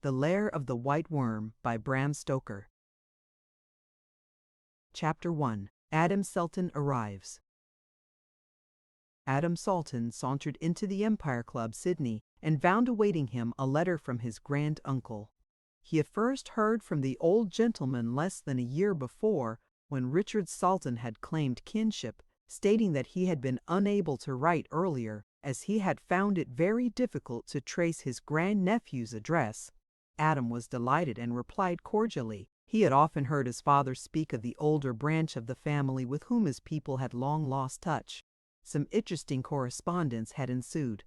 The Lair of the White Worm by Bram Stoker. Chapter 1. Adam Sultan Arrives. Adam Sultan sauntered into the Empire Club, Sydney, and found awaiting him a letter from his grand uncle. He had first heard from the old gentleman less than a year before, when Richard Sultan had claimed kinship, stating that he had been unable to write earlier, as he had found it very difficult to trace his grandnephew's address. Adam was delighted and replied cordially. He had often heard his father speak of the older branch of the family with whom his people had long lost touch. Some interesting correspondence had ensued.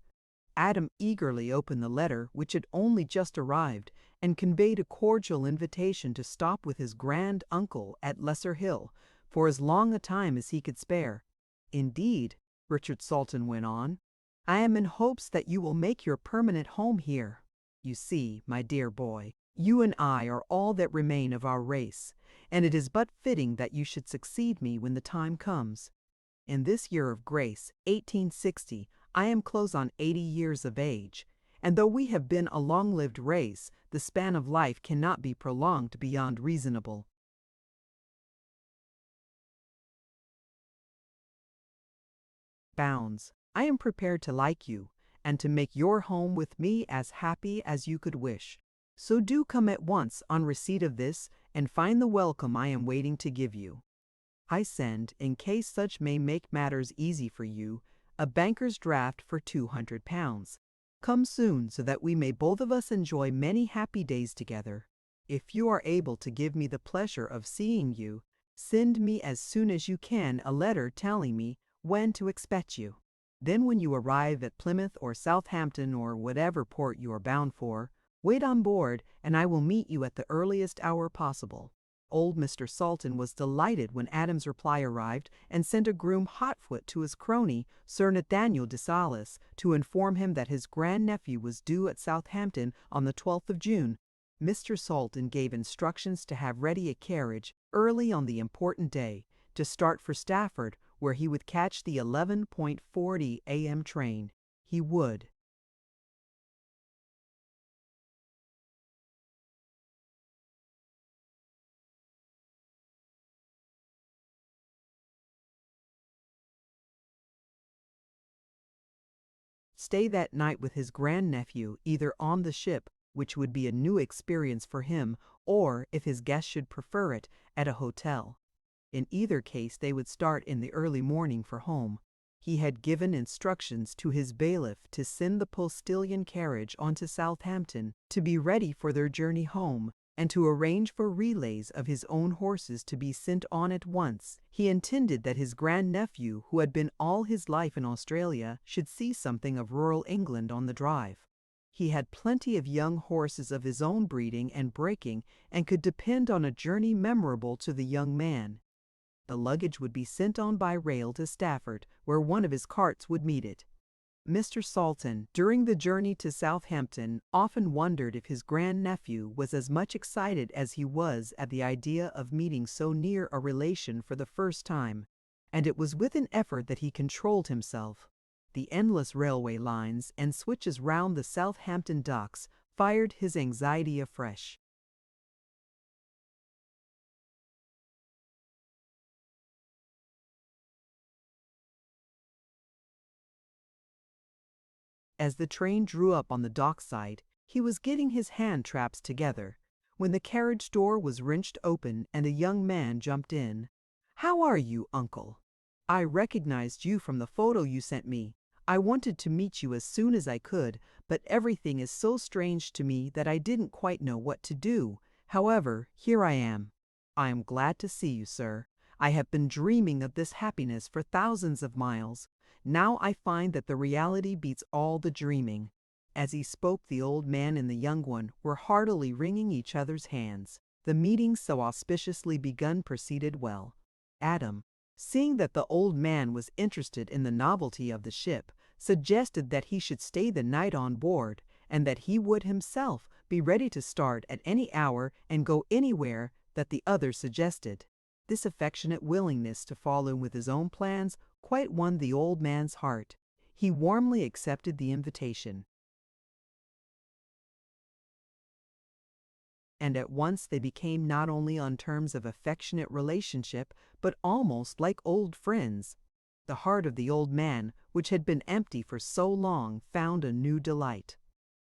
Adam eagerly opened the letter, which had only just arrived, and conveyed a cordial invitation to stop with his grand uncle at Lesser Hill for as long a time as he could spare. "Indeed," Richard Sultan went on, "I am in hopes that you will make your permanent home here. You see, my dear boy, you and I are all that remain of our race, and it is but fitting that you should succeed me when the time comes. In this year of grace, 1860, I am close on 80 years of age, and though we have been a long-lived race, the span of life cannot be prolonged beyond reasonable bounds. I am prepared to like you, and to make your home with me as happy as you could wish. So do come at once on receipt of this, and find the welcome I am waiting to give you. I send, in case such may make matters easy for you, a banker's draft for £200. Come soon, so that we may both of us enjoy many happy days together. If you are able to give me the pleasure of seeing you, send me as soon as you can a letter telling me when to expect you. Then when you arrive at Plymouth or Southampton or whatever port you are bound for, wait on board, and I will meet you at the earliest hour possible." Old Mr. Sultan was delighted when Adam's reply arrived, and sent a groom hotfoot to his crony, Sir Nathaniel de Salis, to inform him that his grandnephew was due at Southampton on the 12th of June. Mr. Sultan gave instructions to have ready a carriage early on the important day, to start for Stafford, where he would catch the 11:40 a.m. train. He would stay that night with his grandnephew, either on the ship, which would be a new experience for him, or, if his guests should prefer it, at a hotel. In either case they would start in the early morning for home. He had given instructions to his bailiff to send the postilion carriage on to Southampton to be ready for their journey home, and to arrange for relays of his own horses to be sent on at once. He intended that his grandnephew, who had been all his life in Australia, should see something of rural England on the drive. He had plenty of young horses of his own breeding and breaking, and could depend on a journey memorable to the young man. The luggage would be sent on by rail to Stafford, where one of his carts would meet it. Mr. Sultan, during the journey to Southampton, often wondered if his grandnephew was as much excited as he was at the idea of meeting so near a relation for the first time, and it was with an effort that he controlled himself. The endless railway lines and switches round the Southampton docks fired his anxiety afresh. As the train drew up on the dockside, he was getting his hand traps together, when the carriage door was wrenched open and a young man jumped in. "How are you, uncle? I recognized you from the photo you sent me. I wanted to meet you as soon as I could, but everything is so strange to me that I didn't quite know what to do. However, here I am. I am glad to see you, sir. I have been dreaming of this happiness for thousands of miles. Now I find that the reality beats all the dreaming." As he spoke, the old man and the young one were heartily wringing each other's hands. The meeting so auspiciously begun proceeded well. Adam, seeing that the old man was interested in the novelty of the ship, suggested that he should stay the night on board, and that he would himself be ready to start at any hour and go anywhere that the other suggested. This affectionate willingness to fall in with his own plans quite won the old man's heart. He warmly accepted the invitation. and at once they became not only on terms of affectionate relationship, but almost like old friends. The heart of the old man, which had been empty for so long, found a new delight.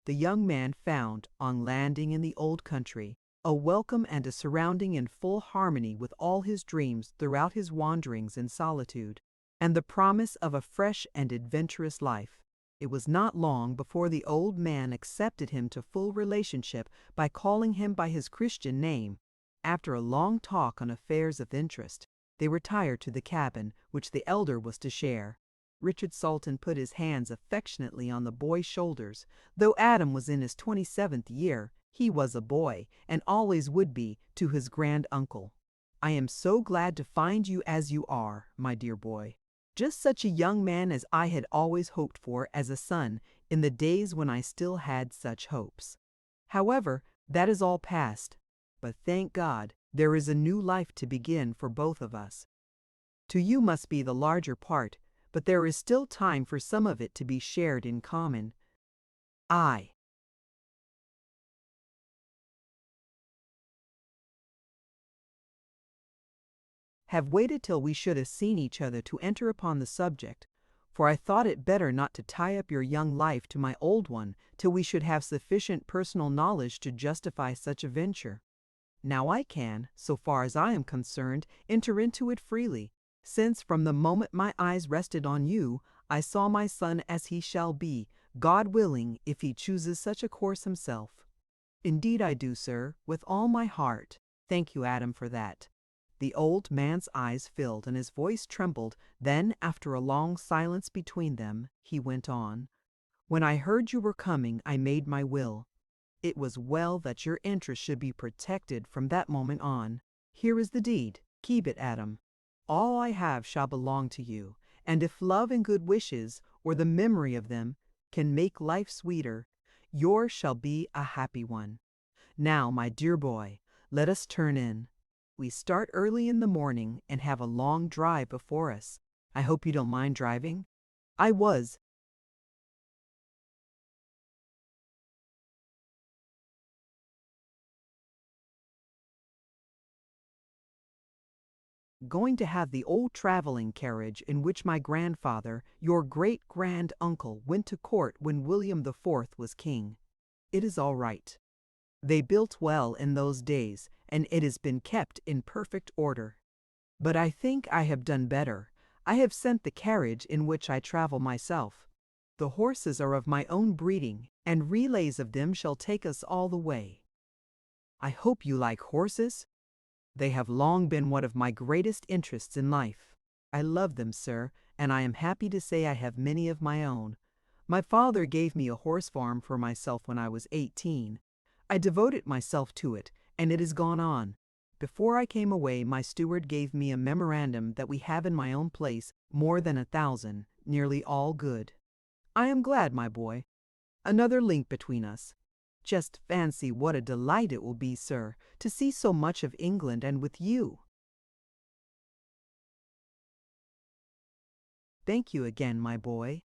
The young man found, on landing in the old country, a welcome and a surrounding in full harmony with all his dreams throughout his wanderings in solitude, and the promise of a fresh and adventurous life. It was not long before the old man accepted him to full relationship by calling him by his Christian name. After a long talk on affairs of interest, they retired to the cabin which the elder was to share. Richard Sultan put his hands affectionately on the boy's shoulders. Though Adam was in his 27th year, he was a boy, and always would be, to his grand uncle. "I am so glad to find you as you are, my dear boy. Just such a young man as I had always hoped for as a son in the days when I still had such hopes. However, that is all past. But thank God, there is a new life to begin for both of us. To you must be the larger part, but there is still time for some of it to be shared in common. I have waited till we should have seen each other to enter upon the subject, for I thought it better not to tie up your young life to my old one till we should have sufficient personal knowledge to justify such a venture. Now I can, so far as I am concerned, enter into it freely, since from the moment my eyes rested on you, I saw my son as he shall be, God willing, if he chooses such a course himself. Indeed I do, sir, with all my heart. Thank you, Adam, for that." The old man's eyes filled and his voice trembled. Then, after a long silence between them, he went on, "When I heard you were coming, I made my will. It was well that your interest should be protected from that moment on. Here is the deed. Keep it, Adam. All I have shall belong to you, and if love and good wishes, or the memory of them, can make life sweeter, yours shall be a happy one. Now, my dear boy, let us turn in. We start early in the morning and have a long drive before us. I hope you don't mind driving?" I was going to have the old traveling carriage in which my grandfather, your great-grand-uncle, went to court when William the Fourth was king. It is all right. They built well in those days, and it has been kept in perfect order. But I think I have done better. I have sent the carriage in which I travel myself. The horses are of my own breeding, and relays of them shall take us all the way. I hope you like horses? They have long been one of my greatest interests in life. I love them, sir, and I am happy to say I have many of my own. My father gave me a horse farm for myself when I was 18. I devoted myself to it, and it has gone on. Before I came away, my steward gave me a memorandum that we have in my own place more than 1,000, nearly all good. I am glad, my boy. Another link between us. Just fancy what a delight it will be, sir, to see so much of England and with you. Thank you again, my boy.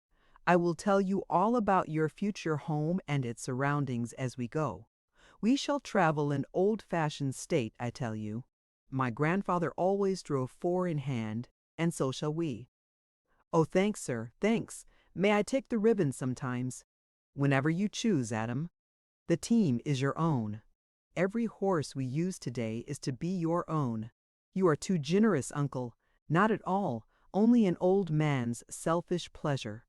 I will tell you all about your future home and its surroundings as we go. We shall travel in old-fashioned state, I tell you. My grandfather always drove four in hand, and so shall we. Oh, thanks, sir, thanks. May I take the ribbon sometimes? Whenever you choose, Adam. The team is your own. Every horse we use today is to be your own. You are too generous, uncle. Not at all, only an old man's selfish pleasure.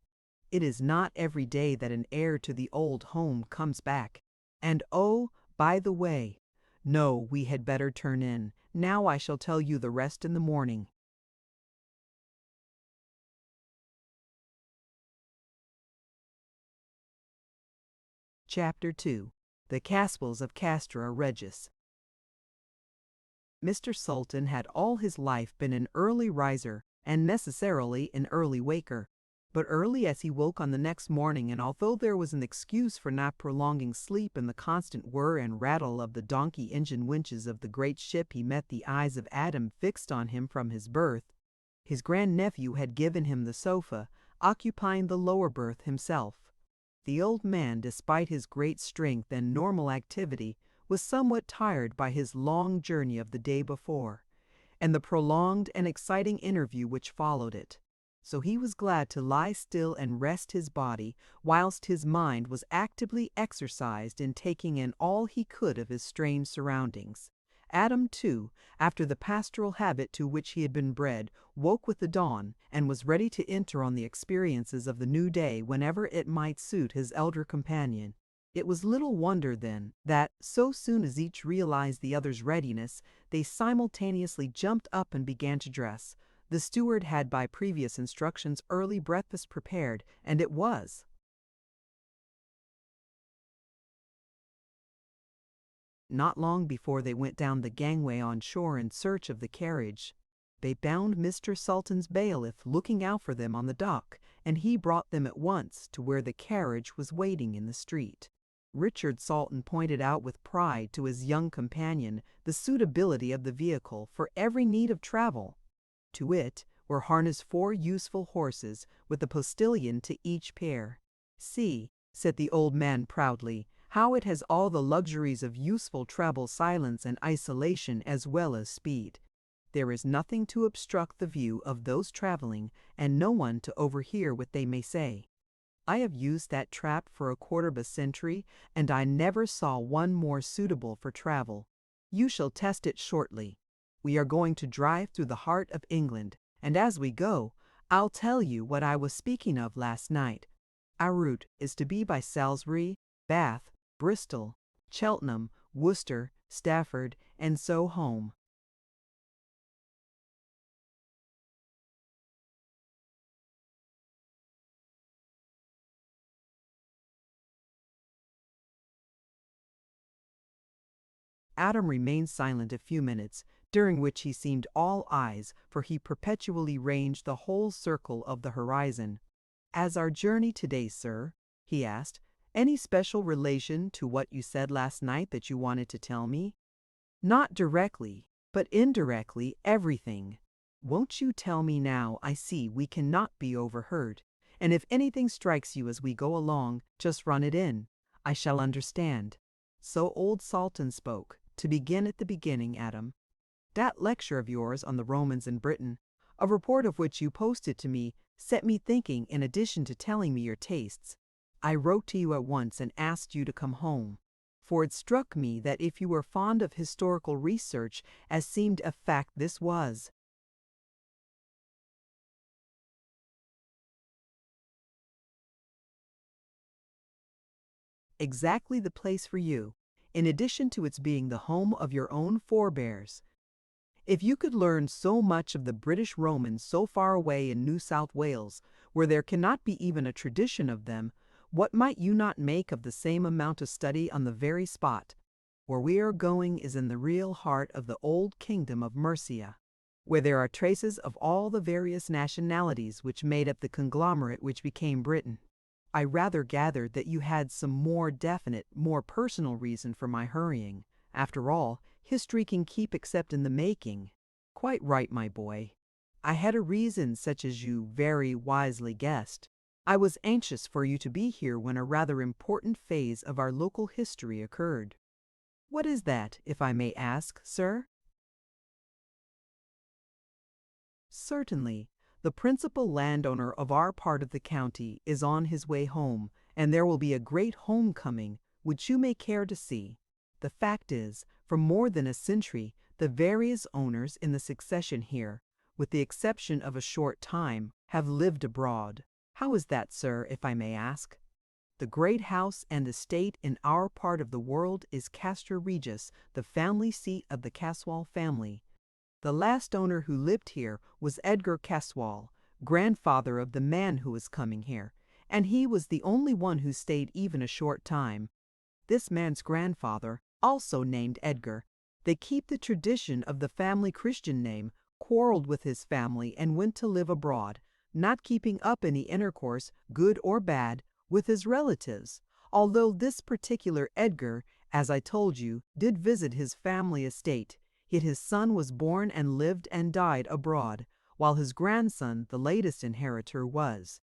It is not every day that an heir to the old home comes back. And oh, by the way, no, we had better turn in. Now I shall tell you the rest in the morning. Chapter 2. The Caspels of Castra Regis. Mr. Sultan had all his life been an early riser and necessarily an early waker. But early as he woke on the next morning, and although there was an excuse for not prolonging sleep in the constant whir and rattle of the donkey engine winches of the great ship, he met the eyes of Adam fixed on him from his berth. His grandnephew had given him the sofa, occupying the lower berth himself. The old man, despite his great strength and normal activity, was somewhat tired by his long journey of the day before, and the prolonged and exciting interview which followed it. So he was glad to lie still and rest his body, whilst his mind was actively exercised in taking in all he could of his strange surroundings. Adam, too, after the pastoral habit to which he had been bred, woke with the dawn, and was ready to enter on the experiences of the new day whenever it might suit his elder companion. It was little wonder, then, that, so soon as each realized the other's readiness, they simultaneously jumped up and began to dress. The steward had by previous instructions early breakfast prepared, and it was not long before they went down the gangway on shore in search of the carriage. They found Mr. Sultan's bailiff looking out for them on the dock, and he brought them at once to where the carriage was waiting in the street. Richard Sultan pointed out with pride to his young companion the suitability of the vehicle for every need of travel. To it were harnessed 4 useful horses, with a postilion to each pair. "See," said the old man proudly, "how it has all the luxuries of useful travel, silence and isolation as well as speed. There is nothing to obstruct the view of those traveling, and no one to overhear what they may say. I have used that trap for a quarter of a century, and I never saw one more suitable for travel. You shall test it shortly. We are going to drive through the heart of England, and as we go, I'll tell you what I was speaking of last night. Our route is to be by Salisbury, Bath, Bristol, Cheltenham, Worcester, Stafford, and so home." Adam remained silent a few minutes, during which he seemed all eyes, for he perpetually ranged the whole circle of the horizon. "As our journey today, sir," he asked, "any special relation to what you said last night that you wanted to tell me?" "Not directly, but indirectly everything. Won't you tell me now? I see we cannot be overheard, and if anything strikes you as we go along, just run it in. I shall understand." So old Sultan spoke. "To begin at the beginning, Adam. That lecture of yours on the Romans in Britain, a report of which you posted to me, set me thinking. In addition to telling me your tastes, I wrote to you at once and asked you to come home, for it struck me that if you were fond of historical research, as seemed a fact this was, exactly the place for you, in addition to its being the home of your own forebears. If you could learn so much of the British Romans so far away in New South Wales, where there cannot be even a tradition of them, what might you not make of the same amount of study on the very spot? Where we are going is in the real heart of the old kingdom of Mercia, where there are traces of all the various nationalities which made up the conglomerate which became Britain. I rather gathered that you had some more definite, more personal reason for my hurrying. After all, history can keep except in the making." "Quite right, my boy. I had a reason such as you very wisely guessed. I was anxious for you to be here when a rather important phase of our local history occurred." "What is that, if I may ask, sir?" "Certainly. The principal landowner of our part of the county is on his way home, and there will be a great homecoming, which you may care to see. The fact is, for more than a century, the various owners in the succession here, with the exception of a short time, have lived abroad." "How is that, sir, if I may ask?" "The great house and estate in our part of the world is Castra Regis, the family seat of the Caswall family. The last owner who lived here was Edgar Caswall, grandfather of the man who is coming here, and he was the only one who stayed even a short time. This man's grandfather, also named Edgar, they keep the tradition of the family Christian name, quarreled with his family and went to live abroad, not keeping up any intercourse, good or bad, with his relatives, although this particular Edgar, as I told you, did visit his family estate. Yet his son was born and lived and died abroad, while his grandson, the latest inheritor, was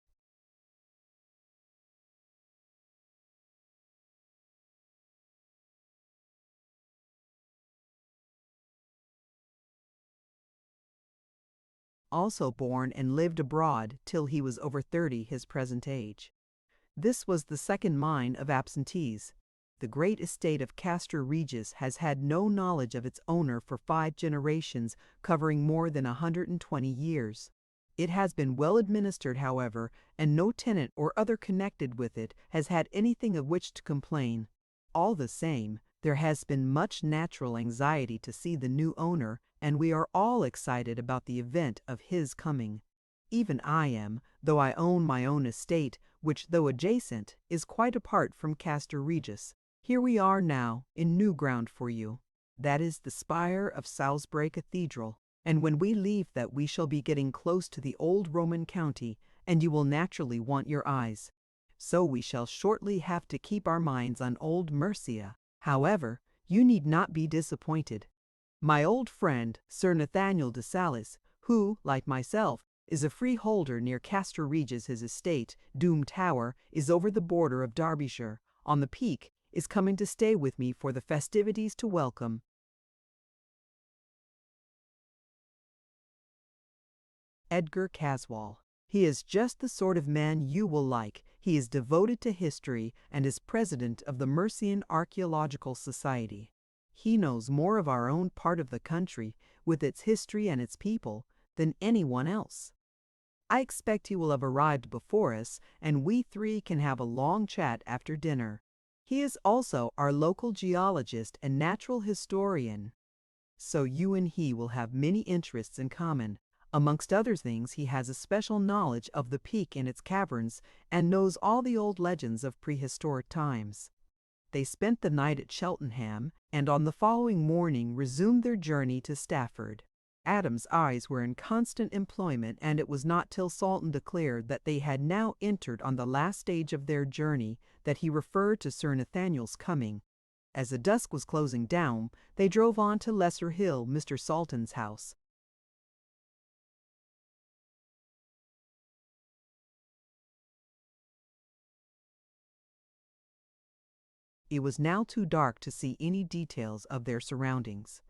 also born and lived abroad till he was over 30 his present age. This was the second mine of absentees. The great estate of Castor Regis has had no knowledge of its owner for 5 generations, covering more than 120 years. It has been well administered, however, and no tenant or other connected with it has had anything of which to complain. All the same, there has been much natural anxiety to see the new owner, and we are all excited about the event of his coming. Even I am, though I own my own estate, which, though adjacent, is quite apart from Castor Regis. Here we are now, in new ground for you. That is the spire of Salisbury Cathedral, and when we leave that we shall be getting close to the old Roman county, and you will naturally want your eyes. So we shall shortly have to keep our minds on old Mercia. However, you need not be disappointed. My old friend, Sir Nathaniel de Salis, who, like myself, is a freeholder near Castor Regis, his estate, Doom Tower, is over the border of Derbyshire, on the Peak, is coming to stay with me for the festivities to welcome. Edgar Caswall. He is just the sort of man you will like. He is devoted to history and is president of the Mercian Archaeological Society. He knows more of our own part of the country, with its history and its people, than anyone else. I expect he will have arrived before us, and we 3 can have a long chat after dinner. He is also our local geologist and natural historian, so you and he will have many interests in common. Amongst other things, he has a special knowledge of the Peak and its caverns, and knows all the old legends of prehistoric times. They spent the night at Cheltenham, and on the following morning resumed their journey to Stafford. Adam's eyes were in constant employment, and it was not till Salton declared that they had now entered on the last stage of their journey that he referred to Sir Nathaniel's coming. As the dusk was closing down, they drove on to Lesser Hill, Mr. Salton's house. It was now too dark to see any details of their surroundings.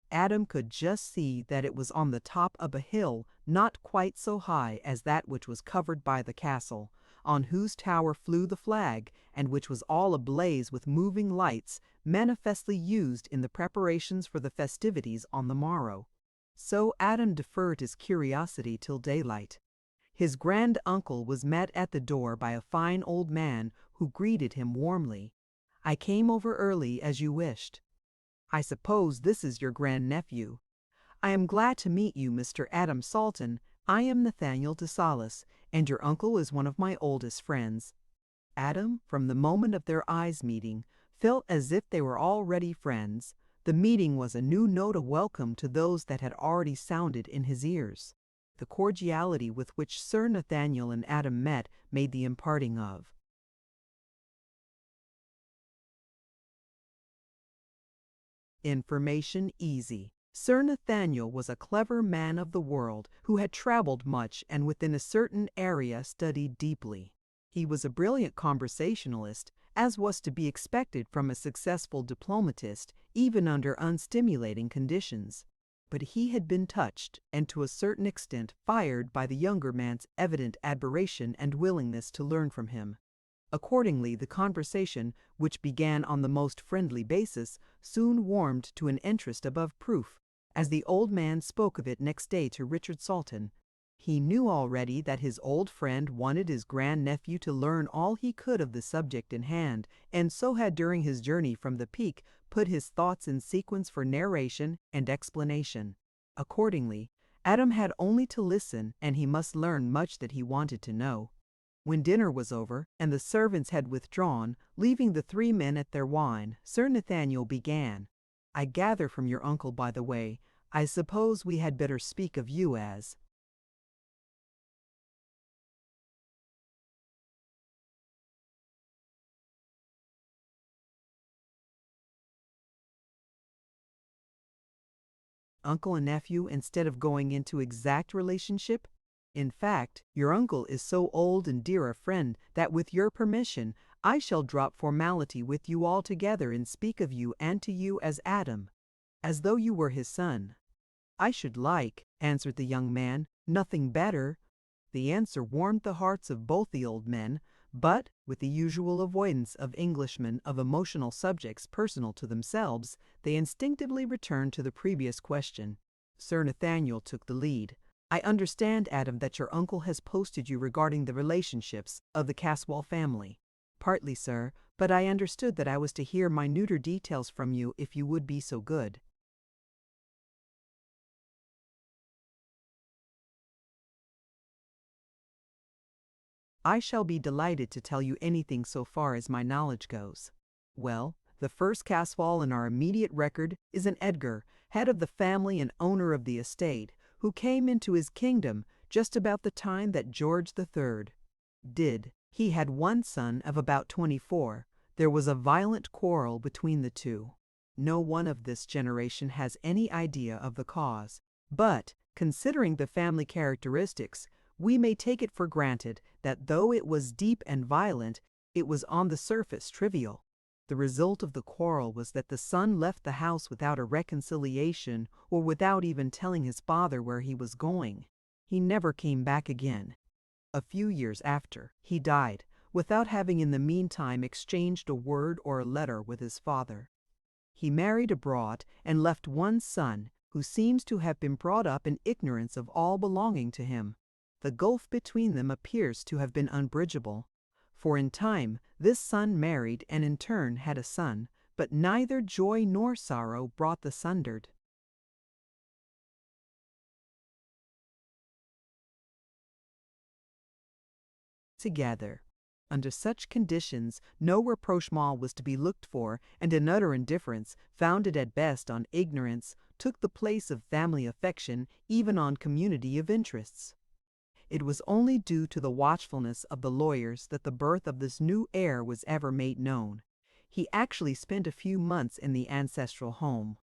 Adam could just see that it was on the top of a hill not quite so high as that which was covered by the castle, on whose tower flew the flag, and which was all ablaze with moving lights, manifestly used in the preparations for the festivities on the morrow. So Adam deferred his curiosity till daylight. His grand uncle was met at the door by a fine old man who greeted him warmly. "I came over early, as you wished. I suppose this is your grand-nephew. I am glad to meet you, Mr. Adam Salton. I am Nathaniel de Salis, and your uncle is one of my oldest friends." Adam, from the moment of their eyes meeting, felt as if they were already friends. The meeting was a new note of welcome to those that had already sounded in his ears. The cordiality with which Sir Nathaniel and Adam met made the imparting of information easy. Sir Nathaniel was a clever man of the world who had traveled much and within a certain area studied deeply. He was a brilliant conversationalist, as was to be expected from a successful diplomatist, even under unstimulating conditions. But he had been touched, and to a certain extent fired by the younger man's evident admiration and willingness to learn from him. Accordingly, the conversation, which began on the most friendly basis, soon warmed to an interest above proof, as the old man spoke of it next day to Richard Salton. He knew already that his old friend wanted his grand-nephew to learn all he could of the subject in hand, and so had during his journey from the Peak put his thoughts in sequence for narration and explanation. Accordingly, Adam had only to listen, and he must learn much that he wanted to know. When dinner was over, and the servants had withdrawn, leaving the 3 men at their wine, Sir Nathaniel began. "I gather from your uncle, by the way, I suppose we had better speak of you as uncle and nephew instead of going into exact relationship? In fact, your uncle is so old and dear a friend that with your permission I shall drop formality with you altogether and speak of you and to you as Adam, as though you were his son." "I should like," answered the young man, Nothing better. The answer warmed the hearts of both the old men, but, with the usual avoidance of Englishmen of emotional subjects personal to themselves, they instinctively returned to the previous question. Sir Nathaniel took the lead. I understand, Adam, that your uncle has posted you regarding the relationships of the Caswall family. Partly, sir, but I understood that I was to hear minuter details from you if you would be so good. I shall be delighted to tell you anything so far as my knowledge goes. Well, the first Caswall in our immediate record is an Edgar, head of the family and owner of the estate, who came into his kingdom just about the time that George III did. He had one son of about 24. There was a violent quarrel between the two. No one of this generation has any idea of the cause, but, considering the family characteristics, we may take it for granted that though it was deep and violent, it was on the surface trivial. The result of the quarrel was that the son left the house without a reconciliation or without even telling his father where he was going. He never came back again. A few years after, he died, without having in the meantime exchanged a word or a letter with his father. He married abroad and left one son, who seems to have been brought up in ignorance of all belonging to him. The gulf between them appears to have been unbridgeable, for in time this son married and in turn had a son, but neither joy nor sorrow brought the sundered together. Under such conditions, no rapprochement was to be looked for, and an utter indifference, founded at best on ignorance, took the place of family affection, even on community of interests. It was only due to the watchfulness of the lawyers that the birth of this new heir was ever made known. He actually spent a few months in the ancestral home.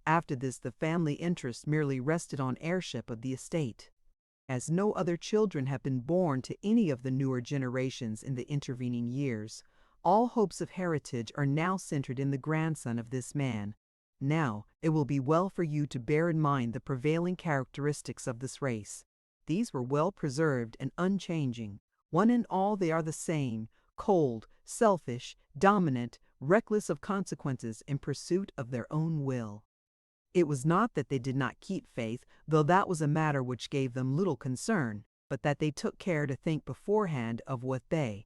After this, the family interest merely rested on heirship of the estate. As no other children have been born to any of the newer generations in the intervening years, all hopes of heritage are now centered in the grandson of this man. Now, it will be well for you to bear in mind the prevailing characteristics of this race. These were well preserved and unchanging. One and all they are the same: cold, selfish, dominant, reckless of consequences in pursuit of their own will. It was not that they did not keep faith, though that was a matter which gave them little concern, but that they took care to think beforehand of what they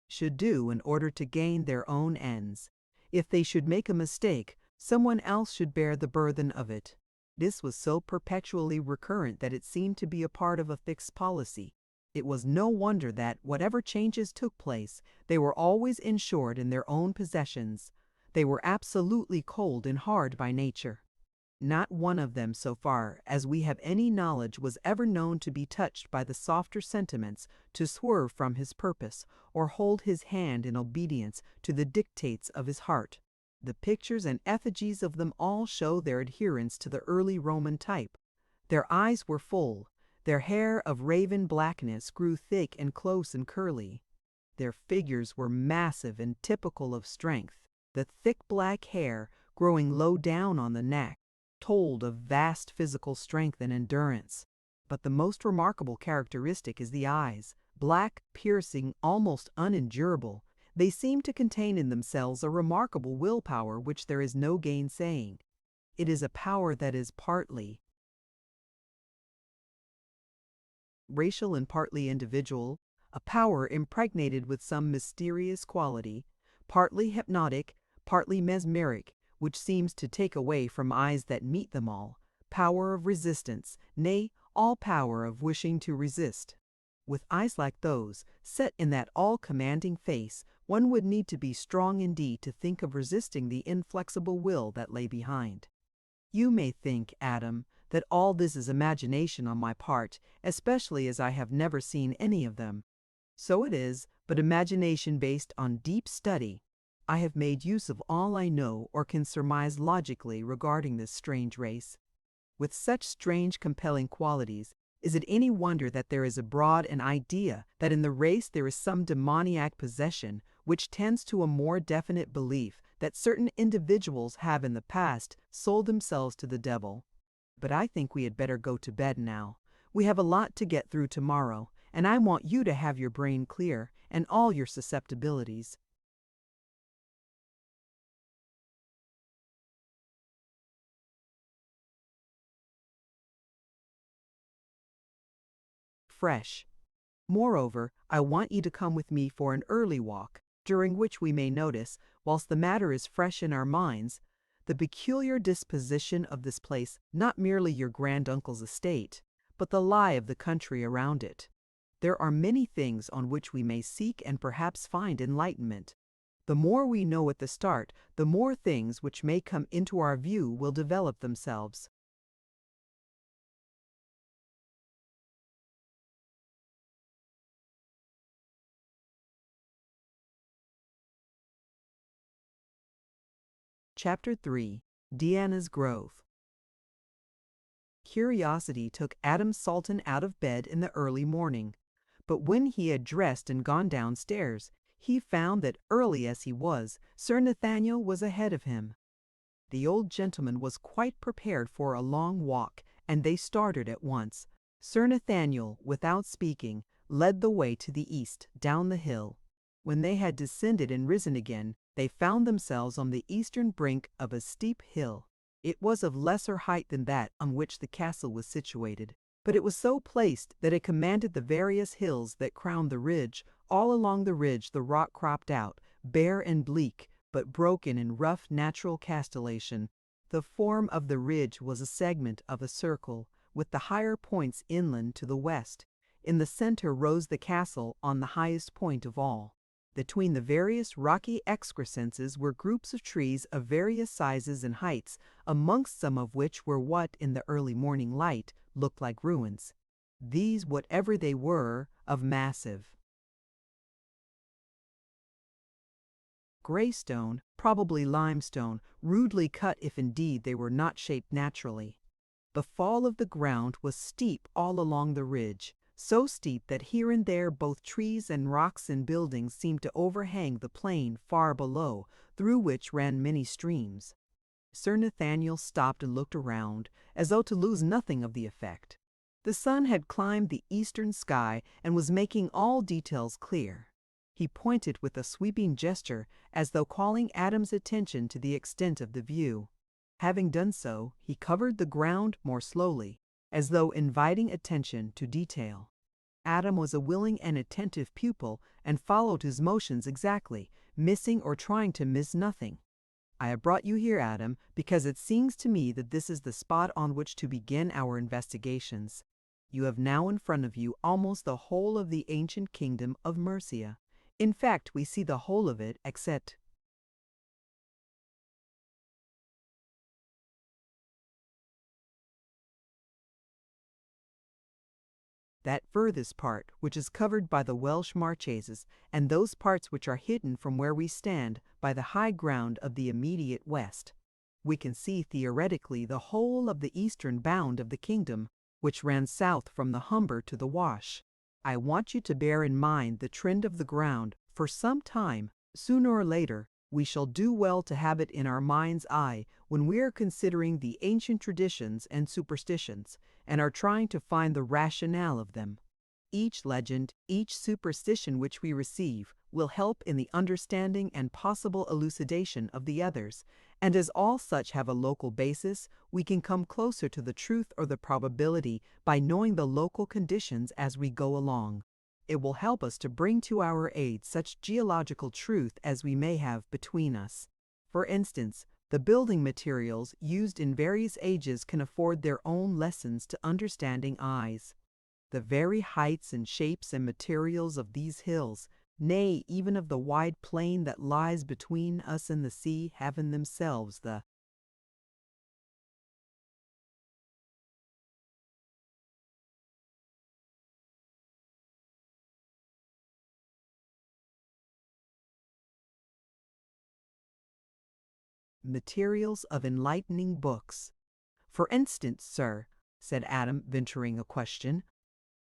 should do in order to gain their own ends. If they should make a mistake, someone else should bear the burthen of it. This was so perpetually recurrent that it seemed to be a part of a fixed policy. It was no wonder that, whatever changes took place, they were always insured in their own possessions. They were absolutely cold and hard by nature. Not one of them, so far as we have any knowledge, was ever known to be touched by the softer sentiments, to swerve from his purpose, or hold his hand in obedience to the dictates of his heart. The pictures and effigies of them all show their adherence to the early Roman type. Their eyes were full. Their hair of raven blackness grew thick and close and curly. Their figures were massive and typical of strength. The thick black hair, growing low down on the neck, told of vast physical strength and endurance. But the most remarkable characteristic is the eyes, black, piercing, almost unendurable. They seem to contain in themselves a remarkable willpower which there is no gainsaying. It is a power that is partly racial and partly individual, a power impregnated with some mysterious quality, partly hypnotic, partly mesmeric, which seems to take away from eyes that meet them all, power of resistance, nay, all power of wishing to resist. With eyes like those, set in that all-commanding face, one would need to be strong indeed to think of resisting the inflexible will that lay behind. You may think, Adam, that all this is imagination on my part, especially as I have never seen any of them. So it is, but imagination based on deep study. I have made use of all I know or can surmise logically regarding this strange race. With such strange compelling qualities, Is it any wonder that there is abroad an idea that in the race there is some demoniac possession which tends to a more definite belief that certain individuals have in the past sold themselves to the devil? But I think we had better go to bed now. We have a lot to get through tomorrow, and I want you to have your brain clear and all your susceptibilities fresh. Moreover, I want you to come with me for an early walk, during which we may notice, whilst the matter is fresh in our minds, the peculiar disposition of this place, not merely your granduncle's estate, but the lie of the country around it. There are many things on which we may seek and perhaps find enlightenment. The more we know at the start, the more things which may come into our view will develop themselves. Chapter 3. Diana's Grove. Curiosity took Adam Salton out of bed in the early morning, but when he had dressed and gone downstairs, he found that, early as he was, Sir Nathaniel was ahead of him. The old gentleman was quite prepared for a long walk, and they started at once. Sir Nathaniel, without speaking, led the way to the east, down the hill. When they had descended and risen again, they found themselves on the eastern brink of a steep hill. It was of lesser height than that on which the castle was situated, but it was so placed that it commanded the various hills that crowned the ridge. All along the ridge the rock cropped out, bare and bleak, but broken in rough natural castellation. The form of the ridge was a segment of a circle, with the higher points inland to the west. In the center rose the castle on the highest point of all. Between the various rocky excrescences were groups of trees of various sizes and heights, amongst some of which were what, in the early morning light, looked like ruins. These, whatever they were, of massive gray stone, probably limestone, rudely cut if indeed they were not shaped naturally. The fall of the ground was steep all along the ridge, so steep that here and there both trees and rocks and buildings seemed to overhang the plain far below, through which ran many streams. Sir Nathaniel stopped and looked around, as though to lose nothing of the effect. The sun had climbed the eastern sky and was making all details clear. He pointed with a sweeping gesture, as though calling Adam's attention to the extent of the view. Having done so, he covered the ground more slowly, as though inviting attention to detail. Adam was a willing and attentive pupil, and followed his motions exactly, missing or trying to miss nothing. I have brought you here, Adam, because it seems to me that this is the spot on which to begin our investigations. You have now in front of you almost the whole of the ancient kingdom of Mercia. In fact, we see the whole of it except that furthest part, which is covered by the Welsh Marcheses, and those parts which are hidden from where we stand by the high ground of the immediate west. We can see theoretically the whole of the eastern bound of the kingdom, which ran south from the Humber to the Wash. I want you to bear in mind the trend of the ground. For some time, sooner or later, we shall do well to have it in our mind's eye when we are considering the ancient traditions and superstitions, and are trying to find the rationale of them. Each legend, each superstition which we receive, will help in the understanding and possible elucidation of the others, and as all such have a local basis, we can come closer to the truth or the probability by knowing the local conditions as we go along. It will help us to bring to our aid such geological truth as we may have between us. For instance, the building materials used in various ages can afford their own lessons to understanding eyes. The very heights and shapes and materials of these hills, nay, even of the wide plain that lies between us and the sea, have in themselves the materials of enlightening books. For instance, sir, said Adam, venturing a question.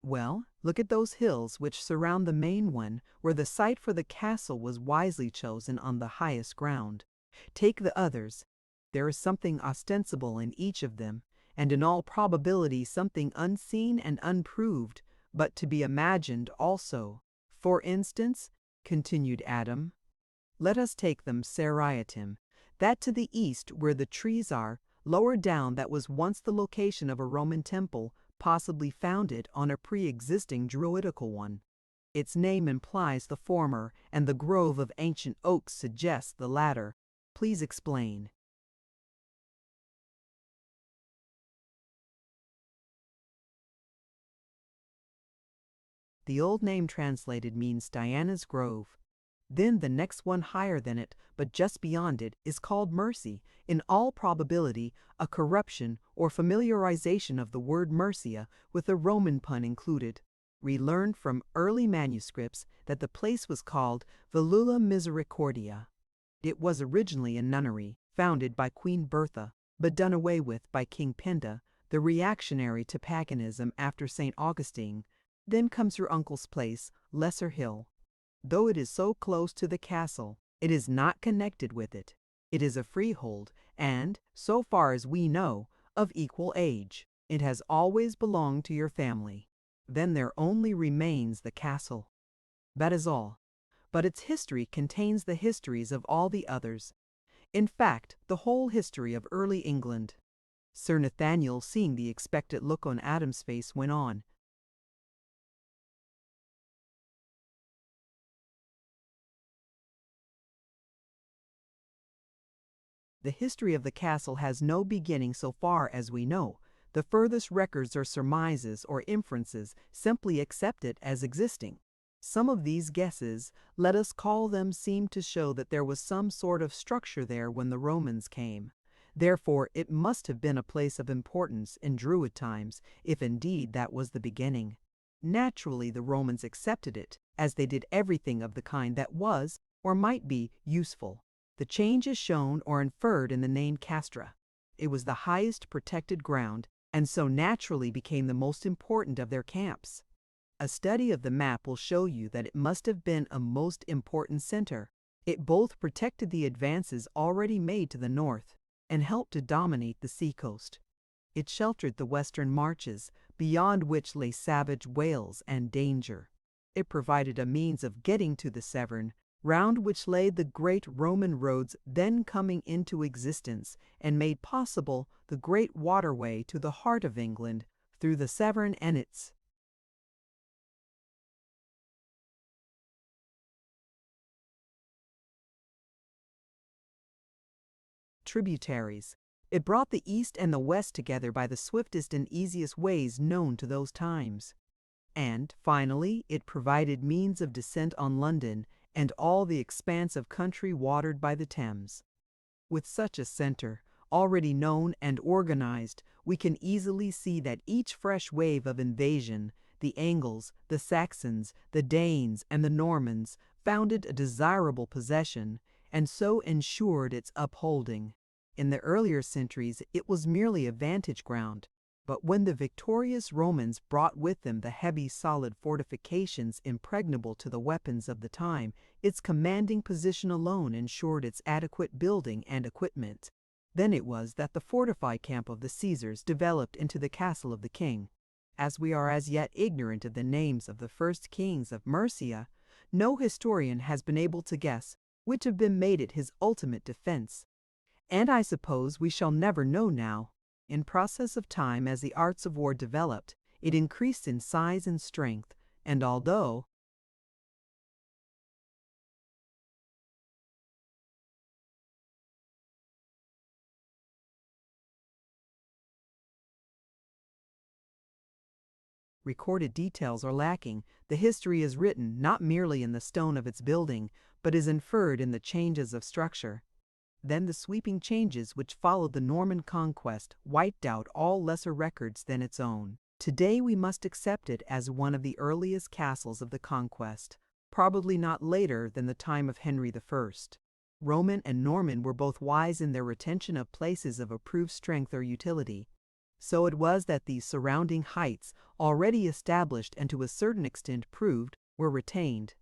Well, look at those hills which surround the main one, where the site for the castle was wisely chosen on the highest ground. Take the others. There is something ostensible in each of them, and in all probability something unseen and unproved, but to be imagined also. For instance, continued Adam, let us take them seriatim, that to the east where the trees are, lower down that was once the location of a Roman temple, possibly founded on a pre-existing druidical one. Its name implies the former, and the grove of ancient oaks suggests the latter. Please explain. The old name translated means Diana's Grove. Then the next one higher than it, but just beyond it, is called Mercy, in all probability a corruption or familiarization of the word Mercia with a Roman pun included. We learned from early manuscripts that the place was called Velula Misericordia. It was originally a nunnery, founded by Queen Bertha, but done away with by King Penda, the reactionary to paganism after St. Augustine. Then comes your uncle's place, Lesser Hill. Though it is so close to the castle, it is not connected with it. It is a freehold, and, so far as we know, of equal age. It has always belonged to your family. Then there only remains the castle. That is all. But its history contains the histories of all the others. In fact, the whole history of early England. Sir Nathaniel, seeing the expectant look on Adam's face, went on. The history of the castle has no beginning so far as we know. The furthest records are surmises or inferences simply accepted as existing. Some of these guesses, let us call them, seem to show that there was some sort of structure there when the Romans came. Therefore, it must have been a place of importance in Druid times, if indeed that was the beginning. Naturally, the Romans accepted it, as they did everything of the kind that was, or might be, useful. The change is shown or inferred in the name Castra. It was the highest protected ground, and so naturally became the most important of their camps. A study of the map will show you that it must have been a most important center. It both protected the advances already made to the north, and helped to dominate the seacoast. It sheltered the western marches, beyond which lay savage Wales and danger. It provided a means of getting to the Severn, round which lay the great Roman roads then coming into existence, and made possible the great waterway to the heart of England through the Severn and its tributaries. It brought the east and the west together by the swiftest and easiest ways known to those times. And, finally, it provided means of descent on London and all the expanse of country watered by the Thames. With such a center, already known and organized, we can easily see that each fresh wave of invasion, the Angles, the Saxons, the Danes, and the Normans, founded a desirable possession, and so ensured its upholding. In the earlier centuries, it was merely a vantage ground. But when the victorious Romans brought with them the heavy, solid fortifications impregnable to the weapons of the time, its commanding position alone ensured its adequate building and equipment. Then it was that the fortified camp of the Caesars developed into the castle of the king. As we are as yet ignorant of the names of the first kings of Mercia, no historian has been able to guess which of them made it his ultimate defense. And I suppose we shall never know now. In process of time, as the arts of war developed, it increased in size and strength, and although recorded details are lacking, the history is written not merely in the stone of its building, but is inferred in the changes of structure. Then the sweeping changes which followed the Norman conquest wiped out all lesser records than its own. Today we must accept it as one of the earliest castles of the conquest, probably not later than the time of Henry I. Roman and Norman were both wise in their retention of places of approved strength or utility. So it was that these surrounding heights, already established and to a certain extent proved, were retained.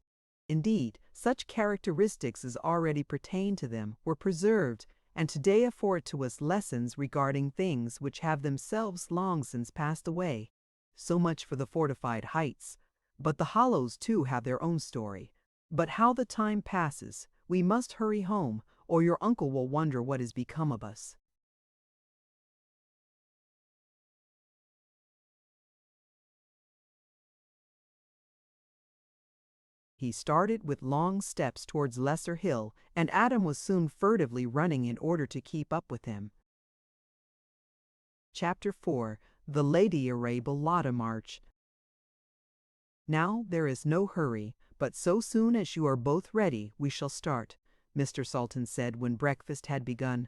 Indeed, such characteristics as already pertained to them were preserved, and today afford to us lessons regarding things which have themselves long since passed away. So much for the fortified heights. But the hollows too have their own story. But how the time passes! We must hurry home, or your uncle will wonder what has become of us. He started with long steps towards Lesser Hill, and Adam was soon furtively running in order to keep up with him. Chapter 4. The Lady Arable Lotta March. Now there is no hurry, but so soon as you are both ready, we shall start, Mr. Sultan said when breakfast had begun.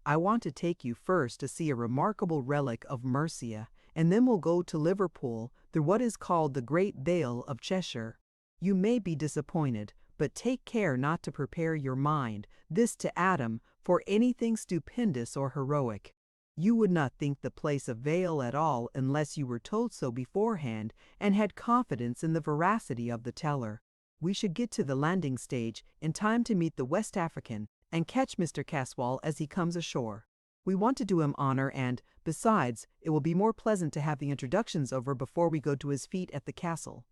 I want to take you first to see a remarkable relic of Mercia, and then we'll go to Liverpool through what is called the Great Vale of Cheshire. You may be disappointed, but take care not to prepare your mind, this to Adam, for anything stupendous or heroic. You would not think the place a vale at all unless you were told so beforehand and had confidence in the veracity of the teller. We should get to the landing stage in time to meet the West African and catch Mr. Caswall as he comes ashore. We want to do him honor and, besides, it will be more pleasant to have the introductions over before we go to his feet at the castle.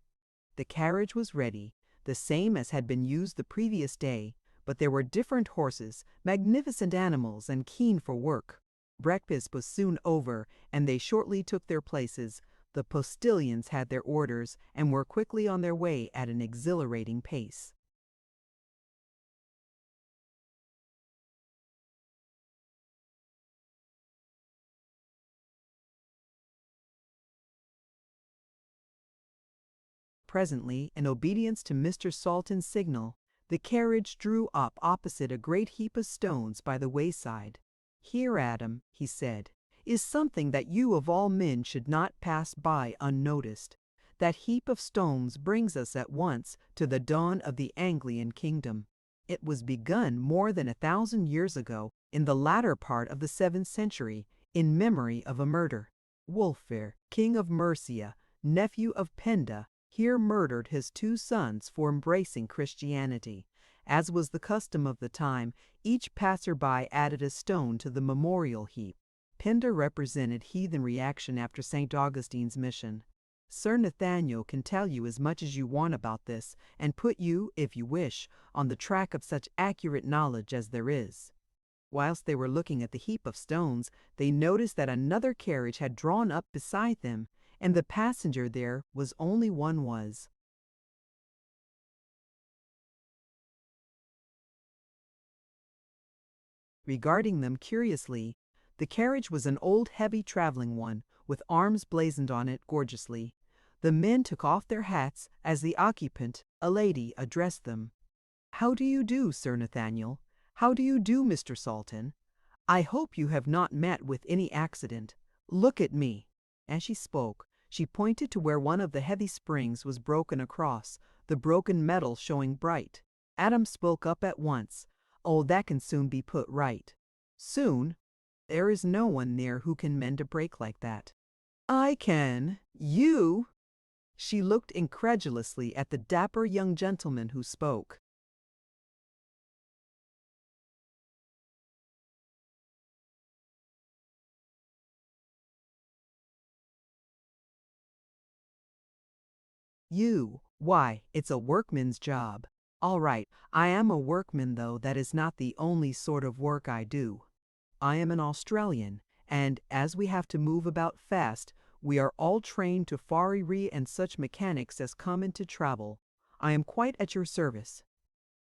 The carriage was ready, the same as had been used the previous day, but there were different horses, magnificent animals and keen for work. Breakfast was soon over, and they shortly took their places. The postilions had their orders and were quickly on their way at an exhilarating pace. Presently, in obedience to Mr. Sultan's signal, the carriage drew up opposite a great heap of stones by the wayside. "Here, Adam," he said, "is something that you of all men should not pass by unnoticed. That heap of stones brings us at once to the dawn of the Anglian kingdom. It was begun more than 1,000 years ago, in the latter part of the 7th century, in memory of a murder. Wulfhere, king of Mercia, nephew of Penda, here murdered his 2 sons for embracing Christianity. As was the custom of the time, each passer-by added a stone to the memorial heap. Penda represented heathen reaction after St. Augustine's mission. Sir Nathaniel can tell you as much as you want about this, and put you, if you wish, on the track of such accurate knowledge as there is." Whilst they were looking at the heap of stones, they noticed that another carriage had drawn up beside them, and the passenger there was only one was. Regarding them curiously, the carriage was an old heavy traveling one, with arms blazoned on it gorgeously. The men took off their hats as the occupant, a lady, addressed them. "How do you do, Sir Nathaniel? How do you do, Mr. Sultan? I hope you have not met with any accident. Look at me." As she spoke, she pointed to where one of the heavy springs was broken across, the broken metal showing bright. Adam spoke up at once. "Oh, that can soon be put right." "Soon? There is no one near who can mend a break like that." "I can. You?" She looked incredulously at the dapper young gentleman who spoke. "You? Why, it's a workman's job." "All right, I am a workman, though that is not the only sort of work I do. I am an Australian, and as we have to move about fast, we are all trained to farriery and such mechanics as come into travel. I am quite at your service.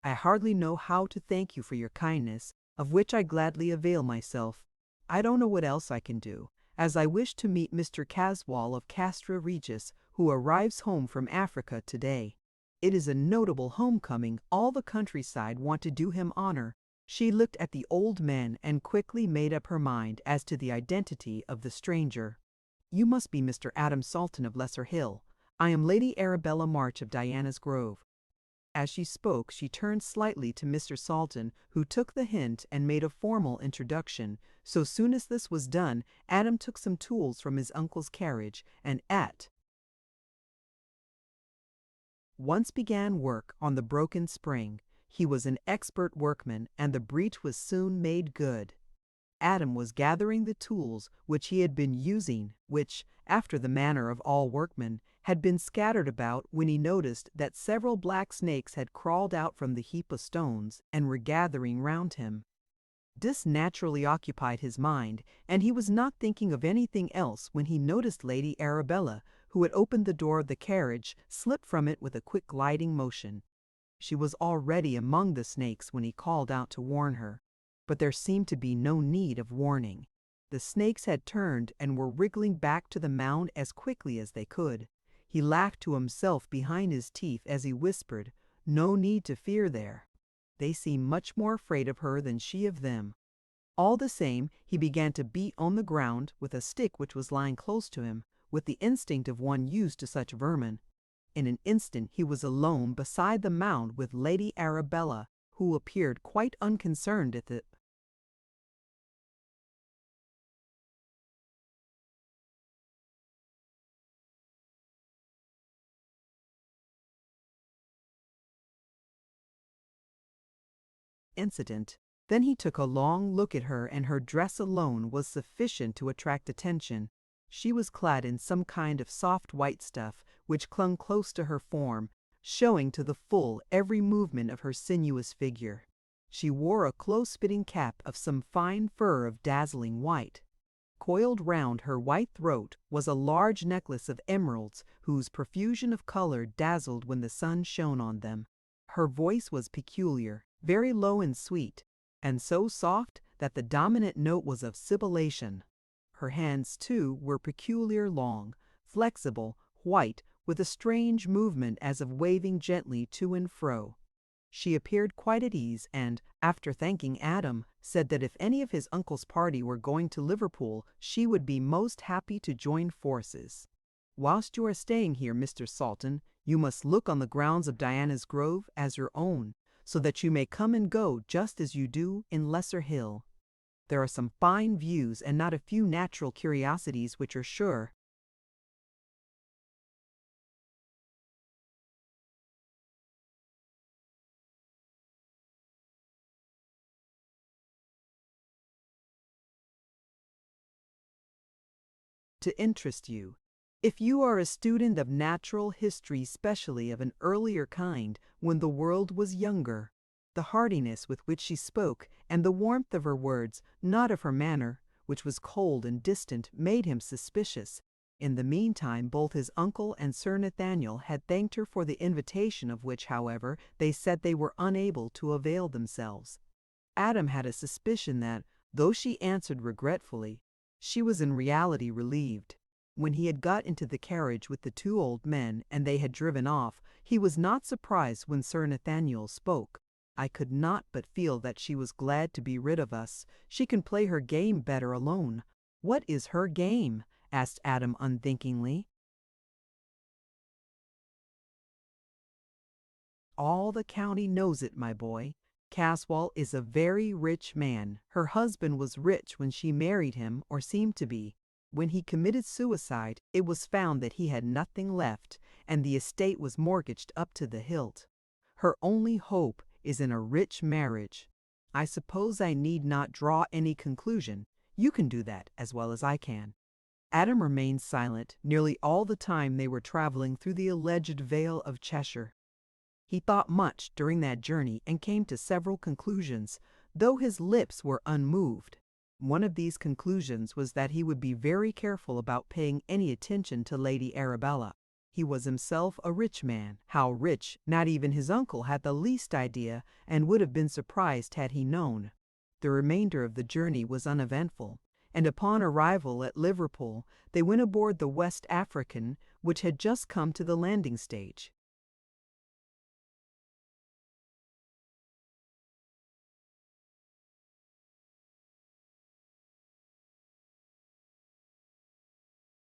I hardly know how to thank you for your kindness, of which I gladly avail myself. I don't know what else I can do, as I wish to meet Mr. Caswall of Castra Regis, who arrives home from Africa today. It is a notable homecoming. All the countryside want to do him honor." She looked at the old man and quickly made up her mind as to the identity of the stranger. "You must be Mr. Adam Sultan of Lesser Hill. I am Lady Arabella March of Diana's Grove." As she spoke, she turned slightly to Mr. Salton, who took the hint and made a formal introduction. So soon as this was done, Adam took some tools from his uncle's carriage and at once began work on the broken spring. He was an expert workman, and the breach was soon made good. Adam was gathering the tools which he had been using, which, after the manner of all workmen, had been scattered about, when he noticed that several black snakes had crawled out from the heap of stones and were gathering round him. This naturally occupied his mind, and he was not thinking of anything else when he noticed Lady Arabella, who had opened the door of the carriage, slip from it with a quick gliding motion. She was already among the snakes when he called out to warn her, but there seemed to be no need of warning. The snakes had turned and were wriggling back to the mound as quickly as they could. He laughed to himself behind his teeth as he whispered, "No need to fear there. They seem much more afraid of her than she of them." All the same, he began to beat on the ground with a stick which was lying close to him, with the instinct of one used to such vermin. In an instant he was alone beside the mound with Lady Arabella, who appeared quite unconcerned at the incident. Then he took a long look at her, and her dress alone was sufficient to attract attention. She was clad in some kind of soft white stuff, which clung close to her form, showing to the full every movement of her sinuous figure. She wore a close-fitting cap of some fine fur of dazzling white. Coiled round her white throat was a large necklace of emeralds, whose profusion of color dazzled when the sun shone on them. Her voice was peculiar, very low and sweet, and so soft that the dominant note was of sibilation. Her hands, too, were peculiar long, flexible, white, with a strange movement as of waving gently to and fro. She appeared quite at ease, and, after thanking Adam, said that if any of his uncle's party were going to Liverpool, she would be most happy to join forces. "Whilst you are staying here, Mr. Salton, you must look on the grounds of Diana's Grove as your own, so that you may come and go just as you do in Lesser Hill. There are some fine views and not a few natural curiosities which are sure to interest you. If you are a student of natural history, especially of an earlier kind, when the world was younger." The heartiness with which she spoke, and the warmth of her words, not of her manner, which was cold and distant, made him suspicious. In the meantime, both his uncle and Sir Nathaniel had thanked her for the invitation, of which, however, they said they were unable to avail themselves. Adam had a suspicion that, though she answered regretfully, she was in reality relieved. When he had got into the carriage with the two old men, and they had driven off, he was not surprised when Sir Nathaniel spoke. "I could not but feel that she was glad to be rid of us. She can play her game better alone." "What is her game?" asked Adam unthinkingly. "All the county knows it, my boy. Caswall is a very rich man. Her husband was rich when she married him, or seemed to be. When he committed suicide, it was found that he had nothing left, and the estate was mortgaged up to the hilt. Her only hope is in a rich marriage. I suppose I need not draw any conclusion. You can do that as well as I can." Adam remained silent nearly all the time they were traveling through the alleged Vale of Cheshire. He thought much during that journey and came to several conclusions, though his lips were unmoved. One of these conclusions was that he would be very careful about paying any attention to Lady Arabella. He was himself a rich man. How rich, not even his uncle had the least idea, and would have been surprised had he known. The remainder of the journey was uneventful, and upon arrival at Liverpool they went aboard the West African, which had just come to the landing stage.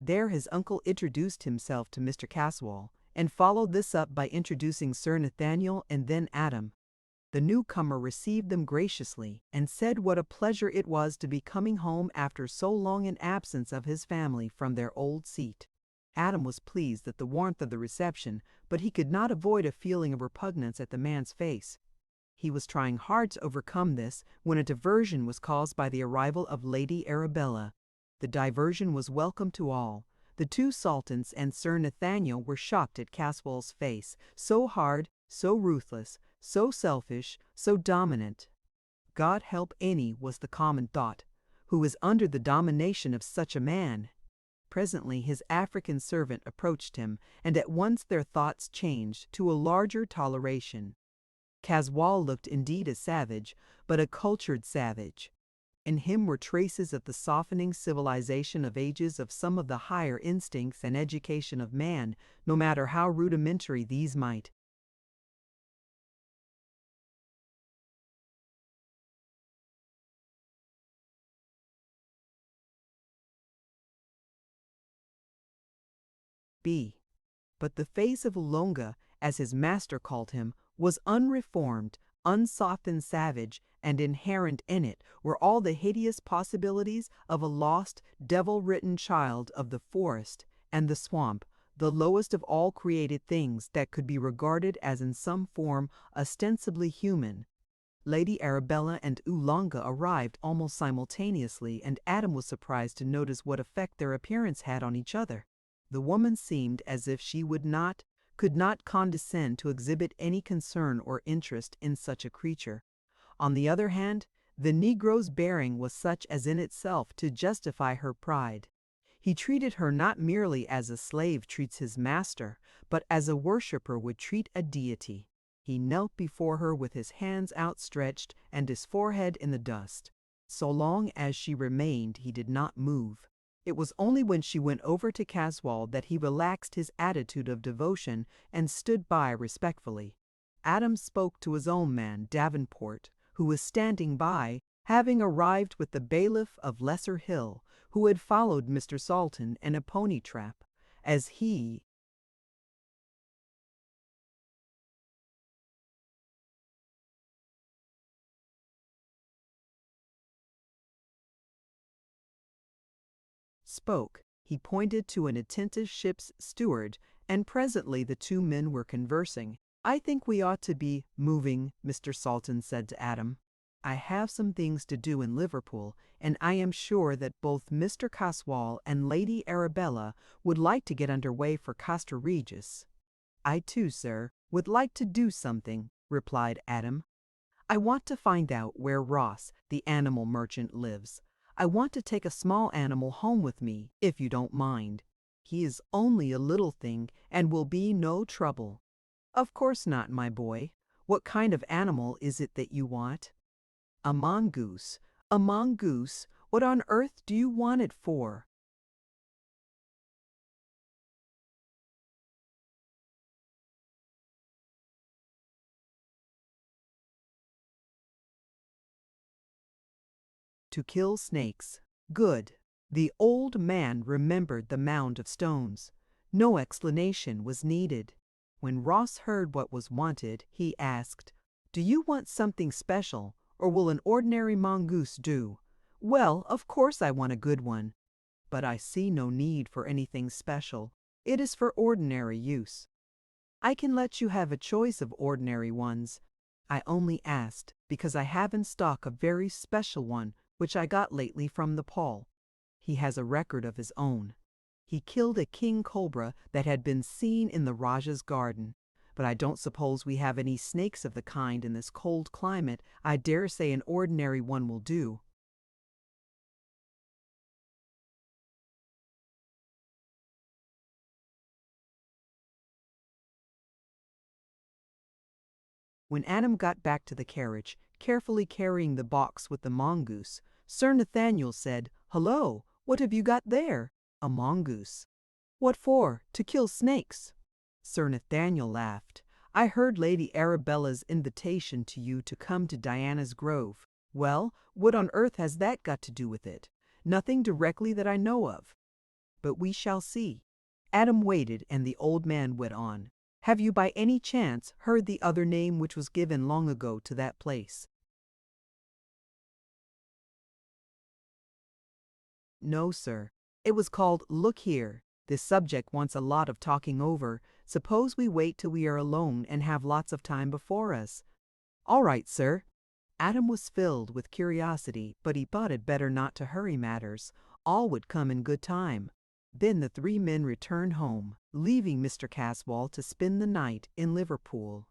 There his uncle introduced himself to Mr. Caswall, and followed this up by introducing Sir Nathaniel and then Adam. The newcomer received them graciously and said what a pleasure it was to be coming home after so long an absence of his family from their old seat. Adam was pleased at the warmth of the reception, but he could not avoid a feeling of repugnance at the man's face. He was trying hard to overcome this when a diversion was caused by the arrival of Lady Arabella. The diversion was welcome to all. The two sultans and Sir Nathaniel were shocked at Caswall's face, so hard, so ruthless, so selfish, so dominant. God help any, was the common thought, who is under the domination of such a man. Presently his African servant approached him, and at once their thoughts changed to a larger toleration. Caswall looked indeed a savage, but a cultured savage. In him were traces of the softening civilization of ages of some of the higher instincts and education of man, no matter how rudimentary these might be. But the face of Ulonga, as his master called him, was unreformed, unsoftened savage, and inherent in it were all the hideous possibilities of a lost, devil-written child of the forest and the swamp, the lowest of all created things that could be regarded as in some form ostensibly human. Lady Arabella and Ulonga arrived almost simultaneously, and Adam was surprised to notice what effect their appearance had on each other. The woman seemed as if she could not condescend to exhibit any concern or interest in such a creature. On the other hand, the Negro's bearing was such as in itself to justify her pride. He treated her not merely as a slave treats his master, but as a worshipper would treat a deity. He knelt before her with his hands outstretched and his forehead in the dust. So long as she remained, he did not move. It was only when she went over to Caswall that he relaxed his attitude of devotion and stood by respectfully. Adam spoke to his own man, Davenport, who was standing by, having arrived with the bailiff of Lesser Hill, who had followed Mr. Sultan in a pony trap. As he spoke, he pointed to an attentive ship's steward, and presently the two men were conversing. "I think we ought to be moving," Mr. Sultan said to Adam. "I have some things to do in Liverpool, and I am sure that both Mr. Caswall and Lady Arabella would like to get under way for Castra Regis." "I too, sir, would like to do something," replied Adam. "I want to find out where Ross, the animal merchant, lives. I want to take a small animal home with me, if you don't mind. He is only a little thing and will be no trouble." "Of course not, my boy. What kind of animal is it that you want?" "A mongoose." "A mongoose? What on earth do you want it for?" "To kill snakes." "Good." The old man remembered the mound of stones. No explanation was needed. When Ross heard what was wanted, he asked, "Do you want something special, or will an ordinary mongoose do?" "Well, of course I want a good one." "But I see no need for anything special. It is for ordinary use." "I can let you have a choice of ordinary ones. I only asked because I have in stock a very special one which I got lately from the Paul. He has a record of his own. He killed a king cobra that had been seen in the Rajah's garden. But I don't suppose we have any snakes of the kind in this cold climate. I dare say an ordinary one will do." When Adam got back to the carriage, carefully carrying the box with the mongoose, Sir Nathaniel said, "Hullo, what have you got there?" "A mongoose." "What for? To kill snakes?" Sir Nathaniel laughed. "I heard Lady Arabella's invitation to you to come to Diana's Grove." "Well, what on earth has that got to do with it?" "Nothing directly that I know of. But we shall see." Adam waited, and the old man went on. Have you by any chance heard the other name which was given long ago to that place? No, sir. It was called Look Here. This subject wants a lot of talking over. Suppose we wait till we are alone and have lots of time before us. All right, sir. Adam was filled with curiosity, but he thought it better not to hurry matters. All would come in good time. Then the three men returned home, leaving Mr. Caswall to spend the night in Liverpool.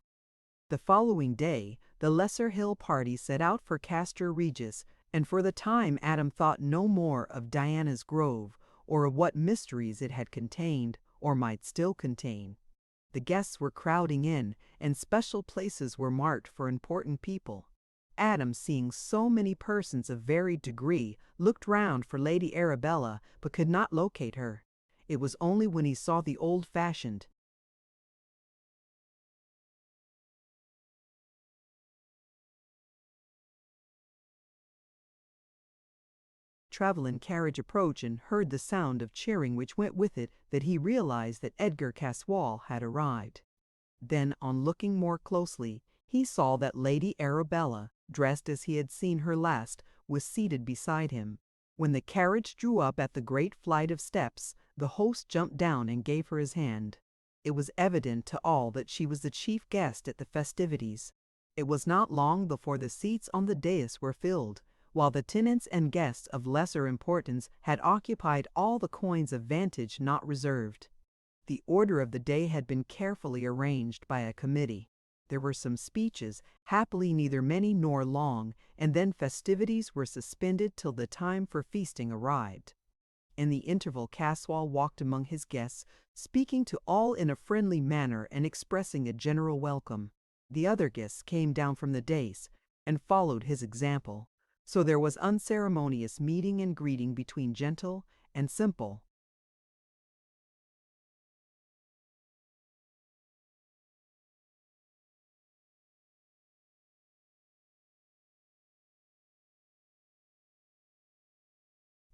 The following day, the Lesser Hill party set out for Castor Regis, and for the time Adam thought no more of Diana's Grove, or of what mysteries it had contained, or might still contain. The guests were crowding in, and special places were marked for important people. Adam, seeing so many persons of varied degree, looked round for Lady Arabella, but could not locate her. It was only when he saw the old-fashioned, travelling carriage approach and heard the sound of cheering which went with it that he realized that Edgar Caswall had arrived. Then, on looking more closely, he saw that Lady Arabella, dressed as he had seen her last, was seated beside him. When the carriage drew up at the great flight of steps, the host jumped down and gave her his hand. It was evident to all that she was the chief guest at the festivities. It was not long before the seats on the dais were filled, while the tenants and guests of lesser importance had occupied all the coigns of vantage not reserved. The order of the day had been carefully arranged by a committee. There were some speeches, happily neither many nor long, and then festivities were suspended till the time for feasting arrived. In the interval Caswall walked among his guests, speaking to all in a friendly manner and expressing a general welcome. The other guests came down from the dais and followed his example, so there was unceremonious meeting and greeting between gentle and simple.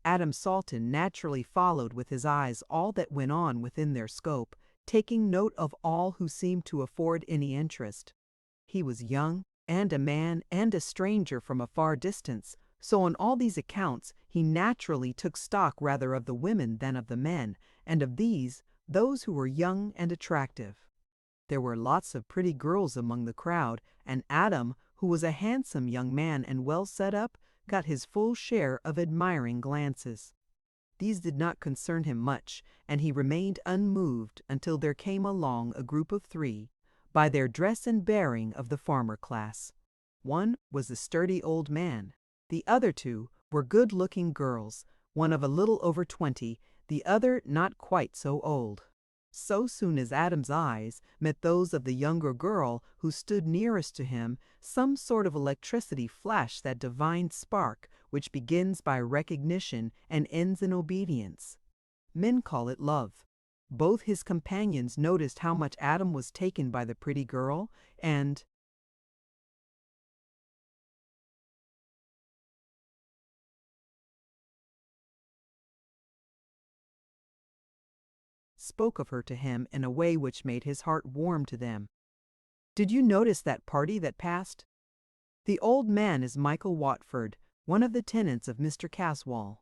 Adam Salton naturally followed with his eyes all that went on within their scope, taking note of all who seemed to afford any interest. He was young, and a man, and a stranger from a far distance, so on all these accounts he naturally took stock rather of the women than of the men, and of these, those who were young and attractive. There were lots of pretty girls among the crowd, and Adam, who was a handsome young man and well set up, got his full share of admiring glances. These did not concern him much, and he remained unmoved until there came along a group of three, by their dress and bearing of the farmer class. One was a sturdy old man. The other two were good-looking girls, one of a little over 20, the other not quite so old. So soon as Adam's eyes met those of the younger girl who stood nearest to him, some sort of electricity flashed, that divine spark which begins by recognition and ends in obedience. Men call it love. Both his companions noticed how much Adam was taken by the pretty girl, and spoke of her to him in a way which made his heart warm to them. Did you notice that party that passed? The old man is Michael Watford, one of the tenants of Mr. Caswall.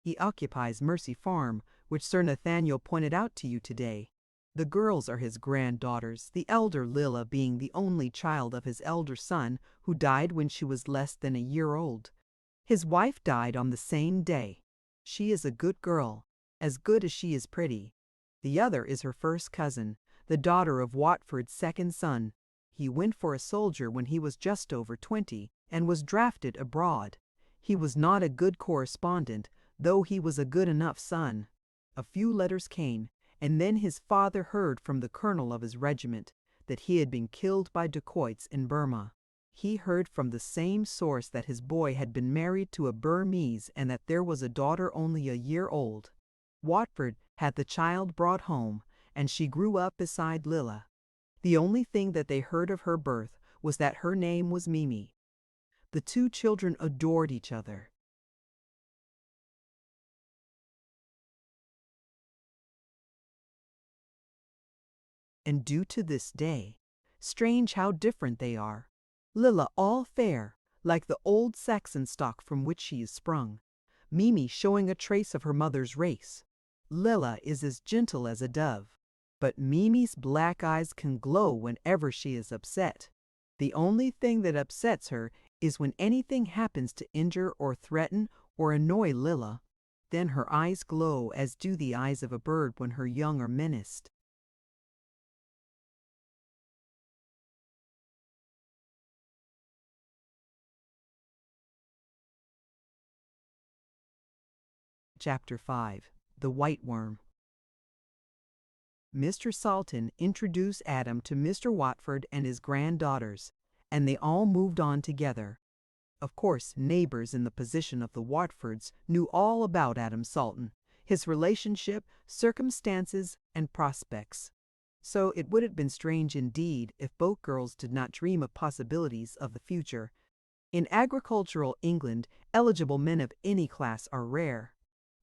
He occupies Mercy Farm, which Sir Nathaniel pointed out to you today. The girls are his granddaughters, the elder Lilla being the only child of his elder son, who died when she was less than a year old. His wife died on the same day. She is a good girl, as good as she is pretty. The other is her first cousin, the daughter of Watford's second son. He went for a soldier when he was just over 20, and was drafted abroad. He was not a good correspondent, though he was a good enough son. A few letters came, and then his father heard from the colonel of his regiment that he had been killed by dacoits in Burma. He heard from the same source that his boy had been married to a Burmese and that there was a daughter only a year old. Watford had the child brought home, and she grew up beside Lilla. The only thing that they heard of her birth was that her name was Mimi. The two children adored each other. and do to this day. Strange how different they are. Lilla all fair, like the old Saxon stock from which she is sprung. Mimi showing a trace of her mother's race. Lilla is as gentle as a dove, but Mimi's black eyes can glow whenever she is upset. The only thing that upsets her is when anything happens to injure or threaten or annoy Lilla. Then her eyes glow as do the eyes of a bird when her young are menaced. Chapter 5. The White Worm. Mr. Salton introduced Adam to Mr. Watford and his granddaughters, and they all moved on together. Of course, neighbors in the position of the Watfords knew all about Adam Salton, his relationship, circumstances, and prospects. So it would have been strange indeed if both girls did not dream of possibilities of the future. In agricultural England, eligible men of any class are rare.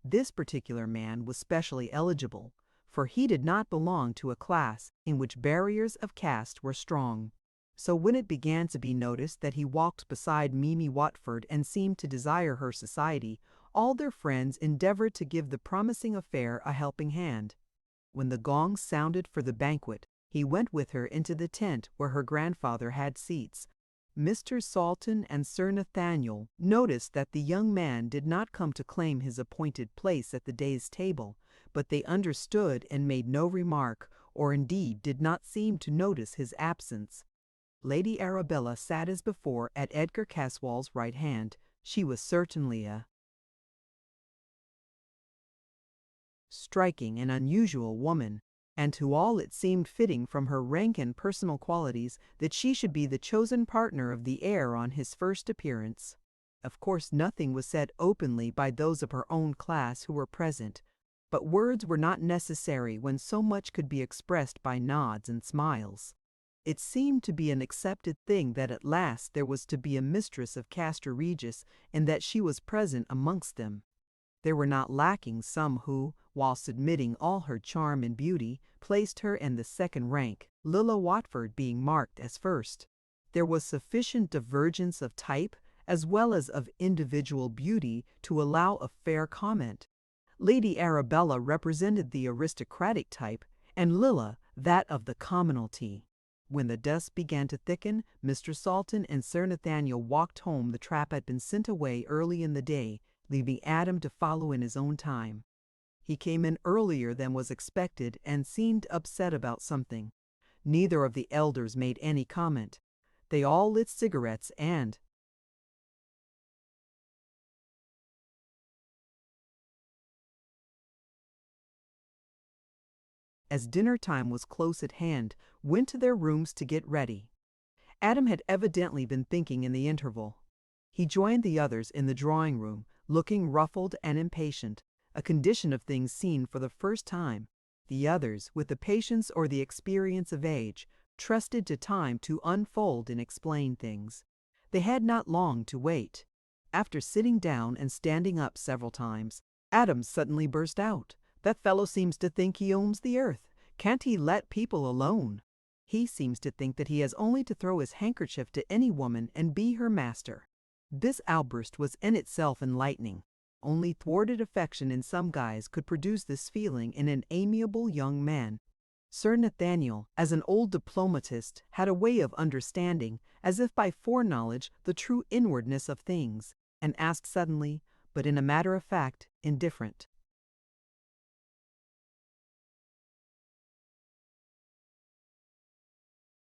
This particular man was specially eligible, for he did not belong to a class in which barriers of caste were strong. So when it began to be noticed that he walked beside Mimi Watford and seemed to desire her society, all their friends endeavored to give the promising affair a helping hand. When the gong sounded for the banquet, he went with her into the tent where her grandfather had seats. Mr. Salton and Sir Nathaniel noticed that the young man did not come to claim his appointed place at the day's table, but they understood and made no remark, or indeed did not seem to notice his absence. Lady Arabella sat as before at Edgar Caswall's right hand. She was certainly a striking and unusual woman, and to all it seemed fitting from her rank and personal qualities that she should be the chosen partner of the heir on his first appearance. Of course nothing was said openly by those of her own class who were present, but words were not necessary when so much could be expressed by nods and smiles. It seemed to be an accepted thing that at last there was to be a mistress of Castra Regis, and that she was present amongst them. There were not lacking some who, whilst admitting all her charm and beauty, placed her in the second rank, Lilla Watford being marked as first. There was sufficient divergence of type as well as of individual beauty to allow of fair comment. Lady Arabella represented the aristocratic type, and Lilla that of the commonalty. When the dusk began to thicken, Mr. Salton and Sir Nathaniel walked home. The trap had been sent away early in the day, leaving Adam to follow in his own time. He came in earlier than was expected and seemed upset about something. Neither of the elders made any comment. They all lit cigarettes and, as dinner time was close at hand, went to their rooms to get ready. Adam had evidently been thinking in the interval. He joined the others in the drawing room, looking ruffled and impatient, a condition of things seen for the first time. The others, with the patience or the experience of age, trusted to time to unfold and explain things. They had not long to wait. After sitting down and standing up several times, Adam suddenly burst out. "That fellow seems to think he owns the earth. Can't he let people alone? He seems to think that he has only to throw his handkerchief to any woman and be her master." This outburst was in itself enlightening. Only thwarted affection in some guise could produce this feeling in an amiable young man. Sir Nathaniel, as an old diplomatist, had a way of understanding, as if by foreknowledge, the true inwardness of things, and asked suddenly, but in a matter-of-fact, indifferent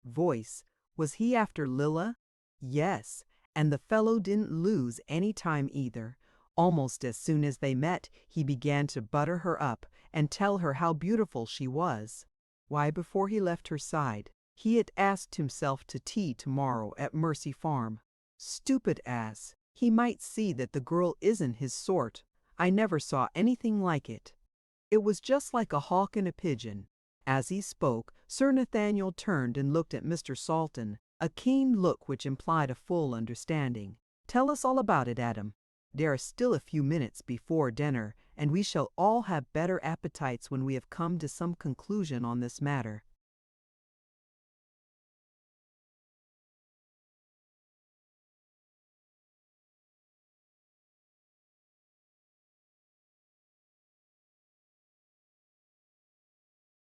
voice, "Was he after Lilla?" "Yes, and the fellow didn't lose any time either. Almost as soon as they met, he began to butter her up and tell her how beautiful she was. Why, before he left her side, he had asked himself to tea tomorrow at Mercy Farm. Stupid ass! He might see that the girl isn't his sort. I never saw anything like it. It was just like a hawk and a pigeon." As he spoke, Sir Nathaniel turned and looked at Mr. Salton, a keen look which implied a full understanding. "Tell us all about it, Adam. There are still a few minutes before dinner, and we shall all have better appetites when we have come to some conclusion on this matter."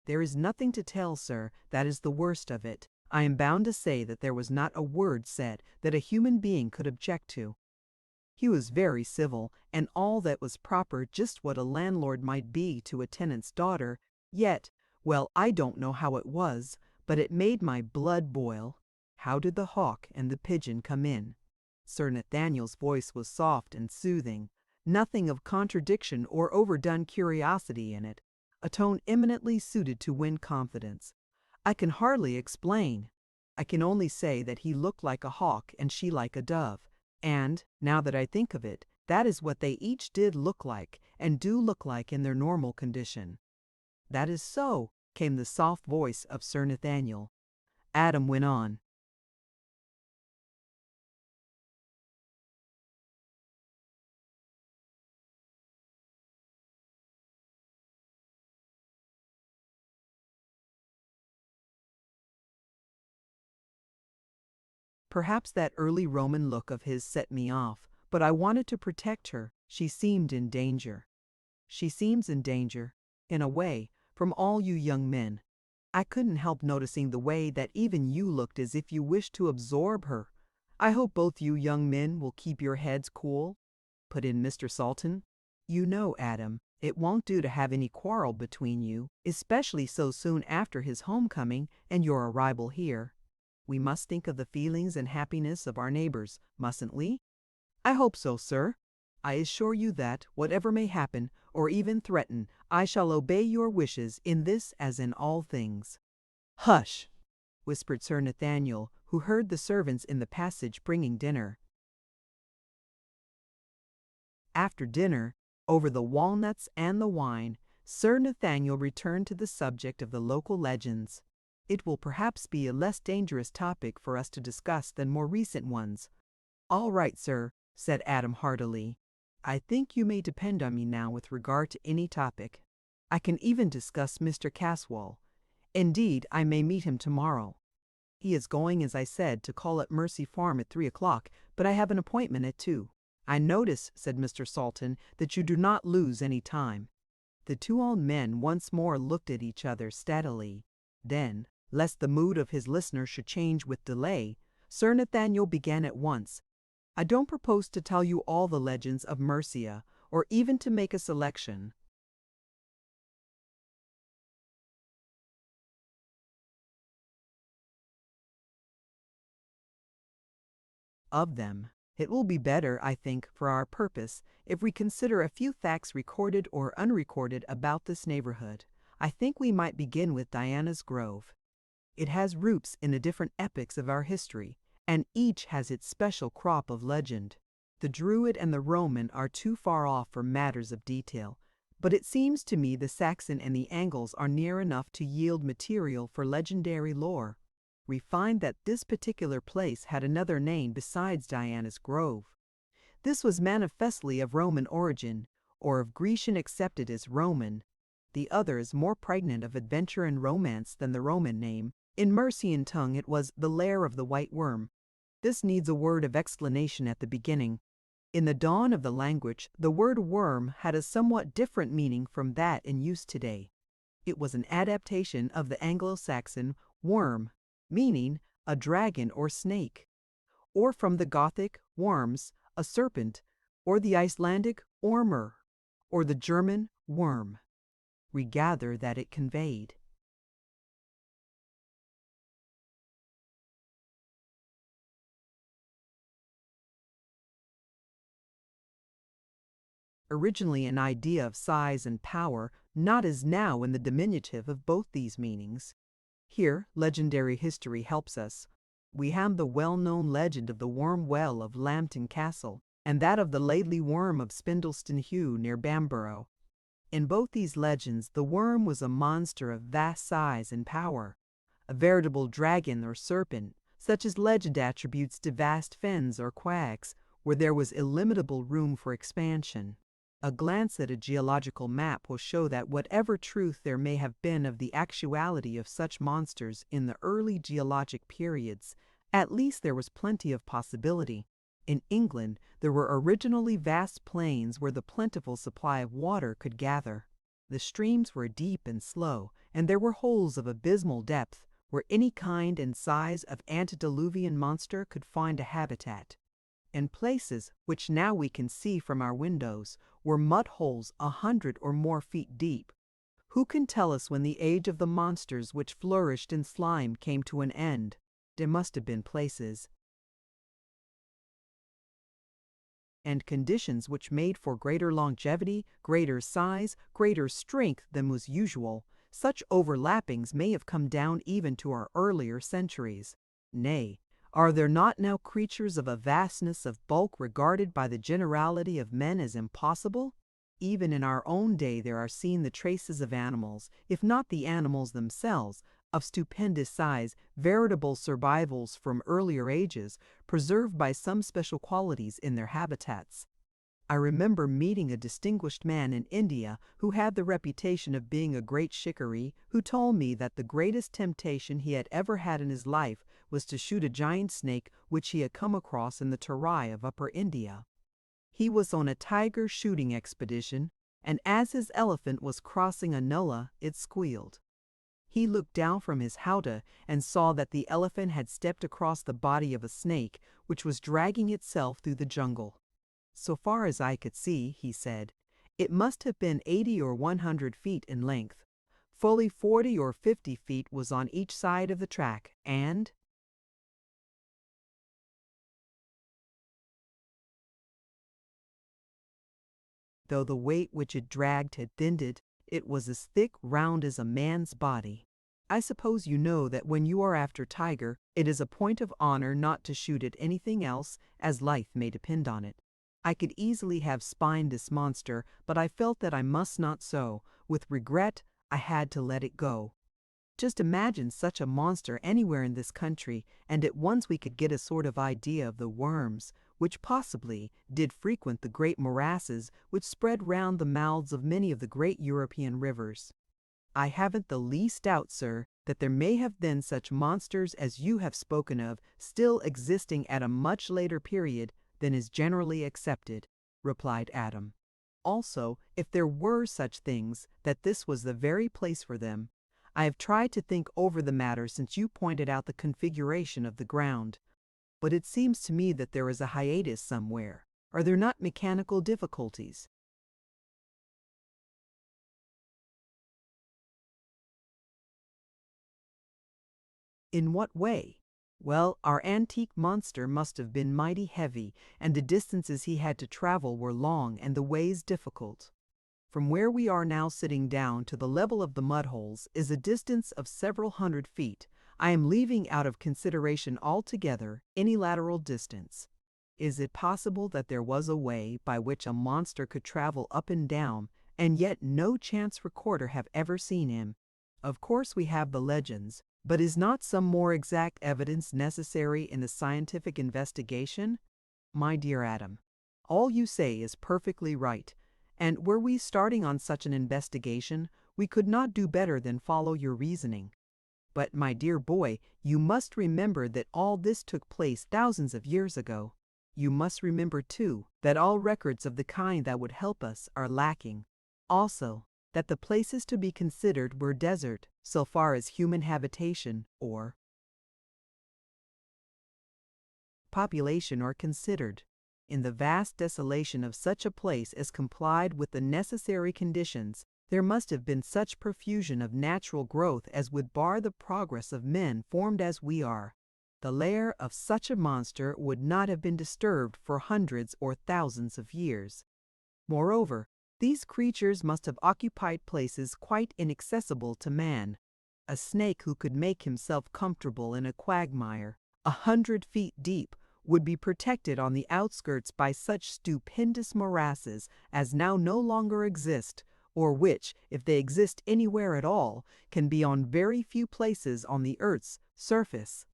There is nothing to tell, sir, that is the worst of it. I am bound to say that there was not a word said that a human being could object to. He was very civil, and all that was proper, just what a landlord might be to a tenant's daughter, yet, well, I don't know how it was, but it made my blood boil. How did the hawk and the pigeon come in? Sir Nathaniel's voice was soft and soothing, nothing of contradiction or overdone curiosity in it, a tone eminently suited to win confidence. I can hardly explain. I can only say that he looked like a hawk and she like a dove. And, now that I think of it, that is what they each did look like, and do look like in their normal condition. That is so, came the soft voice of Sir Nathaniel. Adam went on. Perhaps that early Roman look of his set me off, but I wanted to protect her. She seemed in danger. She seems in danger, in a way, from all you young men. I couldn't help noticing the way that even you looked as if you wished to absorb her. I hope both you young men will keep your heads cool, put in Mr. Salton. You know, Adam, it won't do to have any quarrel between you, especially so soon after his homecoming and your arrival here. We must think of the feelings and happiness of our neighbors, mustn't we? I hope so, sir. I assure you that, whatever may happen, or even threaten, I shall obey your wishes in this as in all things. Hush! Whispered Sir Nathaniel, who heard the servants in the passage bringing dinner. After dinner, over the walnuts and the wine, Sir Nathaniel returned to the subject of the local legends. It will perhaps be a less dangerous topic for us to discuss than more recent ones. All right, sir, said Adam heartily. I think you may depend on me now with regard to any topic. I can even discuss Mr. Caswall. Indeed, I may meet him tomorrow. He is going, as I said, to call at Mercy Farm at 3 o'clock, but I have an appointment at 2. I notice, said Mr. Salton, that you do not lose any time. The two old men once more looked at each other steadily. Then, lest the mood of his listener should change with delay, Sir Nathaniel began at once. I don't propose to tell you all the legends of Mercia, or even to make a selection of them. It will be better, I think, for our purpose, if we consider a few facts recorded or unrecorded about this neighborhood. I think we might begin with Diana's Grove. It has roots in the different epochs of our history, and each has its special crop of legend. The Druid and the Roman are too far off for matters of detail, but it seems to me the Saxon and the Angles are near enough to yield material for legendary lore. We find that this particular place had another name besides Diana's Grove. This was manifestly of Roman origin, or of Grecian accepted as Roman. The other is more pregnant of adventure and romance than the Roman name. In Mercian tongue it was the Lair of the White Worm. This needs a word of explanation at the beginning. In the dawn of the language, the word worm had a somewhat different meaning from that in use today. It was an adaptation of the Anglo-Saxon worm, meaning a dragon or snake, or from the Gothic worms, a serpent, or the Icelandic ormur, or the German worm. We gather that it conveyed originally an idea of size and power, not as now in the diminutive of both these meanings. Here, legendary history helps us. We have the well-known legend of the Worm Well of Lambton Castle, and that of the Laidley Worm of Spindleston Heugh near Bamborough. In both these legends, the worm was a monster of vast size and power, a veritable dragon or serpent, such as legend attributes to vast fens or quags, where there was illimitable room for expansion. A glance at a geological map will show that whatever truth there may have been of the actuality of such monsters in the early geologic periods, at least there was plenty of possibility. In England, there were originally vast plains where the plentiful supply of water could gather. The streams were deep and slow, and there were holes of abysmal depth where any kind and size of antediluvian monster could find a habitat. And places, which now we can see from our windows, were mud holes 100 or more feet deep. Who can tell us when the age of the monsters which flourished in slime came to an end? There must have been places and conditions which made for greater longevity, greater size, greater strength than was usual. Such overlappings may have come down even to our earlier centuries. Nay, are there not now creatures of a vastness of bulk regarded by the generality of men as impossible? Even in our own day there are seen the traces of animals, if not the animals themselves, of stupendous size, veritable survivals from earlier ages, preserved by some special qualities in their habitats. I remember meeting a distinguished man in India who had the reputation of being a great shikaree, who told me that the greatest temptation he had ever had in his life was to shoot a giant snake which he had come across in the Terai of Upper India. He was on a tiger shooting expedition, and as his elephant was crossing a nullah, it squealed. He looked down from his howdah and saw that the elephant had stepped across the body of a snake, which was dragging itself through the jungle. So far as I could see, he said, it must have been 80 or 100 feet in length. Fully 40 or 50 feet was on each side of the track, and though the weight which it dragged had thinned it, it was as thick round as a man's body. I suppose you know that when you are after tiger, it is a point of honor not to shoot at anything else, as life may depend on it. I could easily have spined this monster, but I felt that I must not so. With regret, I had to let it go. Just imagine such a monster anywhere in this country, and at once we could get a sort of idea of the worms, which possibly did frequent the great morasses which spread round the mouths of many of the great European rivers. I haven't the least doubt, sir, that there may have been such monsters as you have spoken of still existing at a much later period than is generally accepted, replied Adam. Also, if there were such things, that this was the very place for them. I have tried to think over the matter since you pointed out the configuration of the ground. But it seems to me that there is a hiatus somewhere. Are there not mechanical difficulties? In what way? Well, our antique monster must have been mighty heavy, and the distances he had to travel were long and the ways difficult. From where we are now sitting down to the level of the mud holes is a distance of several hundred feet. I am leaving out of consideration altogether any lateral distance. Is it possible that there was a way by which a monster could travel up and down, and yet no chance recorder have ever seen him? Of course we have the legends, but is not some more exact evidence necessary in the scientific investigation? My dear Adam, all you say is perfectly right, and were we starting on such an investigation, we could not do better than follow your reasoning. But, my dear boy, you must remember that all this took place thousands of years ago. You must remember, too, that all records of the kind that would help us are lacking. Also, that the places to be considered were desert, so far as human habitation or population are considered. In the vast desolation of such a place as complied with the necessary conditions, there must have been such profusion of natural growth as would bar the progress of men formed as we are. The lair of such a monster would not have been disturbed for hundreds or thousands of years. Moreover, these creatures must have occupied places quite inaccessible to man. A snake who could make himself comfortable in a quagmire, 100 feet deep, would be protected on the outskirts by such stupendous morasses as now no longer exist, or which, if they exist anywhere at all, can be on very few places on the earth's surface.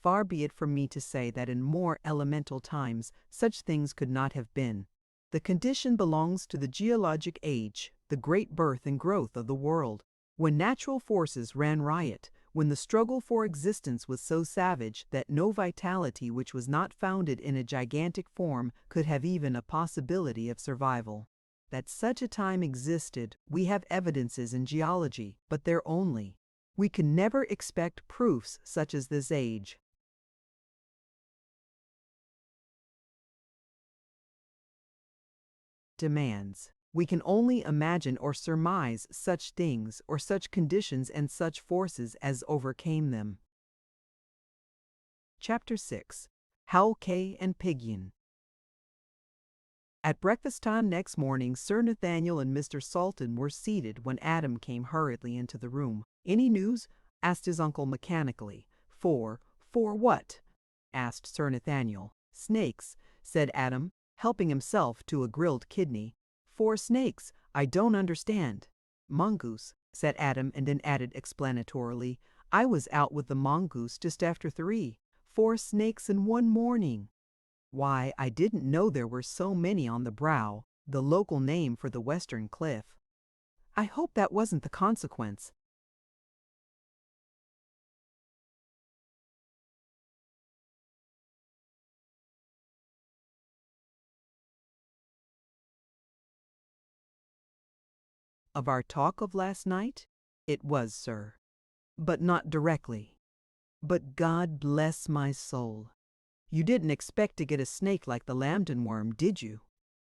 Far be it from me to say that in more elemental times such things could not have been. The condition belongs to the geologic age, the great birth and growth of the world, when natural forces ran riot, when the struggle for existence was so savage that no vitality which was not founded in a gigantic form could have even a possibility of survival. That such a time existed, we have evidences in geology, but they're only We can never expect proofs such as this age. Demands. We can only imagine or surmise such things or such conditions and such forces as overcame them. Chapter 6. Howcay and Pigyon. At breakfast time next morning, Sir Nathaniel and Mr. Salton were seated when Adam came hurriedly into the room. "Any news?" asked his uncle mechanically. For what?" asked Sir Nathaniel. "Snakes," said Adam, helping himself to a grilled kidney. "For snakes? I don't understand." "Mongoose," said Adam, and then added explanatorily, "I was out with the mongoose just after 3. 4 snakes in one morning. Why, I didn't know there were so many on the brow, the local name for the western cliff." "I hope that wasn't the consequence." "Of our talk of last night? It was, sir. But not directly. But God bless my soul. You didn't expect to get a snake like the Lambton worm, did you?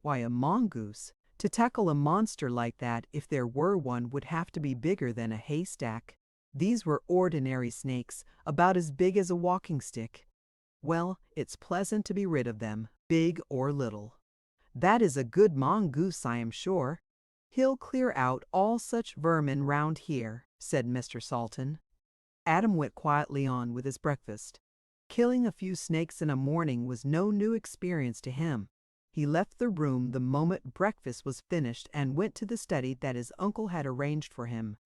Why, a mongoose. To tackle a monster like that, if there were one, would have to be bigger than a haystack. These were ordinary snakes, about as big as a walking stick. Well, it's pleasant to be rid of them, big or little. That is a good mongoose, I am sure. He'll clear out all such vermin round here," said Mr. Salton. Adam went quietly on with his breakfast. Killing a few snakes in a morning was no new experience to him. He left the room the moment breakfast was finished and went to the study that his uncle had arranged for him.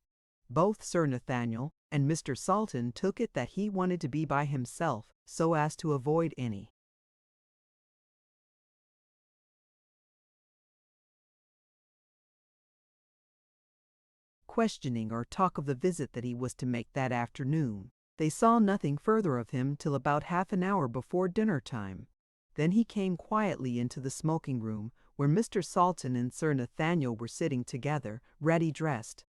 Both Sir Nathaniel and Mr. Salton took it that he wanted to be by himself so as to avoid any questioning or talk of the visit that he was to make that afternoon. They saw nothing further of him till about half an hour before dinner time. Then he came quietly into the smoking room, where Mr. Salton and Sir Nathaniel were sitting together, ready dressed.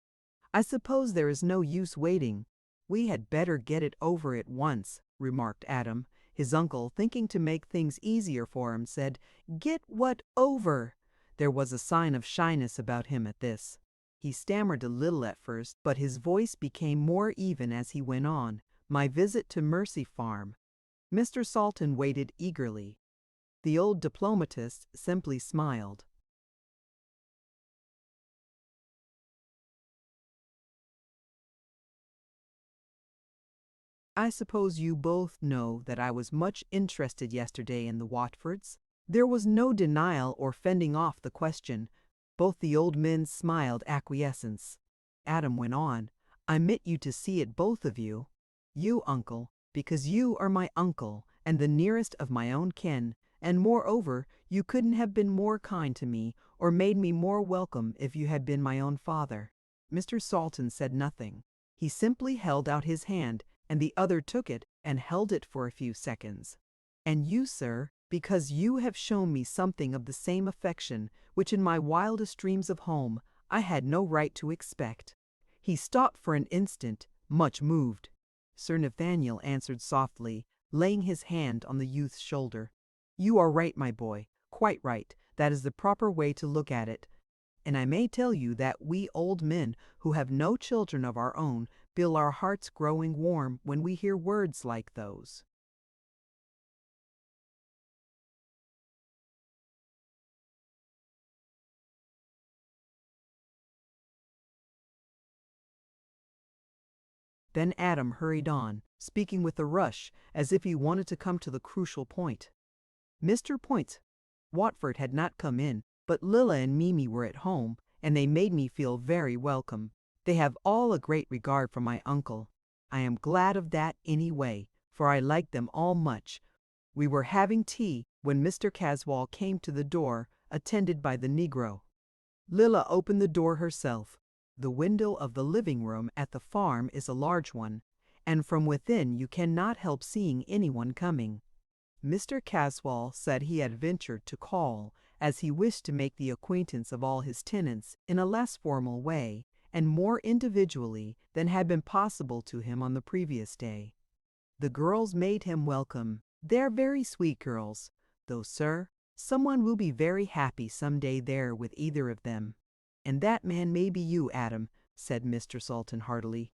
"I suppose there is no use waiting. We had better get it over at once," remarked Adam. His uncle, thinking to make things easier for him, said, "Get what over?" There was a sign of shyness about him at this. He stammered a little at first, but his voice became more even as he went on. "My visit to Mercy Farm." Mr. Salton waited eagerly. The old diplomatist simply smiled. "I suppose you both know that I was much interested yesterday in the Watfords?" There was no denial or fending off the question. Both the old men smiled acquiescence. Adam went on, "I meant you to see it, both of you. You, uncle, because you are my uncle and the nearest of my own kin, and moreover, you couldn't have been more kind to me or made me more welcome if you had been my own father." Mr. Salton said nothing. He simply held out his hand, and the other took it and held it for a few seconds. "And you, sir, because you have shown me something of the same affection which in my wildest dreams of home I had no right to expect." He stopped for an instant, much moved. Sir Nathaniel answered softly, laying his hand on the youth's shoulder. "You are right, my boy, quite right. That is the proper way to look at it. And I may tell you that we old men who have no children of our own feel our hearts growing warm when we hear words like those." Then Adam hurried on, speaking with a rush, as if he wanted to come to the crucial point. "Mr. Point, Watford had not come in, but Lilla and Mimi were at home, and they made me feel very welcome. They have all a great regard for my uncle. I am glad of that anyway, for I like them all much. We were having tea when Mr. Caswall came to the door, attended by the negro. Lilla opened the door herself. The window of the living room at the farm is a large one, and from within you cannot help seeing anyone coming. Mr. Caswall said he had ventured to call, as he wished to make the acquaintance of all his tenants in a less formal way, and more individually than had been possible to him on the previous day. The girls made him welcome. They're very sweet girls, though, sir, someone will be very happy some day there with either of them. And that man may be you, Adam, said Mr. Sultan heartily.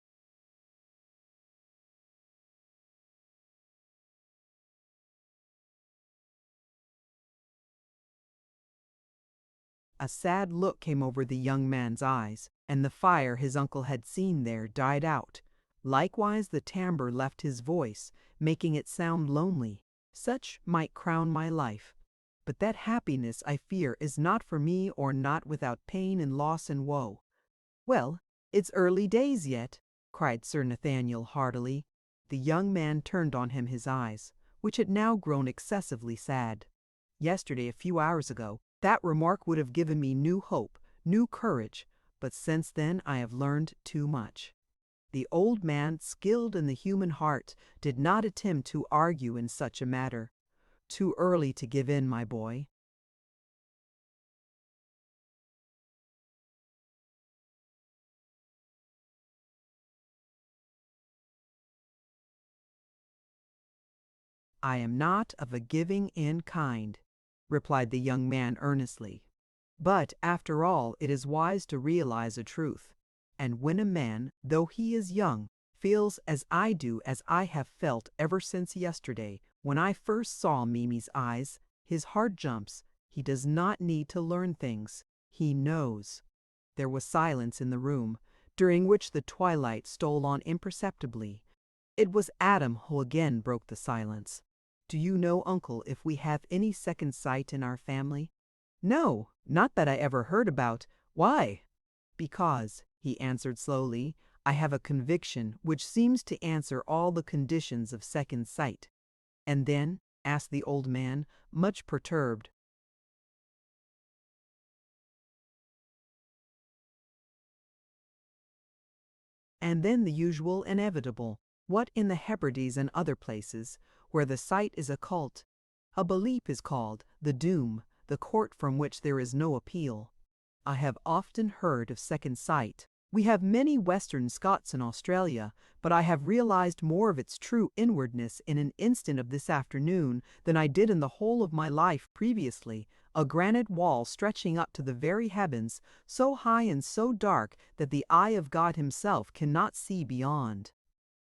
A sad look came over the young man's eyes, and the fire his uncle had seen there died out. Likewise the timbre left his voice, making it sound lonely. Such might crown my life. But that happiness, I fear, is not for me, or not without pain and loss and woe. Well, it's early days yet, cried Sir Nathaniel heartily. The young man turned on him his eyes, which had now grown excessively sad. Yesterday, a few hours ago, that remark would have given me new hope, new courage, but since then I have learned too much. The old man, skilled in the human heart, did not attempt to argue in such a matter. Too early to give in, my boy. I am not of a giving-in kind, replied the young man earnestly. But, after all, it is wise to realize a truth. And when a man, though he is young, feels as I do, as I have felt ever since yesterday, when I first saw Mimi's eyes, his heart jumps. He does not need to learn things. He knows. There was silence in the room, during which the twilight stole on imperceptibly. It was Adam who again broke the silence. Do you know, uncle, if we have any second sight in our family? No, not that I ever heard about. Why? Because, he answered slowly, I have a conviction which seems to answer all the conditions of second sight. And then, asked the old man, much perturbed. And then the usual inevitable. What in the Hebrides and other places, where the sight is occult, a belief is called the doom, the court from which there is no appeal. I have often heard of second sight. We have many Western Scots in Australia, but I have realized more of its true inwardness in an instant of this afternoon than I did in the whole of my life previously, a granite wall stretching up to the very heavens, so high and so dark that the eye of God himself cannot see beyond.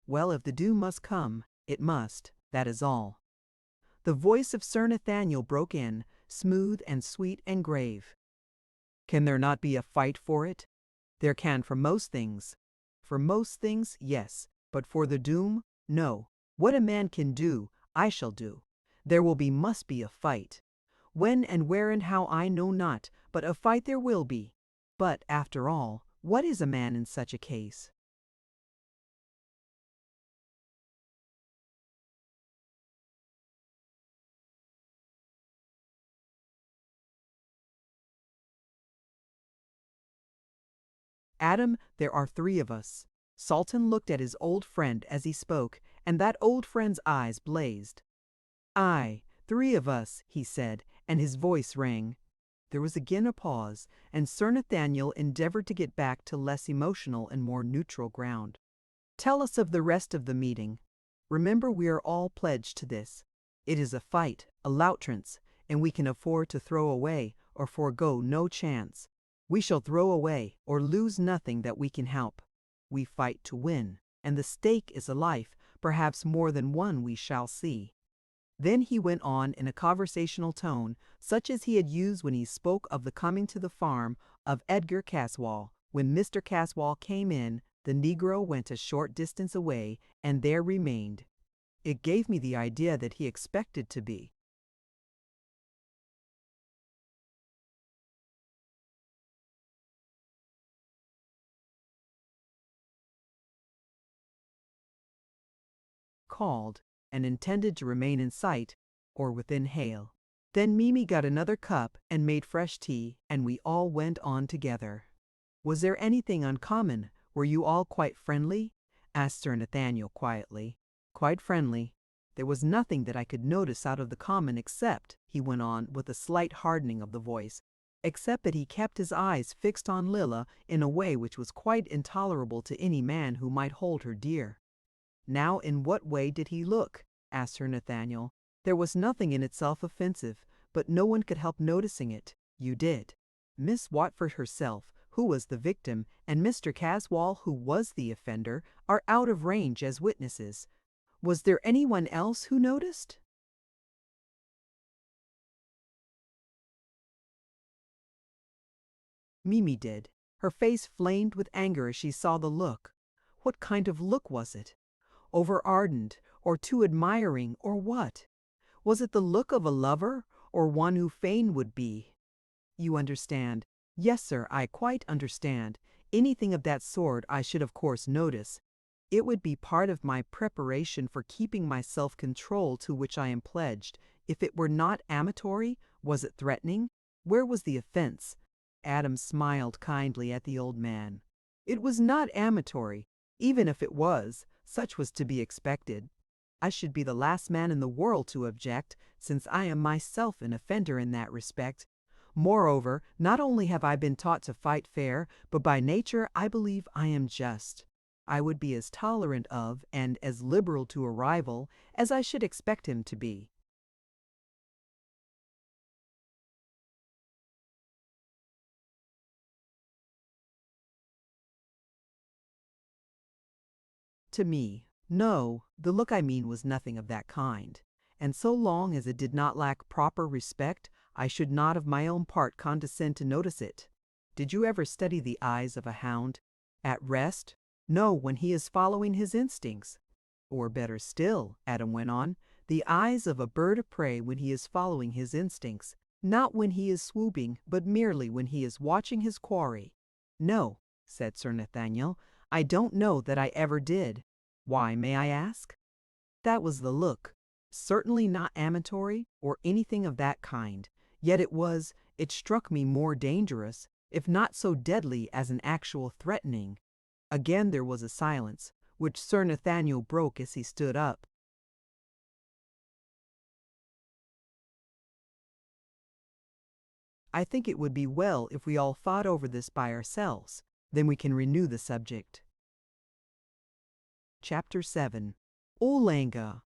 Well, if the doom must come, it must, that is all. The voice of Sir Nathaniel broke in, smooth and sweet and grave. Can there not be a fight for it? There can for most things. For most things, yes, but for the doom, no. What a man can do, I shall do. There must be a fight. When and where and how I know not, but a fight there will be. But, after all, what is a man in such a case? Adam, there are three of us. Sultan looked at his old friend as he spoke, and that old friend's eyes blazed. Aye, three of us, he said, and his voice rang. There was again a pause, and Sir Nathaniel endeavored to get back to less emotional and more neutral ground. Tell us of the rest of the meeting. Remember, we are all pledged to this. It is a fight, a loutrance, and we can afford to throw away or forego no chance. We shall throw away or lose nothing that we can help. We fight to win, and the stake is a life, perhaps more than one we shall see. Then he went on in a conversational tone, such as he had used when he spoke of the coming to the farm of Edgar Caswall. When Mr. Caswall came in, the Negro went a short distance away and there remained. It gave me the idea that he expected to be called and intended to remain in sight or within hail. Then Mimi got another cup and made fresh tea, and we all went on together. Was there anything uncommon? Were you all quite friendly? Asked Sir Nathaniel quietly. Quite friendly. There was nothing that I could notice out of the common except, he went on with a slight hardening of the voice, except that he kept his eyes fixed on Lilla in a way which was quite intolerable to any man who might hold her dear. "Now in what way did he look?" asked Sir Nathaniel. "There was nothing in itself offensive, but no one could help noticing it. You did. Miss Watford herself, who was the victim, and Mr. Caswall, who was the offender, are out of range as witnesses. Was there anyone else who noticed?" Mimi did. Her face flamed with anger as she saw the look. What kind of look was it? Over-ardent, or too admiring, or what? Was it the look of a lover, or one who fain would be? You understand. Yes, sir, I quite understand. Anything of that sort I should of course notice. It would be part of my preparation for keeping my self-control to which I am pledged. If it were not amatory, was it threatening? Where was the offense? Adam smiled kindly at the old man. It was not amatory. Even if it was, such was to be expected. I should be the last man in the world to object, since I am myself an offender in that respect. Moreover, not only have I been taught to fight fair, but by nature I believe I am just. I would be as tolerant of and as liberal to a rival as I should expect him to be. To me, no, the look I mean was nothing of that kind, and so long as it did not lack proper respect, I should not of my own part condescend to notice it. Did you ever study the eyes of a hound? At rest? No, when he is following his instincts. Or better still, Adam went on, the eyes of a bird of prey when he is following his instincts, not when he is swooping, but merely when he is watching his quarry. No, said Sir Nathaniel, I don't know that I ever did. Why, may I ask? That was the look. Certainly not amatory or anything of that kind. Yet it struck me more dangerous, if not so deadly as an actual threatening. Again there was a silence, which Sir Nathaniel broke as he stood up. I think it would be well if we all thought over this by ourselves. Then we can renew the subject. Chapter 7. Olanga.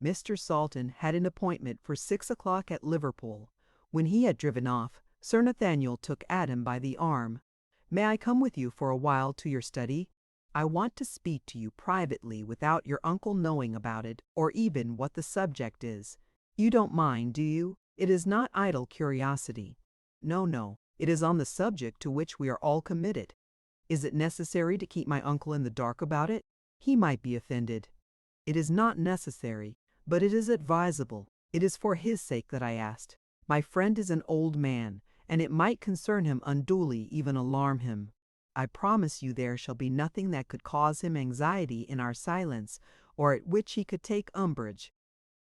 Mr. Salton had an appointment for 6 o'clock at Liverpool. When he had driven off, Sir Nathaniel took Adam by the arm. "May I come with you for a while to your study? I want to speak to you privately without your uncle knowing about it, or even what the subject is. You don't mind, do you? It is not idle curiosity. No, no, it is on the subject to which we are all committed. Is it necessary to keep my uncle in the dark about it? He might be offended. It is not necessary, but it is advisable. It is for his sake that I asked. My friend is an old man, and it might concern him unduly, even alarm him. I promise you there shall be nothing that could cause him anxiety in our silence, or at which he could take umbrage."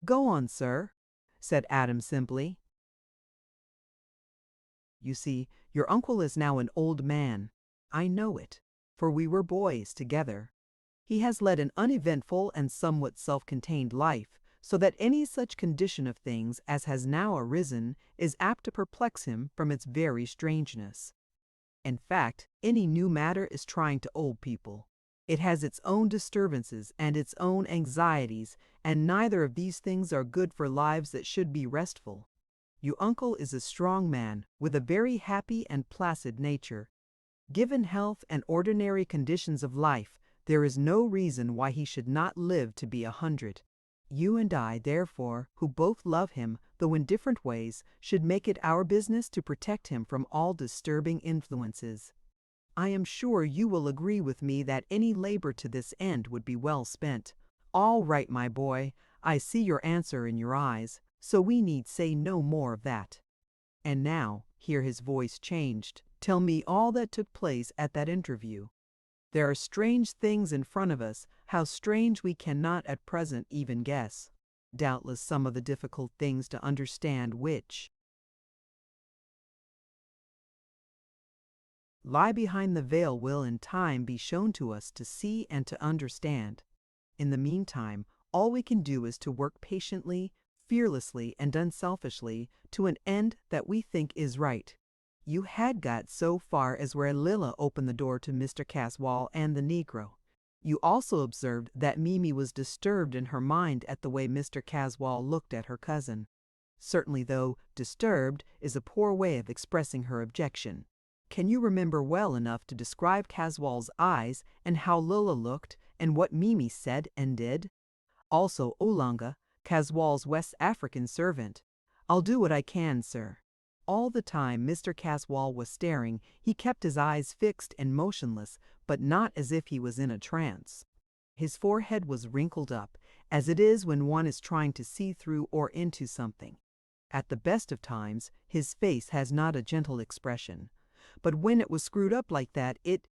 "Go on, sir," said Adam simply. "You see, your uncle is now an old man. I know it, for we were boys together. He has led an uneventful and somewhat self-contained life, so that any such condition of things as has now arisen is apt to perplex him from its very strangeness. In fact, any new matter is trying to old people. It has its own disturbances and its own anxieties, and neither of these things are good for lives that should be restful. Your uncle is a strong man, with a very happy and placid nature. Given health and ordinary conditions of life, there is no reason why he should not live to be 100. You and I, therefore, who both love him, though in different ways, should make it our business to protect him from all disturbing influences. I am sure you will agree with me that any labor to this end would be well spent. All right, my boy, I see your answer in your eyes, so we need say no more of that. And now," here his voice changed, "tell me all that took place at that interview. There are strange things in front of us, how strange we cannot at present even guess. Doubtless some of the difficult things to understand which lie behind the veil will in time be shown to us to see and to understand. In the meantime, all we can do is to work patiently, fearlessly and unselfishly, to an end that we think is right. You had got so far as where Lilla opened the door to Mr. Caswall and the Negro. You also observed that Mimi was disturbed in her mind at the way Mr. Caswall looked at her cousin. Certainly, though, disturbed is a poor way of expressing her objection. Can you remember well enough to describe Caswall's eyes and how Lilla looked and what Mimi said and did? Also Olanga, Caswall's West African servant. I'll do what I can, sir. All the time Mr. Caswall was staring, he kept his eyes fixed and motionless, but not as if he was in a trance. His forehead was wrinkled up, as it is when one is trying to see through or into something. At the best of times, his face has not a gentle expression. But when it was screwed up like that, it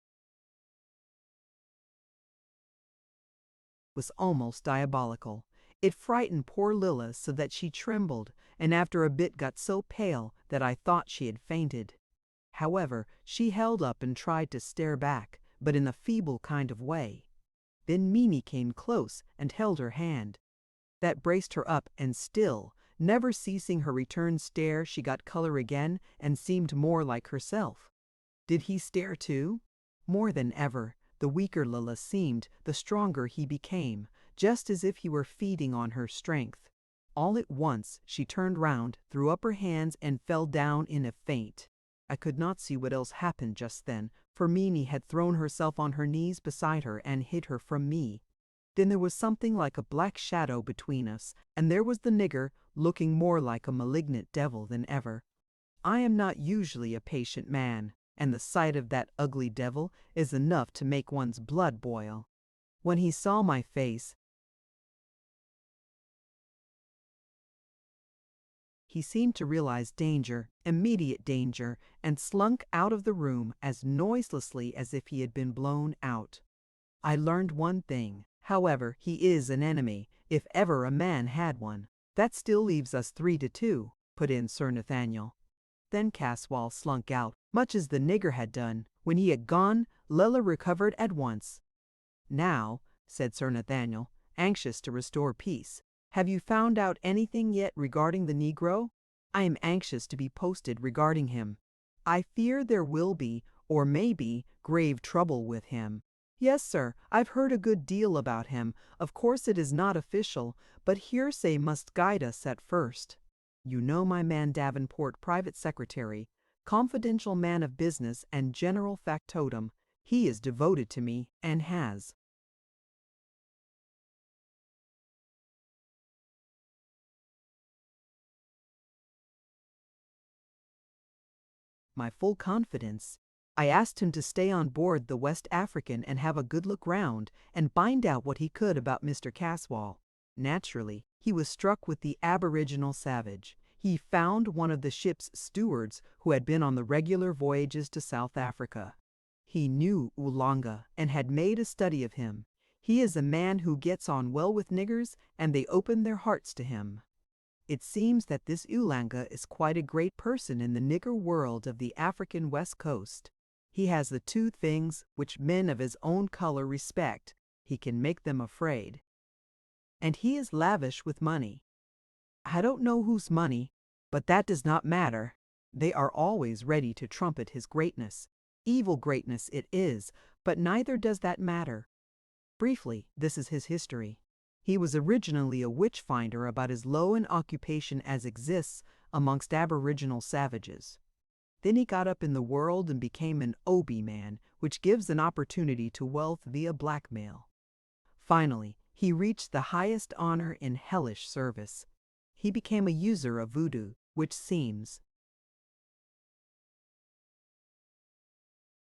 was almost diabolical. It frightened poor Lilla so that she trembled, and after a bit got so pale that I thought she had fainted. However, she held up and tried to stare back, but in a feeble kind of way. Then Mimi came close and held her hand. That braced her up, and still, never ceasing her return stare, she got color again and seemed more like herself. Did he stare too? More than ever. The weaker Lilla seemed, the stronger he became, just as if he were feeding on her strength. All at once she turned round, threw up her hands, and fell down in a faint. I could not see what else happened just then, for Mimi had thrown herself on her knees beside her and hid her from me. Then there was something like a black shadow between us, and there was the nigger, looking more like a malignant devil than ever. I am not usually a patient man, and the sight of that ugly devil is enough to make one's blood boil. When he saw my face, he seemed to realize danger, immediate danger, and slunk out of the room as noiselessly as if he had been blown out. I learned one thing, however: he is an enemy, if ever a man had one. That still leaves us 3-2, put in Sir Nathaniel. Then Caswall slunk out, much as the nigger had done. When he had gone, Lilla recovered at once. "Now," said Sir Nathaniel, anxious to restore peace, "have you found out anything yet regarding the Negro? I am anxious to be posted regarding him. I fear there will be, or may be, grave trouble with him." "Yes, sir, I've heard a good deal about him. Of course it is not official, but hearsay must guide us at first. You know my man Davenport, private secretary, confidential man of business, and general factotum. He is devoted to me, and has my full confidence. I asked him to stay on board the West African and have a good look round, and find out what he could about Mr. Caswall. Naturally, he was struck with the aboriginal savage. He found one of the ship's stewards who had been on the regular voyages to South Africa. He knew Oolanga and had made a study of him. He is a man who gets on well with niggers, and they open their hearts to him. It seems that this Oolanga is quite a great person in the nigger world of the African West Coast. He has the two things which men of his own color respect: he can make them afraid. And he is lavish with money. I don't know whose money, but that does not matter. They are always ready to trumpet his greatness. Evil greatness it is, but neither does that matter. Briefly, this is his history. He was originally a witch finder about as low an occupation as exists amongst aboriginal savages. Then he got up in the world and became an Obi man, which gives an opportunity to wealth via blackmail. Finally, he reached the highest honor in hellish service. He became a user of voodoo, which seems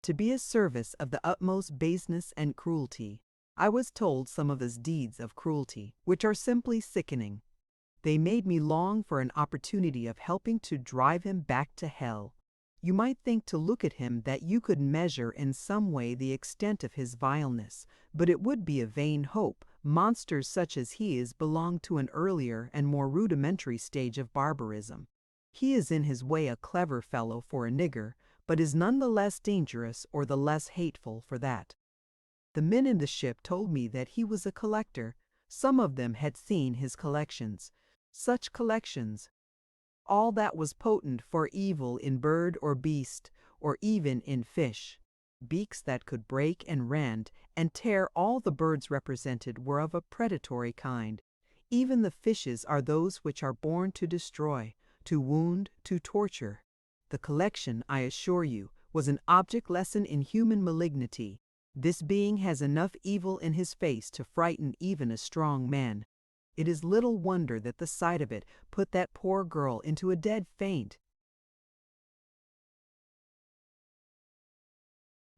to be a service of the utmost baseness and cruelty. I was told some of his deeds of cruelty, which are simply sickening. They made me long for an opportunity of helping to drive him back to hell. You might think to look at him that you could measure in some way the extent of his vileness, but it would be a vain hope. Monsters such as he is belong to an earlier and more rudimentary stage of barbarism. He is in his way a clever fellow for a nigger, but is none the less dangerous or the less hateful for that. The men in the ship told me that he was a collector. Some of them had seen his collections. Such collections! All that was potent for evil in bird or beast, or even in fish. Beaks that could break and rend and tear all the birds represented were of a predatory kind. Even the fishes are those which are born to destroy, to wound, to torture. The collection, I assure you, was an object lesson in human malignity. This being has enough evil in his face to frighten even a strong man. It is little wonder that the sight of it put that poor girl into a dead faint.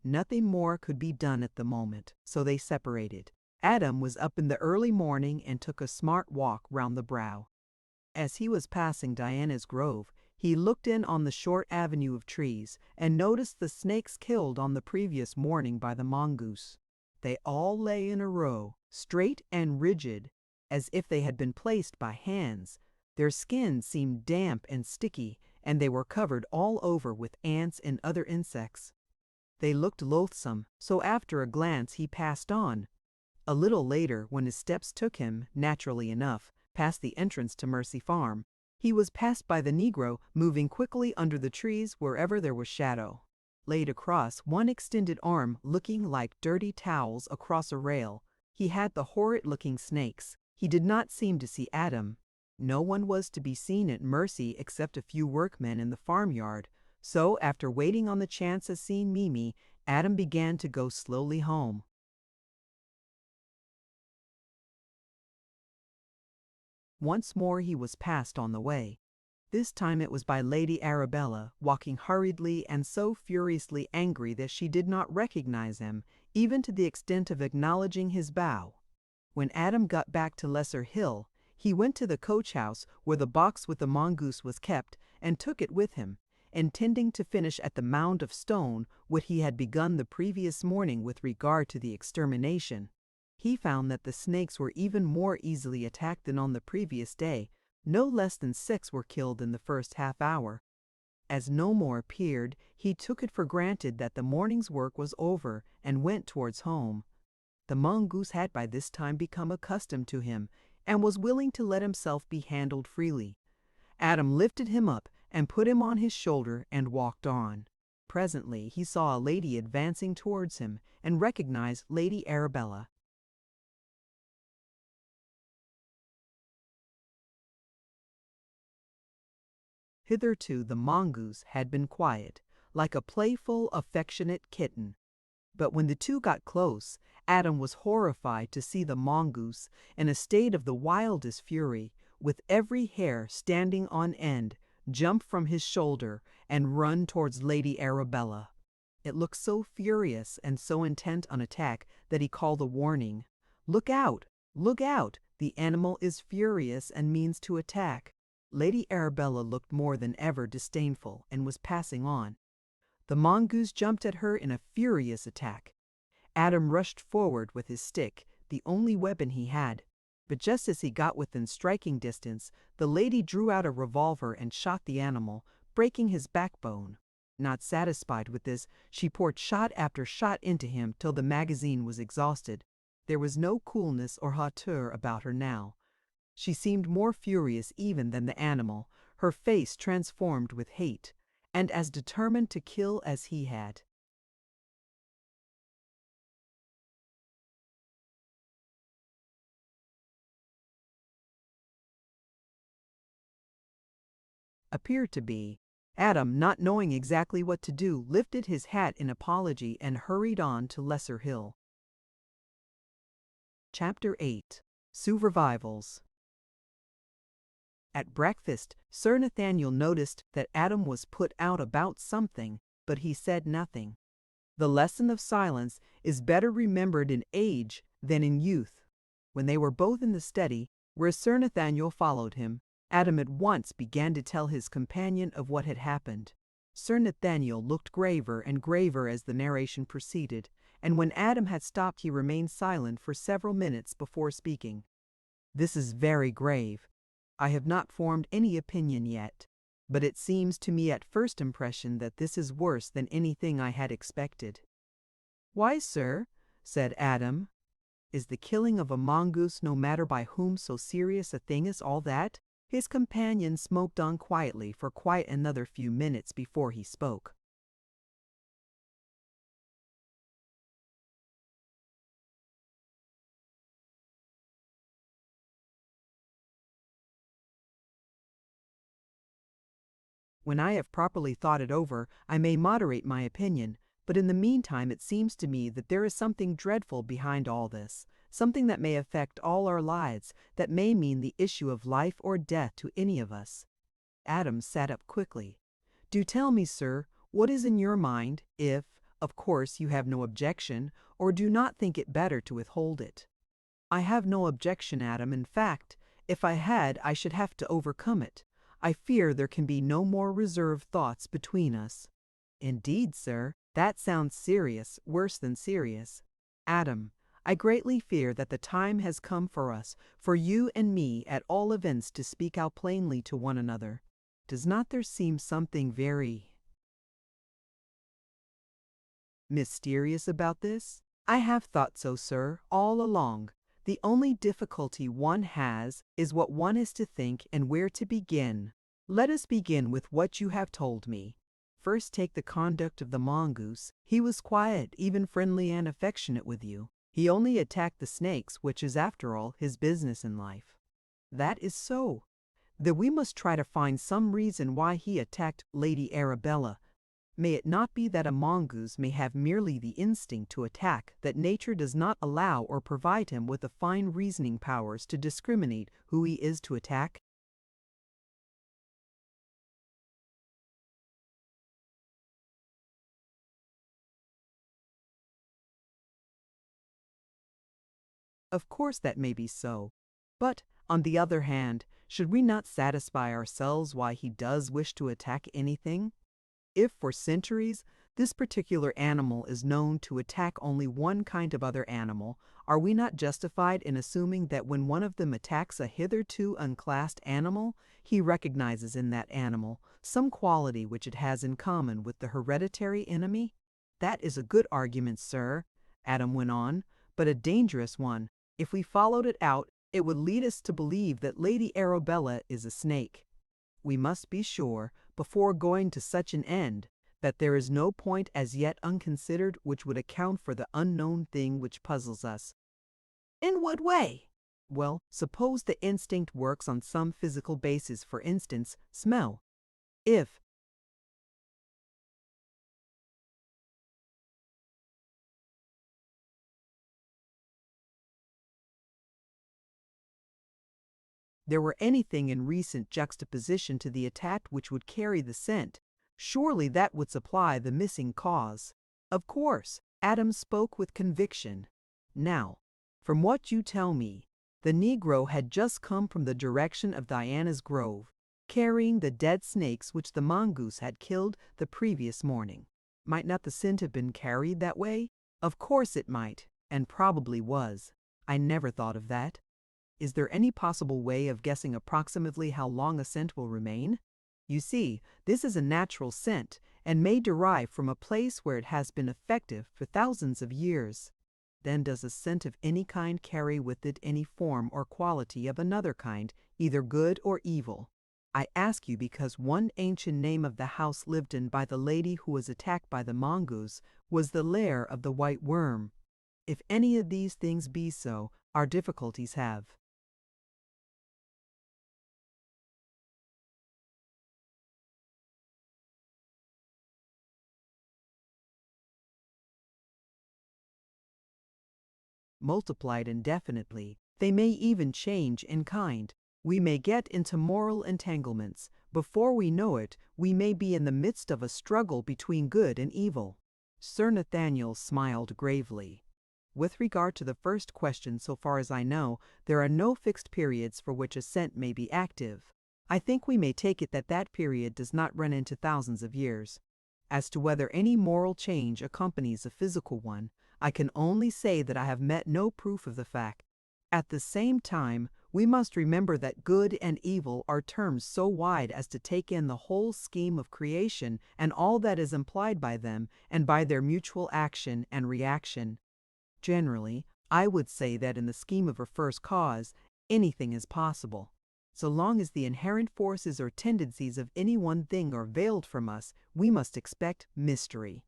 Nothing more could be done at the moment, so they separated. Adam was up in the early morning and took a smart walk round the brow. As he was passing Diana's grove, he looked in on the short avenue of trees and noticed the snakes killed on the previous morning by the mongoose. They all lay in a row, straight and rigid, as if they had been placed by hands. Their skins seemed damp and sticky, and they were covered all over with ants and other insects. They looked loathsome, so after a glance he passed on. A little later, when his steps took him, naturally enough, past the entrance to Mercy Farm, he was passed by the negro moving quickly under the trees wherever there was shadow. Laid across one extended arm, looking like dirty towels across a rail, he had the horrid-looking snakes. He did not seem to see Adam. No one was to be seen at Mercy except a few workmen in the farmyard. So, after waiting on the chance of seeing Mimi, Adam began to go slowly home. Once more he was passed on the way. This time it was by Lady Arabella, walking hurriedly and so furiously angry that she did not recognize him, even to the extent of acknowledging his bow. When Adam got back to Lesser Hill, he went to the coach-house where the box with the mongoose was kept and took it with him, intending to finish at the mound of stone what he had begun the previous morning with regard to the extermination. He found that the snakes were even more easily attacked than on the previous day. No less than 6 were killed in the first half hour. As no more appeared, he took it for granted that the morning's work was over and went towards home. The mongoose had by this time become accustomed to him and was willing to let himself be handled freely. Adam lifted him up and put him on his shoulder and walked on. Presently he saw a lady advancing towards him and recognized Lady Arabella. Hitherto the mongoose had been quiet, like a playful, affectionate kitten. But when the two got close, Adam was horrified to see the mongoose, in a state of the wildest fury, with every hair standing on end, jump from his shoulder and run towards Lady Arabella. It looked so furious and so intent on attack that he called a warning. "Look out! Look out! The animal is furious and means to attack." Lady Arabella looked more than ever disdainful and was passing on. The mongoose jumped at her in a furious attack. Adam rushed forward with his stick, the only weapon he had. But just as he got within striking distance, the lady drew out a revolver and shot the animal, breaking his backbone. Not satisfied with this, she poured shot after shot into him till the magazine was exhausted. There was no coolness or hauteur about her now. She seemed more furious even than the animal, her face transformed with hate, and as determined to kill as he had. Appeared to be. Adam, not knowing exactly what to do, lifted his hat in apology and hurried on to Lesser Hill. Chapter 8. Survivals. At breakfast, Sir Nathaniel noticed that Adam was put out about something, but he said nothing. The lesson of silence is better remembered in age than in youth. When they were both in the study, where Sir Nathaniel followed him, Adam at once began to tell his companion of what had happened. Sir Nathaniel looked graver and graver as the narration proceeded, and when Adam had stopped he remained silent for several minutes before speaking. "This is very grave. I have not formed any opinion yet, but it seems to me at first impression that this is worse than anything I had expected." "Why, sir?" said Adam. "Is the killing of a mongoose, no matter by whom, so serious a thing as all that?" His companion smoked on quietly for quite another few minutes before he spoke. When I have properly thought it over, I may moderate my opinion, but in the meantime it seems to me that there is something dreadful behind all this, something that may affect all our lives, that may mean the issue of life or death to any of us. Adams sat up quickly. Do tell me, sir, what is in your mind, if, of course, you have no objection, or do not think it better to withhold it. I have no objection, Adam. In fact, if I had, I should have to overcome it. I fear there can be no more reserved thoughts between us. Indeed, sir, that sounds serious, worse than serious. Adam, I greatly fear that the time has come for us, for you and me at all events, to speak out plainly to one another. Does not there seem something very mysterious about this? I have thought so, sir, all along. The only difficulty one has is what one is to think and where to begin. Let us begin with what you have told me. First, take the conduct of the mongoose. He was quiet, even friendly and affectionate with you. He only attacked the snakes, which is, after all, his business in life. That is so. Then we must try to find some reason why he attacked Lady Arabella. May it not be that a mongoose may have merely the instinct to attack, that nature does not allow or provide him with the fine reasoning powers to discriminate who he is to attack? Of course that may be so. But, on the other hand, should we not satisfy ourselves why he does wish to attack anything? If for centuries this particular animal is known to attack only one kind of other animal, are we not justified in assuming that when one of them attacks a hitherto unclassed animal, he recognizes in that animal some quality which it has in common with the hereditary enemy? That is a good argument, sir, Adam went on, but a dangerous one. If we followed it out, it would lead us to believe that Lady Arabella is a snake. We must be sure, before going to such an end, that there is no point as yet unconsidered which would account for the unknown thing which puzzles us. In what way? Well, suppose the instinct works on some physical basis, for instance, smell. If, there were anything in recent juxtaposition to the attack which would carry the scent, surely that would supply the missing cause. Of course, Adams spoke with conviction. Now, from what you tell me, the Negro had just come from the direction of Diana's Grove, carrying the dead snakes which the mongoose had killed the previous morning. Might not the scent have been carried that way? Of course it might, and probably was. I never thought of that. Is there any possible way of guessing approximately how long a scent will remain? You see, this is a natural scent, and may derive from a place where it has been effective for thousands of years. Then does a scent of any kind carry with it any form or quality of another kind, either good or evil? I ask you because one ancient name of the house lived in by the lady who was attacked by the mongoose was the Lair of the White Worm. If any of these things be so, our difficulties have multiplied indefinitely. They may even change in kind. We may get into moral entanglements. Before we know it, we may be in the midst of a struggle between good and evil. Sir Nathaniel smiled gravely. With regard to the first question, so far as I know, there are no fixed periods for which a scent may be active. I think we may take it that that period does not run into thousands of years. As to whether any moral change accompanies a physical one, I can only say that I have met no proof of the fact. At the same time, we must remember that good and evil are terms so wide as to take in the whole scheme of creation and all that is implied by them and by their mutual action and reaction. Generally, I would say that in the scheme of a first cause, anything is possible. So long as the inherent forces or tendencies of any one thing are veiled from us, we must expect mystery.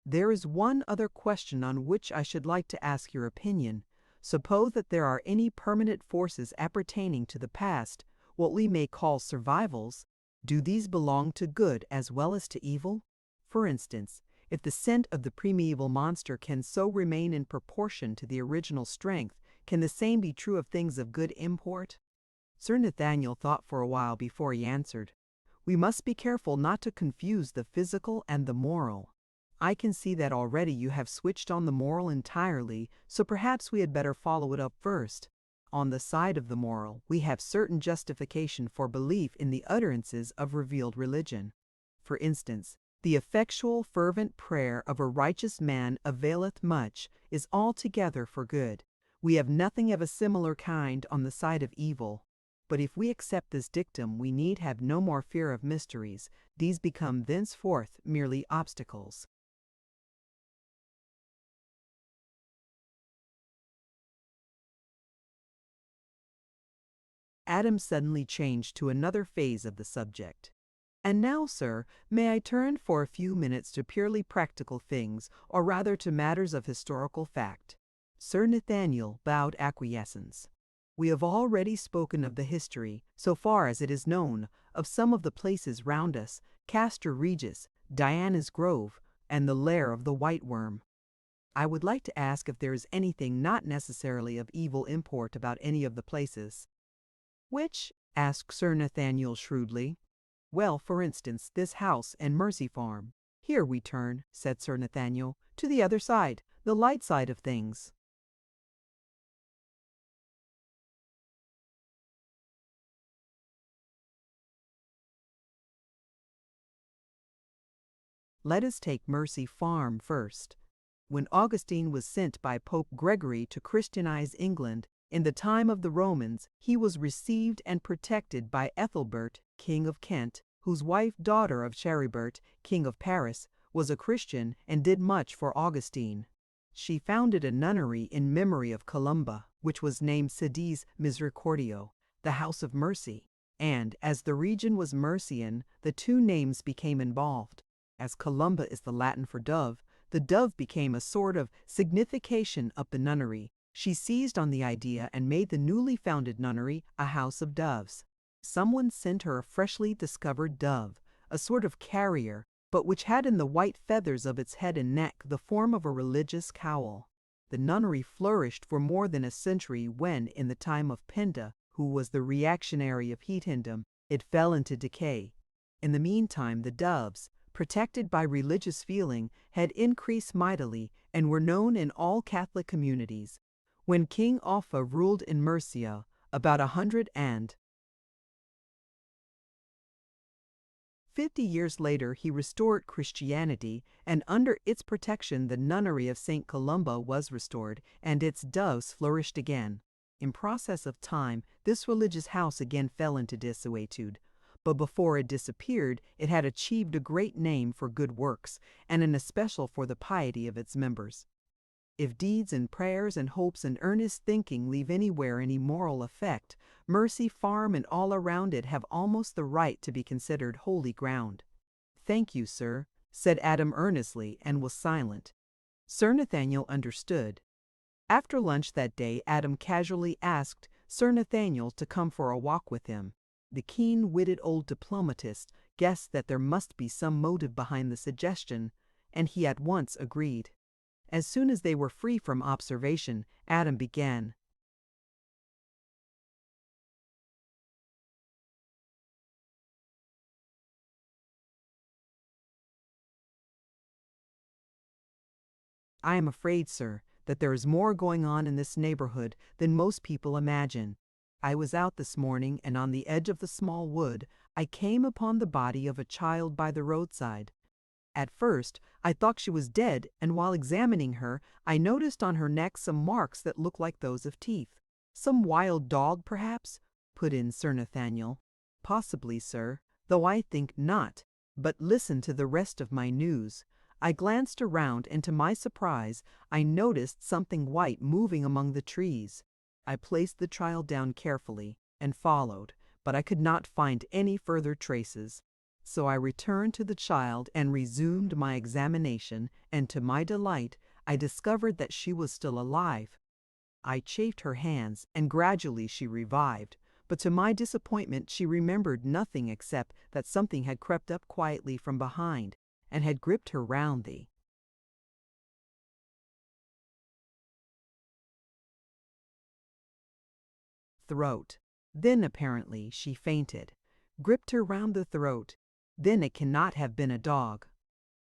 There is one other question on which I should like to ask your opinion. Suppose that there are any permanent forces appertaining to the past, what we may call survivals. Do these belong to good as well as to evil? For instance, if the scent of the primeval monster can so remain in proportion to the original strength, can the same be true of things of good import? Sir Nathaniel thought for a while before he answered. We must be careful not to confuse the physical and the moral. I can see that already you have switched on the moral entirely, so perhaps we had better follow it up first. On the side of the moral, we have certain justification for belief in the utterances of revealed religion. For instance, the effectual fervent prayer of a righteous man availeth much, is altogether for good. We have nothing of a similar kind on the side of evil. But if we accept this dictum, we need have no more fear of mysteries. These become thenceforth merely obstacles. Adam suddenly changed to another phase of the subject. And now, sir, may I turn for a few minutes to purely practical things, or rather to matters of historical fact? Sir Nathaniel bowed acquiescence. We have already spoken of the history, so far as it is known, of some of the places round us, Castor Regis, Diana's Grove, and the lair of the white worm. I would like to ask if there is anything not necessarily of evil import about any of the places. Which? Asked Sir Nathaniel shrewdly. Well, for instance, this house and Mercy Farm. Here we turn, said Sir Nathaniel, to the other side, the light side of things. Let us take Mercy Farm first. When Augustine was sent by Pope Gregory to Christianize England, in the time of the Romans, he was received and protected by Ethelbert, King of Kent, whose wife, daughter of Charibert, King of Paris, was a Christian and did much for Augustine. She founded a nunnery in memory of Columba, which was named Sedis Misericordio, the House of Mercy, and, as the region was Mercian, the two names became involved. As Columba is the Latin for dove, the dove became a sort of signification of the nunnery. She seized on the idea and made the newly founded nunnery a house of doves. Someone sent her a freshly discovered dove, a sort of carrier, but which had in the white feathers of its head and neck the form of a religious cowl. The nunnery flourished for more than a century when, in the time of Penda, who was the reactionary of heathendom, it fell into decay. In the meantime, the doves, protected by religious feeling, had increased mightily and were known in all Catholic communities. When King Offa ruled in Mercia, about 150 years later, he restored Christianity, and under its protection the nunnery of St. Columba was restored, and its doves flourished again. In process of time, this religious house again fell into desuetude, but before it disappeared, it had achieved a great name for good works, and in especial for the piety of its members. If deeds and prayers and hopes and earnest thinking leave anywhere any moral effect, Mercy Farm and all around it have almost the right to be considered holy ground. Thank you, sir, said Adam earnestly, and was silent. Sir Nathaniel understood. After lunch that day, Adam casually asked Sir Nathaniel to come for a walk with him. The keen-witted old diplomatist guessed that there must be some motive behind the suggestion, and he at once agreed. As soon as they were free from observation, Adam began. I am afraid, sir, that there is more going on in this neighborhood than most people imagine. I was out this morning, and on the edge of the small wood, I came upon the body of a child by the roadside. At first, I thought she was dead, and while examining her, I noticed on her neck some marks that looked like those of teeth. Some wild dog, perhaps? Put in Sir Nathaniel. Possibly, sir, though I think not. But listen to the rest of my news. I glanced around, and to my surprise, I noticed something white moving among the trees. I placed the child down carefully and followed, but I could not find any further traces. So I returned to the child and resumed my examination, and to my delight, I discovered that she was still alive. I chafed her hands, and gradually she revived, but to my disappointment she remembered nothing except that something had crept up quietly from behind and had gripped her round the throat. Then apparently she fainted. Gripped her round the throat. Then it cannot have been a dog.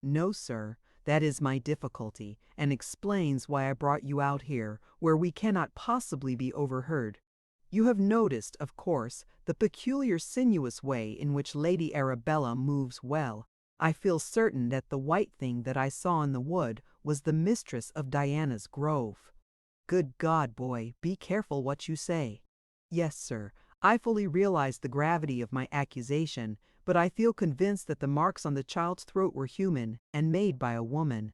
No, sir, that is my difficulty, and explains why I brought you out here, where we cannot possibly be overheard. You have noticed, of course, the peculiar sinuous way in which Lady Arabella moves well. I feel certain that the white thing that I saw in the wood was the mistress of Diana's grove. Good God, boy, be careful what you say. Yes, sir, I fully realize the gravity of my accusation, but I feel convinced that the marks on the child's throat were human and made by a woman.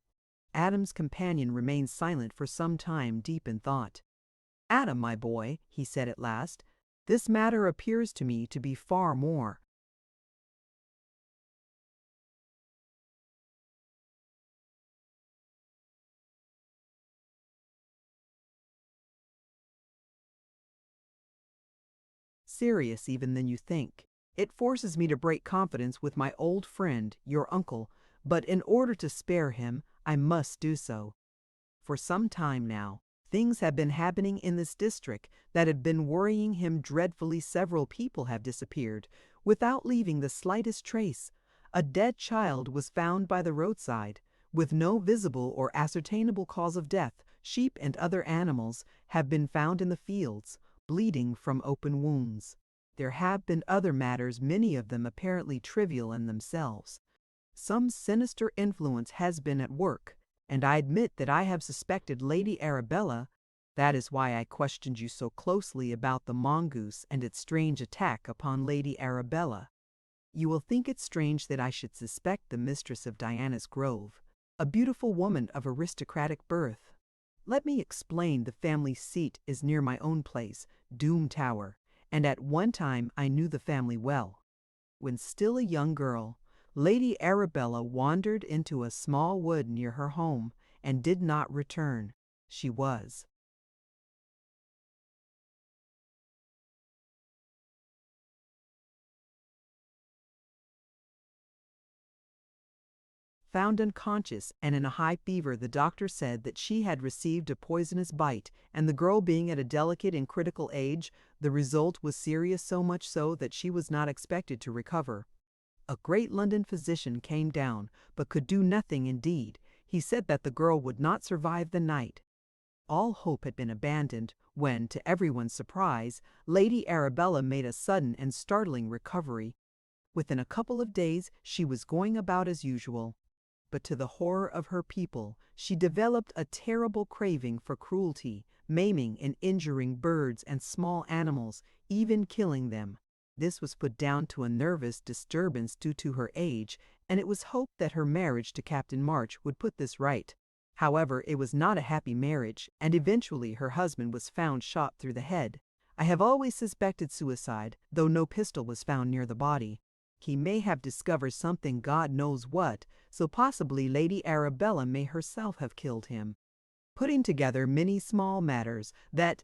Adam's companion remained silent for some time, deep in thought. Adam, my boy, he said at last, this matter appears to me to be far more serious even than you think. It forces me to break confidence with my old friend, your uncle, but in order to spare him, I must do so. For some time now, things have been happening in this district that have been worrying him dreadfully. Several people have disappeared, without leaving the slightest trace. A dead child was found by the roadside, with no visible or ascertainable cause of death. Sheep and other animals have been found in the fields, bleeding from open wounds. There have been other matters, many of them apparently trivial in themselves. Some sinister influence has been at work, and I admit that I have suspected Lady Arabella. That is why I questioned you so closely about the mongoose and its strange attack upon Lady Arabella. You will think it strange that I should suspect the mistress of Diana's grove, a beautiful woman of aristocratic birth. Let me explain. The family seat is near my own place, Doom Tower, and at one time I knew the family well. When still a young girl, Lady Arabella wandered into a small wood near her home and did not return. She was found unconscious and in a high fever. The doctor said that she had received a poisonous bite, and the girl being at a delicate and critical age, the result was serious, so much so that she was not expected to recover. A great London physician came down, but could do nothing indeed. He said that the girl would not survive the night. All hope had been abandoned when, to everyone's surprise, Lady Arabella made a sudden and startling recovery. Within a couple of days she was going about as usual. But to the horror of her people, she developed a terrible craving for cruelty, maiming and injuring birds and small animals, even killing them. This was put down to a nervous disturbance due to her age, and it was hoped that her marriage to Captain March would put this right. However, it was not a happy marriage, and eventually her husband was found shot through the head. I have always suspected suicide, though no pistol was found near the body. He may have discovered something, God knows what, so possibly Lady Arabella may herself have killed him. Putting together many small matters that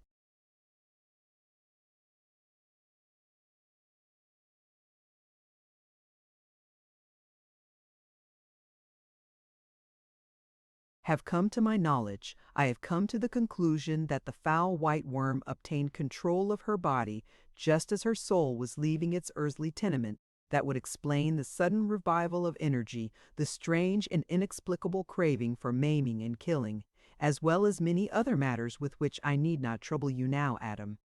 have come to my knowledge, I have come to the conclusion that the foul white worm obtained control of her body just as her soul was leaving its earthly tenement. That would explain the sudden revival of energy, the strange and inexplicable craving for maiming and killing, as well as many other matters with which I need not trouble you now, Adam.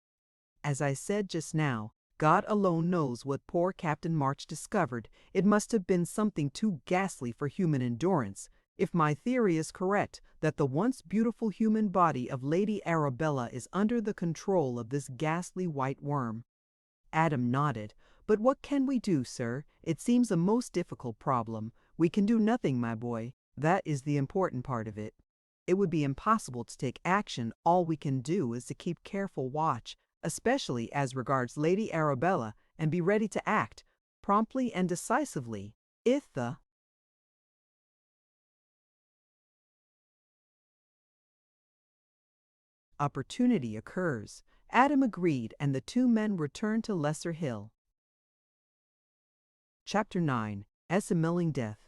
As I said just now, God alone knows what poor Captain March discovered. It must have been something too ghastly for human endurance. If my theory is correct, that the once beautiful human body of Lady Arabella is under the control of this ghastly white worm. Adam nodded. But what can we do, sir? It seems a most difficult problem. We can do nothing, my boy. That is the important part of it. It would be impossible to take action. All we can do is to keep careful watch, especially as regards Lady Arabella, and be ready to act, promptly and decisively, if the opportunity occurs. Adam agreed, and the two men returned to Lesser Hill. Chapter 9. Assimilating Death.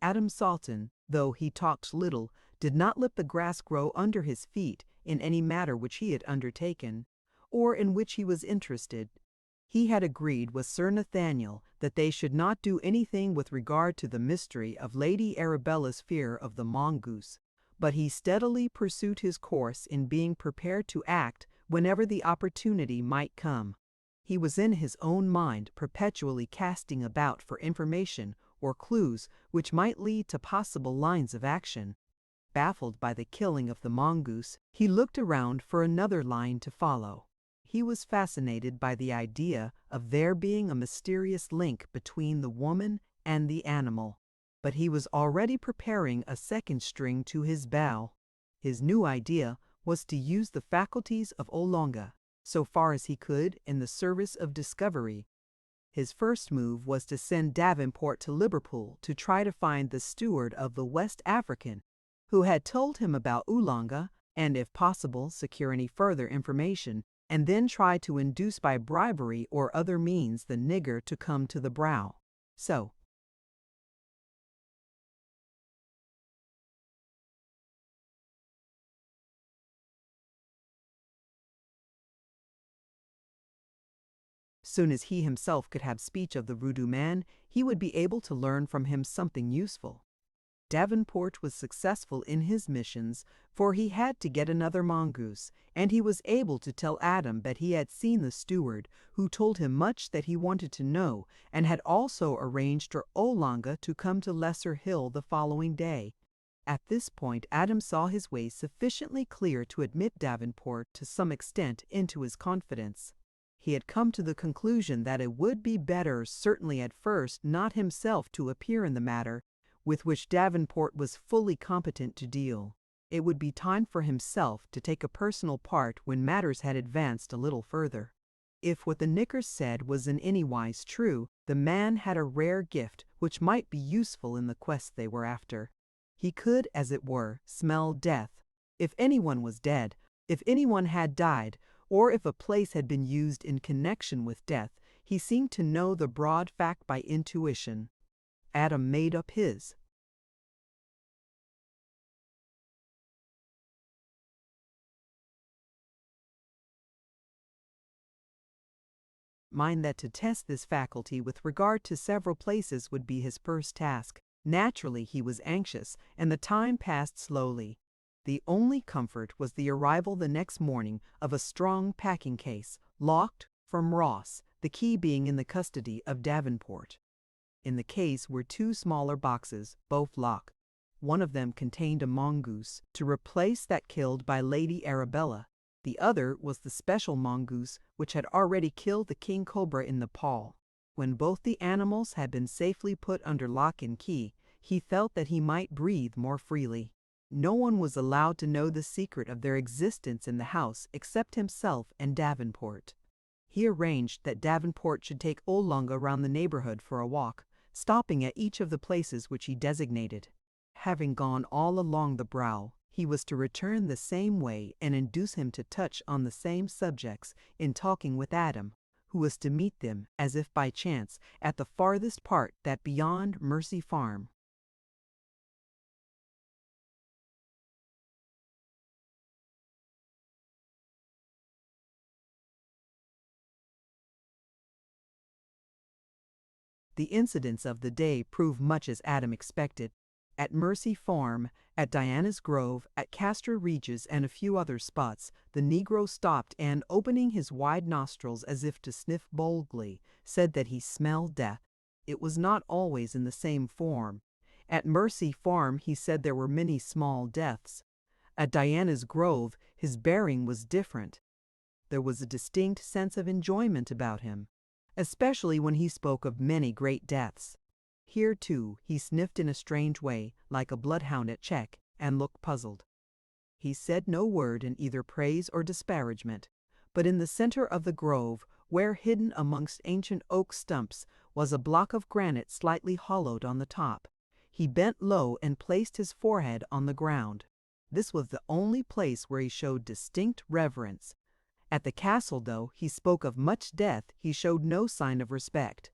Adam Salton, though he talked little, did not let the grass grow under his feet in any matter which he had undertaken, or in which he was interested. He had agreed with Sir Nathaniel that they should not do anything with regard to the mystery of Lady Arabella's fear of the mongoose, but he steadily pursued his course in being prepared to act whenever the opportunity might come. He was in his own mind perpetually casting about for information or clues which might lead to possible lines of action. Baffled by the killing of the mongoose, he looked around for another line to follow. He was fascinated by the idea of there being a mysterious link between the woman and the animal, but he was already preparing a second string to his bow. His new idea was to use the faculties of Olonga, so far as he could, in the service of discovery. His first move was to send Davenport to Liverpool to try to find the steward of the West African, who had told him about Oolanga, and if possible secure any further information, and then try to induce by bribery or other means the nigger to come to the brow. So soon as he himself could have speech of the voodoo man, he would be able to learn from him something useful. Davenport was successful in his missions, for he had to get another mongoose, and he was able to tell Adam that he had seen the steward, who told him much that he wanted to know, and had also arranged for Olanga to come to Lesser Hill the following day. At this point Adam saw his way sufficiently clear to admit Davenport to some extent into his confidence. He had come to the conclusion that it would be better, certainly at first, not himself to appear in the matter, with which Davenport was fully competent to deal. It would be time for himself to take a personal part when matters had advanced a little further. If what the knicker said was in any wise true, the man had a rare gift which might be useful in the quest they were after. He could, as it were, smell death. If anyone was dead, if anyone had died, or if a place had been used in connection with death, he seemed to know the broad fact by intuition. Adam made up his mind that to test this faculty with regard to several places would be his first task. Naturally, he was anxious, and the time passed slowly. The only comfort was the arrival the next morning of a strong packing case, locked, from Ross, the key being in the custody of Davenport. In the case were two smaller boxes, both locked. One of them contained a mongoose, to replace that killed by Lady Arabella. The other was the special mongoose which had already killed the king cobra in Nepal. When both the animals had been safely put under lock and key, he felt that he might breathe more freely. No one was allowed to know the secret of their existence in the house except himself and Davenport. He arranged that Davenport should take Olanga round the neighborhood for a walk, stopping at each of the places which he designated. Having gone all along the brow, he was to return the same way and induce him to touch on the same subjects in talking with Adam, who was to meet them, as if by chance, at the farthest part that beyond Mercy Farm. The incidents of the day proved much as Adam expected. At Mercy Farm, at Diana's Grove, at Castor Regis, and a few other spots, the Negro stopped and, opening his wide nostrils as if to sniff boldly, said that he smelled death. It was not always in the same form. At Mercy Farm he said there were many small deaths. At Diana's Grove his bearing was different. There was a distinct sense of enjoyment about him, especially when he spoke of many great deaths. Here, too, he sniffed in a strange way, like a bloodhound at check, and looked puzzled. He said no word in either praise or disparagement, but in the center of the grove, where hidden amongst ancient oak stumps was a block of granite slightly hollowed on the top, he bent low and placed his forehead on the ground. This was the only place where he showed distinct reverence. At the castle, though he spoke of much death, he showed no sign of respect.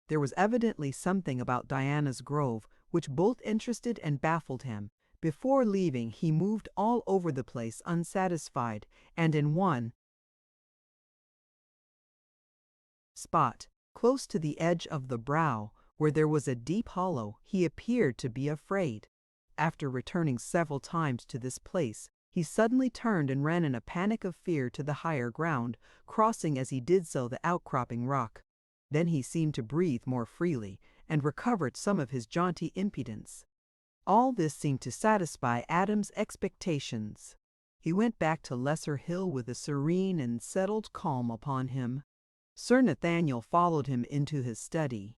There was evidently something about Diana's Grove which both interested and baffled him. Before leaving, he moved all over the place unsatisfied, and in one spot, close to the edge of the brow, where there was a deep hollow, he appeared to be afraid. After returning several times to this place, he suddenly turned and ran in a panic of fear to the higher ground, crossing as he did so the outcropping rock. Then he seemed to breathe more freely, and recovered some of his jaunty impudence. All this seemed to satisfy Adam's expectations. He went back to Lesser Hill with a serene and settled calm upon him. Sir Nathaniel followed him into his study.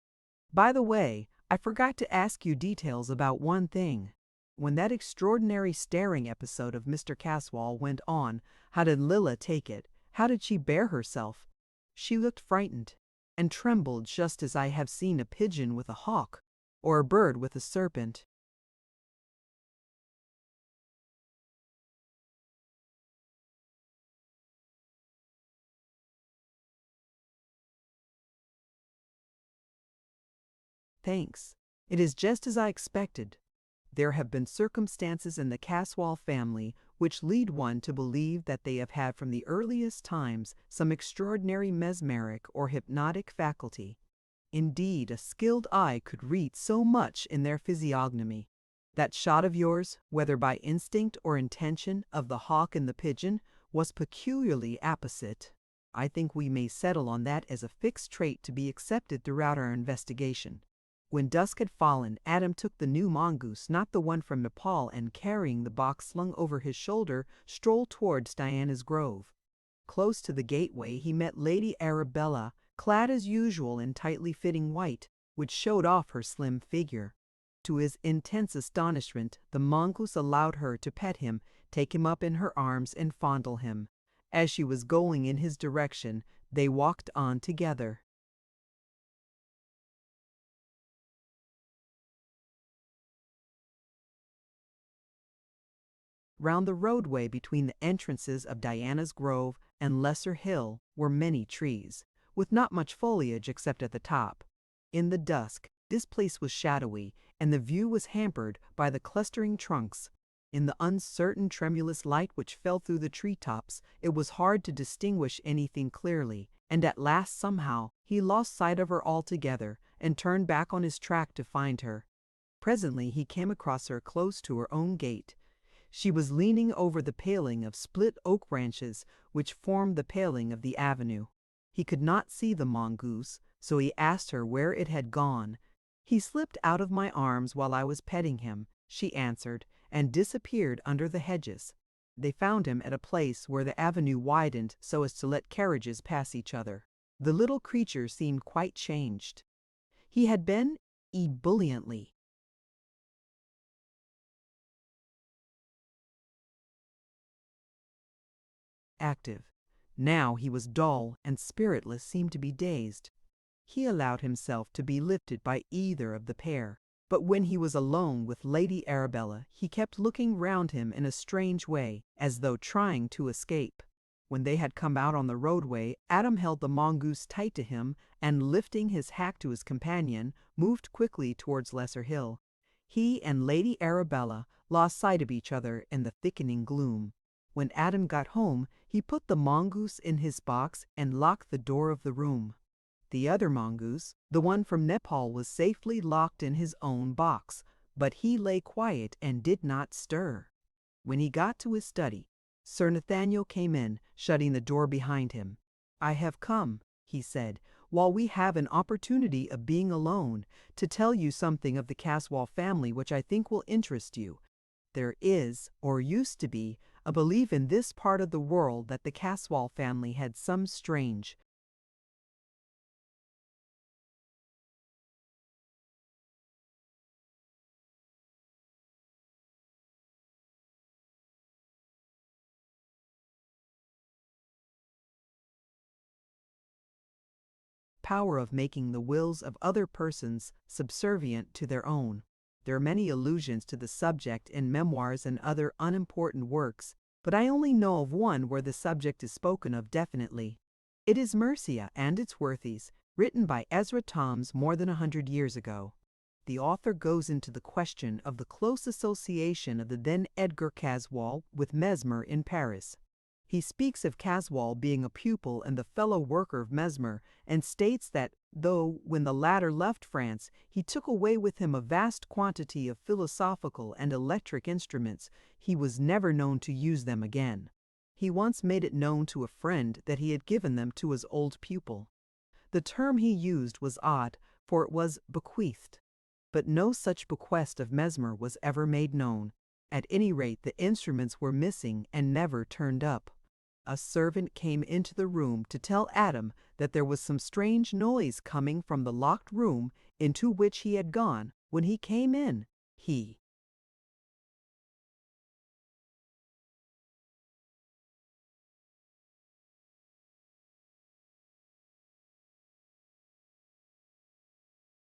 "By the way, I forgot to ask you details about one thing. When that extraordinary staring episode of Mr. Caswall went on, how did Lilla take it? How did she bear herself?" "She looked frightened, and trembled just as I have seen a pigeon with a hawk, or a bird with a serpent." "Thanks. It is just as I expected. There have been circumstances in the Caswall family which lead one to believe that they have had from the earliest times some extraordinary mesmeric or hypnotic faculty. Indeed, a skilled eye could read so much in their physiognomy. That shot of yours, whether by instinct or intention, of the hawk and the pigeon, was peculiarly apposite. I think we may settle on that as a fixed trait to be accepted throughout our investigation." When dusk had fallen, Adam took the new mongoose, not the one from Nepal, and carrying the box slung over his shoulder, strolled towards Diana's Grove. Close to the gateway he met Lady Arabella, clad as usual in tightly fitting white, which showed off her slim figure. To his intense astonishment, the mongoose allowed her to pet him, take him up in her arms, and fondle him. As she was going in his direction, they walked on together. Round the roadway between the entrances of Diana's Grove and Lesser Hill were many trees, with not much foliage except at the top. In the dusk, this place was shadowy, and the view was hampered by the clustering trunks. In the uncertain, tremulous light which fell through the treetops, it was hard to distinguish anything clearly, and at last somehow he lost sight of her altogether and turned back on his track to find her. Presently he came across her close to her own gate. She was leaning over the paling of split oak branches which formed the paling of the avenue. He could not see the mongoose, so he asked her where it had gone. "He slipped out of my arms while I was petting him," she answered, and disappeared under the hedges. They found him at a place where the avenue widened so as to let carriages pass each other. The little creature seemed quite changed. He had been ebulliently active. Now he was dull and spiritless, seemed to be dazed. He allowed himself to be lifted by either of the pair, but when he was alone with Lady Arabella he kept looking round him in a strange way, as though trying to escape. When they had come out on the roadway, Adam held the mongoose tight to him and, lifting his hack to his companion, moved quickly towards Lesser Hill. He and Lady Arabella lost sight of each other in the thickening gloom. When Adam got home, he put the mongoose in his box and locked the door of the room. The other mongoose, the one from Nepal, was safely locked in his own box, but he lay quiet and did not stir. When he got to his study, Sir Nathaniel came in, shutting the door behind him. "I have come," he said, "while we have an opportunity of being alone, to tell you something of the Caswall family which I think will interest you. There is, or used to be, a belief in this part of the world that the Caswall family had some strange, power of making the wills of other persons subservient to their own. There are many allusions to the subject in memoirs and other unimportant works, but I only know of one where the subject is spoken of definitely. It is Mercia and its Worthies, written by Ezra Thoms more than 100 years ago. The author goes into the question of the close association of the then Edgar Caswall with Mesmer in Paris. He speaks of Caswall being a pupil and the fellow worker of Mesmer, and states that, though when the latter left France, he took away with him a vast quantity of philosophical and electric instruments, he was never known to use them again. He once made it known to a friend that he had given them to his old pupil. The term he used was odd, for it was bequeathed. But no such bequest of Mesmer was ever made known. At any rate, the instruments were missing and never turned up. A servant came into the room to tell Adam that there was some strange noise coming from the locked room into which he had gone. When he came in, he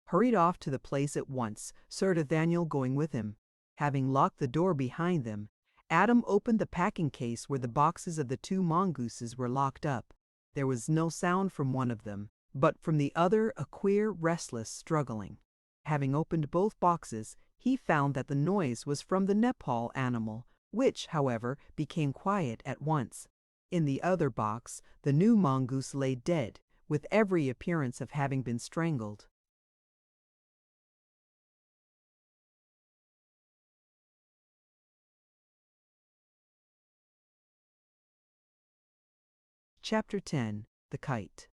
hurried off to the place at once, Sir Nathaniel going with him. Having locked the door behind them, Adam opened the packing case where the boxes of the 2 mongooses were locked up. There was no sound from one of them, but from the other a queer, restless struggling. Having opened both boxes, he found that the noise was from the Nepal animal, which, however, became quiet at once. In the other box, the new mongoose lay dead, with every appearance of having been strangled. Chapter 10. The Kite.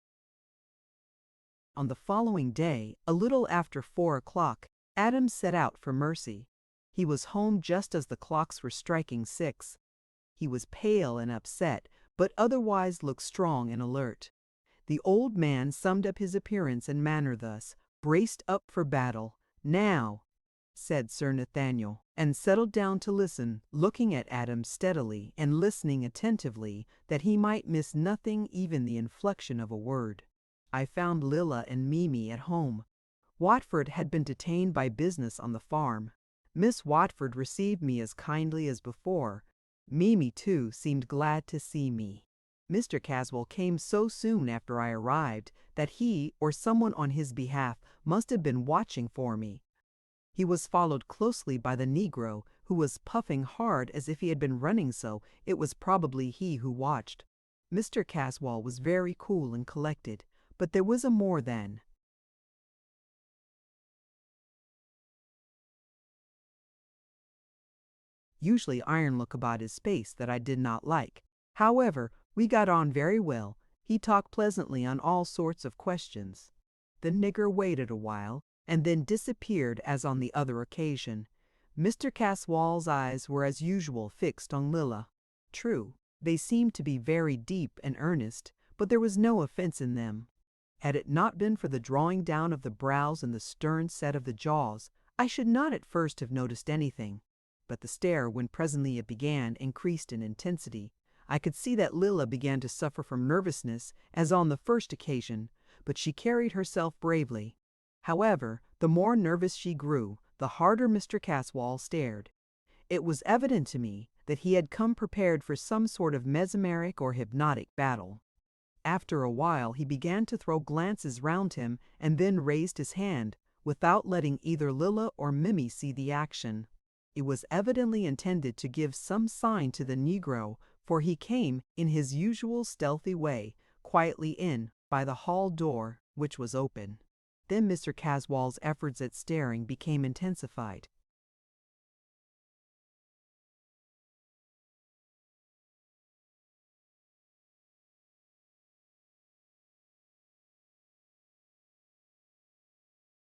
On the following day, a little after 4 o'clock, Adam set out for Mercy. He was home just as the clocks were striking 6. He was pale and upset, but otherwise looked strong and alert. The old man summed up his appearance and manner thus: braced up for battle. "Now," said Sir Nathaniel, and settled down to listen, looking at Adam steadily and listening attentively that he might miss nothing, even the inflection of a word. I found Lilla and Mimi at home. Watford had been detained by business on the farm. Miss Watford received me as kindly as before. Mimi, too, seemed glad to see me. Mr. Caswall came so soon after I arrived that he, or someone on his behalf, must have been watching for me. He was followed closely by the Negro, who was puffing hard as if he had been running so. It was probably he who watched. Mr. Caswall was very cool and collected, but there was a more than usually iron look about his face that I did not like. However, we got on very well. He talked pleasantly on all sorts of questions. The nigger waited a while, and then disappeared as on the other occasion. Mr. Caswall's eyes were as usual fixed on Lilla. True, they seemed to be very deep and earnest, but there was no offense in them. Had it not been for the drawing down of the brows and the stern set of the jaws, I should not at first have noticed anything. But the stare, when presently it began, increased in intensity. I could see that Lilla began to suffer from nervousness, as on the first occasion, but she carried herself bravely. However, the more nervous she grew, the harder Mr. Caswall stared. It was evident to me that he had come prepared for some sort of mesmeric or hypnotic battle. After a while he began to throw glances round him and then raised his hand, without letting either Lilla or Mimi see the action. It was evidently intended to give some sign to the Negro, for he came, in his usual stealthy way, quietly in by the hall door, which was open. Then Mr. Caswall's efforts at staring became intensified.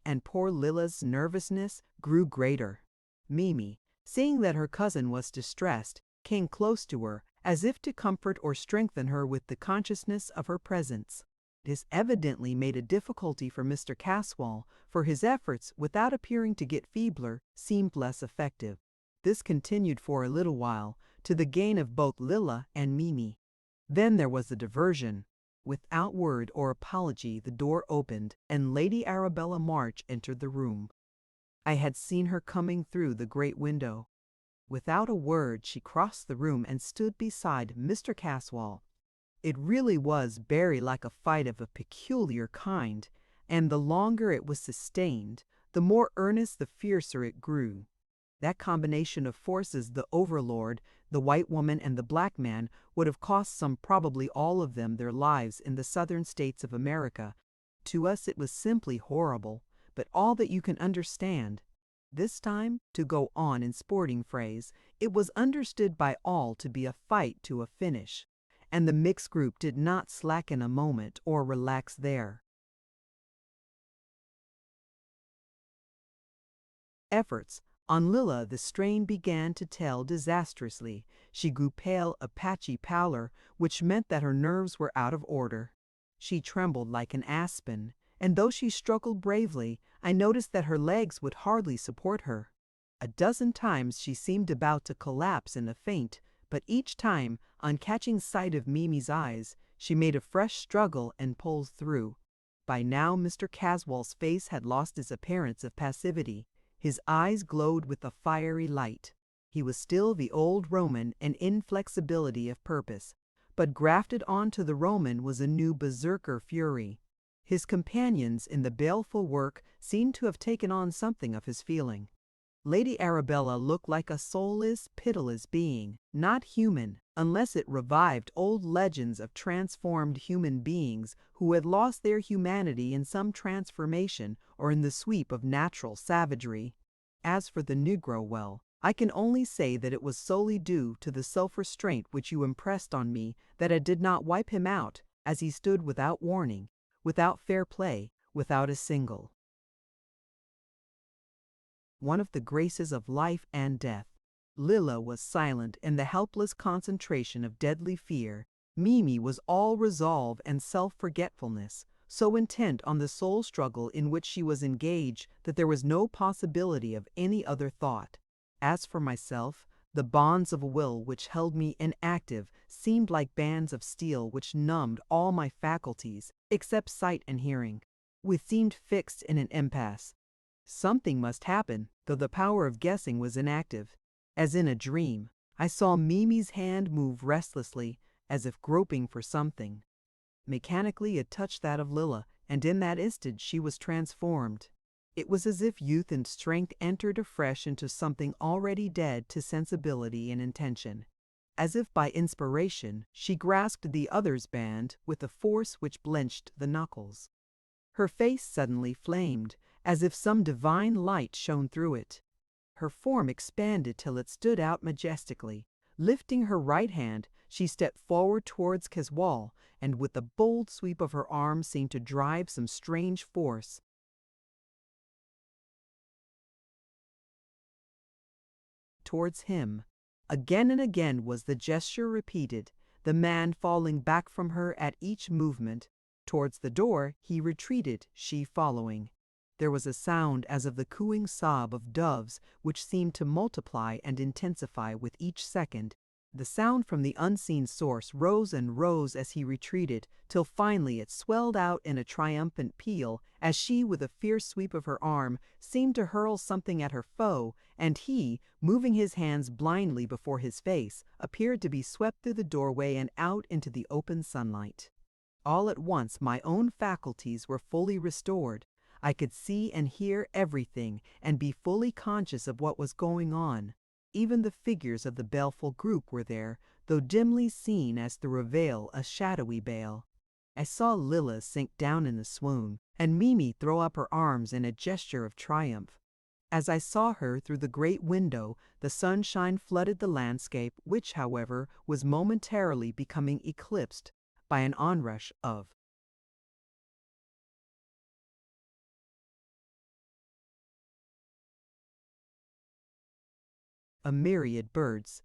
And poor Lilla's nervousness grew greater. Mimi, seeing that her cousin was distressed, came close to her, as if to comfort or strengthen her with the consciousness of her presence. This evidently made a difficulty for Mr. Caswall, for his efforts, without appearing to get feebler, seemed less effective. This continued for a little while, to the gain of both Lilla and Mimi. Then there was a diversion. Without word or apology, the door opened, and Lady Arabella March entered the room. I had seen her coming through the great window. Without a word, she crossed the room and stood beside Mr. Caswall. It really was very like a fight of a peculiar kind, and the longer it was sustained, the more earnest, the fiercer it grew. That combination of forces, the overlord, the white woman, and the black man, would have cost some, probably all of them, their lives in the southern states of America. To us it was simply horrible, but all that you can understand. This time, to go on in sporting phrase, it was understood by all to be a fight to a finish, and the mixed group did not slacken a moment or relax there. Efforts. On Lilla the strain began to tell disastrously. She grew pale, a patchy pallor, which meant that her nerves were out of order. She trembled like an aspen, and though she struggled bravely, I noticed that her legs would hardly support her. A dozen times she seemed about to collapse in a faint, but each time, on catching sight of Mimi's eyes, she made a fresh struggle and pulled through. By now Mr. Caswall's face had lost its appearance of passivity. His eyes glowed with a fiery light. He was still the old Roman in inflexibility of purpose, but grafted onto the Roman was a new berserker fury. His companions in the baleful work seemed to have taken on something of his feeling. Lady Arabella looked like a soulless, pitiless being, not human, unless it revived old legends of transformed human beings who had lost their humanity in some transformation or in the sweep of natural savagery. As for the Negro, well, I can only say that it was solely due to the self-restraint which you impressed on me that it did not wipe him out, as he stood without warning, without fair play, without a single. One of the graces of life and death. Lilla was silent in the helpless concentration of deadly fear. Mimi was all resolve and self-forgetfulness, so intent on the soul struggle in which she was engaged that there was no possibility of any other thought. As for myself, the bonds of will which held me inactive seemed like bands of steel which numbed all my faculties, except sight and hearing. We seemed fixed in an impasse. Something must happen, though the power of guessing was inactive. As in a dream, I saw Mimi's hand move restlessly, as if groping for something. Mechanically it touched that of Lilla, and in that instant she was transformed. It was as if youth and strength entered afresh into something already dead to sensibility and intention. As if by inspiration, she grasped the other's band with a force which blenched the knuckles. Her face suddenly flamed, as if some divine light shone through it. Her form expanded till it stood out majestically. Lifting her right hand, she stepped forward towards Caswall, and with a bold sweep of her arm seemed to drive some strange force towards him. Again and again was the gesture repeated, the man falling back from her at each movement. Towards the door he retreated, she following. There was a sound as of the cooing sob of doves, which seemed to multiply and intensify with each second. The sound from the unseen source rose and rose as he retreated, till finally it swelled out in a triumphant peal, as she, with a fierce sweep of her arm, seemed to hurl something at her foe, and he, moving his hands blindly before his face, appeared to be swept through the doorway and out into the open sunlight. All at once my own faculties were fully restored. I could see and hear everything, and be fully conscious of what was going on. Even the figures of the baleful group were there, though dimly seen as through a veil, a shadowy veil. I saw Lilla sink down in a swoon, and Mimi throw up her arms in a gesture of triumph. As I saw her through the great window, the sunshine flooded the landscape, which, however, was momentarily becoming eclipsed by an onrush of a myriad birds.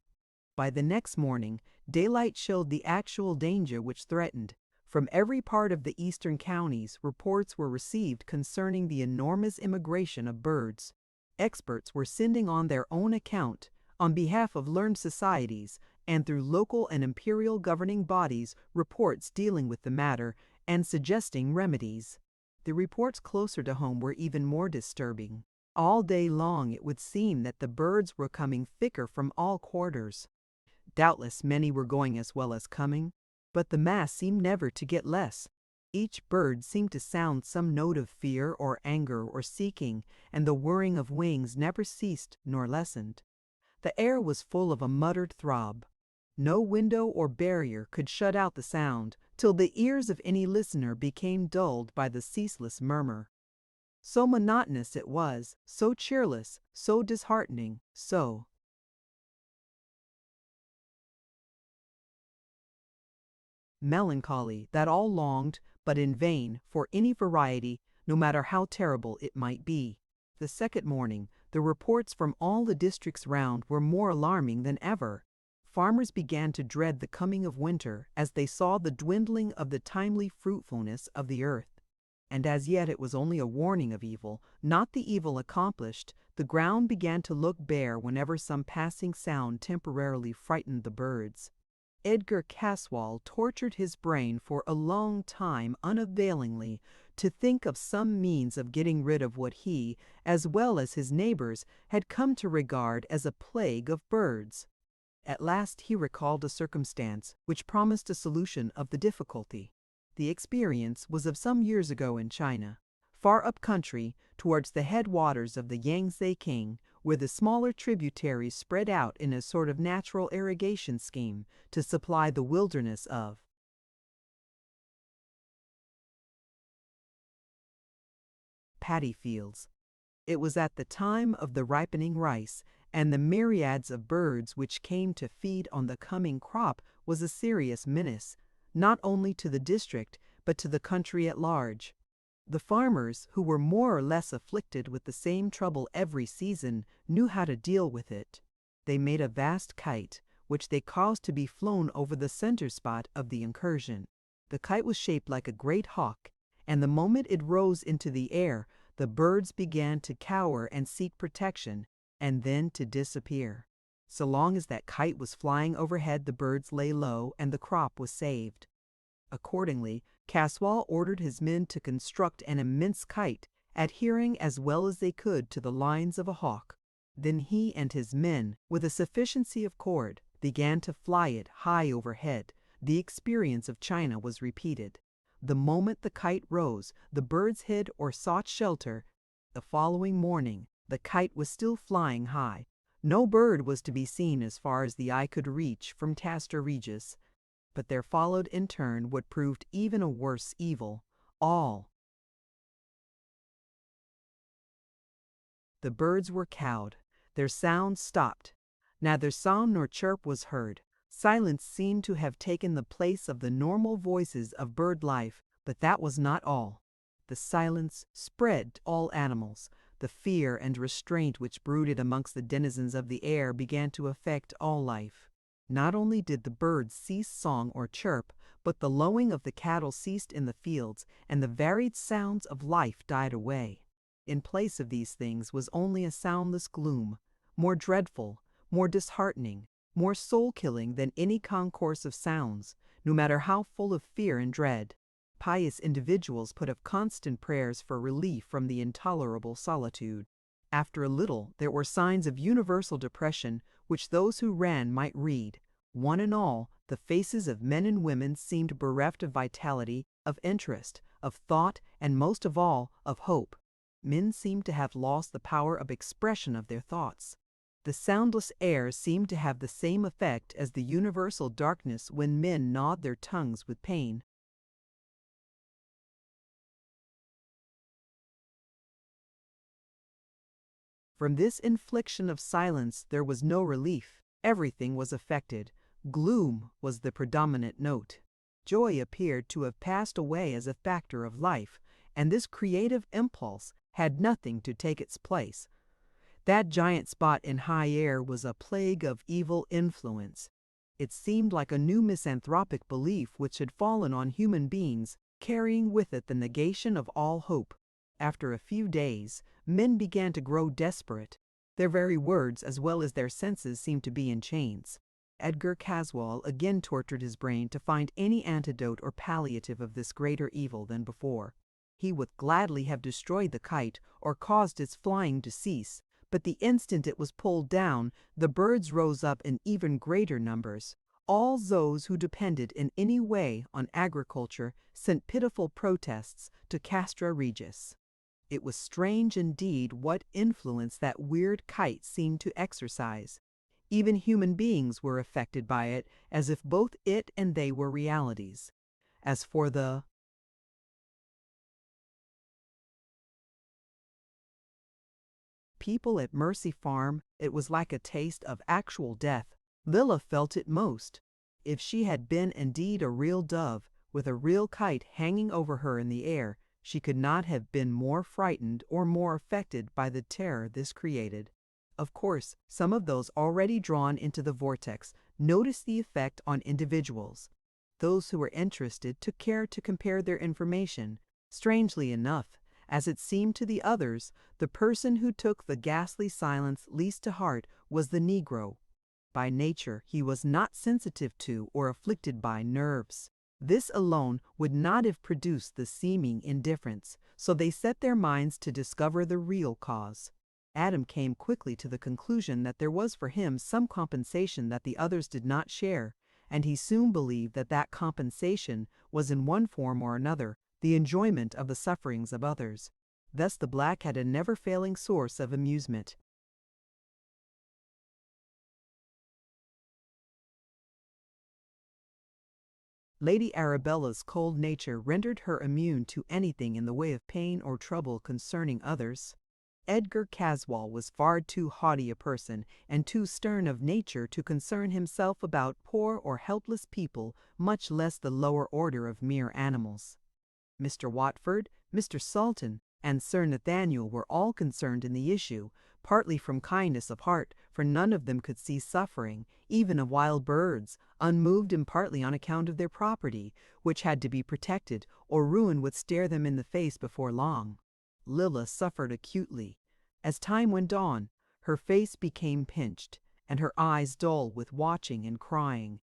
By the next morning, daylight showed the actual danger which threatened. From every part of the eastern counties, reports were received concerning the enormous immigration of birds. Experts were sending on their own account, on behalf of learned societies, and through local and imperial governing bodies reports dealing with the matter and suggesting remedies. The reports closer to home were even more disturbing. All day long it would seem that the birds were coming thicker from all quarters. Doubtless many were going as well as coming, but the mass seemed never to get less. Each bird seemed to sound some note of fear or anger or seeking, and the whirring of wings never ceased nor lessened. The air was full of a muttered throb. No window or barrier could shut out the sound, till the ears of any listener became dulled by the ceaseless murmur. So monotonous it was, so cheerless, so disheartening, so melancholy that all longed, but in vain, for any variety, no matter how terrible it might be. The second morning, the reports from all the districts round were more alarming than ever. Farmers began to dread the coming of winter as they saw the dwindling of the timely fruitfulness of the earth. And as yet it was only a warning of evil, not the evil accomplished. The ground began to look bare whenever some passing sound temporarily frightened the birds. Edgar Caswall tortured his brain for a long time unavailingly to think of some means of getting rid of what he, as well as his neighbors, had come to regard as a plague of birds. At last he recalled a circumstance which promised a solution of the difficulty. The experience was of some years ago in China, far up country towards the headwaters of the Yangtze Kiang, where the smaller tributaries spread out in a sort of natural irrigation scheme to supply the wilderness of paddy fields. It was at the time of the ripening rice, and the myriads of birds which came to feed on the coming crop was a serious menace, not only to the district, but to the country at large. The farmers, who were more or less afflicted with the same trouble every season, knew how to deal with it. They made a vast kite, which they caused to be flown over the center spot of the incursion. The kite was shaped like a great hawk, and the moment it rose into the air, the birds began to cower and seek protection, and then to disappear. So long as that kite was flying overhead, the birds lay low, and the crop was saved. Accordingly, Caswall ordered his men to construct an immense kite, adhering as well as they could to the lines of a hawk. Then he and his men, with a sufficiency of cord, began to fly it high overhead. The experience of China was repeated. The moment the kite rose, the birds hid or sought shelter. The following morning, the kite was still flying high. No bird was to be seen as far as the eye could reach from Castor Regis. But there followed in turn what proved even a worse evil. The birds were cowed. Their sound stopped. Neither song nor chirp was heard. Silence seemed to have taken the place of the normal voices of bird life, but that was not all. The silence spread to all animals. The fear and restraint which brooded amongst the denizens of the air began to affect all life. Not only did the birds cease song or chirp, but the lowing of the cattle ceased in the fields, and the varied sounds of life died away. In place of these things was only a soundless gloom, more dreadful, more disheartening, more soul-killing than any concourse of sounds, no matter how full of fear and dread. Pious individuals put up constant prayers for relief from the intolerable solitude. After a little, there were signs of universal depression, which those who ran might read. One and all, the faces of men and women seemed bereft of vitality, of interest, of thought, and most of all, of hope. Men seemed to have lost the power of expression of their thoughts. The soundless air seemed to have the same effect as the universal darkness when men gnawed their tongues with pain. From this infliction of silence there was no relief. Everything was affected. Gloom was the predominant note. Joy appeared to have passed away as a factor of life, and this creative impulse had nothing to take its place. That giant spot in high air was a plague of evil influence. It seemed like a new misanthropic belief which had fallen on human beings, carrying with it the negation of all hope. After a few days, men began to grow desperate. Their very words as well as their senses seemed to be in chains. Edgar Caswall again tortured his brain to find any antidote or palliative of this greater evil than before. He would gladly have destroyed the kite or caused its flying to cease, but the instant it was pulled down, the birds rose up in even greater numbers. All those who depended in any way on agriculture sent pitiful protests to Castra Regis. It was strange indeed what influence that weird kite seemed to exercise. Even human beings were affected by it, as if both it and they were realities. As for the people at Mercy Farm, it was like a taste of actual death. Lilla felt it most. If she had been indeed a real dove, with a real kite hanging over her in the air, she could not have been more frightened or more affected by the terror this created. Of course, some of those already drawn into the vortex noticed the effect on individuals. Those who were interested took care to compare their information. Strangely enough, as it seemed to the others, the person who took the ghastly silence least to heart was the Negro. By nature, he was not sensitive to or afflicted by nerves. This alone would not have produced the seeming indifference, so they set their minds to discover the real cause. Adam came quickly to the conclusion that there was for him some compensation that the others did not share, and he soon believed that that compensation was in one form or another the enjoyment of the sufferings of others. Thus the black had a never-failing source of amusement. Lady Arabella's cold nature rendered her immune to anything in the way of pain or trouble concerning others. Edgar Caswall was far too haughty a person and too stern of nature to concern himself about poor or helpless people, much less the lower order of mere animals. Mr. Watford, Mr. Sultan, and Sir Nathaniel were all concerned in the issue, partly from kindness of heart, for none of them could see suffering, even of wild birds, unmoved and partly on account of their property, which had to be protected, or ruin would stare them in the face before long. Lilla suffered acutely. As time went on, her face became pinched, and her eyes dull with watching and crying.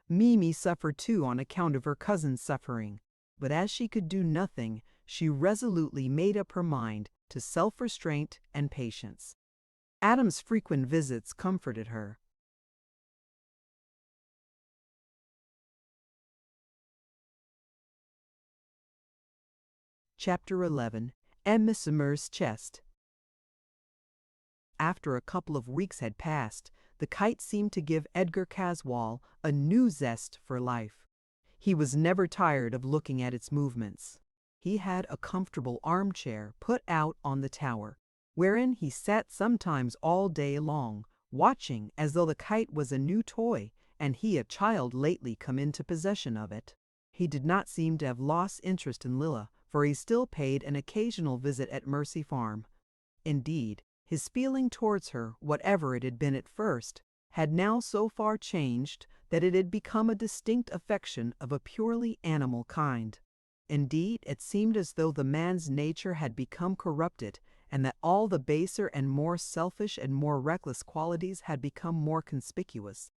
Mimi suffered too on account of her cousin's suffering, but as she could do nothing, she resolutely made up her mind to self-restraint and patience. Adam's frequent visits comforted her. Chapter 11. Emma Summer's Chest. After a couple of weeks had passed, the kite seemed to give Edgar Caswall a new zest for life. He was never tired of looking at its movements. He had a comfortable armchair put out on the tower, wherein he sat sometimes all day long, watching as though the kite was a new toy, and he a child lately come into possession of it. He did not seem to have lost interest in Lilla, for he still paid an occasional visit at Mercy Farm. Indeed, his feeling towards her, whatever it had been at first, had now so far changed that it had become a distinct affection of a purely animal kind. Indeed, it seemed as though the man's nature had become corrupted, and that all the baser and more selfish and more reckless qualities had become more conspicuous.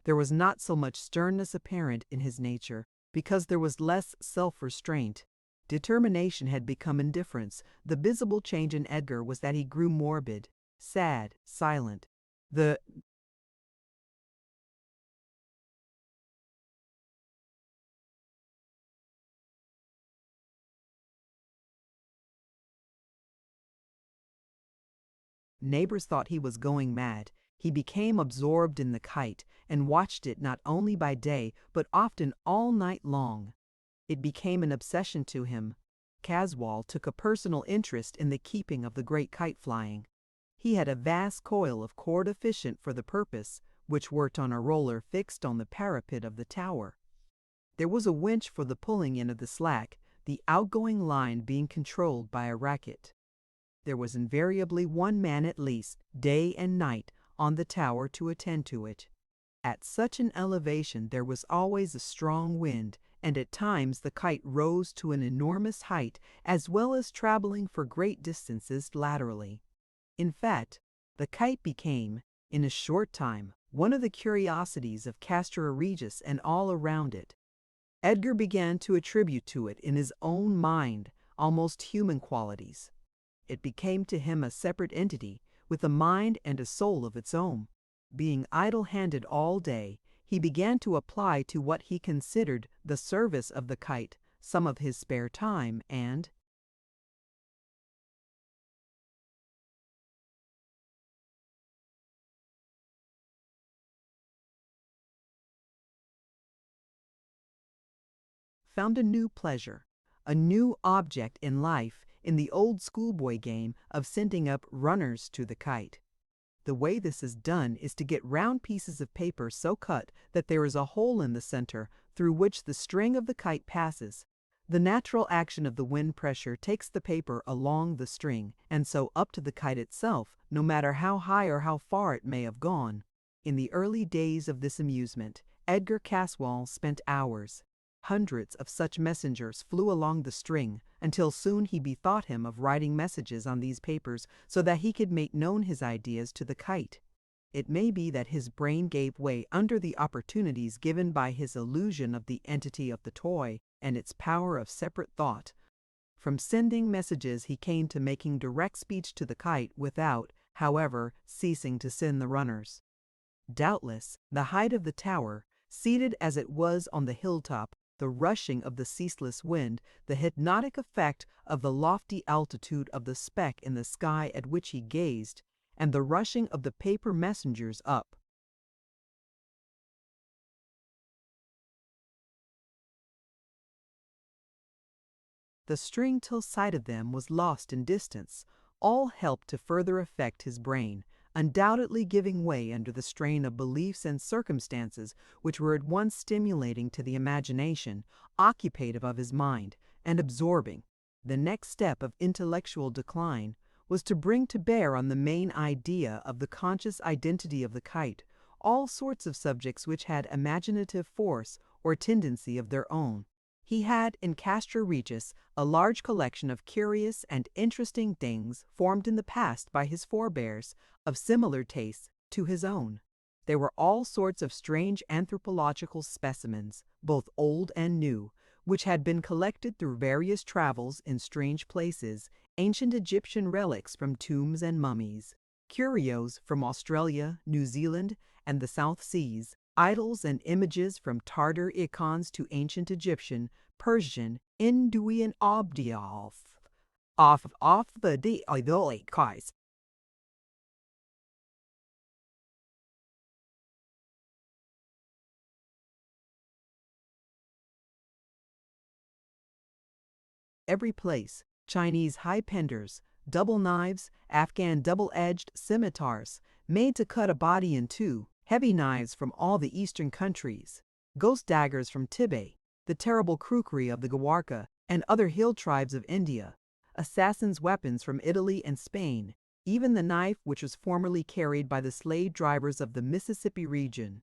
There was not so much sternness apparent in his nature, because there was less self-restraint. Determination had become indifference. The visible change in Edgar was that he grew morbid, sad, silent. The neighbors thought he was going mad. He became absorbed in the kite and watched it not only by day, but often all night long. It became an obsession to him. Caswall took a personal interest in the keeping of the great kite flying. He had a vast coil of cord efficient for the purpose, which worked on a roller fixed on the parapet of the tower. There was a winch for the pulling in of the slack, the outgoing line being controlled by a racket. There was invariably one man at least, day and night, on the tower to attend to it. At such an elevation there was always a strong wind, and at times the kite rose to an enormous height, as well as traveling for great distances laterally. In fact, the kite became, in a short time, one of the curiosities of Castra Regis and all around it. Edgar began to attribute to it in his own mind almost human qualities. It became to him a separate entity with a mind and a soul of its own. Being idle-handed all day, he began to apply to what he considered the service of the kite some of his spare time and found a new pleasure, a new object in life in the old schoolboy game of sending up runners to the kite. The way this is done is to get round pieces of paper so cut that there is a hole in the center through which the string of the kite passes. The natural action of the wind pressure takes the paper along the string, and so up to the kite itself, no matter how high or how far it may have gone. In the early days of this amusement, Edgar Caswall spent hours. Hundreds of such messengers flew along the string, until soon he bethought him of writing messages on these papers so that he could make known his ideas to the kite. It may be that his brain gave way under the opportunities given by his illusion of the entity of the toy and its power of separate thought. From sending messages he came to making direct speech to the kite without, however, ceasing to send the runners. Doubtless, the height of the tower, seated as it was on the hilltop, the rushing of the ceaseless wind, the hypnotic effect of the lofty altitude of the speck in the sky at which he gazed, and the rushing of the paper messengers up. The string till sight of them was lost in distance, all helped to further affect his brain, undoubtedly giving way under the strain of beliefs and circumstances which were at once stimulating to the imagination, occupative of his mind, and absorbing. The next step of intellectual decline was to bring to bear on the main idea of the conscious identity of the kite all sorts of subjects which had imaginative force or tendency of their own. He had in Castra Regis a large collection of curious and interesting things formed in the past by his forebears, of similar tastes to his own. There were all sorts of strange anthropological specimens, both old and new, which had been collected through various travels in strange places, ancient Egyptian relics from tombs and mummies, curios from Australia, New Zealand, and the South Seas, idols and images from Tartar icons to ancient Egyptian, Persian, Indian objects of the idolics. Every place, Chinese high penders, double knives, Afghan double-edged scimitars, made to cut a body in two, heavy knives from all the eastern countries, ghost daggers from Tibet, the terrible kukri of the Gawarka and other hill tribes of India, assassins' weapons from Italy and Spain, even the knife which was formerly carried by the slave drivers of the Mississippi region.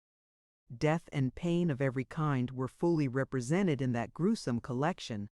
Death and pain of every kind were fully represented in that gruesome collection.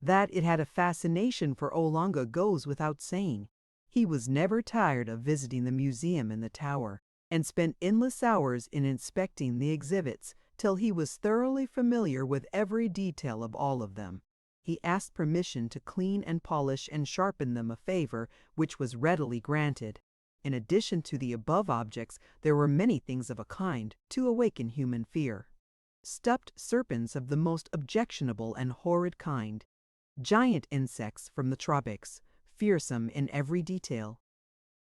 That it had a fascination for Olanga goes without saying. He was never tired of visiting the museum in the tower, and spent endless hours in inspecting the exhibits till he was thoroughly familiar with every detail of all of them. He asked permission to clean and polish and sharpen them, a favor which was readily granted. In addition to the above objects, there were many things of a kind to awaken human fear. Stuffed serpents of the most objectionable and horrid kind, giant insects from the tropics, fearsome in every detail,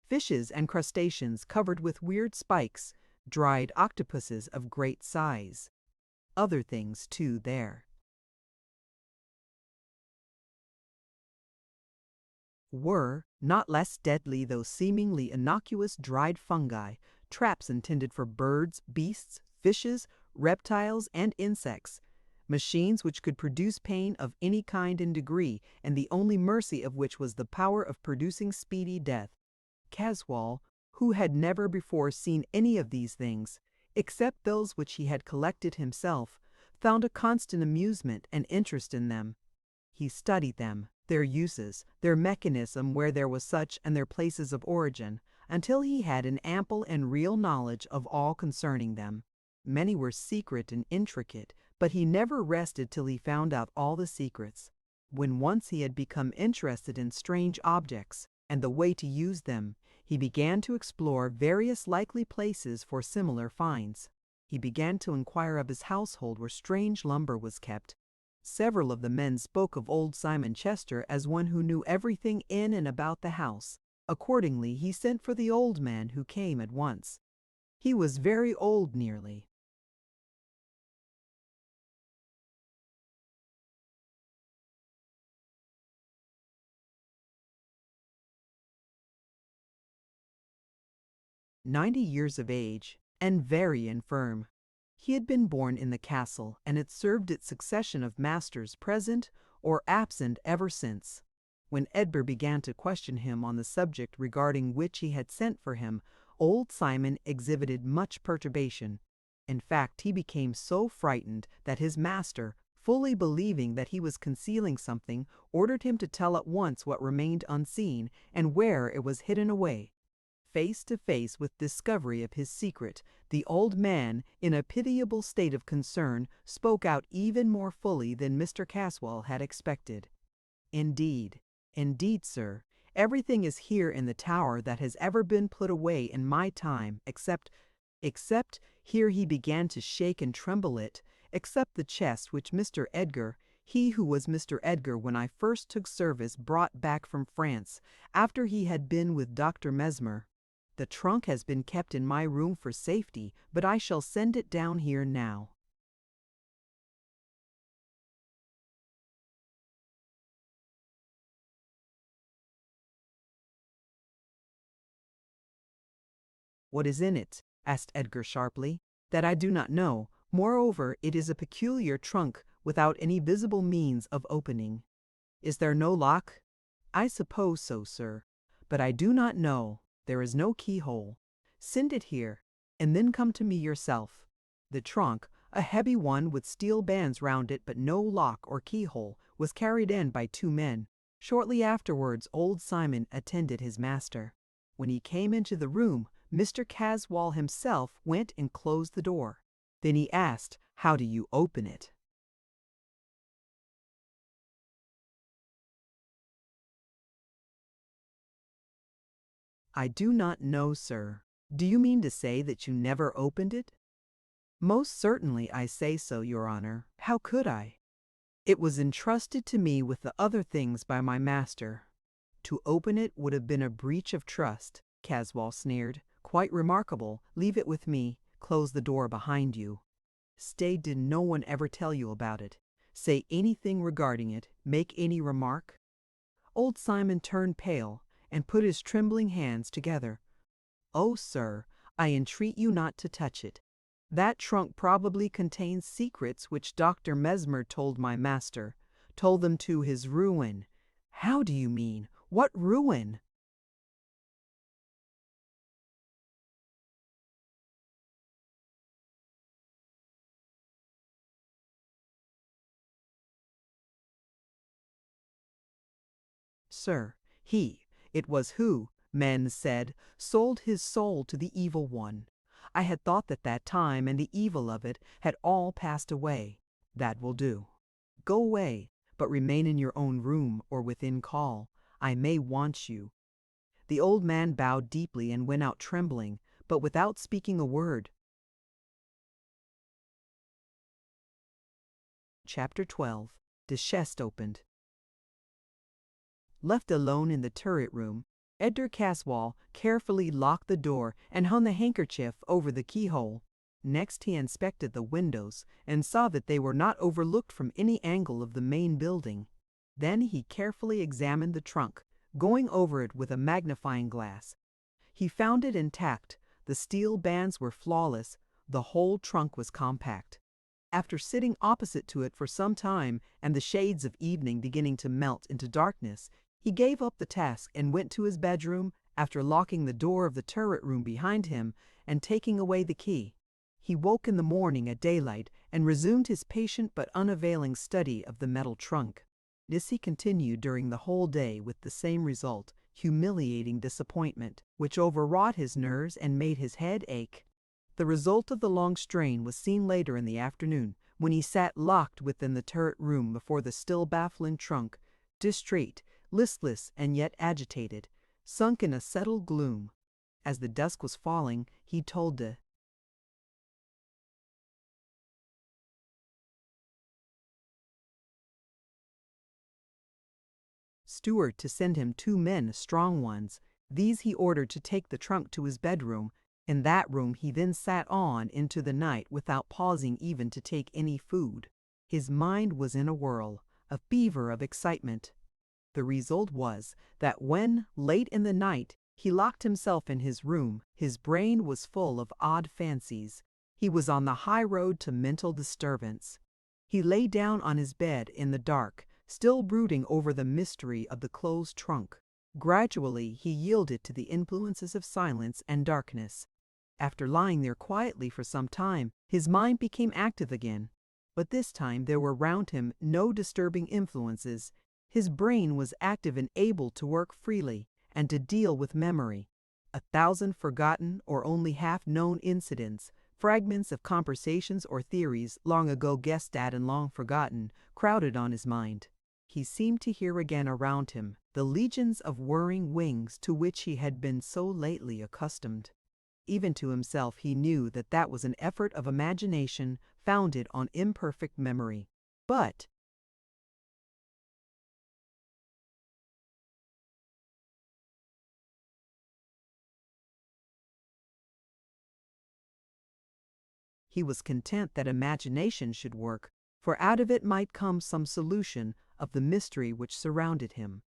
fishes and crustaceans covered with weird spikes, dried octopuses of great size. Other things, too, there were, not less deadly though seemingly innocuous, dried fungi, traps intended for birds, beasts, fishes, reptiles, and insects, machines which could produce pain of any kind and degree, and the only mercy of which was the power of producing speedy death. Caswall, who had never before seen any of these things, except those which he had collected himself, found a constant amusement and interest in them. He studied them, their uses, their mechanism where there was such, and their places of origin, until he had an ample and real knowledge of all concerning them. Many were secret and intricate, but he never rested till he found out all the secrets. When once he had become interested in strange objects and the way to use them, he began to explore various likely places for similar finds. He began to inquire of his household where strange lumber was kept. Several of the men spoke of old Simon Chester as one who knew everything in and about the house. Accordingly, he sent for the old man, who came at once. He was very old, nearly 90 years of age, and very infirm. He had been born in the castle, and had served its succession of masters present or absent ever since. When Edgar began to question him on the subject regarding which he had sent for him, old Simon exhibited much perturbation. In fact, he became so frightened that his master, fully believing that he was concealing something, ordered him to tell at once what remained unseen and where it was hidden away. Face to face with discovery of his secret, the old man, in a pitiable state of concern, spoke out even more fully than Mr. Caswall had expected. Indeed, sir, everything is here in the tower that has ever been put away in my time, except, here he began to shake and tremble it, except the chest which Mr. Edgar, he who was Mr. Edgar when I first took service, brought back from France, after he had been with Dr. Mesmer. The trunk has been kept in my room for safety, but I shall send it down here now. What is in it? Asked Edgar sharply. That I do not know. Moreover, it is a peculiar trunk without any visible means of opening. Is there no lock? I suppose so, sir, but I do not know. There is no keyhole. Send it here, and then come to me yourself. The trunk, a heavy one with steel bands round it but no lock or keyhole, was carried in by 2 men. Shortly afterwards old Simon attended his master. When he came into the room, Mr. Caswall himself went and closed the door. Then he asked, "How do you open it?" I do not know, sir. Do you mean to say that you never opened it? Most certainly I say so, your honor. How could I? It was entrusted to me with the other things by my master. To open it would have been a breach of trust, Caswall sneered. Quite remarkable. Leave it with me. Close the door behind you. Stay, did no one ever tell you about it? Say anything regarding it? Make any remark? Old Simon turned pale and put his trembling hands together. Oh, sir, I entreat you not to touch it. That trunk probably contains secrets which Dr. Mesmer told my master, told them to his ruin. How do you mean? What ruin? Sir, it was who, men said, sold his soul to the evil one. I had thought that that time and the evil of it had all passed away. That will do. Go away, but remain in your own room or within call. I may want you. The old man bowed deeply and went out trembling, but without speaking a word. Chapter 12. The chest opened. Left alone in the turret room, Edgar Caswall carefully locked the door and hung the handkerchief over the keyhole. Next he inspected the windows and saw that they were not overlooked from any angle of the main building. Then he carefully examined the trunk, going over it with a magnifying glass. He found it intact. The steel bands were flawless. The whole trunk was compact. After sitting opposite to it for some time and the shades of evening beginning to melt into darkness, he gave up the task and went to his bedroom, after locking the door of the turret room behind him and taking away the key. He woke in the morning at daylight and resumed his patient but unavailing study of the metal trunk. This he continued during the whole day with the same result, humiliating disappointment, which overwrought his nerves and made his head ache. The result of the long strain was seen later in the afternoon, when he sat locked within the turret room before the still baffling trunk, distrait, listless and yet agitated, sunk in a settled gloom. As the dusk was falling, he told the steward to send him 2 men, strong ones. These he ordered to take the trunk to his bedroom. In that room he then sat on into the night without pausing even to take any food. His mind was in a whirl, a fever of excitement. The result was that when, late in the night, he locked himself in his room, his brain was full of odd fancies. He was on the high road to mental disturbance. He lay down on his bed in the dark, still brooding over the mystery of the closed trunk. Gradually he yielded to the influences of silence and darkness. After lying there quietly for some time, his mind became active again. But this time there were round him no disturbing influences. His brain was active and able to work freely, and to deal with memory. 1,000 forgotten or only half-known incidents, fragments of conversations or theories long ago guessed at and long forgotten, crowded on his mind. He seemed to hear again around him the legions of whirring wings to which he had been so lately accustomed. Even to himself he knew that that was an effort of imagination founded on imperfect memory. But he was content that imagination should work, for out of it might come some solution of the mystery which surrounded him.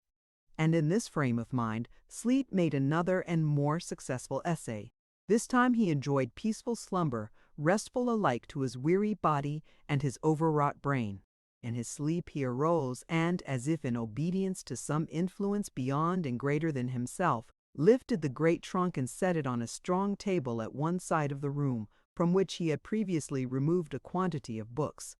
And in this frame of mind, sleep made another and more successful essay. This time he enjoyed peaceful slumber, restful alike to his weary body and his overwrought brain. In his sleep he arose and, as if in obedience to some influence beyond and greater than himself, lifted the great trunk and set it on a strong table at one side of the room, from which he had previously removed a quantity of books.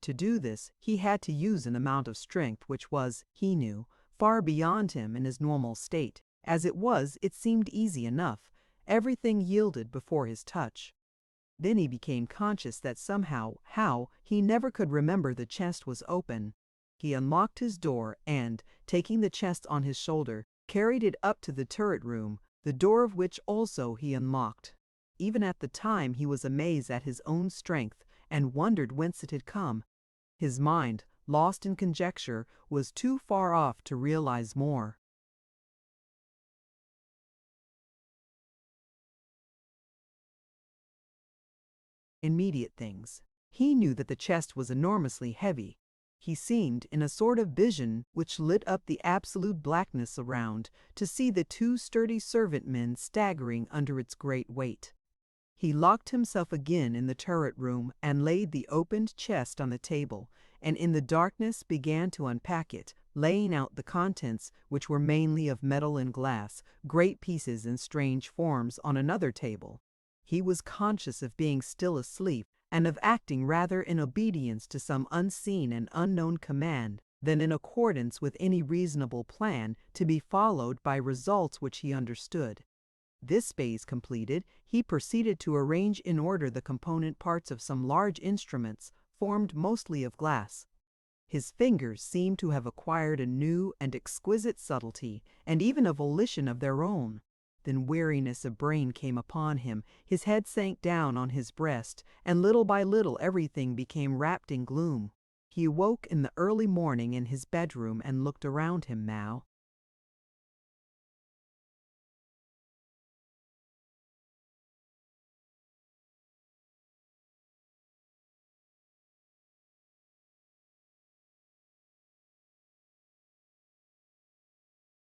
To do this, he had to use an amount of strength which was, he knew, far beyond him in his normal state. As it was, it seemed easy enough. Everything yielded before his touch. Then he became conscious that somehow, he never could remember the chest was open. He unlocked his door and, taking the chest on his shoulder, carried it up to the turret room, the door of which also he unlocked. Even at the time he was amazed at his own strength and wondered whence it had come. His mind, lost in conjecture, was too far off to realize more. Immediate things. He knew that the chest was enormously heavy. He seemed, in a sort of vision which lit up the absolute blackness around, to see the 2 sturdy servant men staggering under its great weight. He locked himself again in the turret room and laid the opened chest on the table, and in the darkness began to unpack it, laying out the contents, which were mainly of metal and glass, great pieces in strange forms, on another table. He was conscious of being still asleep, and of acting rather in obedience to some unseen and unknown command than in accordance with any reasonable plan to be followed by results which he understood. This phase completed, he proceeded to arrange in order the component parts of some large instruments, formed mostly of glass. His fingers seemed to have acquired a new and exquisite subtlety, and even a volition of their own. Then weariness of brain came upon him, his head sank down on his breast, and little by little everything became wrapped in gloom. He awoke in the early morning in his bedroom and looked around him now.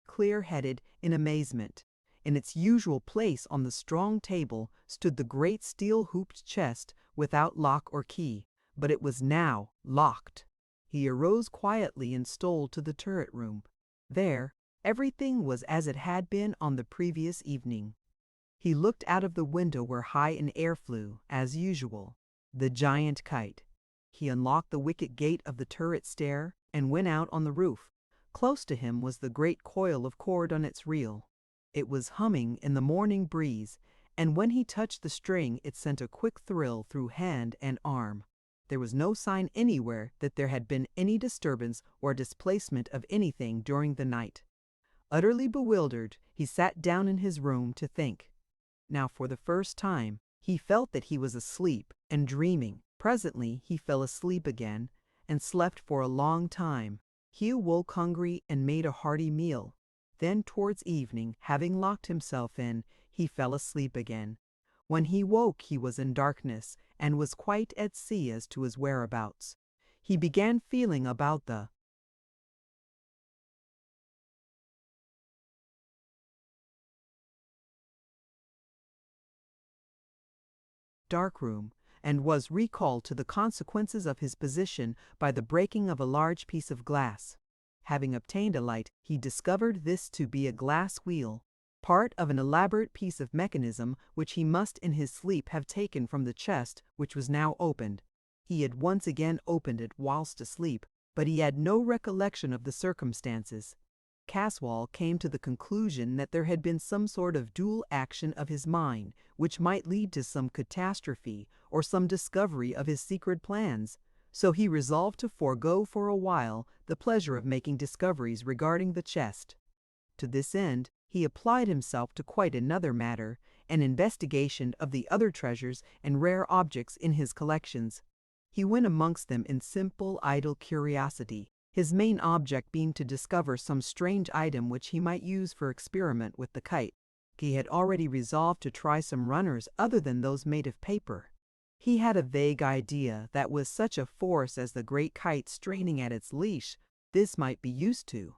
Clear-headed in amazement. In its usual place on the strong table stood the great steel-hooped chest without lock or key, but it was now locked. He arose quietly and stole to the turret room. There, everything was as it had been on the previous evening. He looked out of the window where high an air flew, as usual, the giant kite. He unlocked the wicket gate of the turret stair and went out on the roof. Close to him was the great coil of cord on its reel. It was humming in the morning breeze, and when he touched the string it sent a quick thrill through hand and arm. There was no sign anywhere that there had been any disturbance or displacement of anything during the night. Utterly bewildered, he sat down in his room to think. Now for the first time, he felt that he was asleep and dreaming. Presently he fell asleep again, and slept for a long time. He awoke hungry and made a hearty meal. Then towards evening, having locked himself in, he fell asleep again. When he woke he was in darkness, and was quite at sea as to his whereabouts. He began feeling about the dark room, and was recalled to the consequences of his position by the breaking of a large piece of glass. Having obtained a light, he discovered this to be a glass wheel, part of an elaborate piece of mechanism which he must in his sleep have taken from the chest, which was now opened. He had once again opened it whilst asleep, but he had no recollection of the circumstances. Caswall came to the conclusion that there had been some sort of dual action of his mind, which might lead to some catastrophe or some discovery of his secret plans, so he resolved to forego for a while the pleasure of making discoveries regarding the chest. To this end, he applied himself to quite another matter, an investigation of the other treasures and rare objects in his collections. He went amongst them in simple, idle curiosity, his main object being to discover some strange item which he might use for experiment with the kite. He had already resolved to try some runners other than those made of paper. He had a vague idea that with such a force as the great kite straining at its leash, this might be used to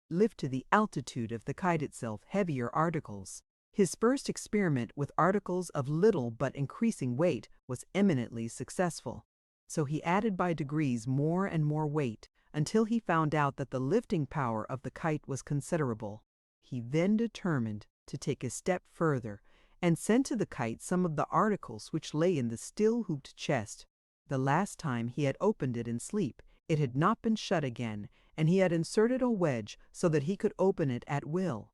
lift to the altitude of the kite itself heavier articles. His first experiment with articles of little but increasing weight was eminently successful, so he added by degrees more and more weight until he found out that the lifting power of the kite was considerable. He then determined to take a step further and sent to the kite some of the articles which lay in the still hooped chest. The last time he had opened it in sleep, it had not been shut again, and he had inserted a wedge so that he could open it at will.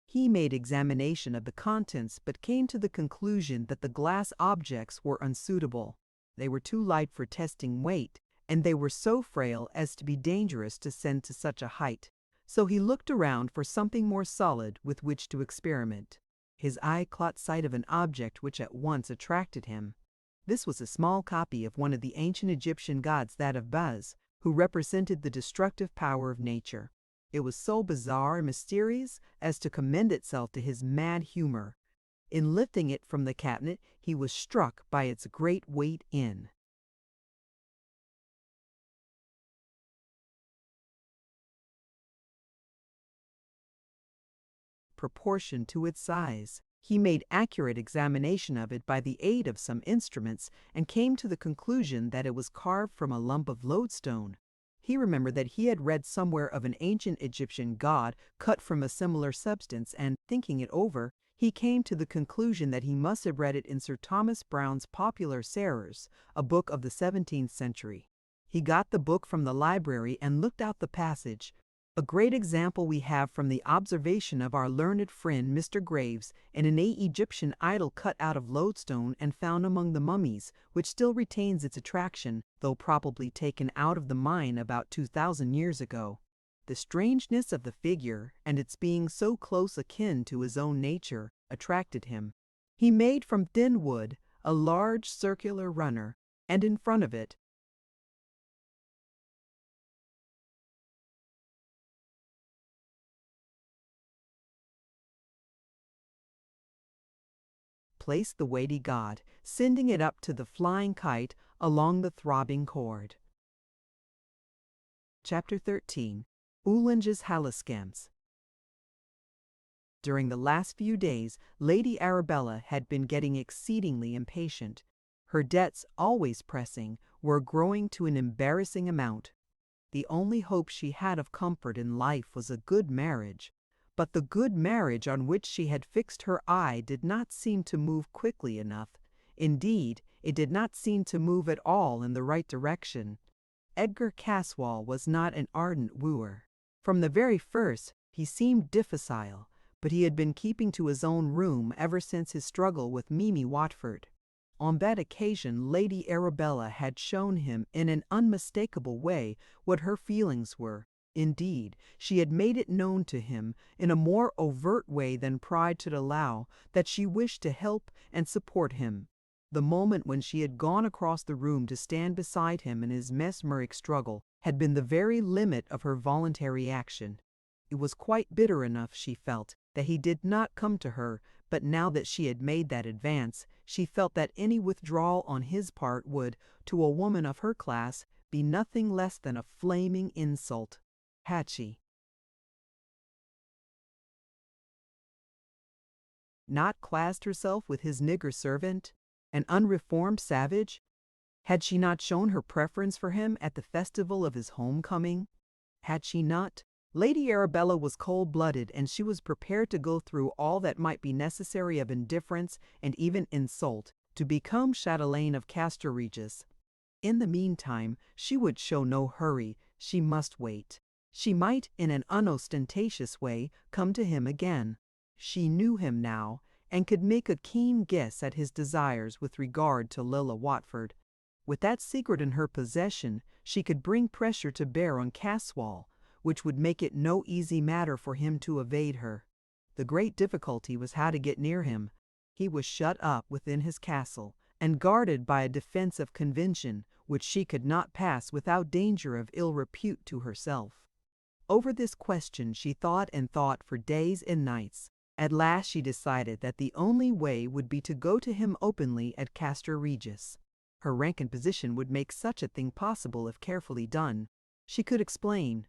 He made examination of the contents, but came to the conclusion that the glass objects were unsuitable. They were too light for testing weight, and they were so frail as to be dangerous to send to such a height. So he looked around for something more solid with which to experiment. His eye caught sight of an object which at once attracted him. This was a small copy of one of the ancient Egyptian gods, that of Buz, who represented the destructive power of nature. It was so bizarre and mysterious as to commend itself to his mad humor. In lifting it from the cabinet, he was struck by its great weight in proportion to its size. He made accurate examination of it by the aid of some instruments and came to the conclusion that it was carved from a lump of lodestone. He remembered that he had read somewhere of an ancient Egyptian god cut from a similar substance, and, thinking it over, he came to the conclusion that he must have read it in Sir Thomas Browne's Popular Sarers, a book of the 17th century. He got the book from the library and looked out the passage. A great example we have from the observation of our learned friend Mr. Graves, an innate Egyptian idol cut out of lodestone and found among the mummies, which still retains its attraction, though probably taken out of the mine about 2,000 years ago. The strangeness of the figure, and its being so close akin to his own nature, attracted him. He made from thin wood a large circular runner, and in front of it placed the weighty god, sending it up to the flying kite along the throbbing cord. Chapter 13. Uhlenge's Haliscams. During the last few days, Lady Arabella had been getting exceedingly impatient. Her debts, always pressing, were growing to an embarrassing amount. The only hope she had of comfort in life was a good marriage. But the good marriage on which she had fixed her eye did not seem to move quickly enough. Indeed, it did not seem to move at all in the right direction. Edgar Caswall was not an ardent wooer. From the very first, he seemed difficile, but he had been keeping to his own room ever since his struggle with Mimi Watford. On that occasion, Lady Arabella had shown him in an unmistakable way what her feelings were. Indeed, she had made it known to him in a more overt way than pride should allow that she wished to help and support him. The moment when she had gone across the room to stand beside him in his mesmeric struggle had been the very limit of her voluntary action. It was quite bitter enough, she felt, that he did not come to her, but now that she had made that advance, she felt that any withdrawal on his part would, to a woman of her class, be nothing less than a flaming insult. Had she not classed herself with his nigger servant, an unreformed savage? Had she not shown her preference for him at the festival of his homecoming? Had she not? Lady Arabella was cold-blooded, and she was prepared to go through all that might be necessary of indifference and even insult to become chatelaine of Castor Regis. In the meantime, she would show no hurry. She must wait. She might, in an unostentatious way, come to him again. She knew him now, and could make a keen guess at his desires with regard to Lilla Watford. With that secret in her possession, she could bring pressure to bear on Caswall, which would make it no easy matter for him to evade her. The great difficulty was how to get near him. He was shut up within his castle, and guarded by a defensive convention which she could not pass without danger of ill repute to herself. Over this question she thought and thought for days and nights. At last she decided that the only way would be to go to him openly at Castor Regis. Her rank and position would make such a thing possible if carefully done. She could explain.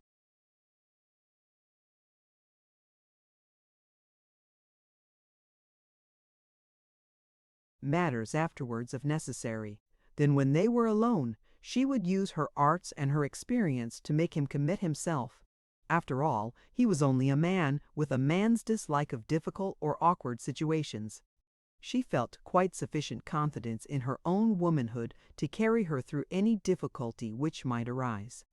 Matters afterwards if necessary. Then when they were alone, she would use her arts and her experience to make him commit himself. After all, he was only a man, with a man's dislike of difficult or awkward situations. She felt quite sufficient confidence in her own womanhood to carry her through any difficulty which might arise.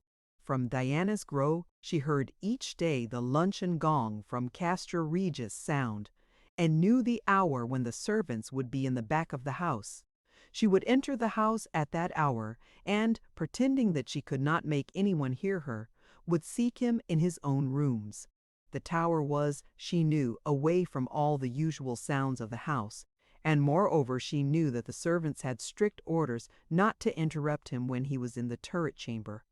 From Diana's Grove she heard each day the luncheon gong from Castor Regis sound, and knew the hour when the servants would be in the back of the house. She would enter the house at that hour, and, pretending that she could not make anyone hear her, would seek him in his own rooms. The tower was, she knew, away from all the usual sounds of the house, and moreover she knew that the servants had strict orders not to interrupt him when he was in the turret chamber.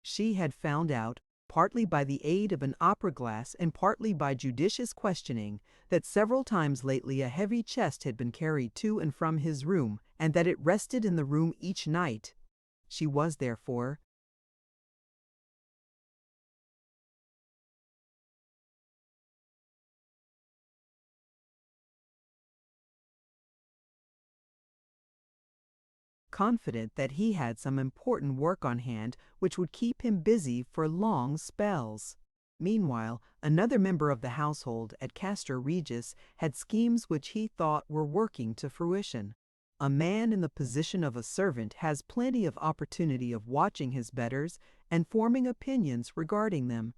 She had found out, partly by the aid of an opera glass and partly by judicious questioning, that several times lately a heavy chest had been carried to and from his room, and that it rested in the room each night. She was, therefore, confident that he had some important work on hand which would keep him busy for long spells. Meanwhile, another member of the household at Castor Regis had schemes which he thought were working to fruition. A man in the position of a servant has plenty of opportunity of watching his betters and forming opinions regarding them.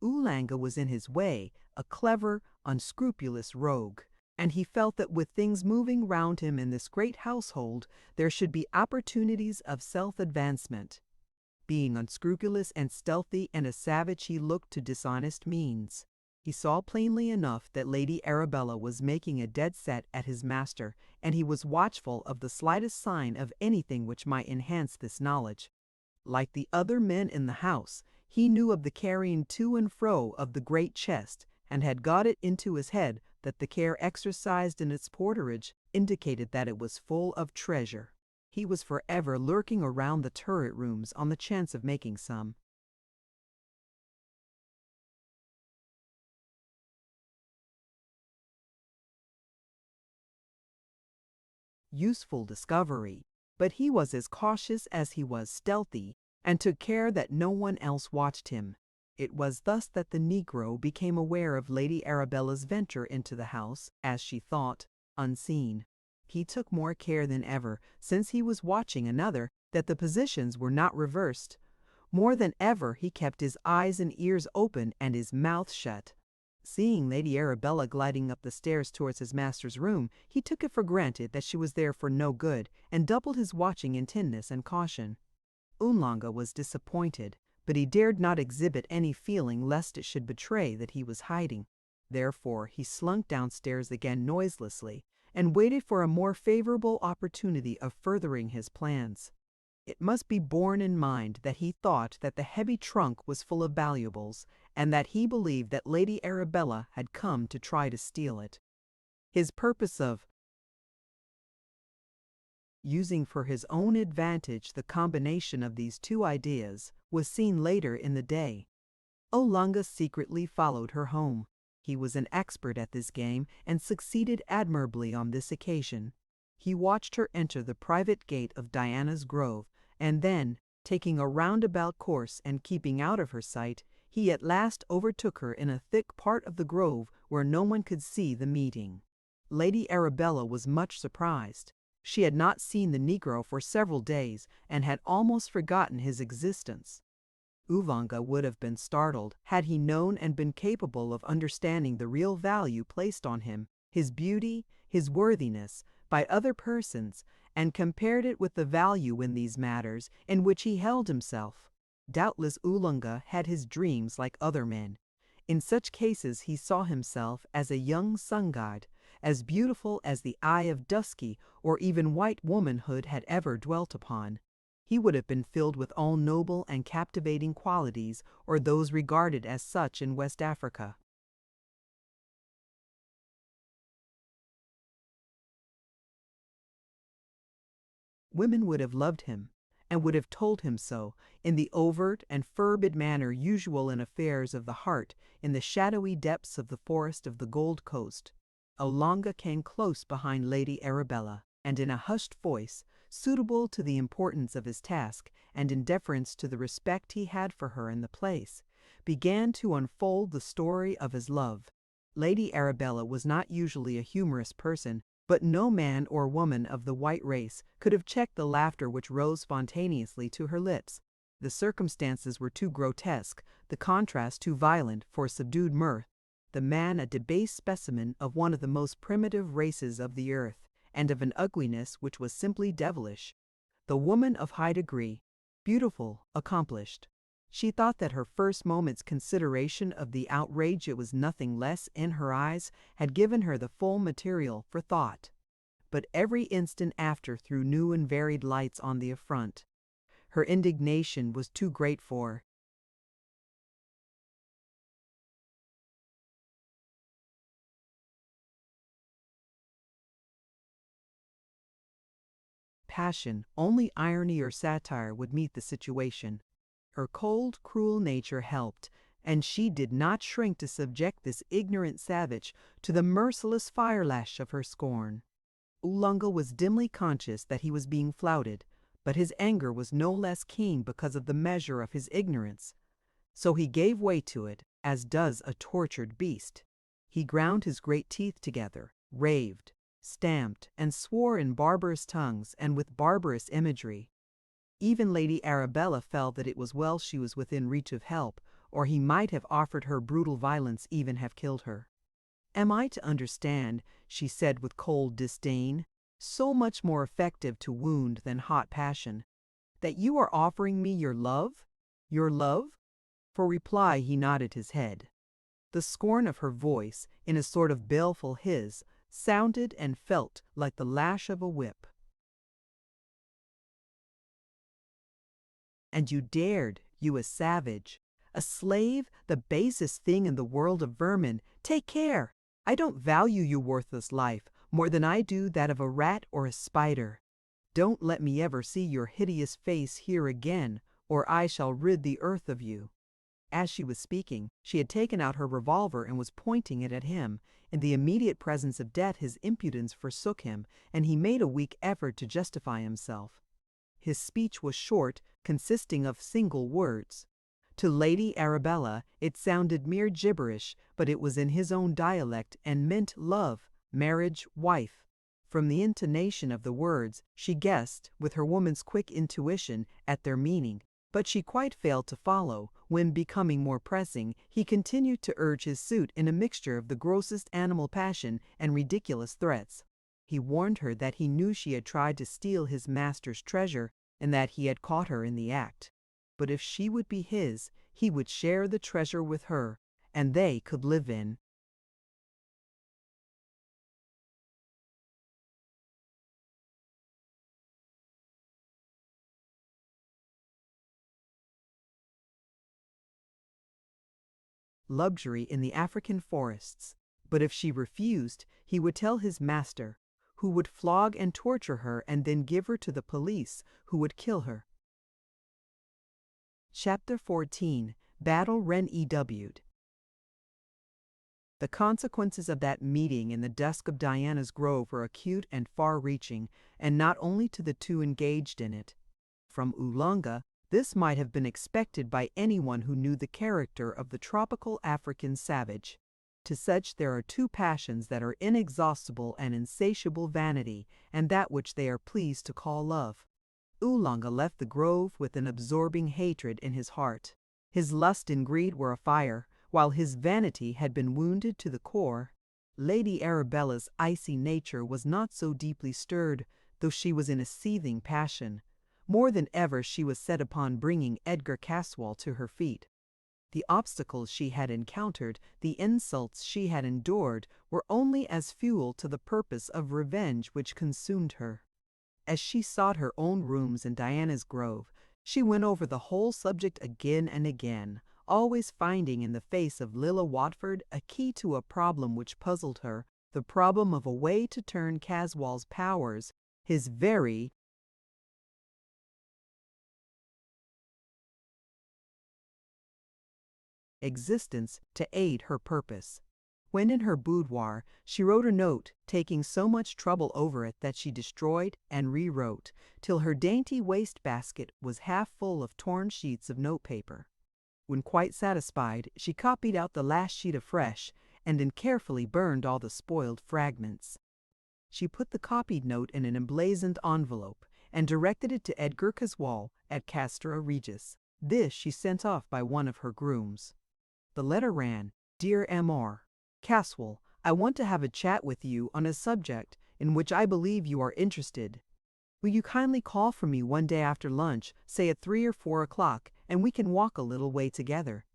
Oolanga was in his way, a clever, unscrupulous rogue, and he felt that with things moving round him in this great household, there should be opportunities of self-advancement. Being unscrupulous and stealthy and a savage, he looked to dishonest means. He saw plainly enough that Lady Arabella was making a dead set at his master, and he was watchful of the slightest sign of anything which might enhance this knowledge. Like the other men in the house, he knew of the carrying to and fro of the great chest, and had got it into his head that the care exercised in its porterage indicated that it was full of treasure. He was forever lurking around the turret rooms on the chance of making some useful discovery, but he was as cautious as he was stealthy, and took care that no one else watched him. It was thus that the Negro became aware of Lady Arabella's venture into the house, as she thought, unseen. He took more care than ever, since he was watching another, that the positions were not reversed. More than ever he kept his eyes and ears open and his mouth shut. Seeing Lady Arabella gliding up the stairs towards his master's room, he took it for granted that she was there for no good, and doubled his watching intentness and caution. Oolanga was disappointed, but he dared not exhibit any feeling lest it should betray that he was hiding. Therefore he slunk downstairs again noiselessly, and waited for a more favorable opportunity of furthering his plans. It must be borne in mind that he thought that the heavy trunk was full of valuables, and that he believed that Lady Arabella had come to try to steal it. His purpose of using for his own advantage the combination of these two ideas was seen later in the day. Oolanga secretly followed her home. He was an expert at this game and succeeded admirably on this occasion. He watched her enter the private gate of Diana's Grove, and then, taking a roundabout course and keeping out of her sight, he at last overtook her in a thick part of the grove where no one could see the meeting. Lady Arabella was much surprised. She had not seen the Negro for several days and had almost forgotten his existence. Oolanga would have been startled had he known and been capable of understanding the real value placed on him, his beauty, his worthiness, by other persons, and compared it with the value in these matters in which he held himself. Doubtless Oolanga had his dreams like other men. In such cases he saw himself as a young sun-god, as beautiful as the eye of dusky or even white womanhood had ever dwelt upon. He would have been filled with all noble and captivating qualities, or those regarded as such in West Africa. Women would have loved him, and would have told him so, in the overt and fervid manner usual in affairs of the heart, in the shadowy depths of the forest of the Gold Coast. Oolanga came close behind Lady Arabella, and in a hushed voice, suitable to the importance of his task, and in deference to the respect he had for her in the place, began to unfold the story of his love. Lady Arabella was not usually a humorous person, but no man or woman of the white race could have checked the laughter which rose spontaneously to her lips. The circumstances were too grotesque, the contrast too violent for subdued mirth. The man a debased specimen of one of the most primitive races of the earth, and of an ugliness which was simply devilish. The woman of high degree, beautiful, accomplished. She thought that her first moment's consideration of the outrage, it was nothing less, in her eyes, had given her the full material for thought. But every instant after threw new and varied lights on the affront. Her indignation was too great for passion. Only irony or satire would meet the situation. Her cold, cruel nature helped, and she did not shrink to subject this ignorant savage to the merciless fire-lash of her scorn. Oolanga was dimly conscious that he was being flouted, but his anger was no less keen because of the measure of his ignorance. So he gave way to it, as does a tortured beast. He ground his great teeth together, raved, stamped, and swore in barbarous tongues and with barbarous imagery. Even Lady Arabella felt that it was well she was within reach of help, or he might have offered her brutal violence, even have killed her. "Am I to understand," she said with cold disdain, so much more effective to wound than hot passion, "that you are offering me your love? Your love?" For reply he nodded his head. The scorn of her voice, in a sort of baleful hiss, sounded and felt like the lash of a whip. "And you dared, you a savage, a slave, the basest thing in the world of vermin. Take care! I don't value your worthless life more than I do that of a rat or a spider. Don't let me ever see your hideous face here again, or I shall rid the earth of you." As she was speaking, she had taken out her revolver and was pointing it at him. In the immediate presence of death his impudence forsook him, and he made a weak effort to justify himself. His speech was short, consisting of single words. To Lady Arabella it sounded mere gibberish, but it was in his own dialect and meant love, marriage, wife. From the intonation of the words, she guessed, with her woman's quick intuition, at their meaning, but she quite failed to follow when, becoming more pressing, he continued to urge his suit in a mixture of the grossest animal passion and ridiculous threats. He warned her that he knew she had tried to steal his master's treasure and that he had caught her in the act. But if she would be his, he would share the treasure with her, and they could live in luxury in the African forests. But if she refused, he would tell his master, who would flog and torture her and then give her to the police, who would kill her. Chapter 14. Battle Ren-EW'd. The consequences of that meeting in the dusk of Diana's Grove were acute and far-reaching, and not only to the two engaged in it. From Oolanga, this might have been expected by anyone who knew the character of the tropical African savage. To such there are two passions that are inexhaustible and insatiable: vanity, and that which they are pleased to call love. Oolanga left the grove with an absorbing hatred in his heart. His lust and greed were afire, while his vanity had been wounded to the core. Lady Arabella's icy nature was not so deeply stirred, though she was in a seething passion. More than ever she was set upon bringing Edgar Caswall to her feet. The obstacles she had encountered, the insults she had endured, were only as fuel to the purpose of revenge which consumed her. As she sought her own rooms in Diana's Grove, she went over the whole subject again and again, always finding in the face of Lilla Watford a key to a problem which puzzled her, the problem of a way to turn Caswall's powers, his very existence, to aid her purpose. When in her boudoir, she wrote a note, taking so much trouble over it that she destroyed and rewrote, till her dainty waste-basket was half full of torn sheets of notepaper. When quite satisfied, she copied out the last sheet afresh, and then carefully burned all the spoiled fragments. She put the copied note in an emblazoned envelope, and directed it to Edgar Caswall at Castra Regis. This she sent off by one of her grooms. The letter ran, "Dear Amor, Caswall, I want to have a chat with you on a subject in which I believe you are interested. Will you kindly call for me one day after lunch, say at 3 or 4 o'clock, and we can walk a little way together.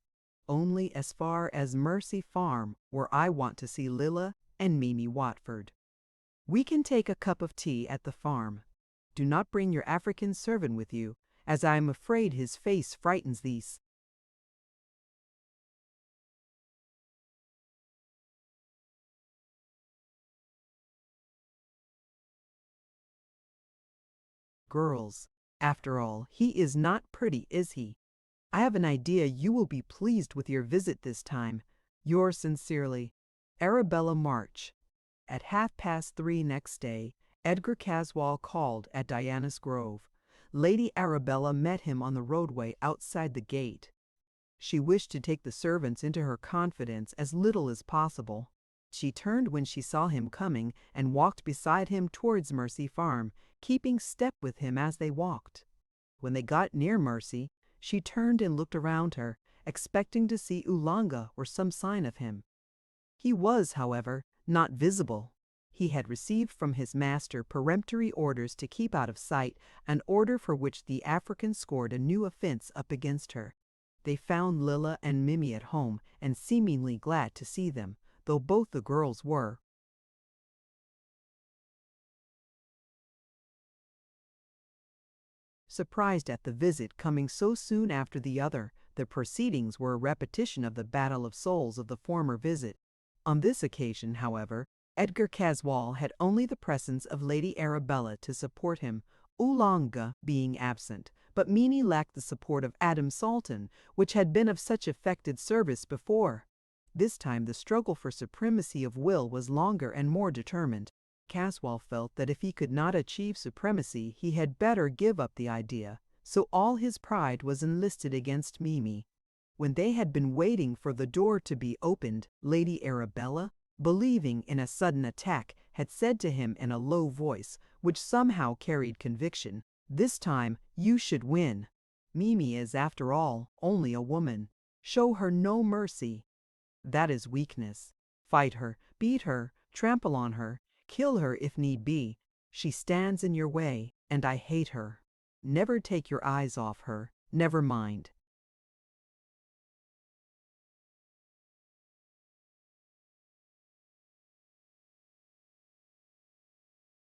Only as far as Mercy Farm, where I want to see Lilla and Mimi Watford. We can take a cup of tea at the farm. Do not bring your African servant with you, as I am afraid his face frightens these girls. After all, he is not pretty, is he? I have an idea you will be pleased with your visit this time. Yours sincerely, Arabella March." At 3:30 next day, Edgar Caswall called at Diana's Grove. Lady Arabella met him on the roadway outside the gate. She wished to take the servants into her confidence as little as possible. She turned when she saw him coming and walked beside him towards Mercy Farm, keeping step with him as they walked. When they got near Mercy, she turned and looked around her, expecting to see Oolanga or some sign of him. He was, however, not visible. He had received from his master peremptory orders to keep out of sight, an order for which the African scored a new offense up against her. They found Lilla and Mimi at home, and seemingly glad to see them, though both the girls were surprised at the visit coming so soon after the other. The proceedings were a repetition of the battle of souls of the former visit. On this occasion, however, Edgar Caswall had only the presence of Lady Arabella to support him, Oolanga being absent, but Mimi lacked the support of Adam Salton, which had been of such effective service before. This time the struggle for supremacy of will was longer and more determined. Caswall felt that if he could not achieve supremacy, he had better give up the idea, so all his pride was enlisted against Mimi. When they had been waiting for the door to be opened, Lady Arabella, believing in a sudden attack, had said to him in a low voice, which somehow carried conviction, "This time you should win. Mimi is, after all, only a woman. Show her no mercy. That is weakness. Fight her, beat her, trample on her, kill her if need be. She stands in your way, and I hate her. Never take your eyes off her. Never mind."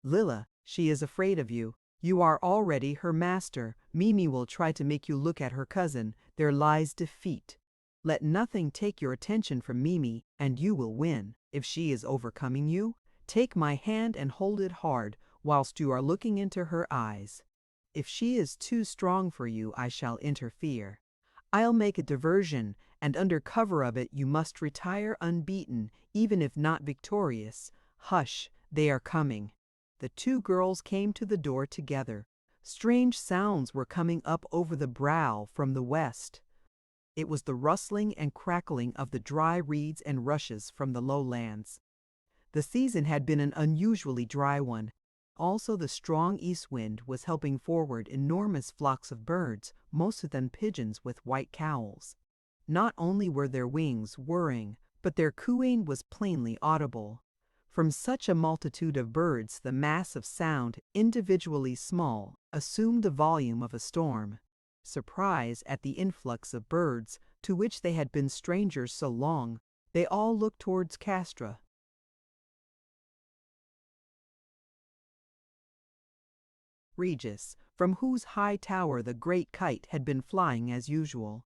"Lilla, she is afraid of you. You are already her master. Mimi will try to make you look at her cousin. There lies defeat. Let nothing take your attention from Mimi, and you will win. If she is overcoming you, take my hand and hold it hard whilst you are looking into her eyes. If she is too strong for you, I shall interfere. I'll make a diversion, and under cover of it you must retire unbeaten, even if not victorious. Hush, they are coming." The two girls came to the door together. Strange sounds were coming up over the brow from the west. It was the rustling and crackling of the dry reeds and rushes from the lowlands. The season had been an unusually dry one. Also, the strong east wind was helping forward enormous flocks of birds, most of them pigeons with white cowls. Not only were their wings whirring, but their cooing was plainly audible. From such a multitude of birds, the mass of sound, individually small, assumed the volume of a storm. Surprised at the influx of birds, to which they had been strangers so long, they all looked towards Castra. Regis, from whose high tower the great kite had been flying as usual.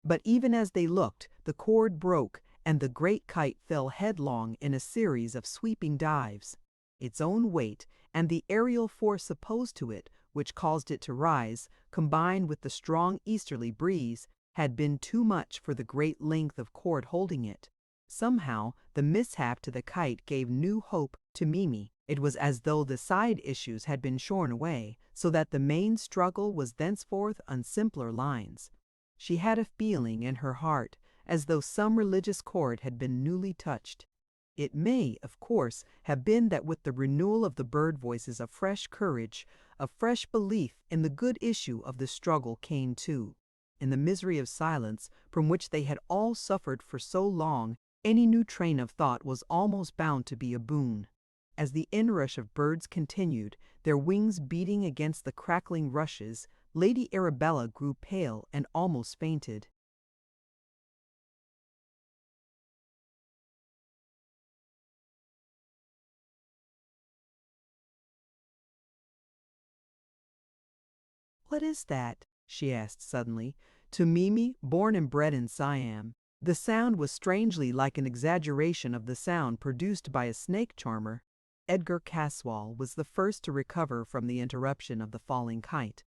But even as they looked, the cord broke, and the great kite fell headlong in a series of sweeping dives. Its own weight, and the aerial force opposed to it, which caused it to rise, combined with the strong easterly breeze, had been too much for the great length of cord holding it. Somehow, the mishap to the kite gave new hope to Mimi. It was as though the side issues had been shorn away, so that the main struggle was thenceforth on simpler lines. She had a feeling in her heart as though some religious chord had been newly touched. It may, of course, have been that with the renewal of the bird voices a fresh courage, a fresh belief in the good issue of the struggle came too. In the misery of silence, from which they had all suffered for so long, any new train of thought was almost bound to be a boon. As the inrush of birds continued, their wings beating against the crackling rushes, Lady Arabella grew pale and almost fainted. "What is that?" she asked suddenly. To Mimi, born and bred in Siam, the sound was strangely like an exaggeration of the sound produced by a snake charmer. Edgar Caswall was the first to recover from the interruption of the falling kite.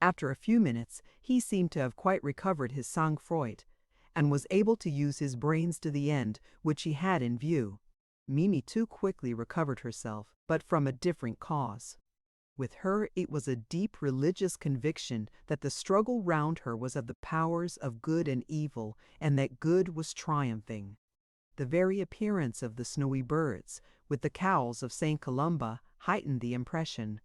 After a few minutes, he seemed to have quite recovered his sang-froid, and was able to use his brains to the end which he had in view. Mimi too quickly recovered herself, but from a different cause. With her it was a deep religious conviction that the struggle round her was of the powers of good and evil, and that good was triumphing. The very appearance of the snowy birds, with the cowls of St. Columba, heightened the impression.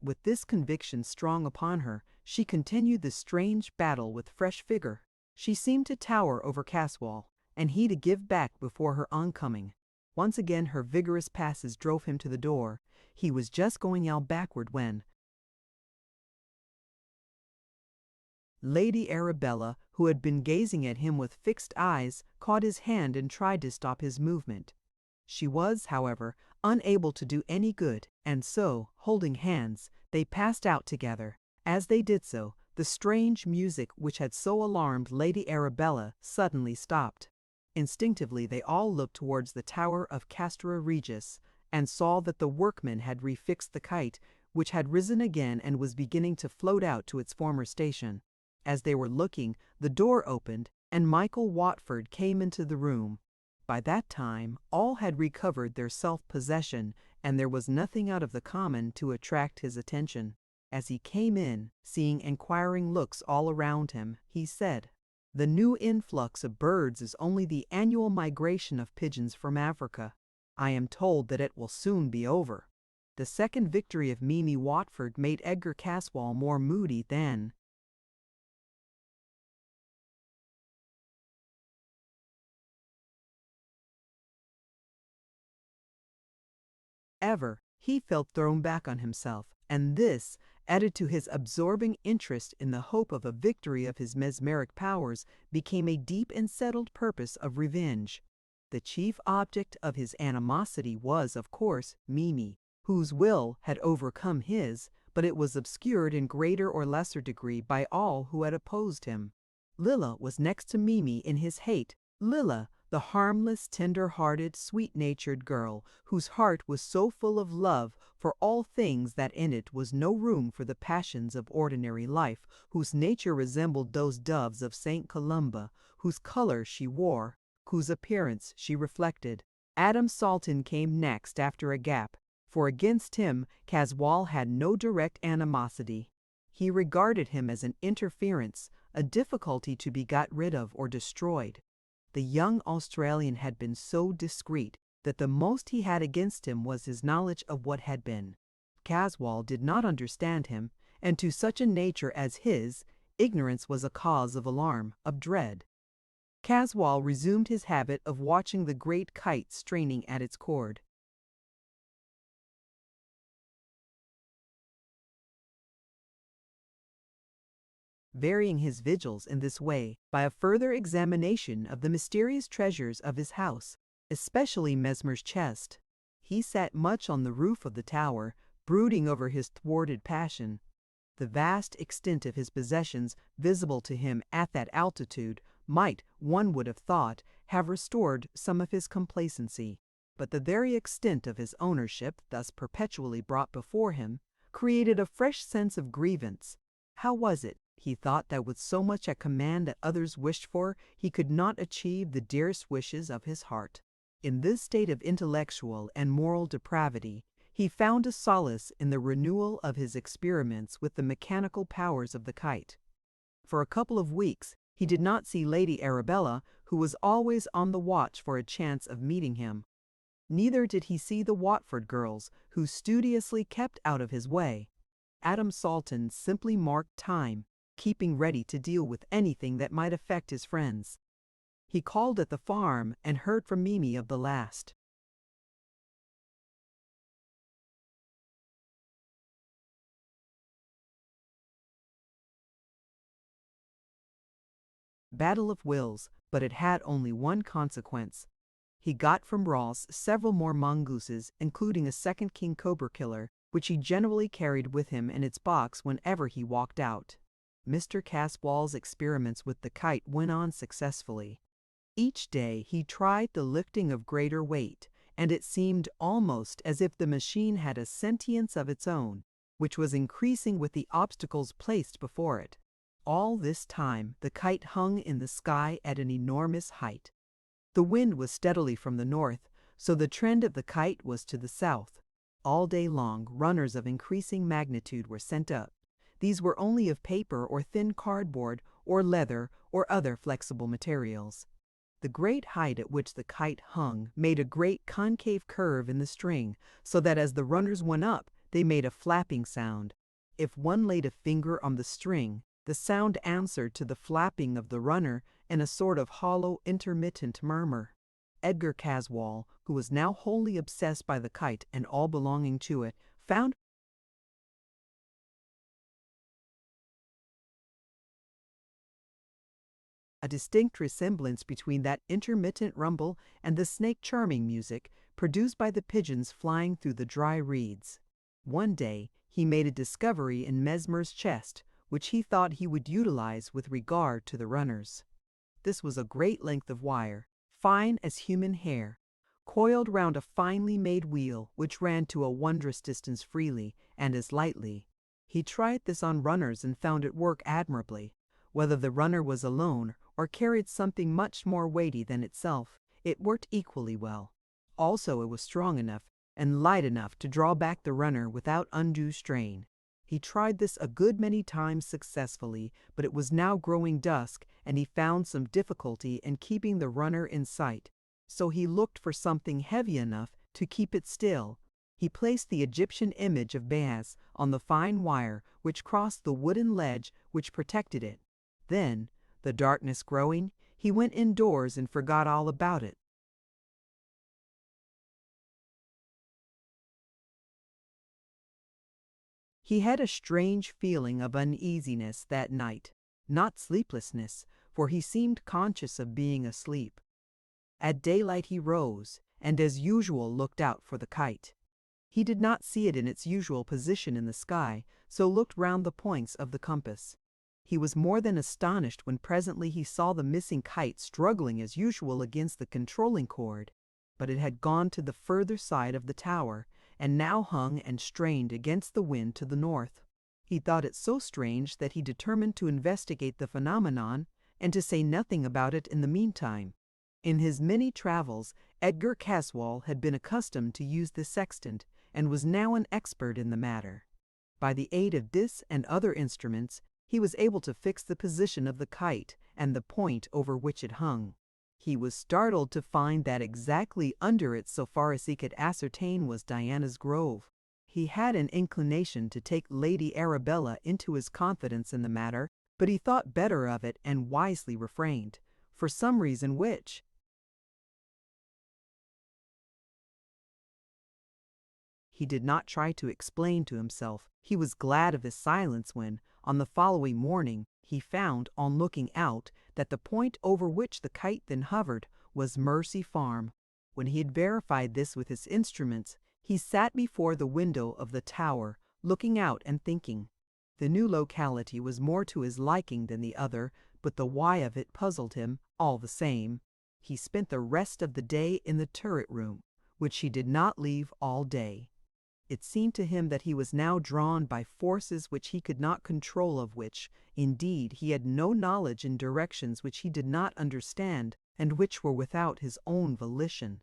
With this conviction strong upon her, she continued the strange battle with fresh vigor. She seemed to tower over Caswall, and he to give back before her oncoming. Once again her vigorous passes drove him to the door. He was just going out backward when Lady Arabella, who had been gazing at him with fixed eyes, caught his hand and tried to stop his movement. She was, however, unable to do any good, and so, holding hands, they passed out together. As they did so, the strange music which had so alarmed Lady Arabella suddenly stopped. Instinctively they all looked towards the tower of Castra Regis, and saw that the workmen had refixed the kite, which had risen again and was beginning to float out to its former station. As they were looking, the door opened, and Michael Watford came into the room. By that time all had recovered their self-possession, and there was nothing out of the common to attract his attention. As he came in, seeing inquiring looks all around him, he said, The new influx of birds is only the annual migration of pigeons from Africa. I am told that it will soon be over. The second victory of Mimi Watford made Edgar Caswall more moody than ever. He felt thrown back on himself, and this, added to his absorbing interest in the hope of a victory of his mesmeric powers, became a deep and settled purpose of revenge. The chief object of his animosity was, of course, Mimi, whose will had overcome his, but it was obscured in greater or lesser degree by all who had opposed him. Lilla was next to Mimi in his hate. Lilla, the harmless, tender-hearted, sweet-natured girl, whose heart was so full of love for all things that in it was no room for the passions of ordinary life, whose nature resembled those doves of St. Columba, whose color she wore, whose appearance she reflected. Adam Salton came next after a gap, for against him Caswall had no direct animosity. He regarded him as an interference, a difficulty to be got rid of or destroyed. The young Australian had been so discreet that the most he had against him was his knowledge of what had been. Caswall did not understand him, and to such a nature as his, ignorance was a cause of alarm, of dread. Caswall resumed his habit of watching the great kite straining at its cord. Varying his vigils in this way by a further examination of the mysterious treasures of his house, especially Mesmer's chest. He sat much on the roof of the tower, brooding over his thwarted passion. The vast extent of his possessions, visible to him at that altitude, might, one would have thought, have restored some of his complacency. But the very extent of his ownership, thus perpetually brought before him, created a fresh sense of grievance. How was it, he thought, that with so much at command that others wished for, he could not achieve the dearest wishes of his heart? In this state of intellectual and moral depravity, he found a solace in the renewal of his experiments with the mechanical powers of the kite. For a couple of weeks he did not see Lady Arabella, who was always on the watch for a chance of meeting him. Neither did he see the Watford girls, who studiously kept out of his way. Adam Salton simply marked time, keeping ready to deal with anything that might affect his friends. He called at the farm and heard from Mimi of the last. Battle of wills, but it had only one consequence. He got from Ross several more mongooses, including a second king cobra killer, which he generally carried with him in its box whenever he walked out. Mr. Caswall's experiments with the kite went on successfully. Each day he tried the lifting of greater weight, and it seemed almost as if the machine had a sentience of its own, which was increasing with the obstacles placed before it. All this time the kite hung in the sky at an enormous height. The wind was steadily from the north, so the trend of the kite was to the south. All day long runners of increasing magnitude were sent up. These were only of paper or thin cardboard or leather or other flexible materials. The great height at which the kite hung made a great concave curve in the string, so that as the runners went up, they made a flapping sound. If one laid a finger on the string, the sound answered to the flapping of the runner in a sort of hollow, intermittent murmur. Edgar Caswall, who was now wholly obsessed by the kite and all belonging to it, found a distinct resemblance between that intermittent rumble and the snake-charming music produced by the pigeons flying through the dry reeds. One day he made a discovery in Mesmer's chest, which he thought he would utilize with regard to the runners. This was a great length of wire, fine as human hair, coiled round a finely made wheel which ran to a wondrous distance freely and as lightly. He tried this on runners and found it work admirably. Whether the runner was alone or carried something much more weighty than itself, it worked equally well. Also, it was strong enough and light enough to draw back the runner without undue strain. He tried this a good many times successfully, but it was now growing dusk, and he found some difficulty in keeping the runner in sight. So he looked for something heavy enough to keep it still. He placed the Egyptian image of Baas on the fine wire which crossed the wooden ledge which protected it. Then, the darkness growing, he went indoors and forgot all about it. He had a strange feeling of uneasiness that night, not sleeplessness, for he seemed conscious of being asleep. At daylight he rose, and as usual looked out for the kite. He did not see it in its usual position in the sky, so looked round the points of the compass. He was more than astonished when presently he saw the missing kite struggling as usual against the controlling cord, but it had gone to the further side of the tower, and now hung and strained against the wind to the north. He thought it so strange that he determined to investigate the phenomenon, and to say nothing about it in the meantime. In his many travels, Edgar Caswall had been accustomed to use the sextant, and was now an expert in the matter. By the aid of this and other instruments, he was able to fix the position of the kite and the point over which it hung. He was startled to find that exactly under it, so far as he could ascertain, was Diana's grove. He had an inclination to take Lady Arabella into his confidence in the matter, but he thought better of it and wisely refrained, for some reason which, he did not try to explain to himself. He was glad of his silence when, on the following morning, he found, on looking out, that the point over which the kite then hovered was Mercy Farm. When he had verified this with his instruments, he sat before the window of the tower, looking out and thinking. The new locality was more to his liking than the other, but the why of it puzzled him, all the same. He spent the rest of the day in the turret room, which he did not leave all day. It seemed to him that he was now drawn by forces which he could not control, of which, indeed, he had no knowledge, in directions which he did not understand, and which were without his own volition.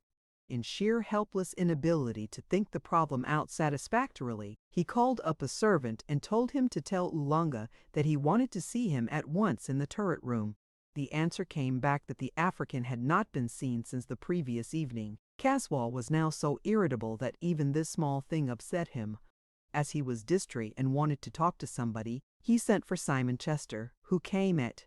In sheer helpless inability to think the problem out satisfactorily, he called up a servant and told him to tell Oolanga that he wanted to see him at once in the turret room. The answer came back that the African had not been seen since the previous evening. Caswall was now so irritable that even this small thing upset him. As he was distrait and wanted to talk to somebody, he sent for Simon Chester, who came at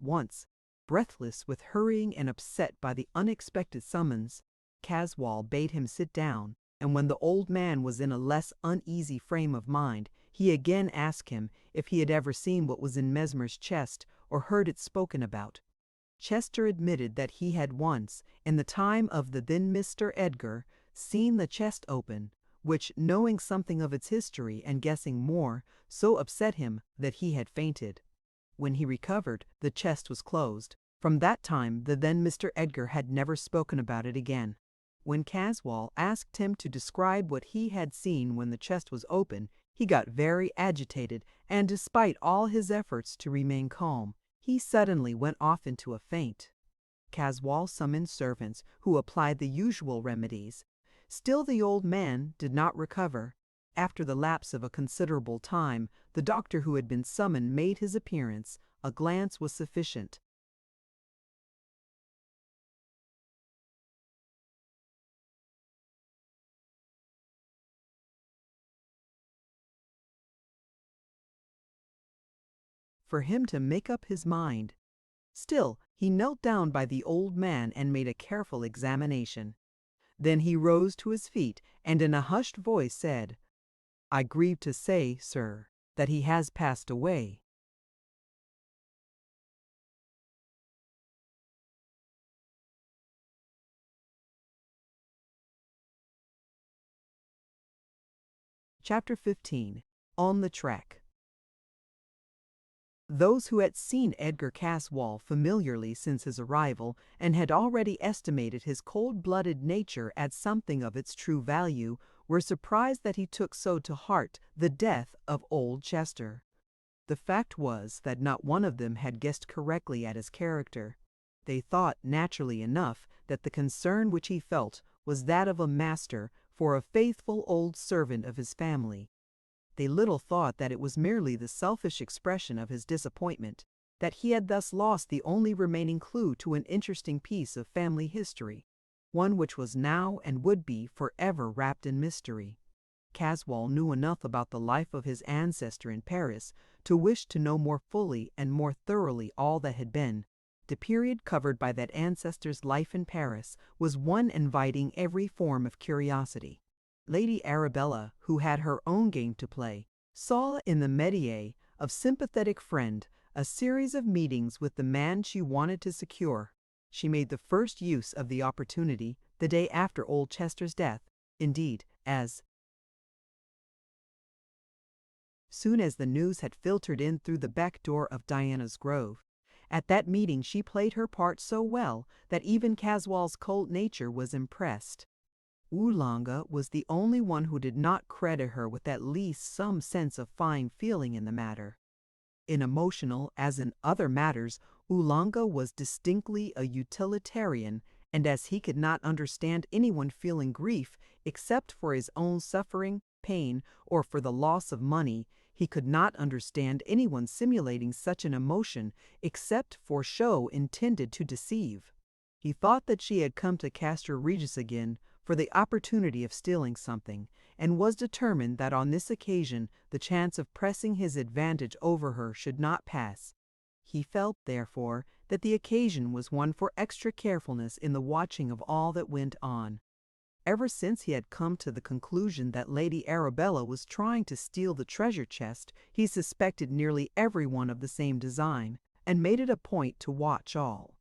once. Breathless with hurrying and upset by the unexpected summons, Caswall bade him sit down, and when the old man was in a less uneasy frame of mind, he again asked him if he had ever seen what was in Mesmer's chest or heard it spoken about. Chester admitted that he had once, in the time of the then Mr. Edgar, seen the chest open, which, knowing something of its history and guessing more, so upset him that he had fainted. When he recovered, the chest was closed. From that time the then Mr. Edgar had never spoken about it again. When Caswall asked him to describe what he had seen when the chest was open, he got very agitated, and despite all his efforts to remain calm, he suddenly went off into a faint. Caswall summoned servants, who applied the usual remedies. Still the old man did not recover. After the lapse of a considerable time, the doctor who had been summoned made his appearance. A glance was sufficient. For him to make up his mind. Still, he knelt down by the old man and made a careful examination. Then he rose to his feet and in a hushed voice said, "I grieve to say, sir, that he has passed away." Chapter 15. On the Track. Those who had seen Edgar Caswall familiarly since his arrival, and had already estimated his cold-blooded nature at something of its true value, were surprised that he took so to heart the death of old Chester. The fact was that not one of them had guessed correctly at his character. They thought, naturally enough, that the concern which he felt was that of a master for a faithful old servant of his family. They little thought that it was merely the selfish expression of his disappointment, that he had thus lost the only remaining clue to an interesting piece of family history, one which was now and would be forever wrapped in mystery. Caswall knew enough about the life of his ancestor in Paris to wish to know more fully and more thoroughly all that had been. The period covered by that ancestor's life in Paris was one inviting every form of curiosity. Lady Arabella, who had her own game to play, saw in the métier of sympathetic friend a series of meetings with the man she wanted to secure. She made the first use of the opportunity the day after old Chester's death, indeed, as soon as the news had filtered in through the back door of Diana's Grove. At that meeting she played her part so well that even Caswall's cold nature was impressed. Oolanga was the only one who did not credit her with at least some sense of fine feeling in the matter. In emotional, as in other matters, Oolanga was distinctly a utilitarian, and as he could not understand anyone feeling grief except for his own suffering, pain, or for the loss of money, he could not understand anyone simulating such an emotion except for show intended to deceive. He thought that she had come to Castra Regis again for the opportunity of stealing something, and was determined that on this occasion the chance of pressing his advantage over her should not pass. He felt, therefore, that the occasion was one for extra carefulness in the watching of all that went on. Ever since he had come to the conclusion that Lady Arabella was trying to steal the treasure chest, he suspected nearly everyone of the same design, and made it a point to watch all.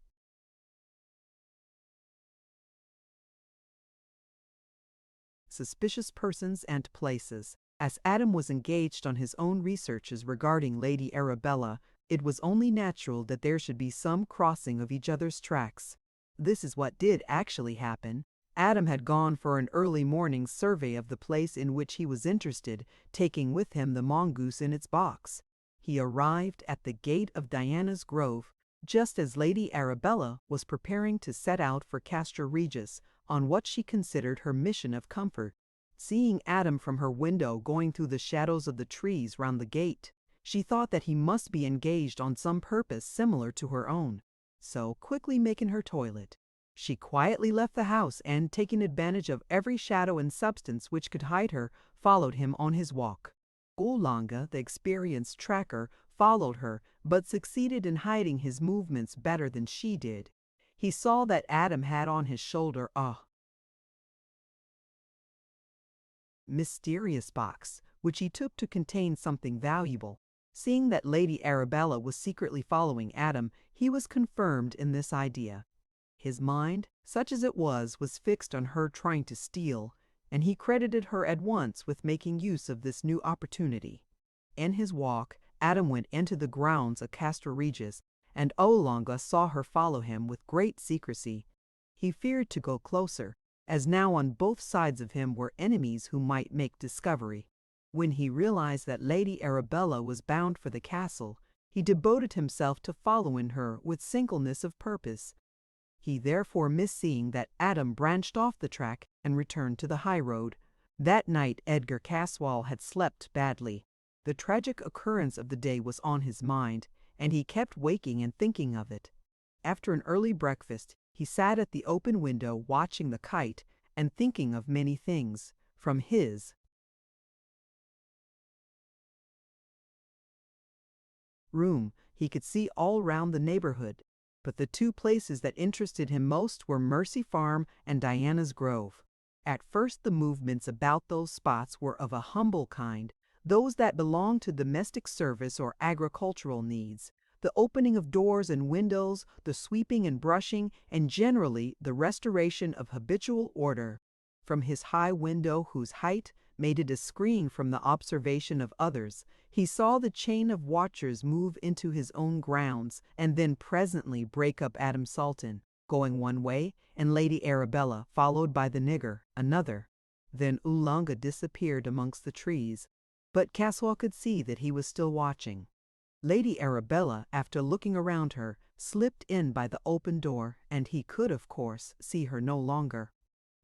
Suspicious persons and places. As Adam was engaged on his own researches regarding Lady Arabella, it was only natural that there should be some crossing of each other's tracks. This is what did actually happen. Adam had gone for an early morning survey of the place in which he was interested, taking with him the mongoose in its box. He arrived at the gate of Diana's Grove just as Lady Arabella was preparing to set out for Castra Regis on what she considered her mission of comfort. Seeing Adam from her window going through the shadows of the trees round the gate, she thought that he must be engaged on some purpose similar to her own. So, quickly making her toilet, she quietly left the house and, taking advantage of every shadow and substance which could hide her, followed him on his walk. Oolanga, the experienced tracker, followed her, but succeeded in hiding his movements better than she did. He saw that Adam had on his shoulder a mysterious box, which he took to contain something valuable. Seeing that Lady Arabella was secretly following Adam, he was confirmed in this idea. His mind, such as it was fixed on her trying to steal, and he credited her at once with making use of this new opportunity. In his walk, Adam went into the grounds of Castra Regis, and Oolanga saw her follow him with great secrecy. He feared to go closer, as now on both sides of him were enemies who might make discovery. When he realized that Lady Arabella was bound for the castle, he devoted himself to following her with singleness of purpose. He therefore missed seeing that Adam branched off the track and returned to the high road. That night Edgar Caswall had slept badly. The tragic occurrence of the day was on his mind, and he kept waking and thinking of it. After an early breakfast, he sat at the open window watching the kite and thinking of many things. From his room, he could see all round the neighborhood, but the two places that interested him most were Mercy Farm and Diana's Grove. At first the movements about those spots were of a humble kind, those that belonged to domestic service or agricultural needs. The opening of doors and windows, the sweeping and brushing, and generally the restoration of habitual order. From his high window, whose height made it a screen from the observation of others, he saw the chain of watchers move into his own grounds, and then presently break up Adam Salton, going one way, and Lady Arabella, followed by the nigger, another. Then Oolanga disappeared amongst the trees, but Caswall could see that he was still watching. Lady Arabella, after looking around her, slipped in by the open door, and he could, of course, see her no longer.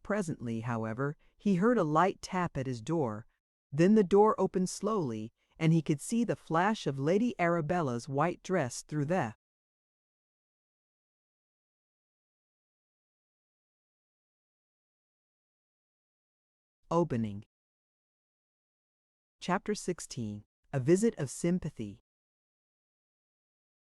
Presently, however, he heard a light tap at his door. Then the door opened slowly, and he could see the flash of Lady Arabella's white dress through the opening. Chapter 16. A Visit of Sympathy.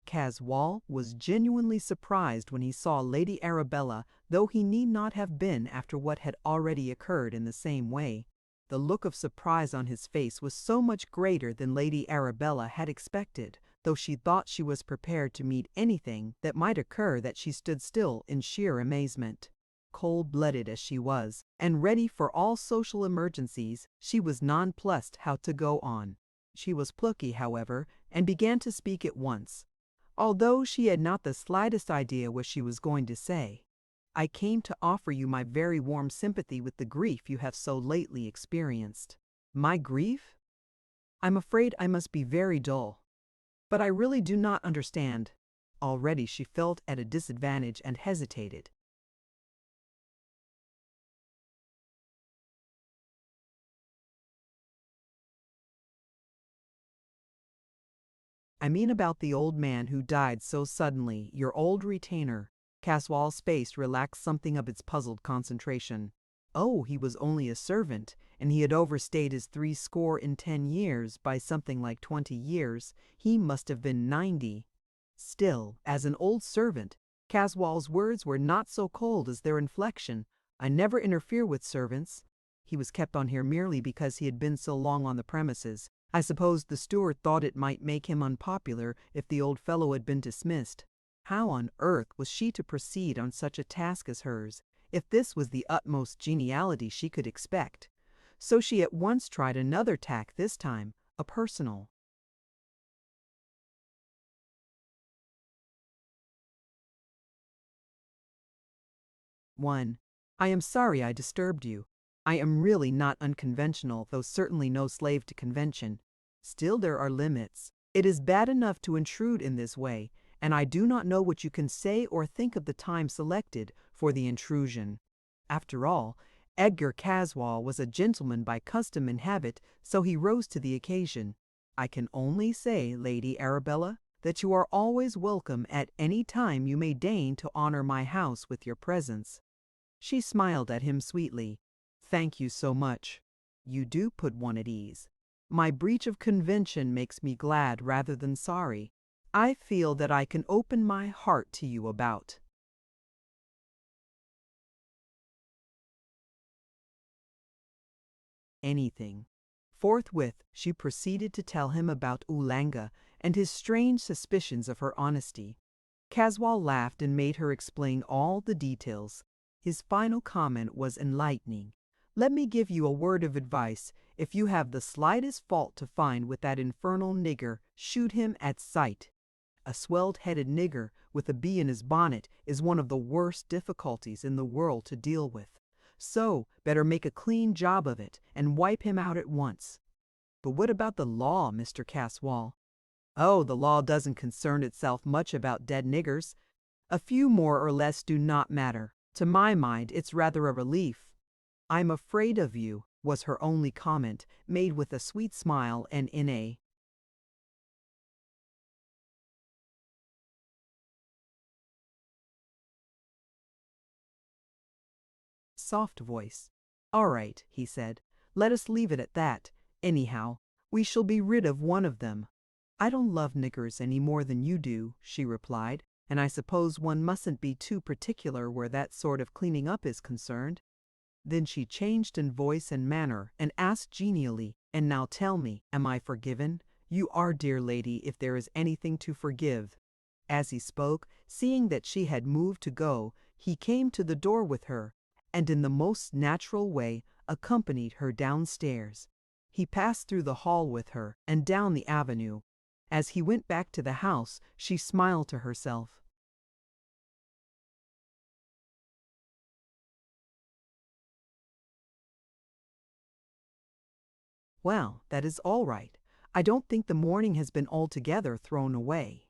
Caswall was genuinely surprised when he saw Lady Arabella, though he need not have been after what had already occurred in the same way. The look of surprise on his face was so much greater than Lady Arabella had expected, though she thought she was prepared to meet anything that might occur, that she stood still in sheer amazement. Cold-blooded as she was, and ready for all social emergencies, she was nonplussed how to go on. She was plucky, however, and began to speak at once, although she had not the slightest idea what she was going to say. "I came to offer you my very warm sympathy with the grief you have so lately experienced." "My grief? I'm afraid I must be very dull. But I really do not understand." Already she felt at a disadvantage and hesitated. "I mean about the old man who died so suddenly, your old retainer." Caswall's face relaxed something of its puzzled concentration. Oh, he was only a servant, and he had overstayed his 70 years by something like 20 years. He must have been 90. Still, as an old servant, Caswall's words were not so cold as their inflection. "I never interfere with servants." He was kept on here merely because he had been so long on the premises. I suppose the steward thought it might make him unpopular if the old fellow had been dismissed. How on earth was she to proceed on such a task as hers, if this was the utmost geniality she could expect? So she at once tried another tack, this time a personal. 1. "I am sorry I disturbed you. I am really not unconventional, though certainly no slave to convention. Still, there are limits. It is bad enough to intrude in this way, and I do not know what you can say or think of the time selected for the intrusion. After all, Edgar Caswall was a gentleman by custom and habit, so he rose to the occasion. I can only say, Lady Arabella, that you are always welcome at any time you may deign to honor my house with your presence." She smiled at him sweetly. "Thank you so much. You do put one at ease. My breach of convention makes me glad rather than sorry. I feel that I can open my heart to you about anything." Forthwith, she proceeded to tell him about Oolanga and his strange suspicions of her honesty. Caswall laughed and made her explain all the details. His final comment was enlightening. "Let me give you a word of advice. If you have the slightest fault to find with that infernal nigger, shoot him at sight. A swelled-headed nigger with a bee in his bonnet is one of the worst difficulties in the world to deal with. So, better make a clean job of it and wipe him out at once." "But what about the law, Mr. Caswall?" "Oh, the law doesn't concern itself much about dead niggers. A few more or less do not matter. To my mind, it's rather a relief." "I'm afraid of you," was her only comment, made with a sweet smile and in a soft voice. "All right," he said. "Let us leave it at that. Anyhow, we shall be rid of one of them." "I don't love niggers any more than you do," she replied, "and I suppose one mustn't be too particular where that sort of cleaning up is concerned." Then she changed in voice and manner, and asked genially, "And now tell me, am I forgiven? You are, dear lady, if there is anything to forgive." As he spoke, seeing that she had moved to go, he came to the door with her, and in the most natural way accompanied her downstairs. He passed through the hall with her, and down the avenue. As he went back to the house, she smiled to herself. "Well, that is all right. I don't think the morning has been altogether thrown away."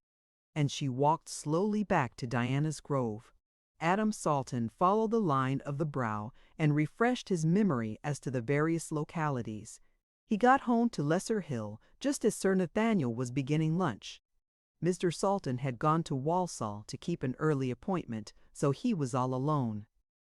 and she walked slowly back to Diana's Grove. Adam Salton followed the line of the brow and refreshed his memory as to the various localities. He got home to Lesser Hill just as Sir Nathaniel was beginning lunch. Mr. Salton had gone to Walsall to keep an early appointment, so he was all alone.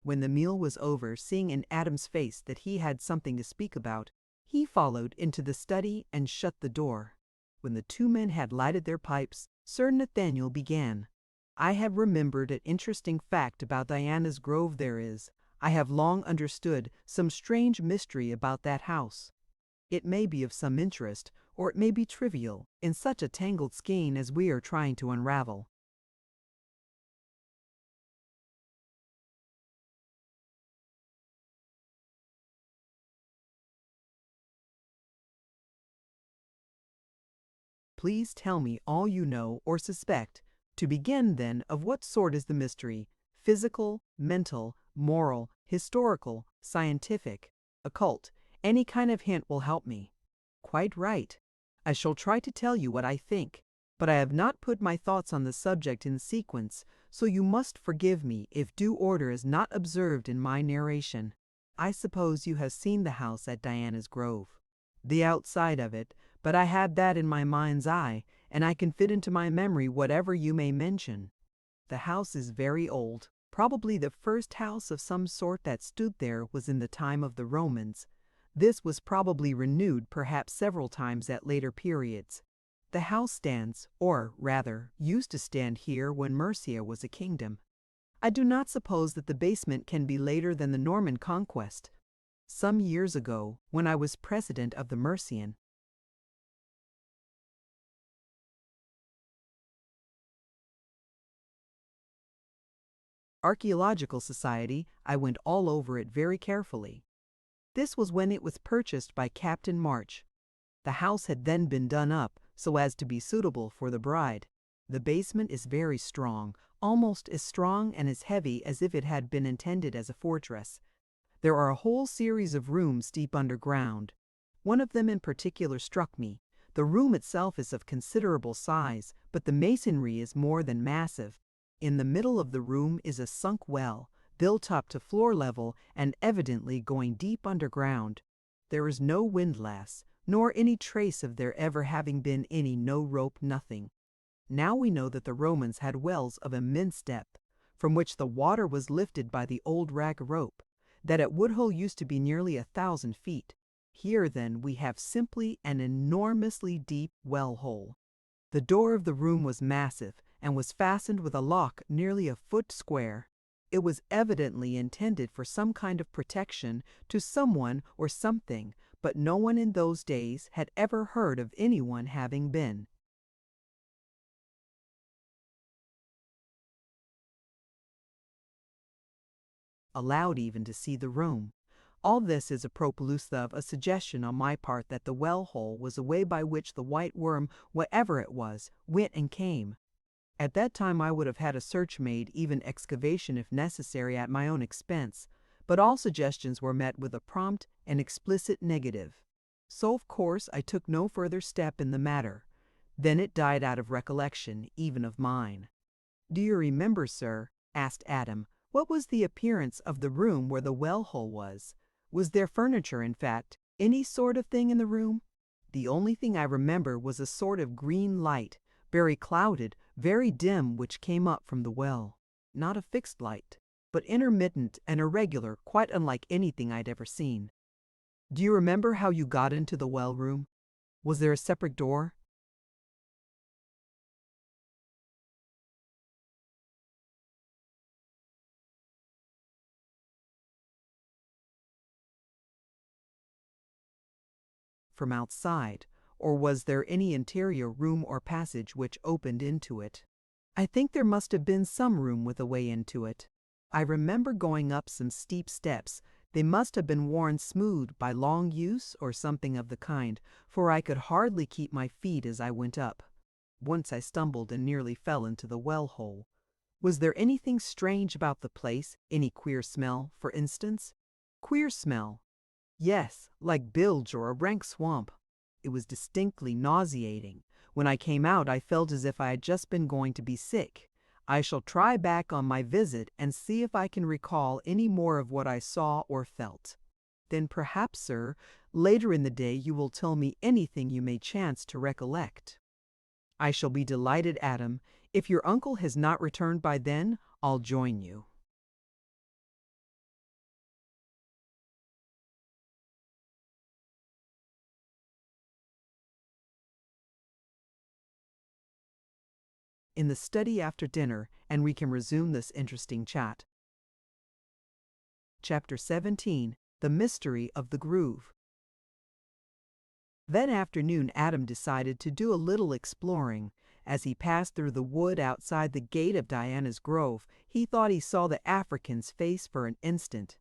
When the meal was over, seeing in Adam's face that he had something to speak about, he followed into the study and shut the door. When the two men had lighted their pipes, Sir Nathaniel began. "I have remembered an interesting fact about Diana's Grove there is. I have long understood some strange mystery about that house. It may be of some interest, or it may be trivial, in such a tangled skein as we are trying to unravel. Please tell me all you know or suspect. To begin, then, of what sort is the mystery? Physical, mental, moral, historical, scientific, occult? Any kind of hint will help me." "Quite right. I shall try to tell you what I think, but I have not put my thoughts on the subject in sequence, so you must forgive me if due order is not observed in my narration. I suppose you have seen the house at Diana's Grove." "The outside of it, but I had that in my mind's eye, and I can fit into my memory whatever you may mention." "The house is very old. Probably the first house of some sort that stood there was in the time of the Romans. This was probably renewed perhaps several times at later periods. The house stands, or rather, used to stand here when Mercia was a kingdom. I do not suppose that the basement can be later than the Norman conquest. Some years ago, when I was president of the Mercian Archaeological Society, I went all over it very carefully. This was when it was purchased by Captain March. The house had then been done up so as to be suitable for the bride. The basement is very strong, almost as strong and as heavy as if it had been intended as a fortress. There are a whole series of rooms deep underground. One of them in particular struck me. The room itself is of considerable size, but the masonry is more than massive. In the middle of the room is a sunk well, built up to floor level and evidently going deep underground. There is no windlass, nor any trace of there ever having been any no-rope nothing. Now we know that the Romans had wells of immense depth, from which the water was lifted by the old rag rope, that at Woodhull used to be nearly 1,000 feet. Here, then, we have simply an enormously deep well hole. The door of the room was massive, and was fastened with a lock nearly a foot square. It was evidently intended for some kind of protection to someone or something, but no one in those days had ever heard of anyone having been. Allowed even to see the room. All this is apropos of a suggestion on my part that the well hole was a way by which the white worm, whatever it was, went and came. At that time I would have had a search made, even excavation if necessary at my own expense, but all suggestions were met with a prompt and explicit negative. So of course I took no further step in the matter. Then it died out of recollection, even of mine. "Do you remember, sir," asked Adam, "what was the appearance of the room where the well hole was? Was there furniture, in fact, any sort of thing in the room?" "The only thing I remember was a sort of green light, very clouded, very dim, which came up from the well. Not a fixed light, but intermittent and irregular, quite unlike anything I'd ever seen." "Do you remember how you got into the well room? Was there a separate door?" "From outside, or was there any interior room or passage which opened into it?" "I think there must have been some room with a way into it. I remember going up some steep steps. They must have been worn smooth by long use or something of the kind, for I could hardly keep my feet as I went up. Once I stumbled and nearly fell into the well hole." "Was there anything strange about the place? Any queer smell, for instance?" "Queer smell? Yes, like bilge or a rank swamp. It was distinctly nauseating. When I came out, I felt as if I had just been going to be sick. I shall try back on my visit and see if I can recall any more of what I saw or felt. Then perhaps, sir, later in the day you will tell me anything you may chance to recollect." "I shall be delighted, Adam. If your uncle has not returned by then, I'll join you." In the study after dinner, and we can resume this interesting chat. Chapter 17. The Mystery of the Groove. That afternoon Adam decided to do a little exploring. As he passed through the wood outside the gate of Diana's Grove, he thought he saw the African's face for an instant.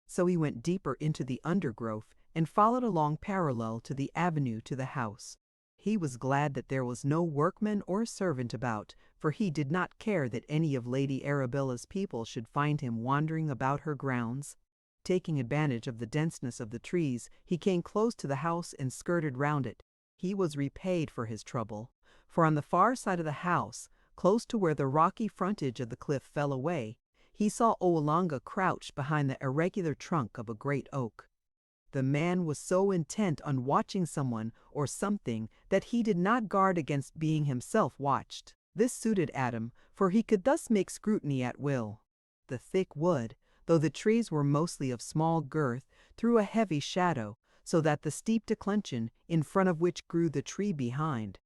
So he went deeper into the undergrowth and followed along parallel to the avenue to the house. He was glad that there was no workman or servant about, for he did not care that any of Lady Arabella's people should find him wandering about her grounds. Taking advantage of the denseness of the trees, he came close to the house and skirted round it. He was repaid for his trouble, for on the far side of the house, close to where the rocky frontage of the cliff fell away, he saw Oolanga crouched behind the irregular trunk of a great oak. The man was so intent on watching someone or something that he did not guard against being himself watched. This suited Adam, for he could thus make scrutiny at will. The thick wood, though the trees were mostly of small girth, threw a heavy shadow, so that the steep declension, in front of which grew the tree behind,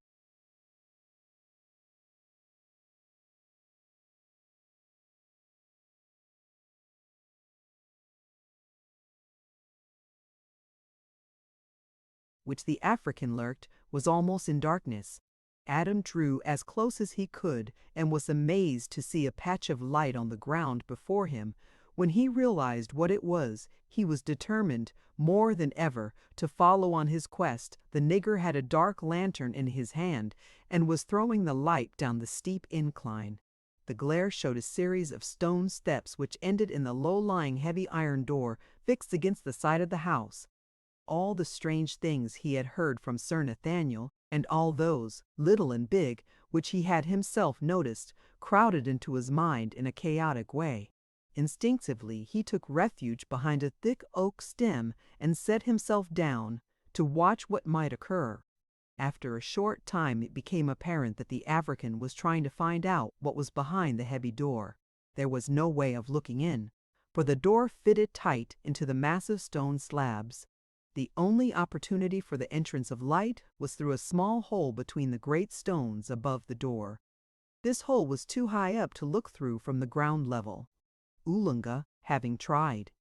which the African lurked, was almost in darkness. Adam drew as close as he could and was amazed to see a patch of light on the ground before him. When he realized what it was, he was determined, more than ever, to follow on his quest. The nigger had a dark lantern in his hand and was throwing the light down the steep incline. The glare showed a series of stone steps which ended in the low-lying heavy iron door fixed against the side of the house. All the strange things he had heard from Sir Nathaniel, and all those, little and big, which he had himself noticed, crowded into his mind in a chaotic way. Instinctively he took refuge behind a thick oak stem and set himself down to watch what might occur. After a short time it became apparent that the African was trying to find out what was behind the heavy door. There was no way of looking in, for the door fitted tight into the massive stone slabs. The only opportunity for the entrance of light was through a small hole between the great stones above the door. This hole was too high up to look through from the ground level, Oolanga having tried.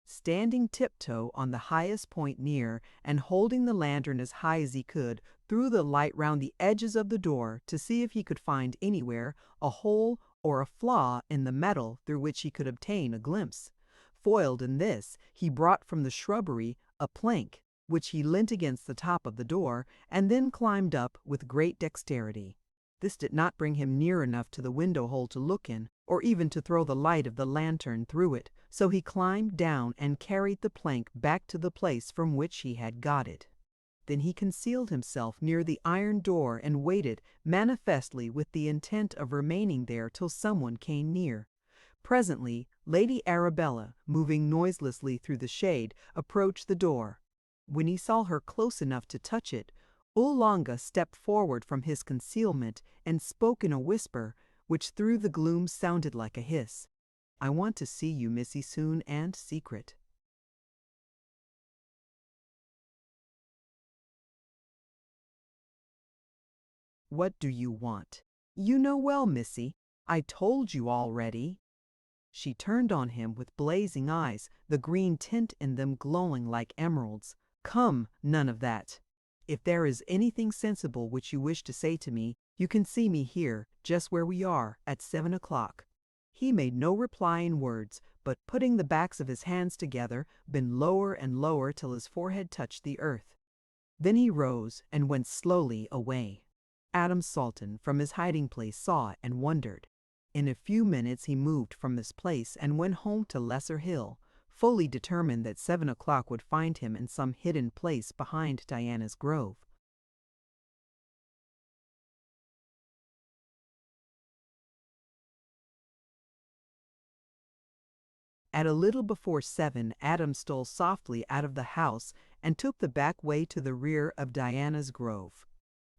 Standing tiptoe on the highest point near, and holding the lantern as high as he could, threw the light round the edges of the door to see if he could find anywhere a hole or a flaw in the metal through which he could obtain a glimpse. Foiled in this, he brought from the shrubbery a plank, which he leant against the top of the door, and then climbed up with great dexterity. This did not bring him near enough to the window hole to look in, or even to throw the light of the lantern through it, so he climbed down and carried the plank back to the place from which he had got it. Then he concealed himself near the iron door and waited, manifestly with the intent of remaining there till someone came near. Presently Lady Arabella, moving noiselessly through the shade, approached the door. When he saw her close enough to touch it, Oolanga stepped forward from his concealment and spoke in a whisper, which through the gloom sounded like a hiss. "I want to see you, Missy, soon and secret." "What do you want?" "You know well, Missy. I told you already." She turned on him with blazing eyes, the green tint in them glowing like emeralds. "Come, none of that. If there is anything sensible which you wish to say to me, you can see me here, just where we are, at 7 o'clock. He made no reply in words, but putting the backs of his hands together, bent lower and lower till his forehead touched the earth. Then he rose and went slowly away. Adam Salton from his hiding place saw and wondered. In a few minutes he moved from this place and went home to Lesser Hill, fully determined that 7 o'clock would find him in some hidden place behind Diana's grove. At a little before 7, Adam stole softly out of the house and took the back way to the rear of Diana's grove.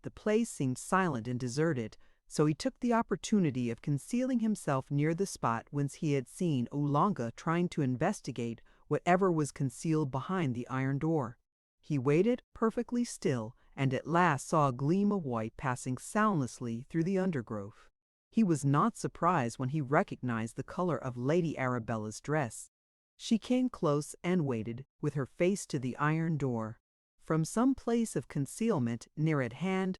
The place seemed silent and deserted, so he took the opportunity of concealing himself near the spot whence he had seen Oolanga trying to investigate whatever was concealed behind the iron door. He waited perfectly still, and at last saw a gleam of white passing soundlessly through the undergrowth. He was not surprised when he recognized the color of Lady Arabella's dress. She came close and waited, with her face to the iron door. From some place of concealment near at hand,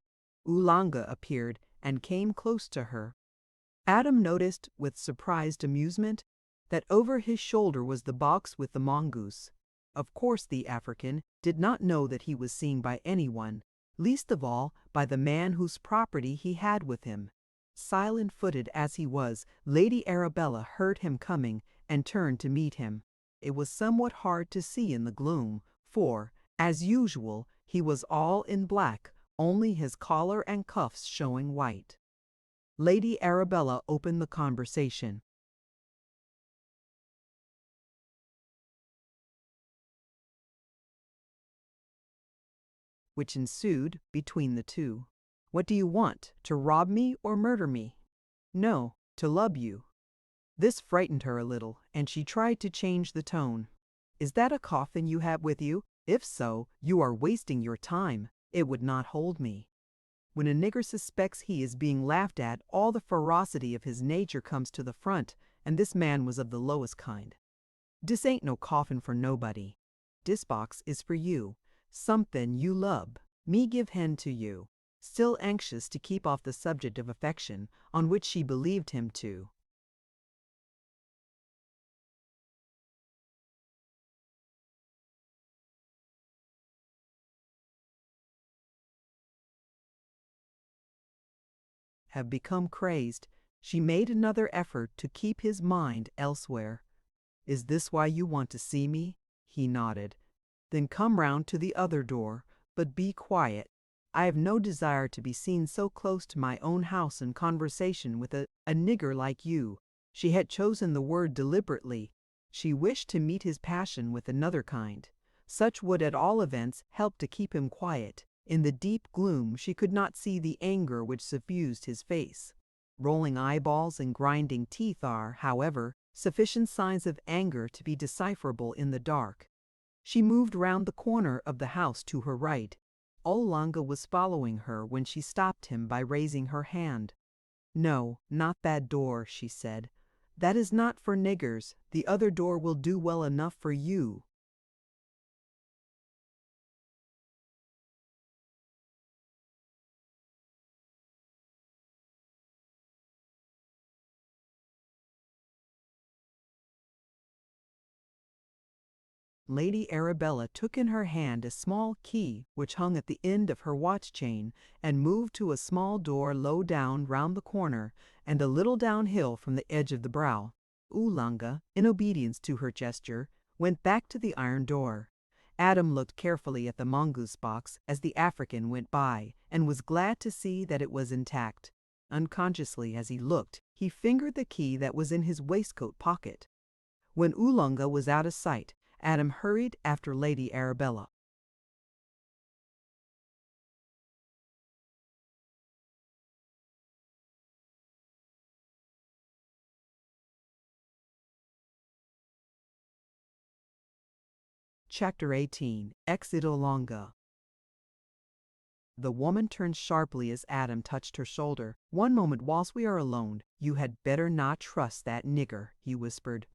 Oolanga appeared and came close to her. Adam noticed, with surprised amusement, that over his shoulder was the box with the mongoose. Of course the African did not know that he was seen by anyone, least of all by the man whose property he had with him. Silent-footed as he was, Lady Arabella heard him coming and turned to meet him. It was somewhat hard to see in the gloom, for, as usual, he was all in black, only his collar and cuffs showing white. Lady Arabella opened the conversation, which ensued between the two. "What do you want, to rob me or murder me?" "No, to love you." This frightened her a little, and she tried to change the tone. "Is that a coffin you have with you? If so, you are wasting your time. It would not hold me." When a nigger suspects he is being laughed at, all the ferocity of his nature comes to the front, and this man was of the lowest kind. "Dis ain't no coffin for nobody. Dis box is for you. Something you lub. Me give hen to you." Still anxious to keep off the subject of affection, on which she believed him to have become crazed, she made another effort to keep his mind elsewhere. "Is this why you want to see me?" He nodded. "Then come round to the other door, but be quiet. I have no desire to be seen so close to my own house in conversation with a nigger like you." She had chosen the word deliberately. She wished to meet his passion with another kind. Such would at all events help to keep him quiet. In the deep gloom she could not see the anger which suffused his face. Rolling eyeballs and grinding teeth are, however, sufficient signs of anger to be decipherable in the dark. She moved round the corner of the house to her right. Oolanga was following her when she stopped him by raising her hand. "No, not that door," she said. "That is not for niggers. The other door will do well enough for you." Lady Arabella took in her hand a small key which hung at the end of her watch chain, and moved to a small door low down round the corner, and a little downhill from the edge of the brow. Oolanga, in obedience to her gesture, went back to the iron door. Adam looked carefully at the mongoose box as the African went by, and was glad to see that it was intact. Unconsciously as he looked, he fingered the key that was in his waistcoat pocket. When Oolanga was out of sight, Adam hurried after Lady Arabella. Chapter 18. Exit Oolanga. The woman turned sharply as Adam touched her shoulder. "One moment whilst we are alone. You had better not trust that nigger," he whispered.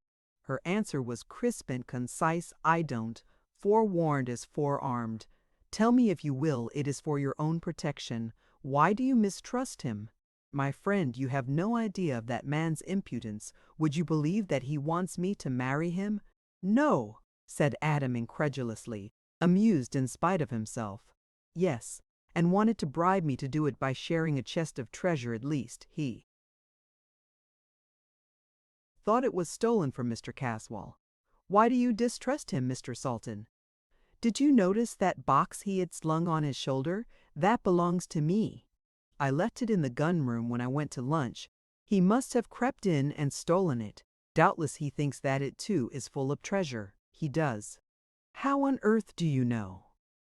Her answer was crisp and concise. "I don't. Forewarned is forearmed. Tell me if you will, it is for your own protection. Why do you mistrust him? My friend, you have no idea of that man's impudence. Would you believe that he wants me to marry him?" "No," said Adam incredulously, amused in spite of himself. "Yes, and wanted to bribe me to do it by sharing a chest of treasure at least, he." thought it was stolen from Mr. Caswell. Why do you distrust him, Mr. Sultan? Did you notice that box he had slung on his shoulder? That belongs to me. I left it in the gun room when I went to lunch. He must have crept in and stolen it. Doubtless he thinks that it too is full of treasure. He does. How on earth do you know?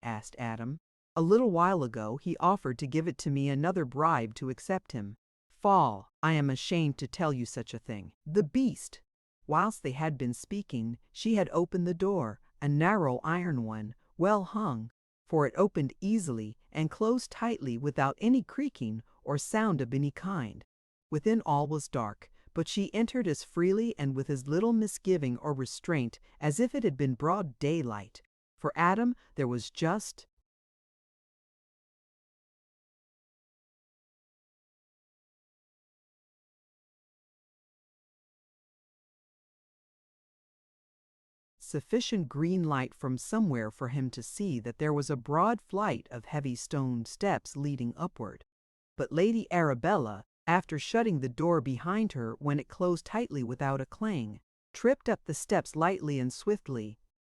Asked Adam. A little while ago he offered to give it to me another bribe to accept him. Fall, I am ashamed to tell you such a thing. The beast! Whilst they had been speaking, she had opened the door, a narrow iron one, well hung, for it opened easily and closed tightly without any creaking or sound of any kind. Within all was dark, but she entered as freely and with as little misgiving or restraint as if it had been broad daylight. For Adam there was just sufficient green light from somewhere for him to see that there was a broad flight of heavy stone steps leading upward. But Lady Arabella, after shutting the door behind her when it closed tightly without a clang, tripped up the steps lightly and swiftly.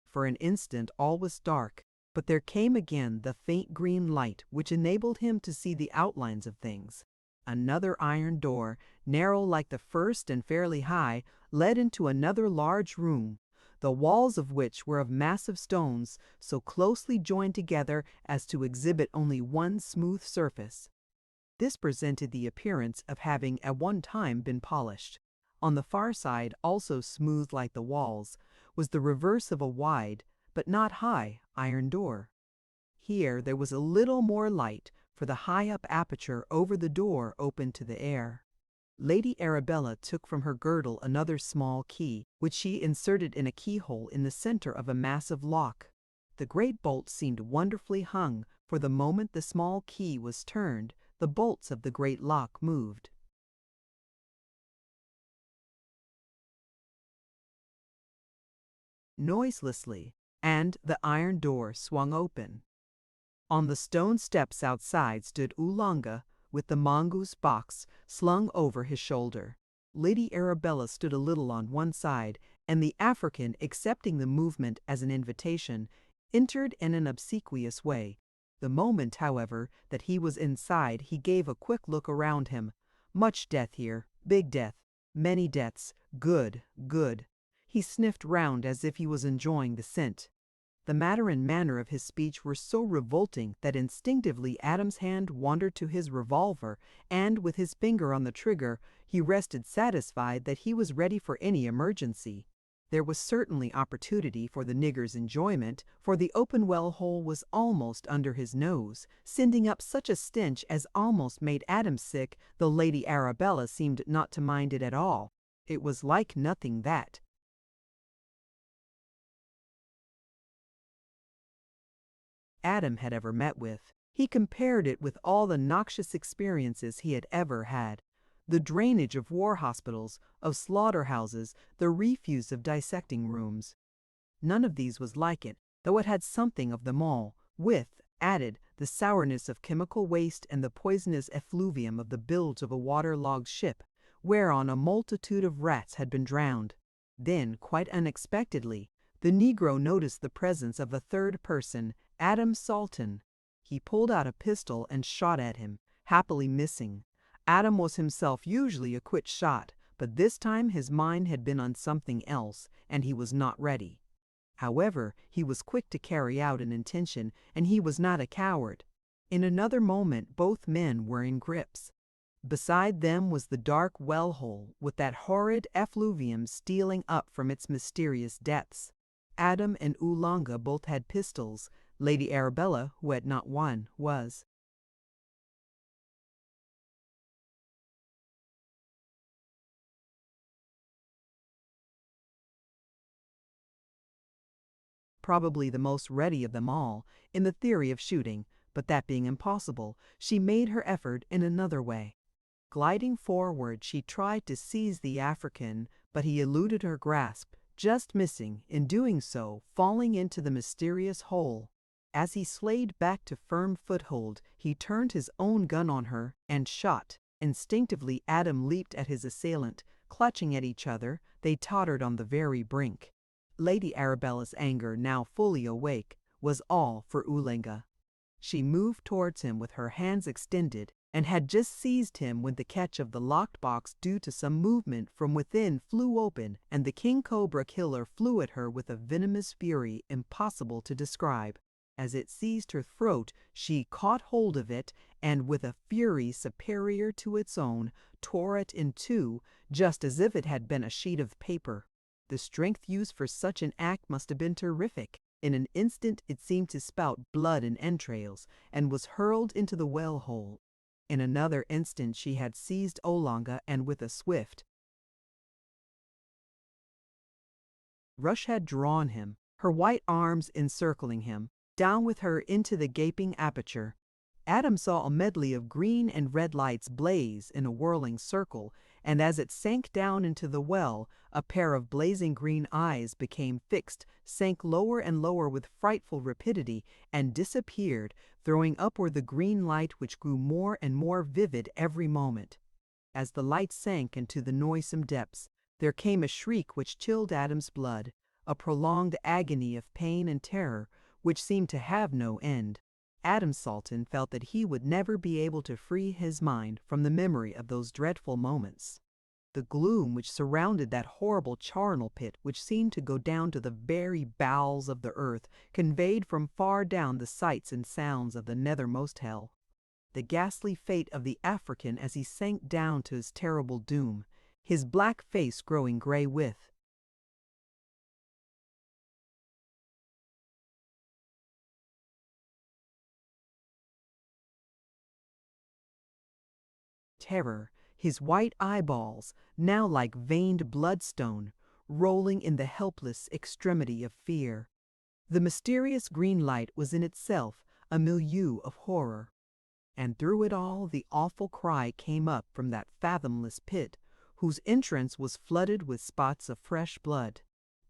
For an instant all was dark, but there came again the faint green light which enabled him to see the outlines of things. Another iron door, narrow like the first and fairly high, led into another large room, the walls of which were of massive stones so closely joined together as to exhibit only one smooth surface. This presented the appearance of having at one time been polished. On the far side, also smooth like the walls, was the reverse of a wide, but not high, iron door. Here there was a little more light, for the high-up aperture over the door opened to the air. Lady Arabella took from her girdle another small key, which she inserted in a keyhole in the center of a massive lock. The great bolt seemed wonderfully hung, for the moment the small key was turned, the bolts of the great lock moved. Noiselessly, and the iron door swung open. On the stone steps outside stood Oolanga, with the mongoose box slung over his shoulder. Lady Arabella stood a little on one side, and the African, accepting the movement as an invitation, entered in an obsequious way. The moment, however, that he was inside, he gave a quick look around him. Much death here, big death, many deaths, good, good. He sniffed round as if he was enjoying the scent. The matter and manner of his speech were so revolting that instinctively Adam's hand wandered to his revolver, and with his finger on the trigger, he rested satisfied that he was ready for any emergency. There was certainly opportunity for the nigger's enjoyment, for the open well hole was almost under his nose, sending up such a stench as almost made Adam sick, though Lady Arabella seemed not to mind it at all. It was like nothing that Adam had ever met with. He compared it with all the noxious experiences he had ever had. The drainage of war hospitals, of slaughterhouses, the refuse of dissecting rooms. None of these was like it, though it had something of them all, with, added, the sourness of chemical waste and the poisonous effluvium of the bilge of a water-logged ship, whereon a multitude of rats had been drowned. Then, quite unexpectedly, the Negro noticed the presence of a third person, Adam Sultan. He pulled out a pistol and shot at him, happily missing. Adam was himself usually a quick shot, but this time his mind had been on something else, and he was not ready. However, he was quick to carry out an intention, and he was not a coward. In another moment both men were in grips. Beside them was the dark well-hole, with that horrid effluvium stealing up from its mysterious depths. Adam and Oolanga both had pistols. Lady Arabella, who had not one, was probably the most ready of them all in the theory of shooting, but that being impossible, she made her effort in another way. Gliding forward, she tried to seize the African, but he eluded her grasp, just missing, in doing so, falling into the mysterious hole. As he slayed back to firm foothold, he turned his own gun on her and shot. Instinctively Adam leaped at his assailant, Clutching at each other, they tottered on the very brink. Lady Arabella's anger, now fully awake, was all for Oolanga. She moved towards him with her hands extended, and had just seized him when the catch of the locked box due to some movement from within flew open, and the king cobra killer flew at her with a venomous fury impossible to describe. As it seized her throat, she caught hold of it, and with a fury superior to its own, tore it in two, just as if it had been a sheet of paper. The strength used for such an act must have been terrific. In an instant it seemed to spout blood and entrails, and was hurled into the well-hole. In another instant she had seized Oolanga, and with a swift rush had drawn him, her white arms encircling him, down with her into the gaping aperture. Adam saw a medley of green and red lights blaze in a whirling circle, and as it sank down into the well, a pair of blazing green eyes became fixed, sank lower and lower with frightful rapidity, and disappeared, throwing upward the green light which grew more and more vivid every moment. As the light sank into the noisome depths, there came a shriek which chilled Adam's blood, a prolonged agony of pain and terror which seemed to have no end. Adam Salton felt that he would never be able to free his mind from the memory of those dreadful moments. The gloom which surrounded that horrible charnel pit, which seemed to go down to the very bowels of the earth, conveyed from far down the sights and sounds of the nethermost hell. The ghastly fate of the African as he sank down to his terrible doom, his black face growing gray with terror, his white eyeballs, now like veined bloodstone, rolling in the helpless extremity of fear. The mysterious green light was in itself a milieu of horror. And through it all the awful cry came up from that fathomless pit, whose entrance was flooded with spots of fresh blood.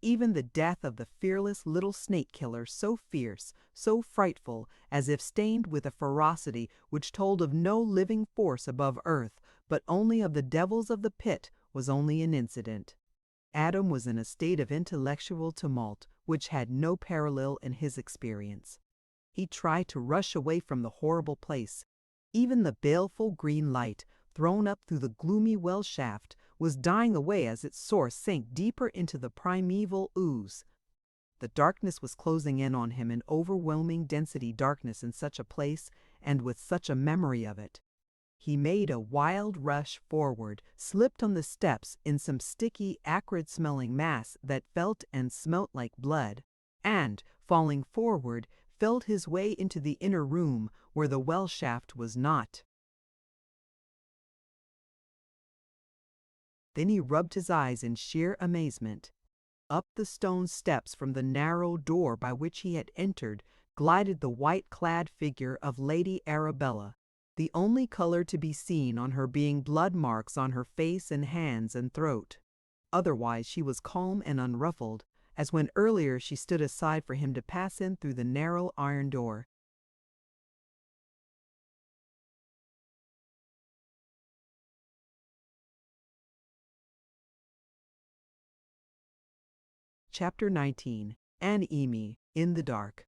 Even the death of the fearless little snake killer, so fierce, so frightful, as if stained with a ferocity which told of no living force above earth, but only of the devils of the pit, was only an incident. Adam was in a state of intellectual tumult which had no parallel in his experience. He tried to rush away from the horrible place. Even the baleful green light, thrown up through the gloomy well shaft, was dying away as its source sank deeper into the primeval ooze. The darkness was closing in on him in overwhelming density, darkness in such a place, and with such a memory of it. He made a wild rush forward, slipped on the steps in some sticky, acrid-smelling mass that felt and smelt like blood, and, falling forward, felt his way into the inner room where the well shaft was not. Then he rubbed his eyes in sheer amazement. Up the stone steps from the narrow door by which he had entered glided the white-clad figure of Lady Arabella, the only color to be seen on her being blood marks on her face and hands and throat. Otherwise she was calm and unruffled, as when earlier she stood aside for him to pass in through the narrow iron door. Chapter 19. An-Emi in the Dark.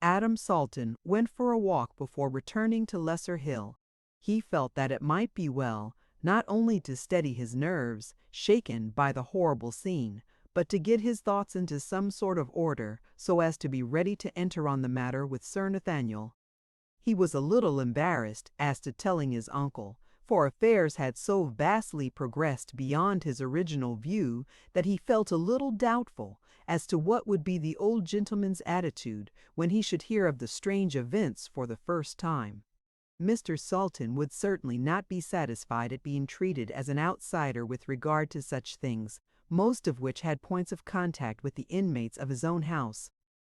Adam Salton went for a walk before returning to Lesser Hill. He felt that it might be well not only to steady his nerves, shaken by the horrible scene, but to get his thoughts into some sort of order so as to be ready to enter on the matter with Sir Nathaniel. He was a little embarrassed as to telling his uncle, for affairs had so vastly progressed beyond his original view that he felt a little doubtful as to what would be the old gentleman's attitude when he should hear of the strange events for the first time. Mr. Salton would certainly not be satisfied at being treated as an outsider with regard to such things, most of which had points of contact with the inmates of his own house.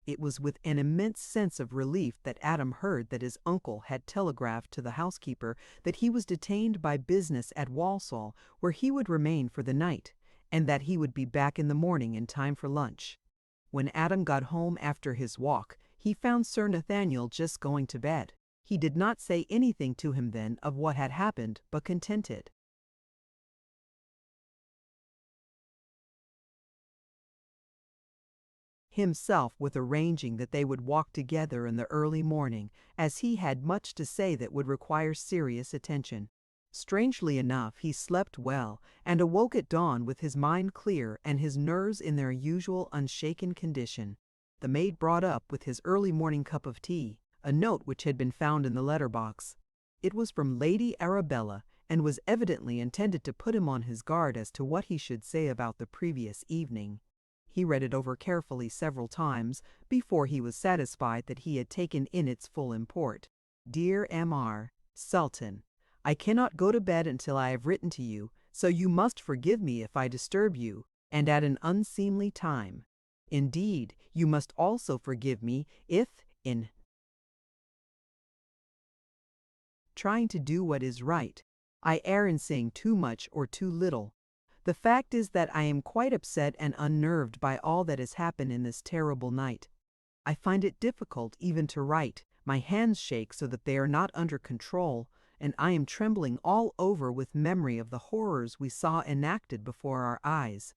It was with an immense sense of relief that Adam heard that his uncle had telegraphed to the housekeeper that he was detained by business at Walsall, where he would remain for the night, and that he would be back in the morning in time for lunch. When Adam got home after his walk, he found Sir Nathaniel just going to bed. He did not say anything to him then of what had happened, but contented. himself with arranging that they would walk together in the early morning, as he had much to say that would require serious attention. Strangely enough, he slept well, and awoke at dawn with his mind clear and his nerves in their usual unshaken condition. The maid brought up with his early morning cup of tea a note which had been found in the letter-box. It was from Lady Arabella, and was evidently intended to put him on his guard as to what he should say about the previous evening. He read it over carefully several times before he was satisfied that he had taken in its full import. Dear M.R. Sultan, I cannot go to bed until I have written to you, so you must forgive me if I disturb you, and at an unseemly time. Indeed, you must also forgive me if, in trying to do what is right, I err in saying too much or too little. The fact is that I am quite upset and unnerved by all that has happened in this terrible night. I find it difficult even to write. My hands shake so that they are not under control, and I am trembling all over with memory of the horrors we saw enacted before our eyes.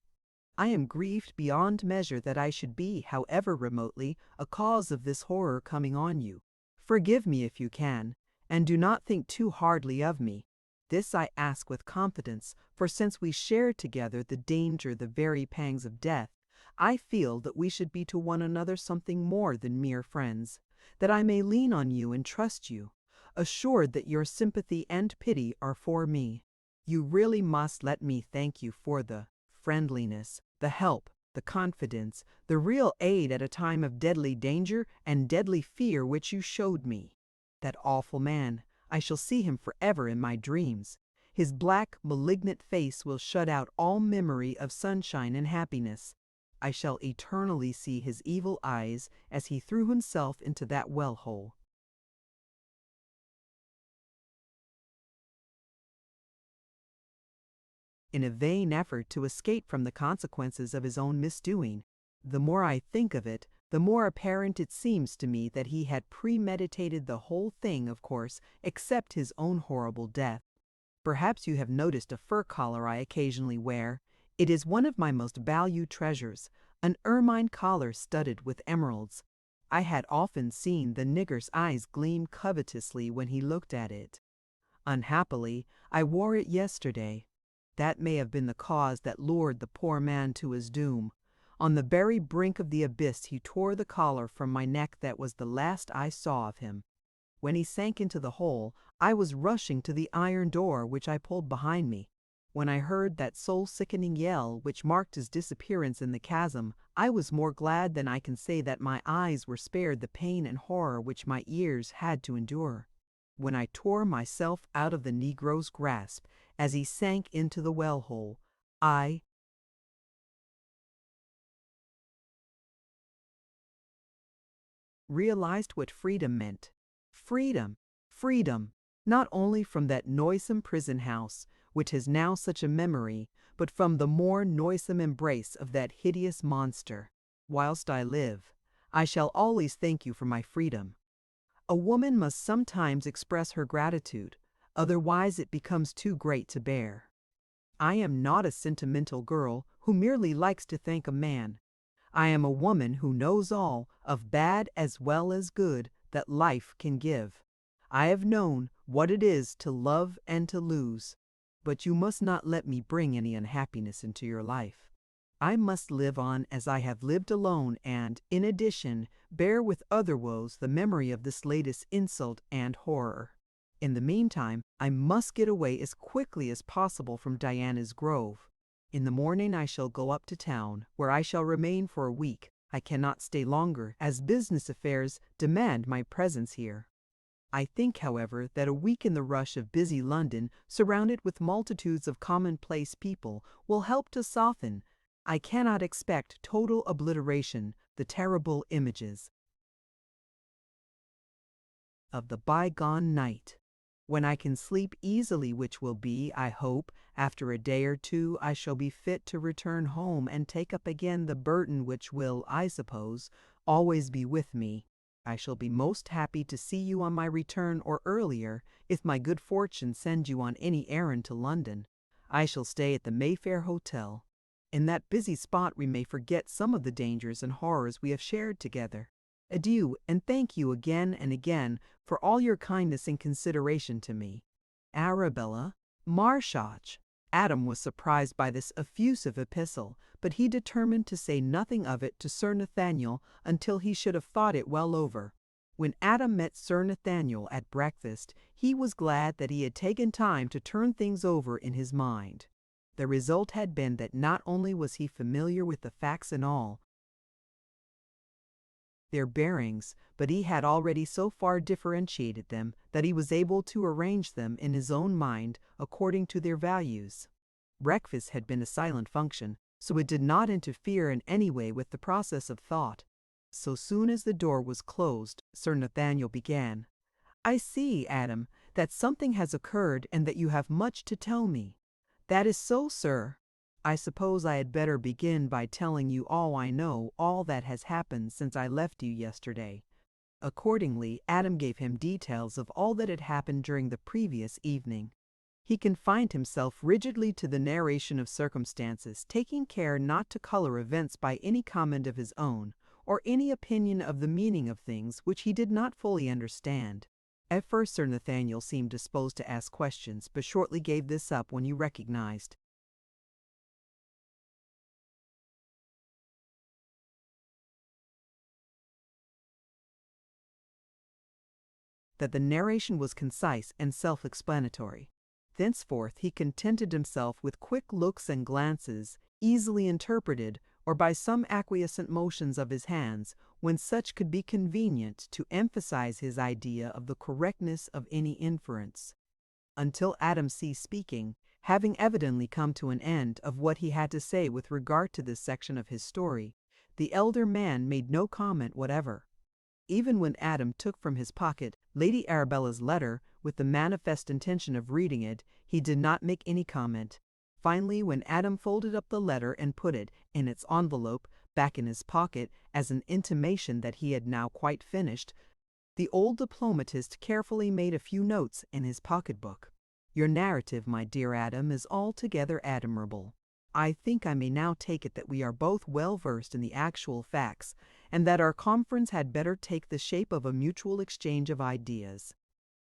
I am grieved beyond measure that I should be, however remotely, a cause of this horror coming on you. Forgive me if you can, and do not think too hardly of me. This I ask with confidence, for since we shared together the danger, the very pangs of death, I feel that we should be to one another something more than mere friends, that I may lean on you and trust you, assured that your sympathy and pity are for me. You really must let me thank you for the friendliness, the help, the confidence, the real aid at a time of deadly danger and deadly fear which you showed me. That awful man, I shall see him forever in my dreams. His black, malignant face will shut out all memory of sunshine and happiness. I shall eternally see his evil eyes as he threw himself into that well-hole. In a vain effort to escape from the consequences of his own misdoing, the more I think of it, the more apparent it seems to me that he had premeditated the whole thing, of course, except his own horrible death. Perhaps you have noticed a fur collar I occasionally wear. It is one of my most valued treasures, an ermine collar studded with emeralds. I had often seen the nigger's eyes gleam covetously when he looked at it. Unhappily, I wore it yesterday. That may have been the cause that lured the poor man to his doom. On the very brink of the abyss he tore the collar from my neck. That was the last I saw of him. When he sank into the hole, I was rushing to the iron door which I pulled behind me. When I heard that soul-sickening yell which marked his disappearance in the chasm, I was more glad than I can say that my eyes were spared the pain and horror which my ears had to endure. When I tore myself out of the Negro's grasp as he sank into the well-hole, I realized what freedom meant. Freedom, freedom, not only from that noisome prison house, which has now such a memory, but from the more noisome embrace of that hideous monster. Whilst I live, I shall always thank you for my freedom. A woman must sometimes express her gratitude, otherwise it becomes too great to bear. I am not a sentimental girl who merely likes to thank a man. I am a woman who knows all, of bad as well as good, that life can give. I have known what it is to love and to lose, but you must not let me bring any unhappiness into your life. I must live on as I have lived alone and, in addition, bear with other woes the memory of this latest insult and horror. In the meantime, I must get away as quickly as possible from Diana's Grove. In the morning I shall go up to town, where I shall remain for a week. I cannot stay longer, as business affairs demand my presence here. I think, however, that a week in the rush of busy London, surrounded with multitudes of commonplace people, will help to soften, I cannot expect total obliteration, the terrible images of the bygone night. When I can sleep easily, which will be, I hope, after a day or two, I shall be fit to return home and take up again the burden which will, I suppose, always be with me. I shall be most happy to see you on my return or earlier, if my good fortune sends you on any errand to London. I shall stay at the Mayfair Hotel. In that busy spot we may forget some of the dangers and horrors we have shared together. Adieu, and thank you again and again for all your kindness and consideration to me. Arabella Marshach. Adam was surprised by this effusive epistle, but he determined to say nothing of it to Sir Nathaniel until he should have thought it well over. When Adam met Sir Nathaniel at breakfast, he was glad that he had taken time to turn things over in his mind. The result had been that not only was he familiar with the facts and all their bearings, but he had already so far differentiated them that he was able to arrange them in his own mind according to their values. Breakfast had been a silent function, so it did not interfere in any way with the process of thought. So soon as the door was closed, Sir Nathaniel began. "I see, Adam, that something has occurred and that you have much to tell me." "That is so, sir. I suppose I had better begin by telling you all I know, all that has happened since I left you yesterday." Accordingly, Adam gave him details of all that had happened during the previous evening. He confined himself rigidly to the narration of circumstances, taking care not to color events by any comment of his own, or any opinion of the meaning of things which he did not fully understand. At first Sir Nathaniel seemed disposed to ask questions, but shortly gave this up when he recognized that the narration was concise and self-explanatory. Thenceforth he contented himself with quick looks and glances, easily interpreted, or by some acquiescent motions of his hands, when such could be convenient, to emphasize his idea of the correctness of any inference. Until Adam ceased speaking, having evidently come to an end of what he had to say with regard to this section of his story, the elder man made no comment whatever. Even when Adam took from his pocket Lady Arabella's letter with the manifest intention of reading it, he did not make any comment. Finally, when Adam folded up the letter and put it, in its envelope, back in his pocket as an intimation that he had now quite finished, the old diplomatist carefully made a few notes in his pocketbook. "Your narrative, my dear Adam, is altogether admirable. I think I may now take it that we are both well versed in the actual facts, and that our conference had better take the shape of a mutual exchange of ideas.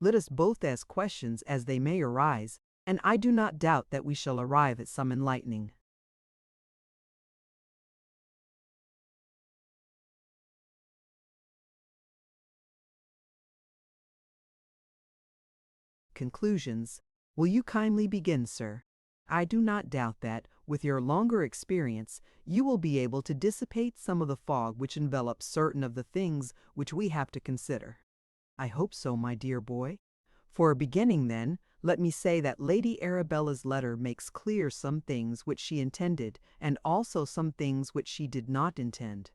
Let us both ask questions as they may arise, and I do not doubt that we shall arrive at some enlightening conclusions. Will you kindly begin, sir? I do not doubt that, with your longer experience, you will be able to dissipate some of the fog which envelops certain of the things which we have to consider." "I hope so, my dear boy. For a beginning, then, let me say that Lady Arabella's letter makes clear some things which she intended, and also some things which she did not intend.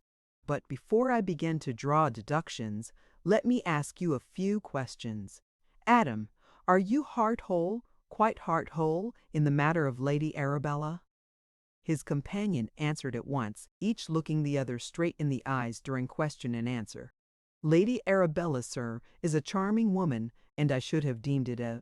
But before I begin to draw deductions, let me ask you a few questions. Adam, are you heart whole, quite heart whole, in the matter of Lady Arabella?" His companion answered at once, each looking the other straight in the eyes during question and answer. "Lady Arabella, sir, is a charming woman, and I should have deemed it a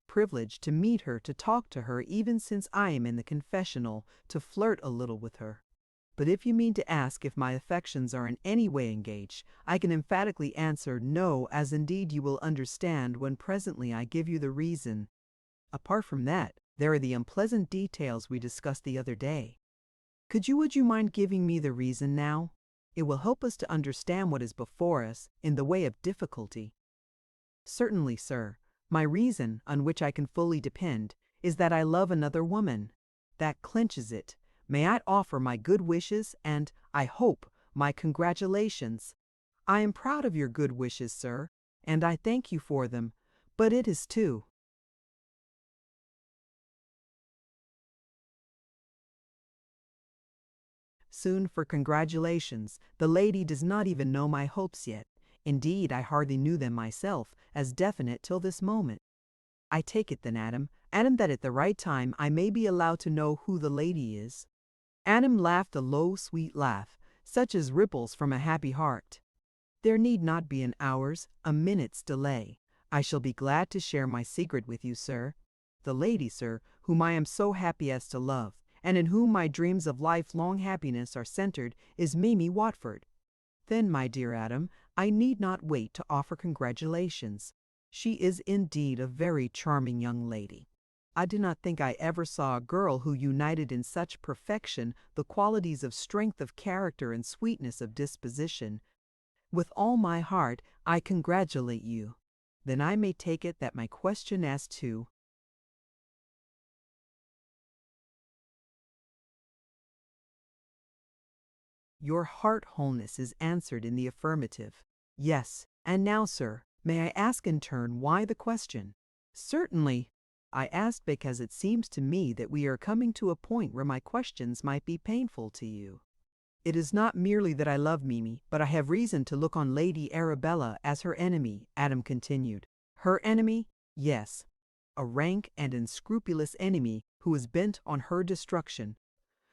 privilege to meet her, to talk to her, even since I am in the confessional, to flirt a little with her. But if you mean to ask if my affections are in any way engaged, I can emphatically answer no, as indeed you will understand when presently I give you the reason. Apart from that, there are the unpleasant details we discussed the other day. Would you mind giving me the reason now? It will help us to understand what is before us in the way of difficulty." "Certainly, sir. My reason, on which I can fully depend, is that I love another woman. That clinches it. May I offer my good wishes and, I hope, my congratulations?" "I am proud of your good wishes, sir, and I thank you for them, but it is too soon for congratulations. The lady does not even know my hopes yet. Indeed, I hardly knew them myself, as definite till this moment." "I take it then, Adam, Adam, that at the right time I may be allowed to know who the lady is." Adam laughed a low, sweet laugh, such as ripples from a happy heart. "There need not be an hour's, a minute's delay. I shall be glad to share my secret with you, sir. The lady, sir, whom I am so happy as to love, and in whom my dreams of lifelong happiness are centered, is Mimi Watford." "Then, my dear Adam, I need not wait to offer congratulations. She is indeed a very charming young lady. I do not think I ever saw a girl who united in such perfection the qualities of strength of character and sweetness of disposition. With all my heart, I congratulate you. Then I may take it that my question as to your heart wholeness is answered in the affirmative." "Yes, and now, sir, may I ask in turn why the question?" "Certainly. I asked because it seems to me that we are coming to a point where my questions might be painful to you. It is not merely that I love Mimi, but I have reason to look on Lady Arabella as her enemy," Adam continued. "Her enemy? Yes. A rank and unscrupulous enemy who is bent on her destruction."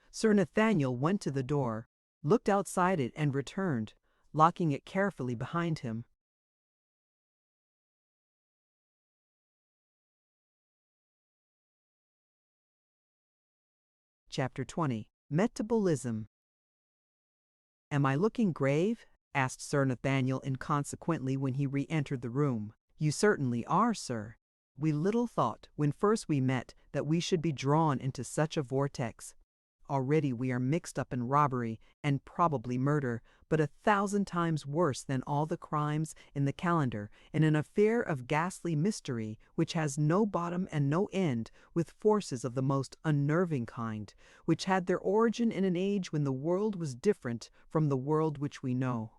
Sir Nathaniel went to the door, looked outside it, and returned, locking it carefully behind him. Chapter 20. Metabolism. "Am I looking grave?" asked Sir Nathaniel inconsequently when he re-entered the room. "You certainly are, sir. We little thought, when first we met, that we should be drawn into such a vortex. Already we are mixed up in robbery and probably murder, but 1,000 times worse than all the crimes in the calendar, in an affair of ghastly mystery which has no bottom and no end, with forces of the most unnerving kind, which had their origin in an age when the world was different from the world which we know.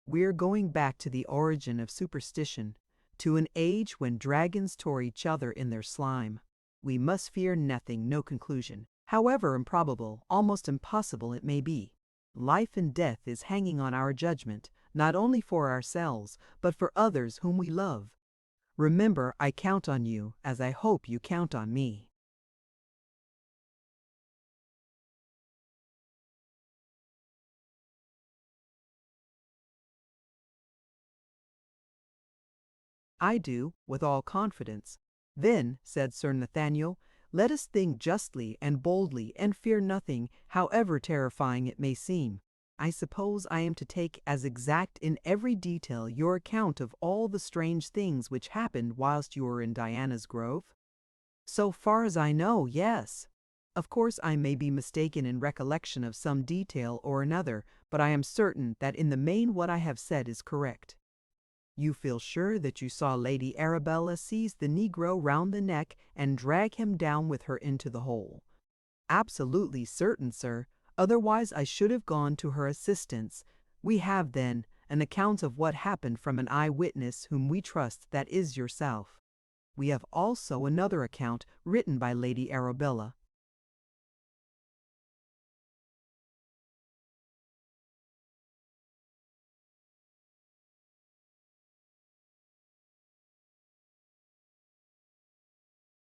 We are going back to the origin of superstition, to an age when dragons tore each other in their slime. We must fear nothing, no conclusion, however improbable, almost impossible it may be. Life and death is hanging on our judgment, not only for ourselves, but for others whom we love. Remember, I count on you, as I hope you count on me." "I do, with all confidence." "Then," said Sir Nathaniel, "let us think justly and boldly, and fear nothing, however terrifying it may seem. I suppose I am to take as exact in every detail your account of all the strange things which happened whilst you were in Diana's Grove?" "So far as I know, yes. Of course I may be mistaken in recollection of some detail or another, but I am certain that in the main what I have said is correct." "You feel sure that you saw Lady Arabella seize the Negro round the neck and drag him down with her into the hole?" "Absolutely certain, sir. Otherwise I should have gone to her assistance. We have, then, an account of what happened from an eye-witness whom we trust, that is yourself. We have also another account written by Lady Arabella."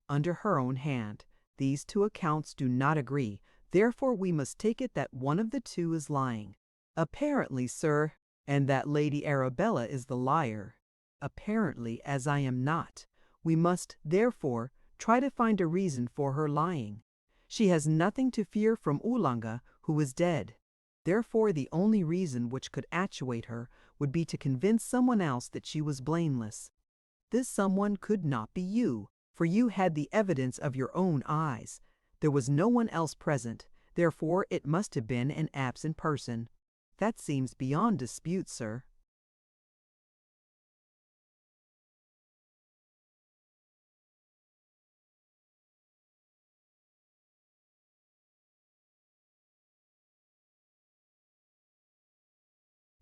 "Under her own hand. These two accounts do not agree, therefore we must take it that one of the two is lying." "Apparently, sir." "And that Lady Arabella is the liar." "Apparently, as I am not. We must, therefore, try to find a reason for her lying. She has nothing to fear from Oolanga, who is dead. Therefore the only reason which could actuate her would be to convince someone else that she was blameless. This someone could not be you, for you had the evidence of your own eyes. There was no one else present, therefore it must have been an absent person. That seems beyond dispute, sir."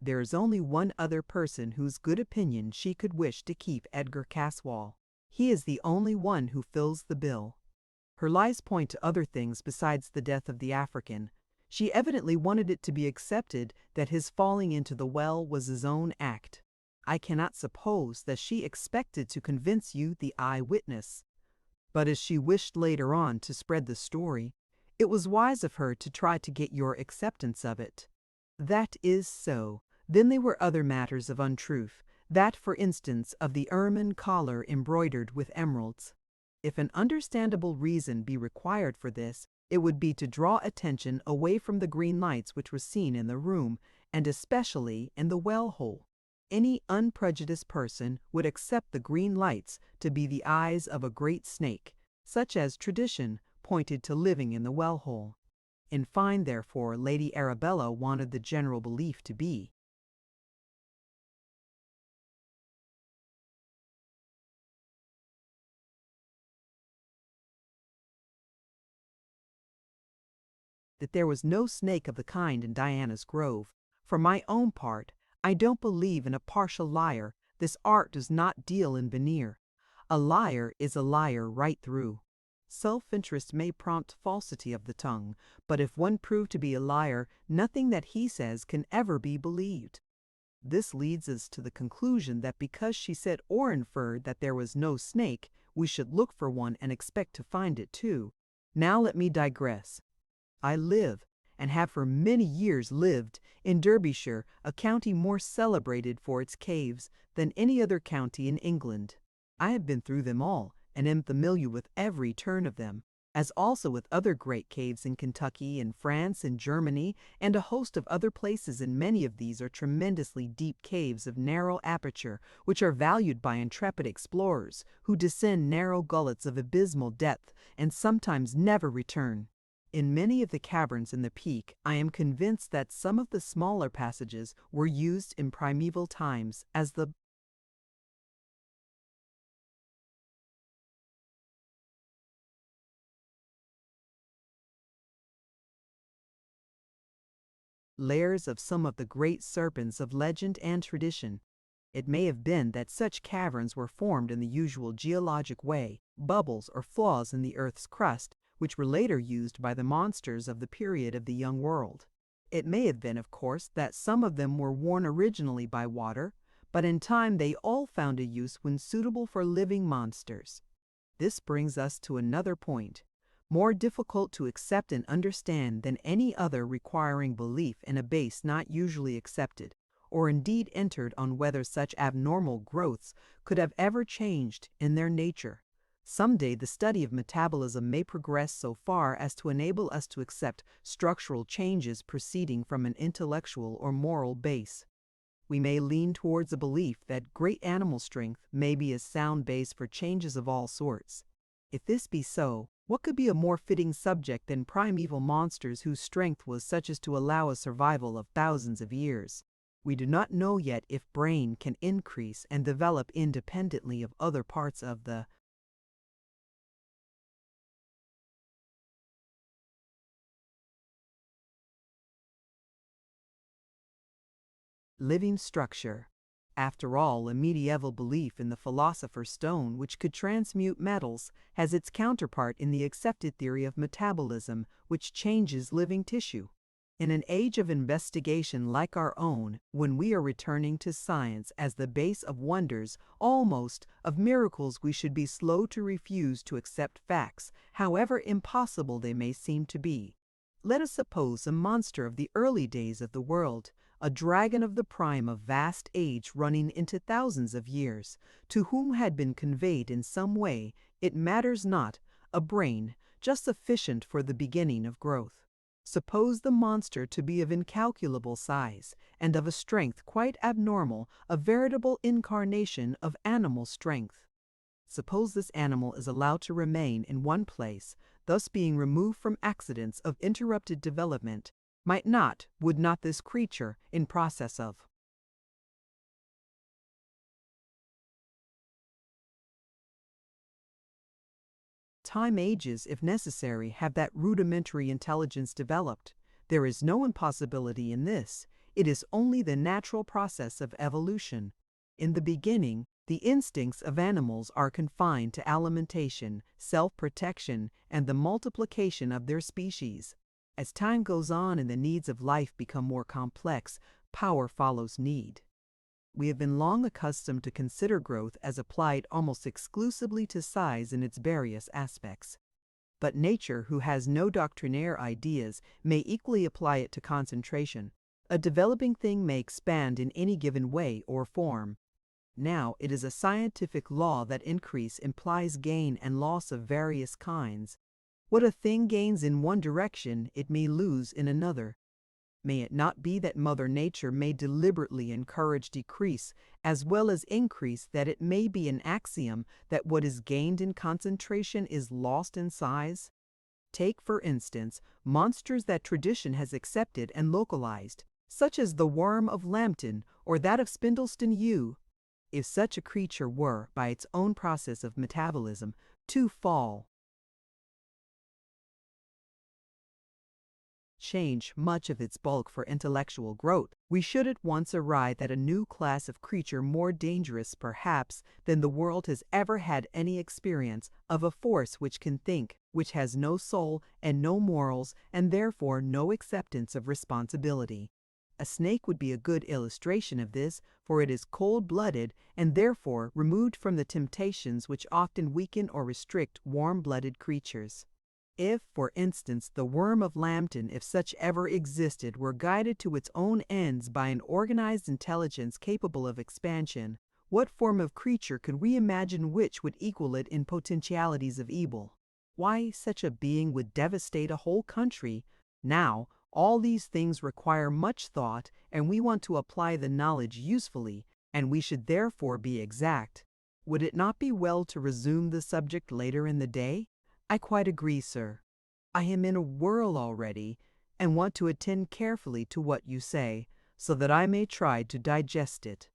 "There is only one other person whose good opinion she could wish to keep, Edgar Caswall. He is the only one who fills the bill. Her lies point to other things besides the death of the African. She evidently wanted it to be accepted that his falling into the well was his own act. I cannot suppose that she expected to convince you, the eye-witness. But as she wished later on to spread the story, it was wise of her to try to get your acceptance of it. That is so. Then there were other matters of untruth, that, for instance, of the ermine collar embroidered with emeralds. If an understandable reason be required for this, it would be to draw attention away from the green lights which were seen in the room, and especially in the well-hole. Any unprejudiced person would accept the green lights to be the eyes of a great snake, such as tradition pointed to living in the well-hole. In fine, therefore, Lady Arabella wanted the general belief to be that there was no snake of the kind in Diana's grove. For my own part, I don't believe in a partial liar. This art does not deal in veneer. A liar is a liar right through. Self-interest may prompt falsity of the tongue, but if one prove to be a liar, nothing that he says can ever be believed. This leads us to the conclusion that because she said or inferred that there was no snake, we should look for one and expect to find it too. Now let me digress. I live, and have for many years lived, in Derbyshire, a county more celebrated for its caves than any other county in England. I have been through them all, and am familiar with every turn of them, as also with other great caves in Kentucky and France and Germany, and a host of other places, and many of these are tremendously deep caves of narrow aperture, which are valued by intrepid explorers, who descend narrow gullets of abysmal depth, and sometimes never return. In many of the caverns in the peak, I am convinced that some of the smaller passages were used in primeval times as the lairs of some of the great serpents of legend and tradition. It may have been that such caverns were formed in the usual geologic way, bubbles or flaws in the earth's crust, which were later used by the monsters of the period of the young world. It may have been, of course, that some of them were worn originally by water, but in time they all found a use when suitable for living monsters. This brings us to another point, more difficult to accept and understand than any other, requiring belief in a base not usually accepted, or indeed entered on, whether such abnormal growths could have ever changed in their nature. Some day the study of metabolism may progress so far as to enable us to accept structural changes proceeding from an intellectual or moral base. We may lean towards a belief that great animal strength may be a sound base for changes of all sorts. If this be so, what could be a more fitting subject than primeval monsters whose strength was such as to allow a survival of thousands of years? We do not know yet if brain can increase and develop independently of other parts of the living structure. After all, a medieval belief in the philosopher's stone, which could transmute metals, has its counterpart in the accepted theory of metabolism, which changes living tissue. In an age of investigation like our own, when we are returning to science as the base of wonders, almost of miracles, we should be slow to refuse to accept facts, however impossible they may seem to be. Let us suppose a monster of the early days of the world, a dragon of the prime of vast age running into thousands of years, to whom had been conveyed in some way, it matters not, a brain just sufficient for the beginning of growth. Suppose the monster to be of incalculable size, and of a strength quite abnormal, a veritable incarnation of animal strength. Suppose this animal is allowed to remain in one place, thus being removed from accidents of interrupted development. Would not this creature, in process of time, ages, if necessary, have that rudimentary intelligence developed? There is no impossibility in this. It is only the natural process of evolution. In the beginning, the instincts of animals are confined to alimentation, self-protection, and the multiplication of their species. As time goes on and the needs of life become more complex, power follows need. We have been long accustomed to consider growth as applied almost exclusively to size in its various aspects. But nature, who has no doctrinaire ideas, may equally apply it to concentration. A developing thing may expand in any given way or form. Now, it is a scientific law that increase implies gain and loss of various kinds. What a thing gains in one direction, it may lose in another. May it not be that Mother Nature may deliberately encourage decrease as well as increase, that it may be an axiom that what is gained in concentration is lost in size? Take, for instance, monsters that tradition has accepted and localized, such as the worm of Lambton or that of Spindleston Yew. If such a creature were, by its own process of metabolism, to fall, change much of its bulk for intellectual growth, we should at once arrive at a new class of creature more dangerous, perhaps, than the world has ever had any experience of, a force which can think, which has no soul and no morals, and therefore no acceptance of responsibility. A snake would be a good illustration of this, for it is cold-blooded and therefore removed from the temptations which often weaken or restrict warm-blooded creatures. If, for instance, the worm of Lambton, if such ever existed, were guided to its own ends by an organized intelligence capable of expansion, what form of creature could we imagine which would equal it in potentialities of evil? Why, such a being would devastate a whole country. Now, all these things require much thought, and we want to apply the knowledge usefully, and we should therefore be exact. Would it not be well to resume the subject later in the day? I quite agree, sir. I am in a whirl already, and want to attend carefully to what you say, so that I may try to digest it.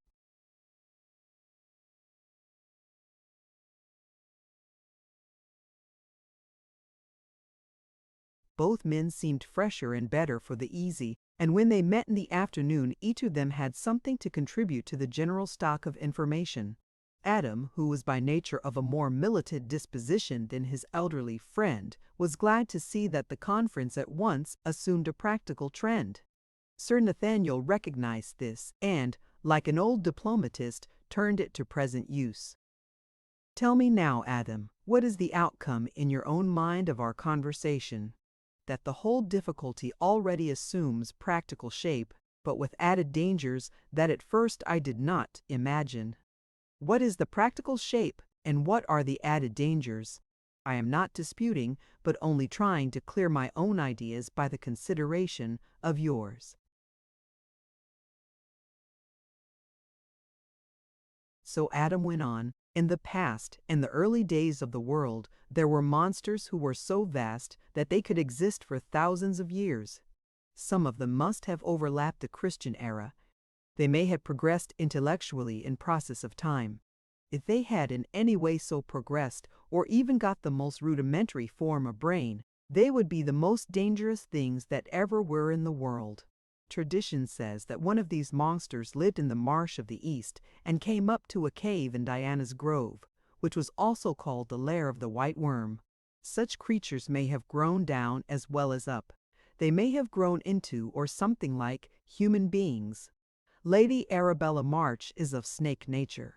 Both men seemed fresher and better for the easy, and when they met in the afternoon, each of them had something to contribute to the general stock of information. Adam, who was by nature of a more militant disposition than his elderly friend, was glad to see that the conference at once assumed a practical trend. Sir Nathaniel recognized this and, like an old diplomatist, turned it to present use. Tell me now, Adam, what is the outcome in your own mind of our conversation? That the whole difficulty already assumes practical shape, but with added dangers that at first I did not imagine. What is the practical shape, and what are the added dangers? I am not disputing, but only trying to clear my own ideas by the consideration of yours. So Adam went on. In the past, in the early days of the world, there were monsters who were so vast that they could exist for thousands of years. Some of them must have overlapped the Christian era. They may have progressed intellectually in process of time. If they had in any way so progressed, or even got the most rudimentary form of brain, they would be the most dangerous things that ever were in the world. Tradition says that one of these monsters lived in the marsh of the East and came up to a cave in Diana's Grove, which was also called the Lair of the White Worm. Such creatures may have grown down as well as up. They may have grown into, or something like, human beings. Lady Arabella March is of snake nature.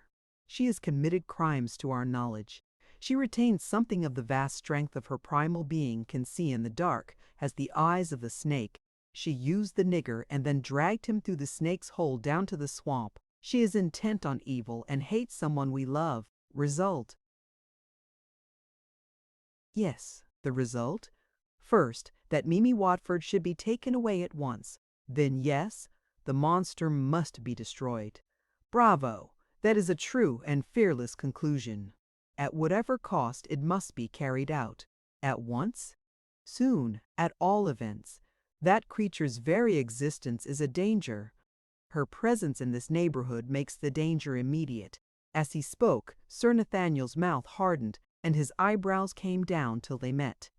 She has committed crimes to our knowledge. She retains something of the vast strength of her primal being, can see in the dark, has the eyes of the snake. She used the nigger and then dragged him through the snake's hole down to the swamp. She is intent on evil and hates someone we love. Result? Yes, the result? First, that Mimi Watford should be taken away at once. Then yes, the monster must be destroyed. Bravo! That is a true and fearless conclusion. At whatever cost, it must be carried out. At once? Soon, at all events. That creature's very existence is a danger. Her presence in this neighborhood makes the danger immediate. As he spoke, Sir Nathaniel's mouth hardened, and his eyebrows came down till they met.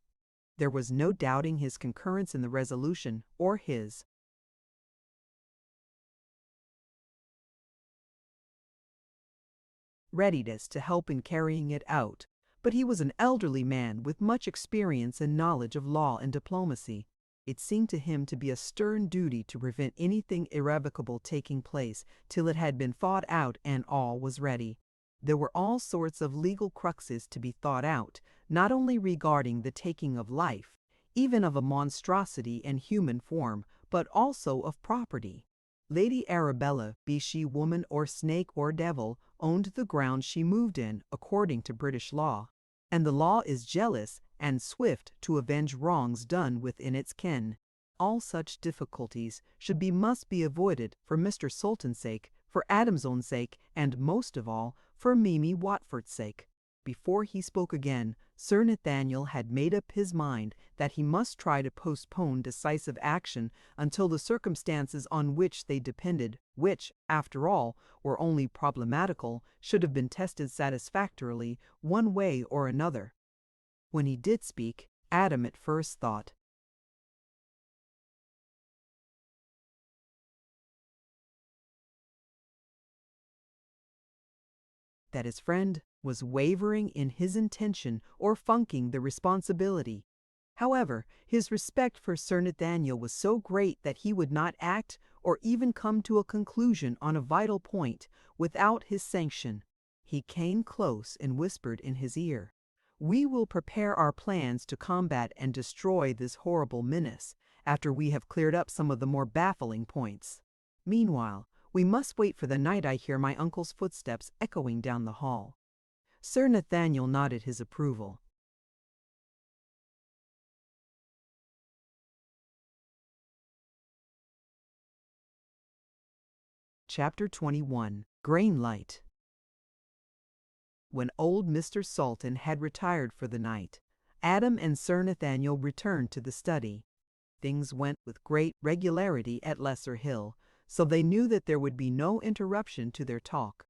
There was no doubting his concurrence in the resolution, or his readiness to help in carrying it out, but he was an elderly man with much experience and knowledge of law and diplomacy. It seemed to him to be a stern duty to prevent anything irrevocable taking place till it had been thought out and all was ready. There were all sorts of legal cruxes to be thought out, not only regarding the taking of life, even of a monstrosity in human form, but also of property. Lady Arabella, be she woman or snake or devil, owned the ground she moved in according to British law, and the law is jealous and swift to avenge wrongs done within its ken. All such difficulties must be avoided for Mr. Sultan's sake, for Adam's own sake, and most of all, for Mimi Watford's sake. Before he spoke again, Sir Nathaniel had made up his mind that he must try to postpone decisive action until the circumstances on which they depended, which, after all, were only problematical, should have been tested satisfactorily, one way or another. When he did speak, Adam at first thought that his friend was wavering in his intention or funking the responsibility. However, his respect for Sir Nathaniel was so great that he would not act or even come to a conclusion on a vital point without his sanction. He came close and whispered in his ear, "We will prepare our plans to combat and destroy this horrible menace after we have cleared up some of the more baffling points. Meanwhile, we must wait for the night I hear my uncle's footsteps echoing down the hall." Sir Nathaniel nodded his approval. Chapter 21. Grain Light. When old Mr. Sultan had retired for the night, Adam and Sir Nathaniel returned to the study. Things went with great regularity at Lesser Hill, so they knew that there would be no interruption to their talk.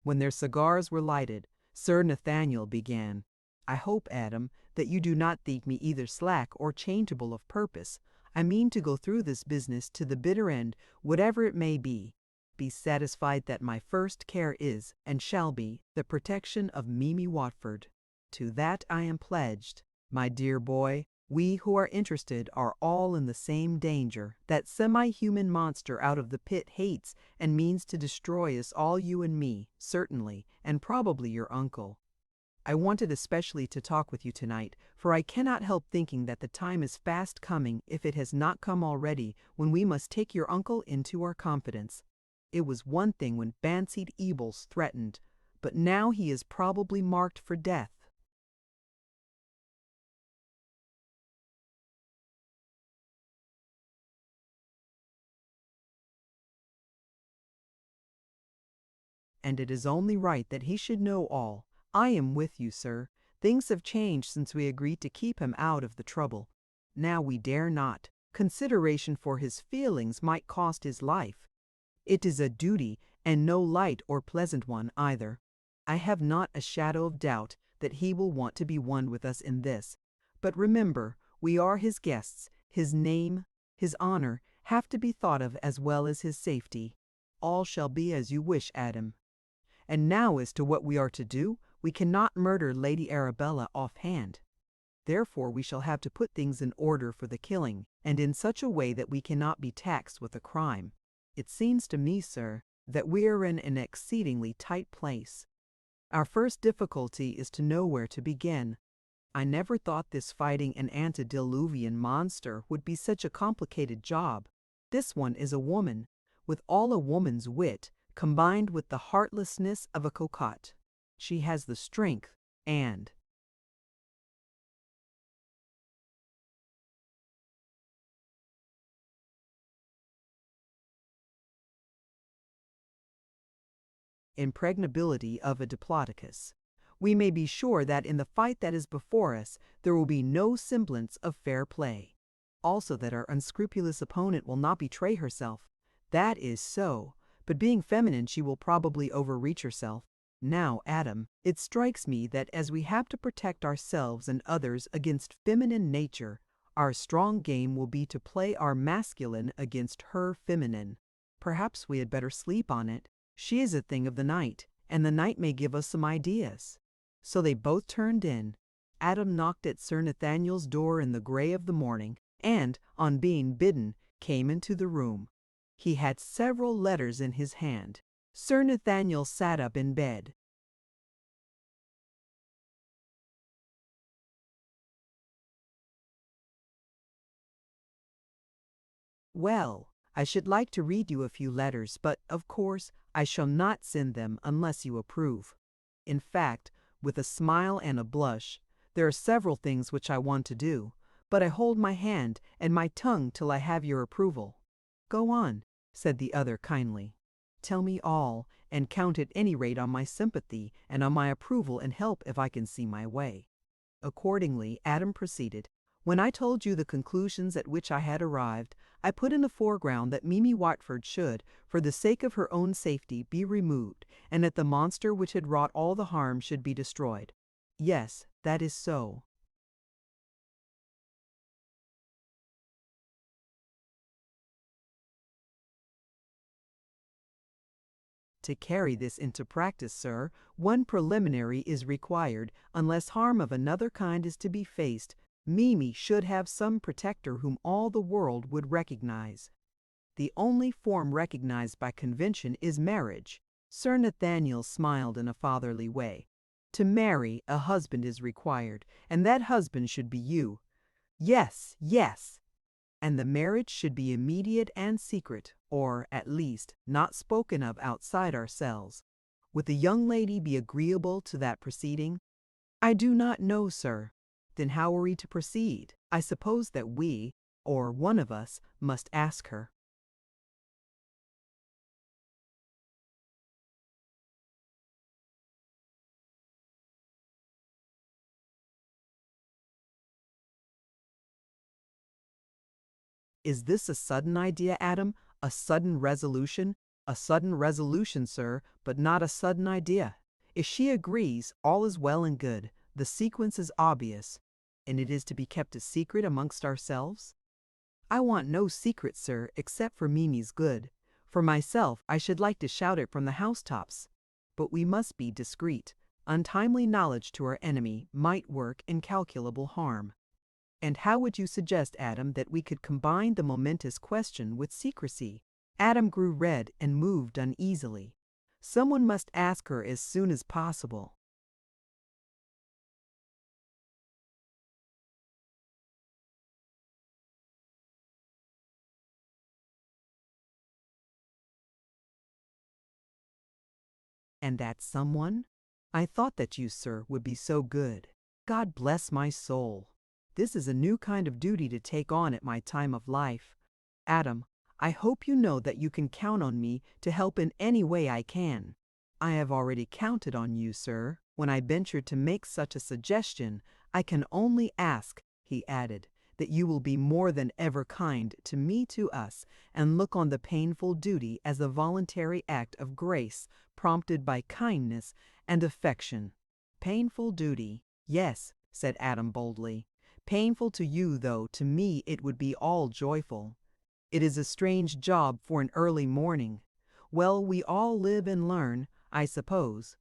When their cigars were lighted, Sir Nathaniel began, "I hope, Adam, that you do not think me either slack or changeable of purpose. I mean to go through this business to the bitter end, whatever it may be. Be satisfied that my first care is, and shall be, the protection of Mimi Watford. To that I am pledged. My dear boy, we who are interested are all in the same danger. That semi-human monster out of the pit hates and means to destroy us all, you and me, certainly, and probably your uncle. I wanted especially to talk with you tonight, for I cannot help thinking that the time is fast coming, if it has not come already, when we must take your uncle into our confidence. It was one thing when fancied evils threatened, but now he is probably marked for death. And it is only right that he should know all. I am with you, sir. Things have changed since we agreed to keep him out of the trouble. Now we dare not. Consideration for his feelings might cost his life. It is a duty, and no light or pleasant one either. I have not a shadow of doubt that he will want to be one with us in this. But remember, we are his guests. His name, his honor, have to be thought of as well as his safety. All shall be as you wish, Adam. And now as to what we are to do, we cannot murder Lady Arabella offhand. Therefore we shall have to put things in order for the killing, and in such a way that we cannot be taxed with a crime. It seems to me, sir, that we are in an exceedingly tight place. Our first difficulty is to know where to begin. I never thought this fighting an antediluvian monster would be such a complicated job. This one is a woman, with all a woman's wit, combined with the heartlessness of a cocotte. She has the strength and impregnability of a diplodocus. We may be sure that in the fight that is before us, there will be no semblance of fair play. Also that our unscrupulous opponent will not betray herself. That is so, but being feminine she will probably overreach herself. Now, Adam, it strikes me that as we have to protect ourselves and others against feminine nature, our strong game will be to play our masculine against her feminine. Perhaps we had better sleep on it. She is a thing of the night, and the night may give us some ideas. So they both turned in. Adam knocked at Sir Nathaniel's door in the grey of the morning. and, on being bidden, came into the room. He had several letters in his hand. Sir Nathaniel sat up in bed. "Well, I should like to read you a few letters, but, of course, I shall not send them unless you approve. In fact," with a smile and a blush, "there are several things which I want to do, but I hold my hand and my tongue till I have your approval." "Go on," said the other kindly. "Tell me all, and count at any rate on my sympathy and on my approval and help if I can see my way." Accordingly, Adam proceeded. "When I told you the conclusions at which I had arrived, I put in the foreground that Mimi Watford should, for the sake of her own safety, be removed, and that the monster which had wrought all the harm should be destroyed. Yes, that is so. To carry this into practice, sir, one preliminary is required, unless harm of another kind is to be faced. Mimi should have some protector whom all the world would recognize. The only form recognized by convention is marriage." Sir Nathaniel smiled in a fatherly way. "To marry, a husband is required, and that husband should be you." "Yes, yes!" "And the marriage should be immediate and secret, or, at least, not spoken of outside ourselves. Would the young lady be agreeable to that proceeding?" "I do not know, sir." "Then how are we to proceed? I suppose that we, or one of us, must ask her." "Is this a sudden idea, Adam? A sudden resolution?" "A sudden resolution, sir, but not a sudden idea. If she agrees, all is well and good. The sequence is obvious." "And it is to be kept a secret amongst ourselves?" "I want no secret, sir, except for Mimi's good. For myself, I should like to shout it from the housetops. But we must be discreet. Untimely knowledge to our enemy might work incalculable harm." "And how would you suggest, Adam, that we could combine the momentous question with secrecy?" Adam grew red and moved uneasily. "Someone must ask her as soon as possible." "And that someone? I thought that you, sir, would be so good. God bless my soul! This is a new kind of duty to take on at my time of life. Adam, I hope you know that you can count on me to help in any way I can." "I have already counted on you, sir. When I ventured to make such a suggestion, I can only ask," he added, "that you will be more than ever kind to me, to us, and look on the painful duty as a voluntary act of grace prompted by kindness and affection." "Painful duty, yes," said Adam boldly. "Painful to you, though to me it would be all joyful. It is a strange job for an early morning. Well, we all live and learn, I suppose."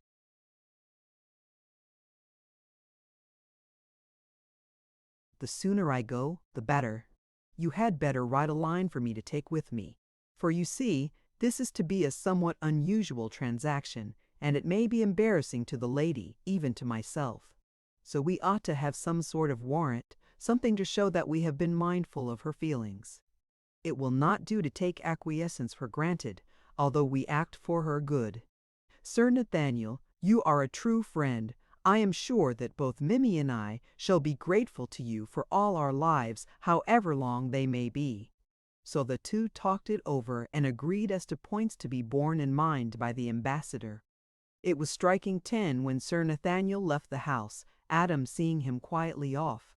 "The sooner I go, the better. You had better write a line for me to take with me. For you see, this is to be a somewhat unusual transaction, and it may be embarrassing to the lady, even to myself. So we ought to have some sort of warrant, something to show that we have been mindful of her feelings. It will not do to take acquiescence for granted, although we act for her good. Sir Nathaniel, you are a true friend. I am sure that both Mimi and I shall be grateful to you for all our lives, however long they may be." So the two talked it over and agreed as to points to be borne in mind by the ambassador. It was striking 10 when Sir Nathaniel left the house, Adam seeing him quietly off.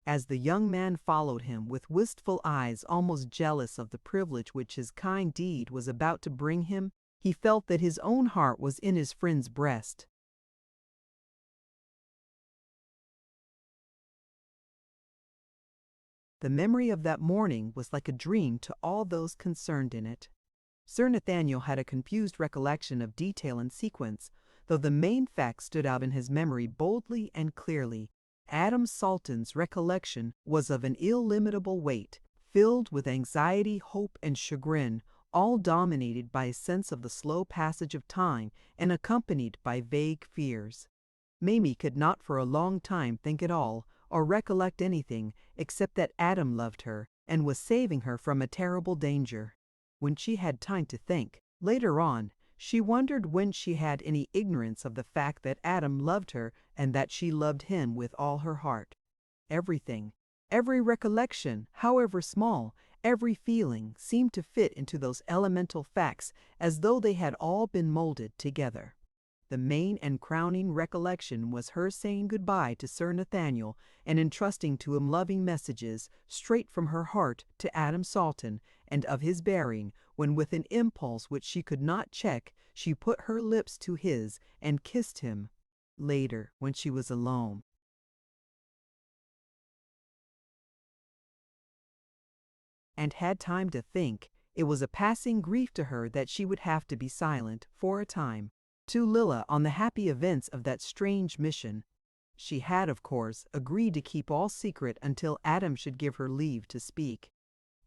As the young man followed him with wistful eyes, almost jealous of the privilege which his kind deed was about to bring him, he felt that his own heart was in his friend's breast. The memory of that morning was like a dream to all those concerned in it. Sir Nathaniel had a confused recollection of detail and sequence, though the main facts stood out in his memory boldly and clearly, Adam Salton's recollection was of an illimitable weight, filled with anxiety, hope, and chagrin, all dominated by a sense of the slow passage of time and accompanied by vague fears. Mamie could not for a long time think at all, or recollect anything, except that Adam loved her and was saving her from a terrible danger. When she had time to think, later on, she wondered when she had any ignorance of the fact that Adam loved her and that she loved him with all her heart. Everything, every recollection, however small, every feeling seemed to fit into those elemental facts as though they had all been molded together. The main and crowning recollection was her saying goodbye to Sir Nathaniel and entrusting to him loving messages straight from her heart to Adam Salton, and of his bearing, when with an impulse which she could not check, she put her lips to his and kissed him. Later, when she was alone, and had time to think, it was a passing grief to her that she would have to be silent, for a time, to Lilla on the happy events of that strange mission. She had, of course, agreed to keep all secret until Adam should give her leave to speak.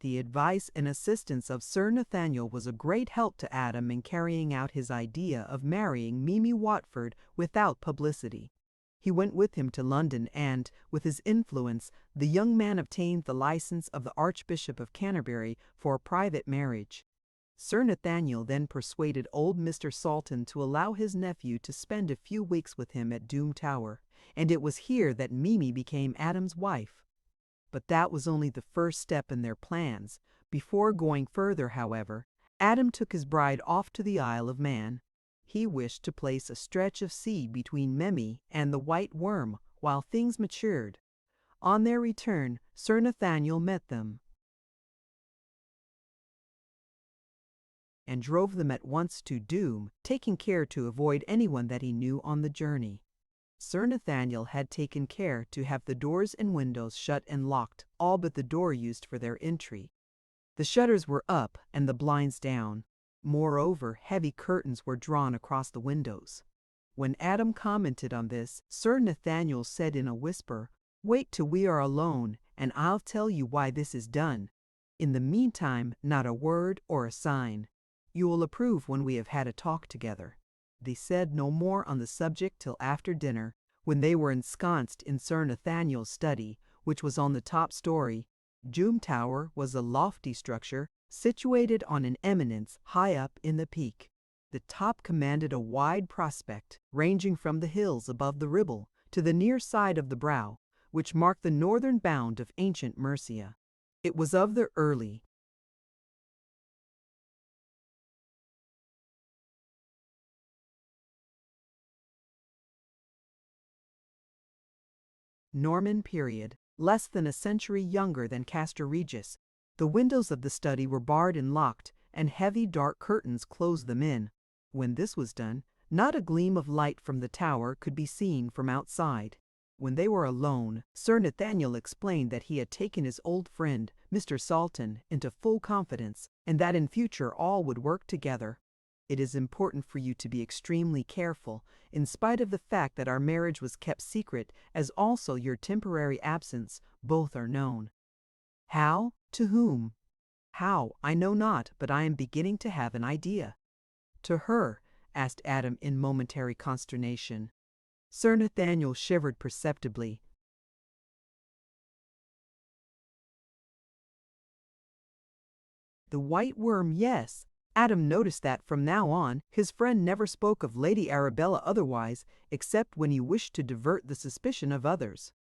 The advice and assistance of Sir Nathaniel was a great help to Adam in carrying out his idea of marrying Mimi Watford without publicity. He went with him to London and, with his influence, the young man obtained the license of the Archbishop of Canterbury for a private marriage. Sir Nathaniel then persuaded old Mr. Salton to allow his nephew to spend a few weeks with him at Doom Tower, and it was here that Mimi became Adam's wife. But that was only the first step in their plans. Before going further, however, Adam took his bride off to the Isle of Man. He wished to place a stretch of sea between Mimi and the White Worm while things matured. On their return, Sir Nathaniel met them and drove them at once to Doom, taking care to avoid anyone that he knew on the journey. Sir Nathaniel had taken care to have the doors and windows shut and locked, all but the door used for their entry. The shutters were up and the blinds down. Moreover, heavy curtains were drawn across the windows. When Adam commented on this, Sir Nathaniel said in a whisper, "Wait till we are alone, and I'll tell you why this is done. In the meantime, not a word or a sign. You will approve when we have had a talk together." They said no more on the subject till after dinner, when they were ensconced in Sir Nathaniel's study, which was on the top story. Doom Tower was a lofty structure situated on an eminence high up in the peak. The top commanded a wide prospect, ranging from the hills above the Ribble to the near side of the Brow, which marked the northern bound of ancient Mercia. It was of the early Norman period, less than a century younger than Castor Regis. The windows of the study were barred and locked, and heavy dark curtains closed them in. When this was done, not a gleam of light from the tower could be seen from outside. When they were alone, Sir Nathaniel explained that he had taken his old friend, Mr. Salton, into full confidence, and that in future all would work together. "It is important for you to be extremely careful, in spite of the fact that our marriage was kept secret, as also your temporary absence. Both are known." "How? To whom?" "How, I know not, but I am beginning to have an idea." "To her?" asked Adam in momentary consternation. Sir Nathaniel shivered perceptibly. "The White Worm, yes." Adam noticed that from now on his friend never spoke of Lady Arabella otherwise, except when he wished to divert the suspicion of others.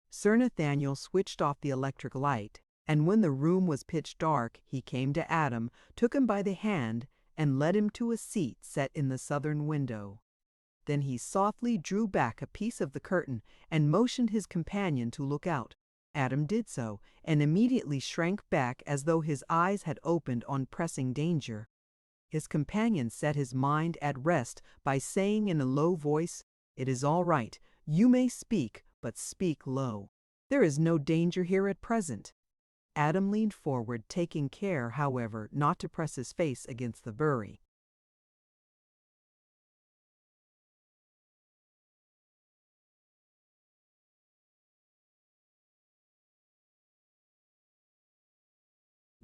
Sir Nathaniel switched off the electric light, and when the room was pitch dark, he came to Adam, took him by the hand, and led him to a seat set in the southern window. Then he softly drew back a piece of the curtain and motioned his companion to look out. Adam did so, and immediately shrank back as though his eyes had opened on pressing danger. His companion set his mind at rest by saying in a low voice, "It is all right. You may speak, but speak low. There is no danger here at present." Adam leaned forward, taking care, however, not to press his face against the bury.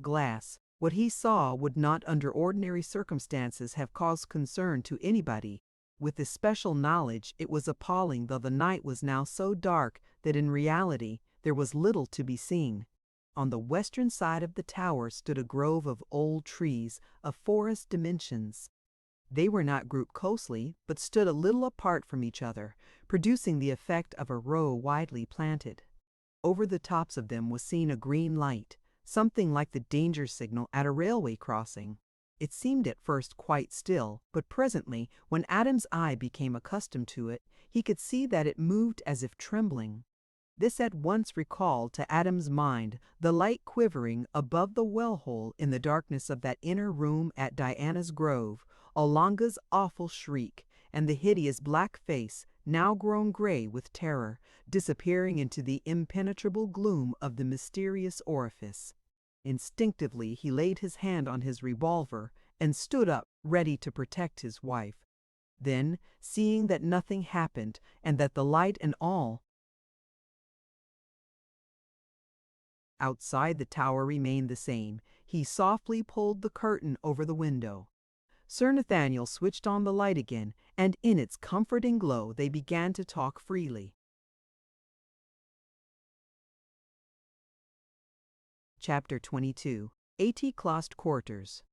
glass. What he saw would not under ordinary circumstances have caused concern to anybody. With this special knowledge, it was appalling, though the night was now so dark that in reality there was little to be seen. On the western side of the tower stood a grove of old trees of forest dimensions. They were not grouped closely, but stood a little apart from each other, producing the effect of a row widely planted. Over the tops of them was seen a green light, something like the danger signal at a railway crossing. It seemed at first quite still, but presently, when Adam's eye became accustomed to it, he could see that it moved as if trembling. This at once recalled to Adam's mind the light quivering above the well-hole in the darkness of that inner room at Diana's Grove, Olonga's awful shriek, and the hideous black face, now grown gray with terror, disappearing into the impenetrable gloom of the mysterious orifice. Instinctively he laid his hand on his revolver and stood up, ready to protect his wife. Then, seeing that nothing happened, and that the light and all outside the tower remained the same, he softly pulled the curtain over the window. Sir Nathaniel switched on the light again, and in its comforting glow they began to talk freely. Chapter 22. 80 Clost Quarters.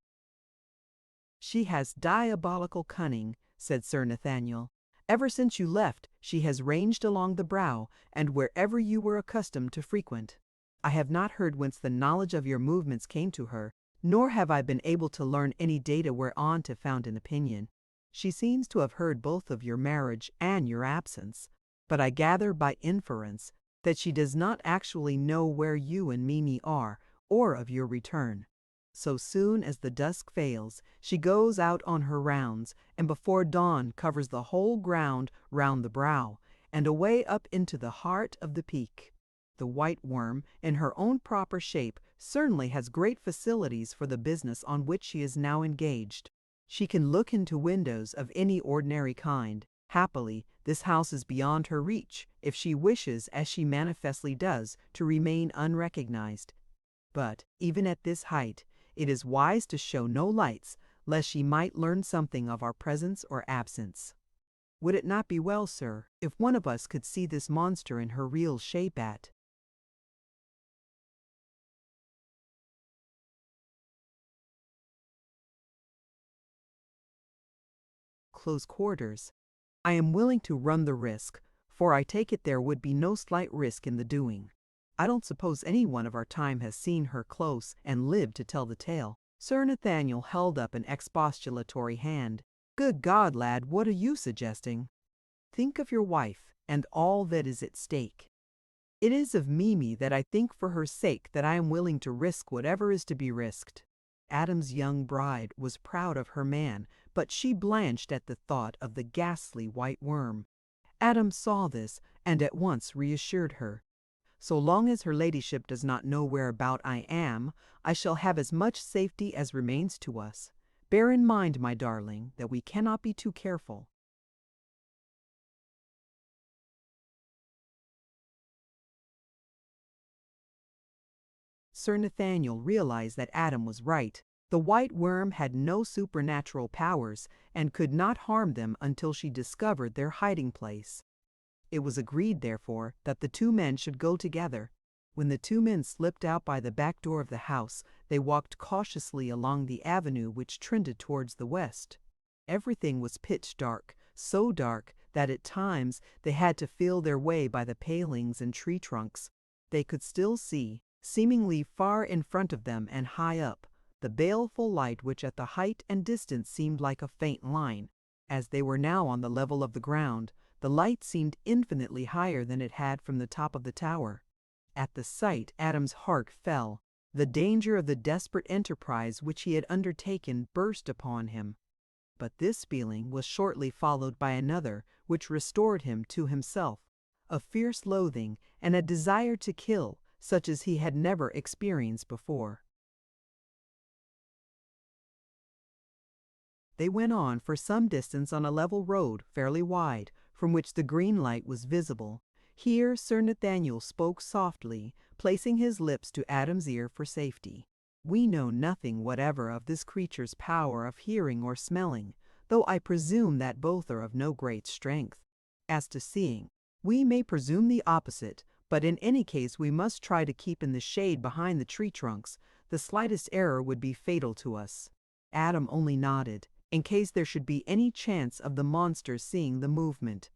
"She has diabolical cunning," said Sir Nathaniel. "Ever since you left, she has ranged along the brow, and wherever you were accustomed to frequent. I have not heard whence the knowledge of your movements came to her, nor have I been able to learn any data whereon to found an opinion. She seems to have heard both of your marriage and your absence, but I gather by inference that she does not actually know where you and Mimi are, or of your return. So soon as the dusk fails, she goes out on her rounds, and before dawn covers the whole ground round the brow, and away up into the heart of the peak. The white worm, in her own proper shape, certainly has great facilities for the business on which she is now engaged. She can look into windows of any ordinary kind. Happily, this house is beyond her reach, if she wishes, as she manifestly does, to remain unrecognized. But, even at this height, it is wise to show no lights, lest she might learn something of our presence or absence. Would it not be well, sir, if one of us could see this monster in her real shape at close quarters? I am willing to run the risk, for I take it there would be no slight risk in the doing. I don't suppose anyone of our time has seen her close and lived to tell the tale." Sir Nathaniel held up an expostulatory hand. "Good God, lad, what are you suggesting? Think of your wife, and all that is at stake." "It is of Mimi that I think, for her sake, that I am willing to risk whatever is to be risked." Adam's young bride was proud of her man, but she blanched at the thought of the ghastly white worm. Adam saw this, and at once reassured her. "So long as her ladyship does not know whereabout I am, I shall have as much safety as remains to us. Bear in mind, my darling, that we cannot be too careful." Sir Nathaniel realized that Adam was right. The white worm had no supernatural powers, and could not harm them until she discovered their hiding place. It was agreed, therefore, that the two men should go together. When the two men slipped out by the back door of the house, they walked cautiously along the avenue which trended towards the west. Everything was pitch dark, so dark that at times they had to feel their way by the palings and tree trunks. They could still see, seemingly far in front of them and high up, the baleful light which at the height and distance seemed like a faint line. As they were now on the level of the ground, the light seemed infinitely higher than it had from the top of the tower. At the sight, Adam's heart fell. The danger of the desperate enterprise which he had undertaken burst upon him. But this feeling was shortly followed by another, which restored him to himself, a fierce loathing and a desire to kill, such as he had never experienced before. They went on for some distance on a level road, fairly wide, from which the green light was visible. Here Sir Nathaniel spoke softly, placing his lips to Adam's ear for safety. We know nothing whatever of this creature's power of hearing or smelling, though I presume that both are of no great strength. As to seeing, we may presume the opposite, but in any case we must try to keep in the shade behind the tree trunks. The slightest error would be fatal to us." Adam only nodded, in case there should be any chance of the monster seeing the movement.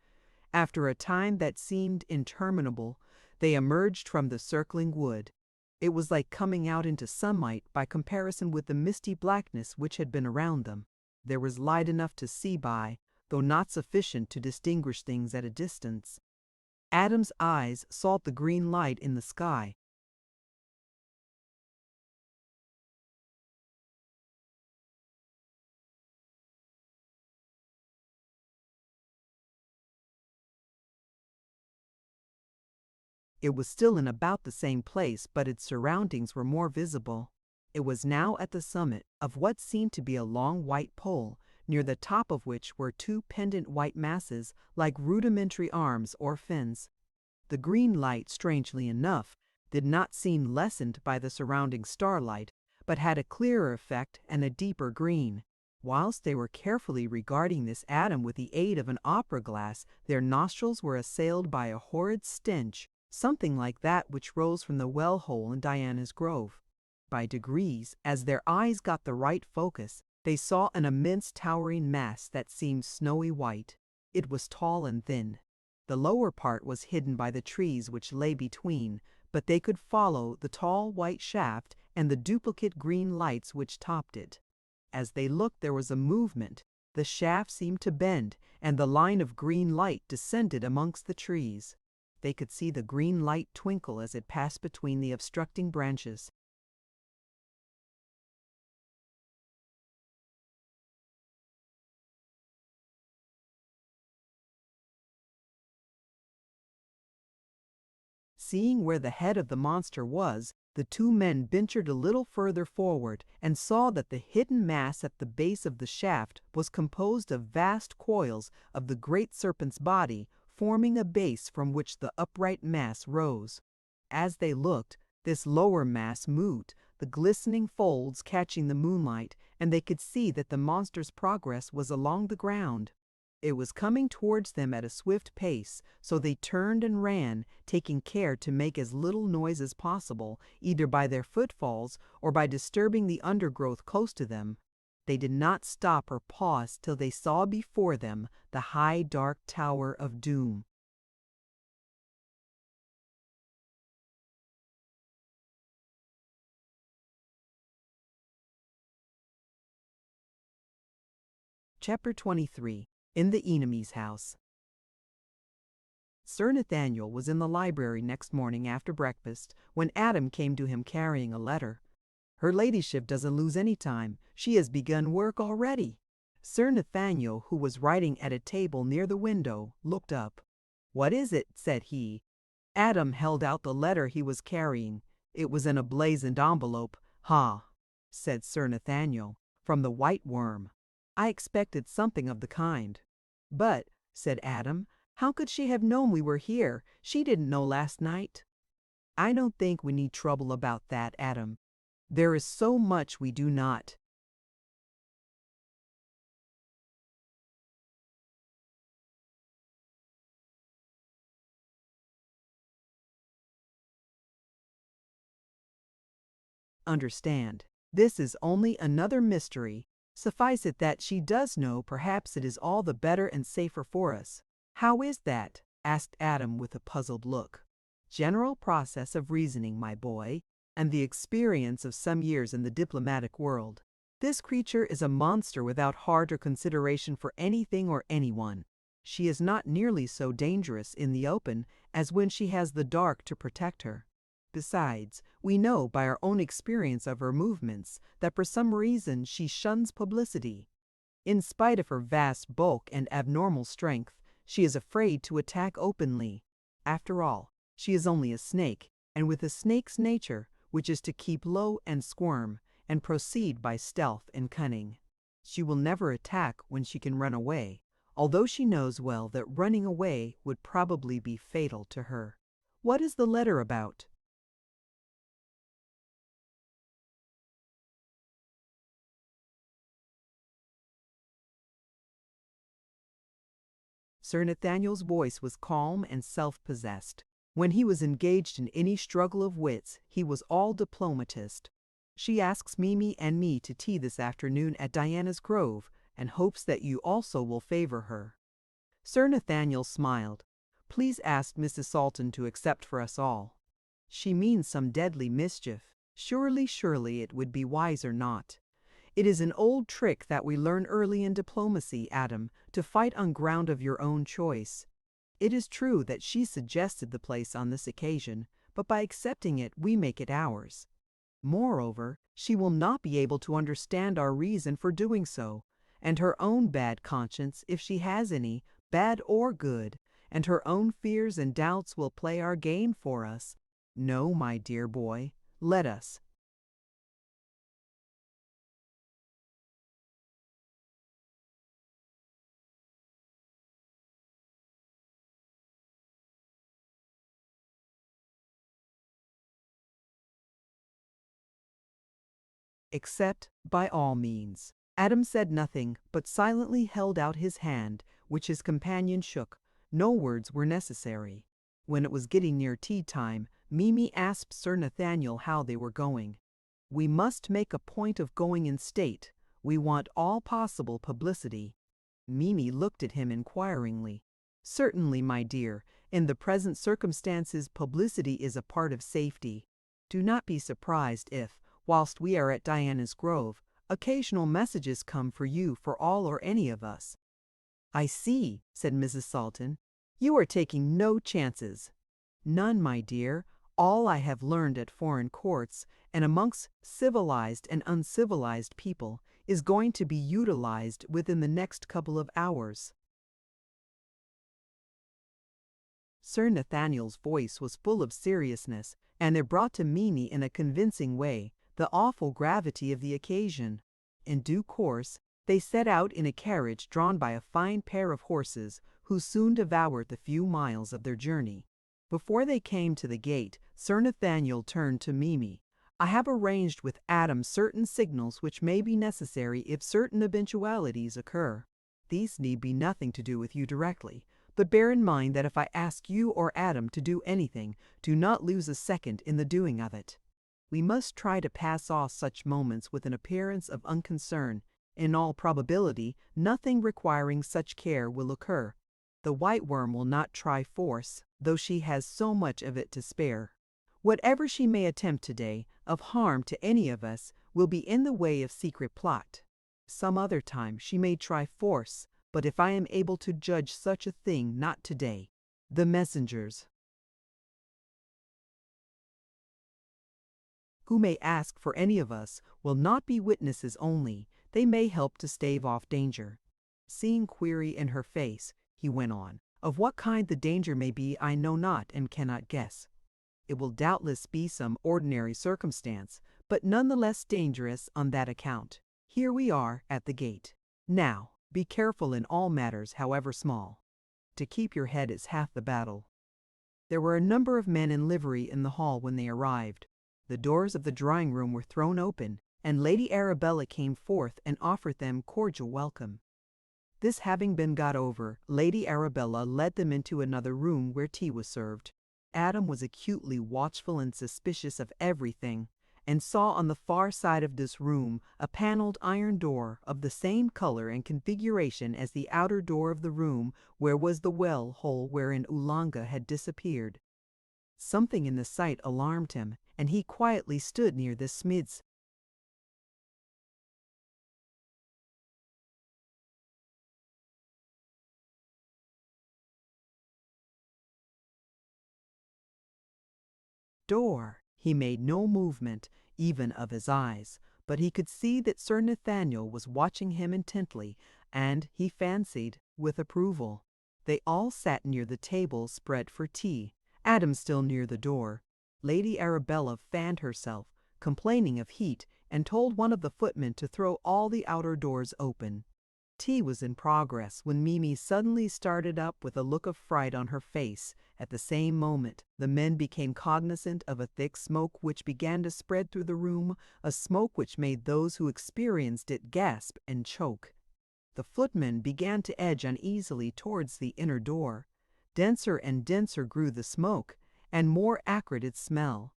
After a time that seemed interminable, they emerged from the circling wood. It was like coming out into sunlight by comparison with the misty blackness which had been around them. There was light enough to see by, though not sufficient to distinguish things at a distance. Adam's eyes sought the green light in the sky. It was still in about the same place, but its surroundings were more visible. It was now at the summit of what seemed to be a long white pole, near the top of which were two pendant white masses like rudimentary arms or fins. The green light, strangely enough, did not seem lessened by the surrounding starlight, but had a clearer effect and a deeper green. Whilst they were carefully regarding this atom with the aid of an opera glass, their nostrils were assailed by a horrid stench, something like that which rose from the well hole in Diana's Grove. By degrees, as their eyes got the right focus, they saw an immense towering mass that seemed snowy white. It was tall and thin. The lower part was hidden by the trees which lay between, but they could follow the tall white shaft and the duplicate green lights which topped it. As they looked, there was a movement. The shaft seemed to bend, and the line of green light descended amongst the trees. They could see the green light twinkle as it passed between the obstructing branches. Seeing where the head of the monster was, the two men ventured a little further forward and saw that the hidden mass at the base of the shaft was composed of vast coils of the great serpent's body, forming a base from which the upright mass rose. As they looked, this lower mass moved, the glistening folds catching the moonlight, and they could see that the monster's progress was along the ground. It was coming towards them at a swift pace, so they turned and ran, taking care to make as little noise as possible, either by their footfalls or by disturbing the undergrowth close to them. They did not stop or pause till they saw before them the high dark tower of doom. Chapter 23. In the Enemy's House. Sir Nathaniel was in the library next morning after breakfast when Adam came to him carrying a letter. "Her ladyship doesn't lose any time. She has begun work already." Sir Nathaniel, who was writing at a table near the window, looked up. "What is it?" said he. Adam held out the letter he was carrying. It was in a blazoned envelope. "Ha," said Sir Nathaniel, "from the White Worm. I expected something of the kind." "But," said Adam, "how could she have known we were here? She didn't know last night." "I don't think we need trouble about that, Adam. There is so much we do not. Understand. This is only another mystery. Suffice it that she does know, perhaps it is all the better and safer for us." "How is that?" asked Adam with a puzzled look. "General process of reasoning, my boy, and the experience of some years in the diplomatic world. This creature is a monster without heart or consideration for anything or anyone. She is not nearly so dangerous in the open as when she has the dark to protect her. Besides, we know by our own experience of her movements that for some reason she shuns publicity. In spite of her vast bulk and abnormal strength, she is afraid to attack openly. After all, she is only a snake, and with a snake's nature, which is to keep low and squirm, and proceed by stealth and cunning. She will never attack when she can run away, although she knows well that running away would probably be fatal to her. What is the letter about?" Sir Nathaniel's voice was calm and self-possessed. When he was engaged in any struggle of wits, he was all diplomatist. She asks Mimi and me to tea this afternoon at Diana's Grove, and hopes that you also will favor her. Sir Nathaniel smiled. Please ask Mrs. Salton to accept for us all. She means some deadly mischief. Surely it would be wiser not. It is an old trick that we learn early in diplomacy, Adam, to fight on ground of your own choice. It is true that she suggested the place on this occasion, but by accepting it we make it ours. Moreover, she will not be able to understand our reason for doing so, and her own bad conscience, if she has any, bad or good, and her own fears and doubts will play our game for us. No, my dear boy, let us. Accept by all means. Adam said nothing, but silently held out his hand, which his companion shook. No words were necessary. When it was getting near tea time, Mimi asked Sir Nathaniel how they were going. We must make a point of going in state. We want all possible publicity. Mimi looked at him inquiringly. Certainly, my dear, in the present circumstances publicity is a part of safety. Do not be surprised if, whilst we are at Diana's Grove, occasional messages come for you for all or any of us. I see, said Mrs. Salton. You are taking no chances. None, my dear. All I have learned at foreign courts, and amongst civilized and uncivilized people, is going to be utilized within the next couple of hours. Sir Nathaniel's voice was full of seriousness, and it brought to Mimi in a convincing way the awful gravity of the occasion. In due course, they set out in a carriage drawn by a fine pair of horses, who soon devoured the few miles of their journey. Before they came to the gate, Sir Nathaniel turned to Mimi. I have arranged with Adam certain signals which may be necessary if certain eventualities occur. These need be nothing to do with you directly, but bear in mind that if I ask you or Adam to do anything, do not lose a second in the doing of it. We must try to pass off such moments with an appearance of unconcern. In all probability, nothing requiring such care will occur. The white worm will not try force, though she has so much of it to spare. Whatever she may attempt today, of harm to any of us, will be in the way of secret plot. Some other time she may try force, but if I am able to judge such a thing, not today. The messengers, who may ask for any of us, will not be witnesses only. They may help to stave off danger. Seeing query in her face, he went on. Of what kind the danger may be I know not and cannot guess. It will doubtless be some ordinary circumstance, but none the less dangerous on that account. Here we are at the gate. Now, be careful in all matters, however small. To keep your head is half the battle. There were a number of men in livery in the hall when they arrived. The doors of the drawing-room were thrown open, and Lady Arabella came forth and offered them cordial welcome. This having been got over, Lady Arabella led them into another room where tea was served. Adam was acutely watchful and suspicious of everything, and saw on the far side of this room a panelled iron door of the same color and configuration as the outer door of the room where was the well hole wherein Oolanga had disappeared. Something in the sight alarmed him, and he quietly stood near the smid's door. He made no movement, even of his eyes, but he could see that Sir Nathaniel was watching him intently, and, he fancied, with approval. They all sat near the table spread for tea, Adam still near the door. Lady Arabella fanned herself, complaining of heat, and told one of the footmen to throw all the outer doors open. Tea was in progress when Mimi suddenly started up with a look of fright on her face. At the same moment, the men became cognizant of a thick smoke which began to spread through the room, a smoke which made those who experienced it gasp and choke. The footman began to edge uneasily towards the inner door. Denser and denser grew the smoke, and more acrid its smell.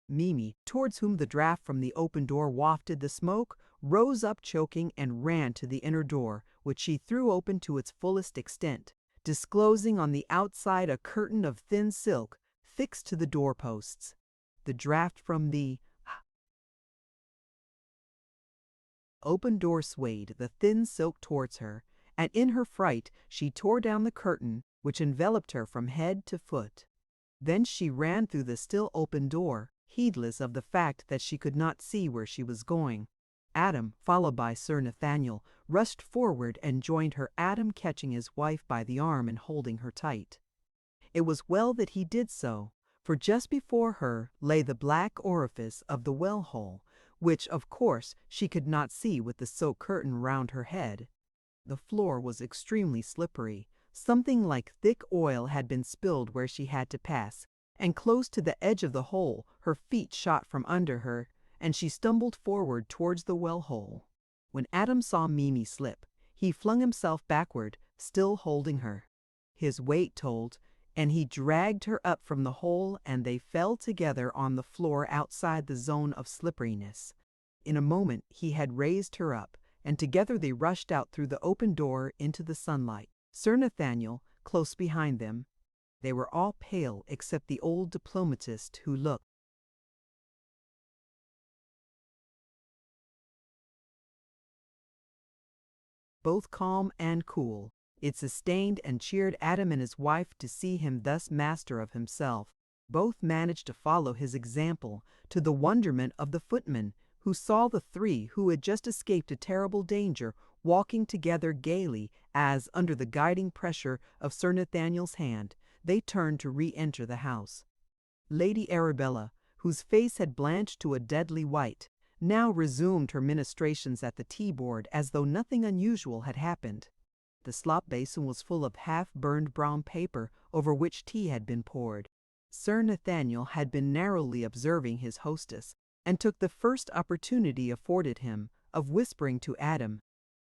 Mimi, towards whom the draught from the open door wafted the smoke, rose up choking and ran to the inner door, which she threw open to its fullest extent, disclosing on the outside a curtain of thin silk fixed to the doorposts. The draught from the open door swayed the thin silk towards her, and in her fright she tore down the curtain which enveloped her from head to foot. Then she ran through the still open door, heedless of the fact that she could not see where she was going. Adam, followed by Sir Nathaniel, rushed forward and joined her, Adam catching his wife by the arm and holding her tight. It was well that he did so, for just before her lay the black orifice of the well hole, which, of course, she could not see with the silk curtain round her head. The floor was extremely slippery. Something like thick oil had been spilled where she had to pass, and close to the edge of the hole her feet shot from under her, and she stumbled forward towards the well hole. When Adam saw Mimi slip, he flung himself backward, still holding her. His weight told, and he dragged her up from the hole, and they fell together on the floor outside the zone of slipperiness. In a moment he had raised her up, and together they rushed out through the open door into the sunlight, Sir Nathaniel close behind them. They were all pale except the old diplomatist, who looked both calm and cool. It sustained and cheered Adam and his wife to see him thus master of himself. Both managed to follow his example, to the wonderment of the footman, who saw the three who had just escaped a terrible danger walking together gaily as, under the guiding pressure of Sir Nathaniel's hand, they turned to re-enter the house. Lady Arabella, whose face had blanched to a deadly white, now resumed her ministrations at the tea-board as though nothing unusual had happened. The slop basin was full of half-burned brown paper over which tea had been poured. Sir Nathaniel had been narrowly observing his hostess, and took the first opportunity afforded him of whispering to Adam,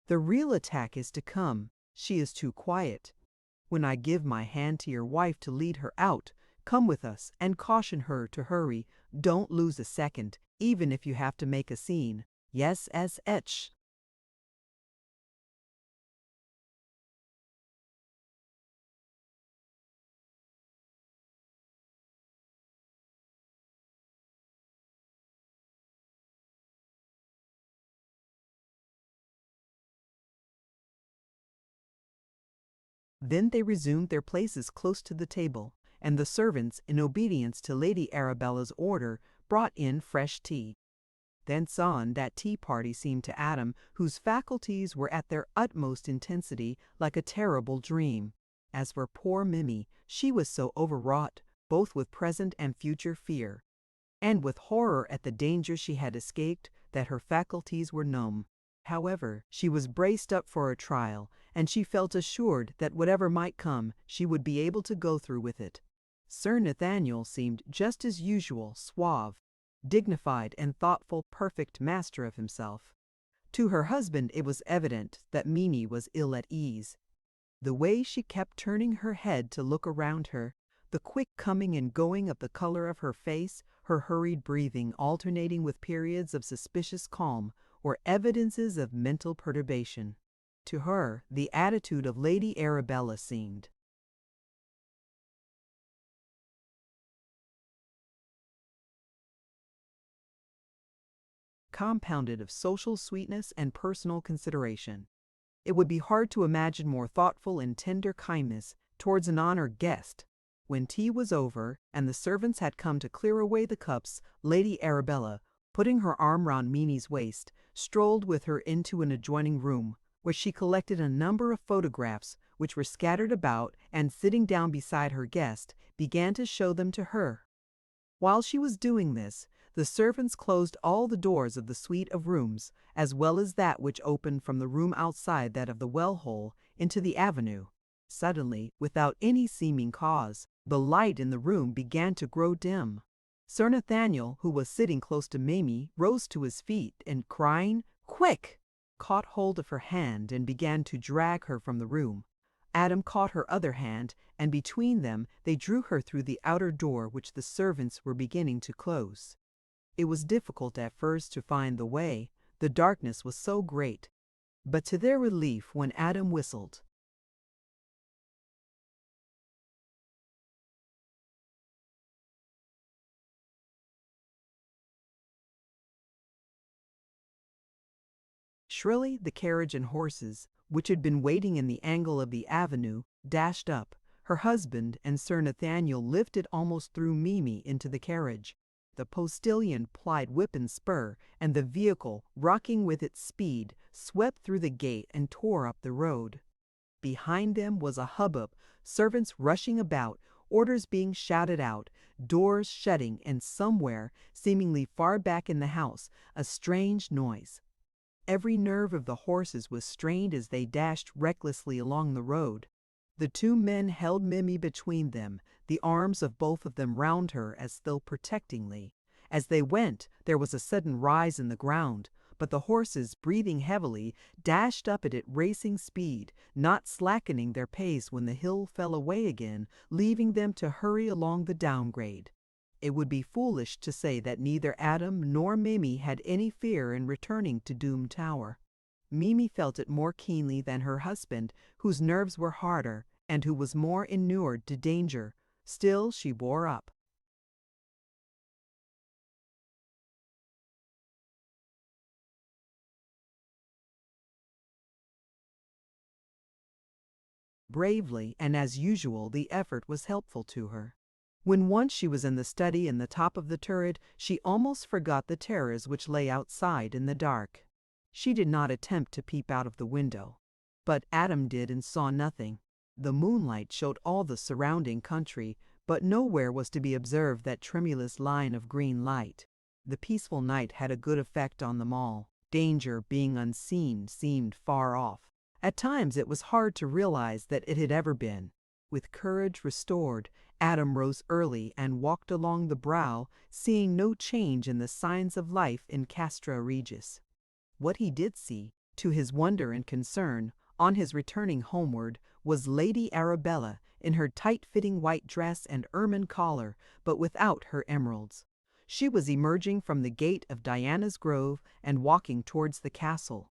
"The real attack is to come. She is too quiet. When I give my hand to your wife to lead her out, come with us and caution her to hurry. Don't lose a second, even if you have to make a scene. Yes, as etch." Then they resumed their places close to the table, and the servants, in obedience to Lady Arabella's order, brought in fresh tea. Thence on, that tea party seemed to Adam, whose faculties were at their utmost intensity, like a terrible dream. As for poor Mimi, she was so overwrought, both with present and future fear, and with horror at the danger she had escaped, that her faculties were numb. However, she was braced up for a trial, and she felt assured that whatever might come, she would be able to go through with it. Sir Nathaniel seemed just as usual, suave, dignified and thoughtful, perfect master of himself. To her husband it was evident that Mimi was ill at ease. The way she kept turning her head to look around her, the quick coming and going of the color of her face, her hurried breathing alternating with periods of suspicious calm, were evidences of mental perturbation. To her, the attitude of Lady Arabella seemed compounded of social sweetness and personal consideration. It would be hard to imagine more thoughtful and tender kindness towards an honored guest. When tea was over, and the servants had come to clear away the cups, Lady Arabella, putting her arm round Mimi's waist, strolled with her into an adjoining room, where she collected a number of photographs which were scattered about, and sitting down beside her guest, began to show them to her. While she was doing this, the servants closed all the doors of the suite of rooms, as well as that which opened from the room outside that of the well-hole into the avenue. Suddenly, without any seeming cause, the light in the room began to grow dim. Sir Nathaniel, who was sitting close to Mimi, rose to his feet, and crying, "Quick! caught hold of her hand and began to drag her from the room. Adam caught her other hand, and between them they drew her through the outer door which the servants were beginning to close. It was difficult at first to find the way, the darkness was so great. But to their relief, when Adam whistled, shrilly, the carriage and horses, which had been waiting in the angle of the avenue, dashed up. Her husband and Sir Nathaniel lifted almost threw Mimi into the carriage. The postilion plied whip and spur, and the vehicle, rocking with its speed, swept through the gate and tore up the road. Behind them was a hubbub, servants rushing about, orders being shouted out, doors shutting, and somewhere, seemingly far back in the house, a strange noise. Every nerve of the horses was strained as they dashed recklessly along the road. The two men held Mimi between them, the arms of both of them round her as though protectingly. As they went, there was a sudden rise in the ground, but the horses, breathing heavily, dashed up it at racing speed, not slackening their pace when the hill fell away again, leaving them to hurry along the downgrade. It would be foolish to say that neither Adam nor Mimi had any fear in returning to Doom Tower. Mimi felt it more keenly than her husband, whose nerves were harder, and who was more inured to danger. Still she bore up. Bravely, and as usual the effort was helpful to her. When once she was in the study in the top of the turret, she almost forgot the terrors which lay outside in the dark. She did not attempt to peep out of the window, but Adam did and saw nothing. The moonlight showed all the surrounding country, but nowhere was to be observed that tremulous line of green light. The peaceful night had a good effect on them all. Danger, being unseen, seemed far off. At times it was hard to realize that it had ever been. With courage restored, Adam rose early and walked along the brow, seeing no change in the signs of life in Castra Regis. What he did see, to his wonder and concern, on his returning homeward, was Lady Arabella in her tight-fitting white dress and ermine collar, but without her emeralds. She was emerging from the gate of Diana's Grove and walking towards the castle.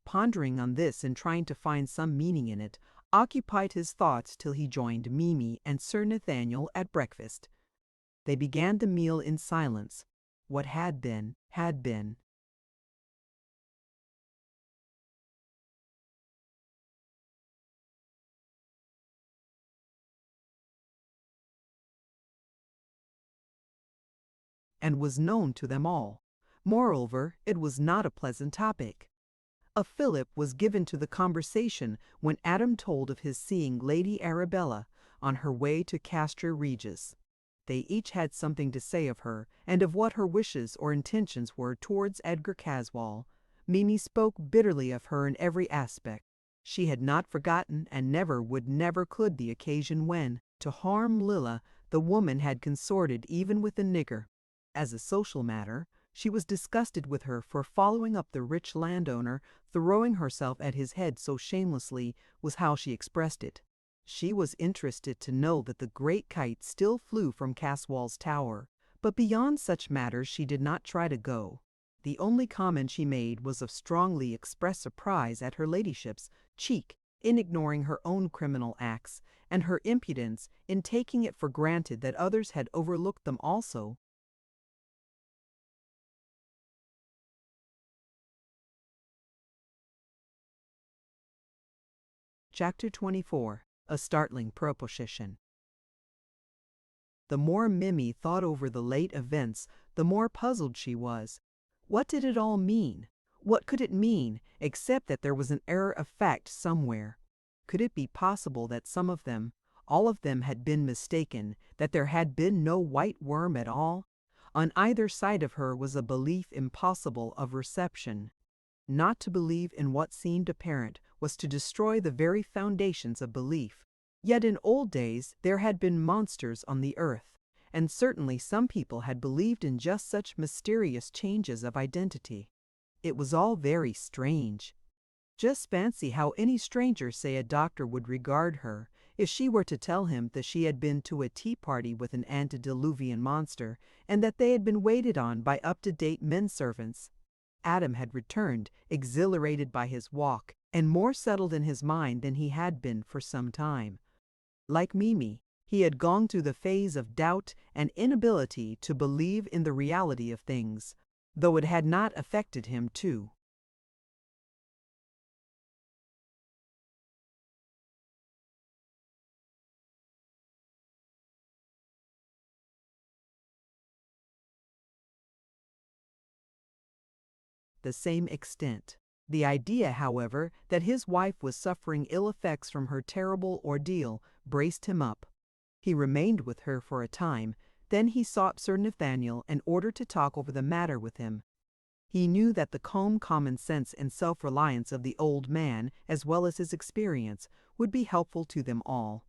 Pondering on this and trying to find some meaning in it, occupied his thoughts till he joined Mimi and Sir Nathaniel at breakfast. They began the meal in silence. What had been, had been. And was known to them all. Moreover, it was not a pleasant topic. A fillip was given to the conversation when Adam told of his seeing Lady Arabella on her way to Castra Regis. They each had something to say of her, and of what her wishes or intentions were towards Edgar Caswall. Mimi spoke bitterly of her in every aspect. She had not forgotten, and never could the occasion when, to harm Lilla, the woman had consorted even with the nigger. As a social matter, she was disgusted with her for following up the rich landowner, throwing herself at his head so shamelessly, was how she expressed it. She was interested to know that the great kite still flew from Caswall's tower, but beyond such matters she did not try to go. The only comment she made was of strongly expressed surprise at her ladyship's cheek in ignoring her own criminal acts, and her impudence in taking it for granted that others had overlooked them also. Chapter 24. A startling proposition. The more Mimi thought over the late events, the more puzzled she was. What did it all mean? What could it mean, except that there was an error of fact somewhere? Could it be possible that some of them, all of them, had been mistaken, that there had been no white worm at all? On either side of her was a belief impossible of reception. Not to believe in what seemed apparent was to destroy the very foundations of belief. Yet in old days there had been monsters on the earth, and certainly some people had believed in just such mysterious changes of identity. It was all very strange. Just fancy how any stranger, say a doctor, would regard her if she were to tell him that she had been to a tea party with an antediluvian monster and that they had been waited on by up-to-date men-servants. Adam had returned, exhilarated by his walk, and more settled in his mind than he had been for some time. Like Mimi, he had gone through the phase of doubt and inability to believe in the reality of things, though it had not affected him too. The same extent. The idea, however, that his wife was suffering ill effects from her terrible ordeal braced him up. He remained with her for a time, then he sought Sir Nathaniel in order to talk over the matter with him. He knew that the calm common sense and self-reliance of the old man, as well as his experience, would be helpful to them all.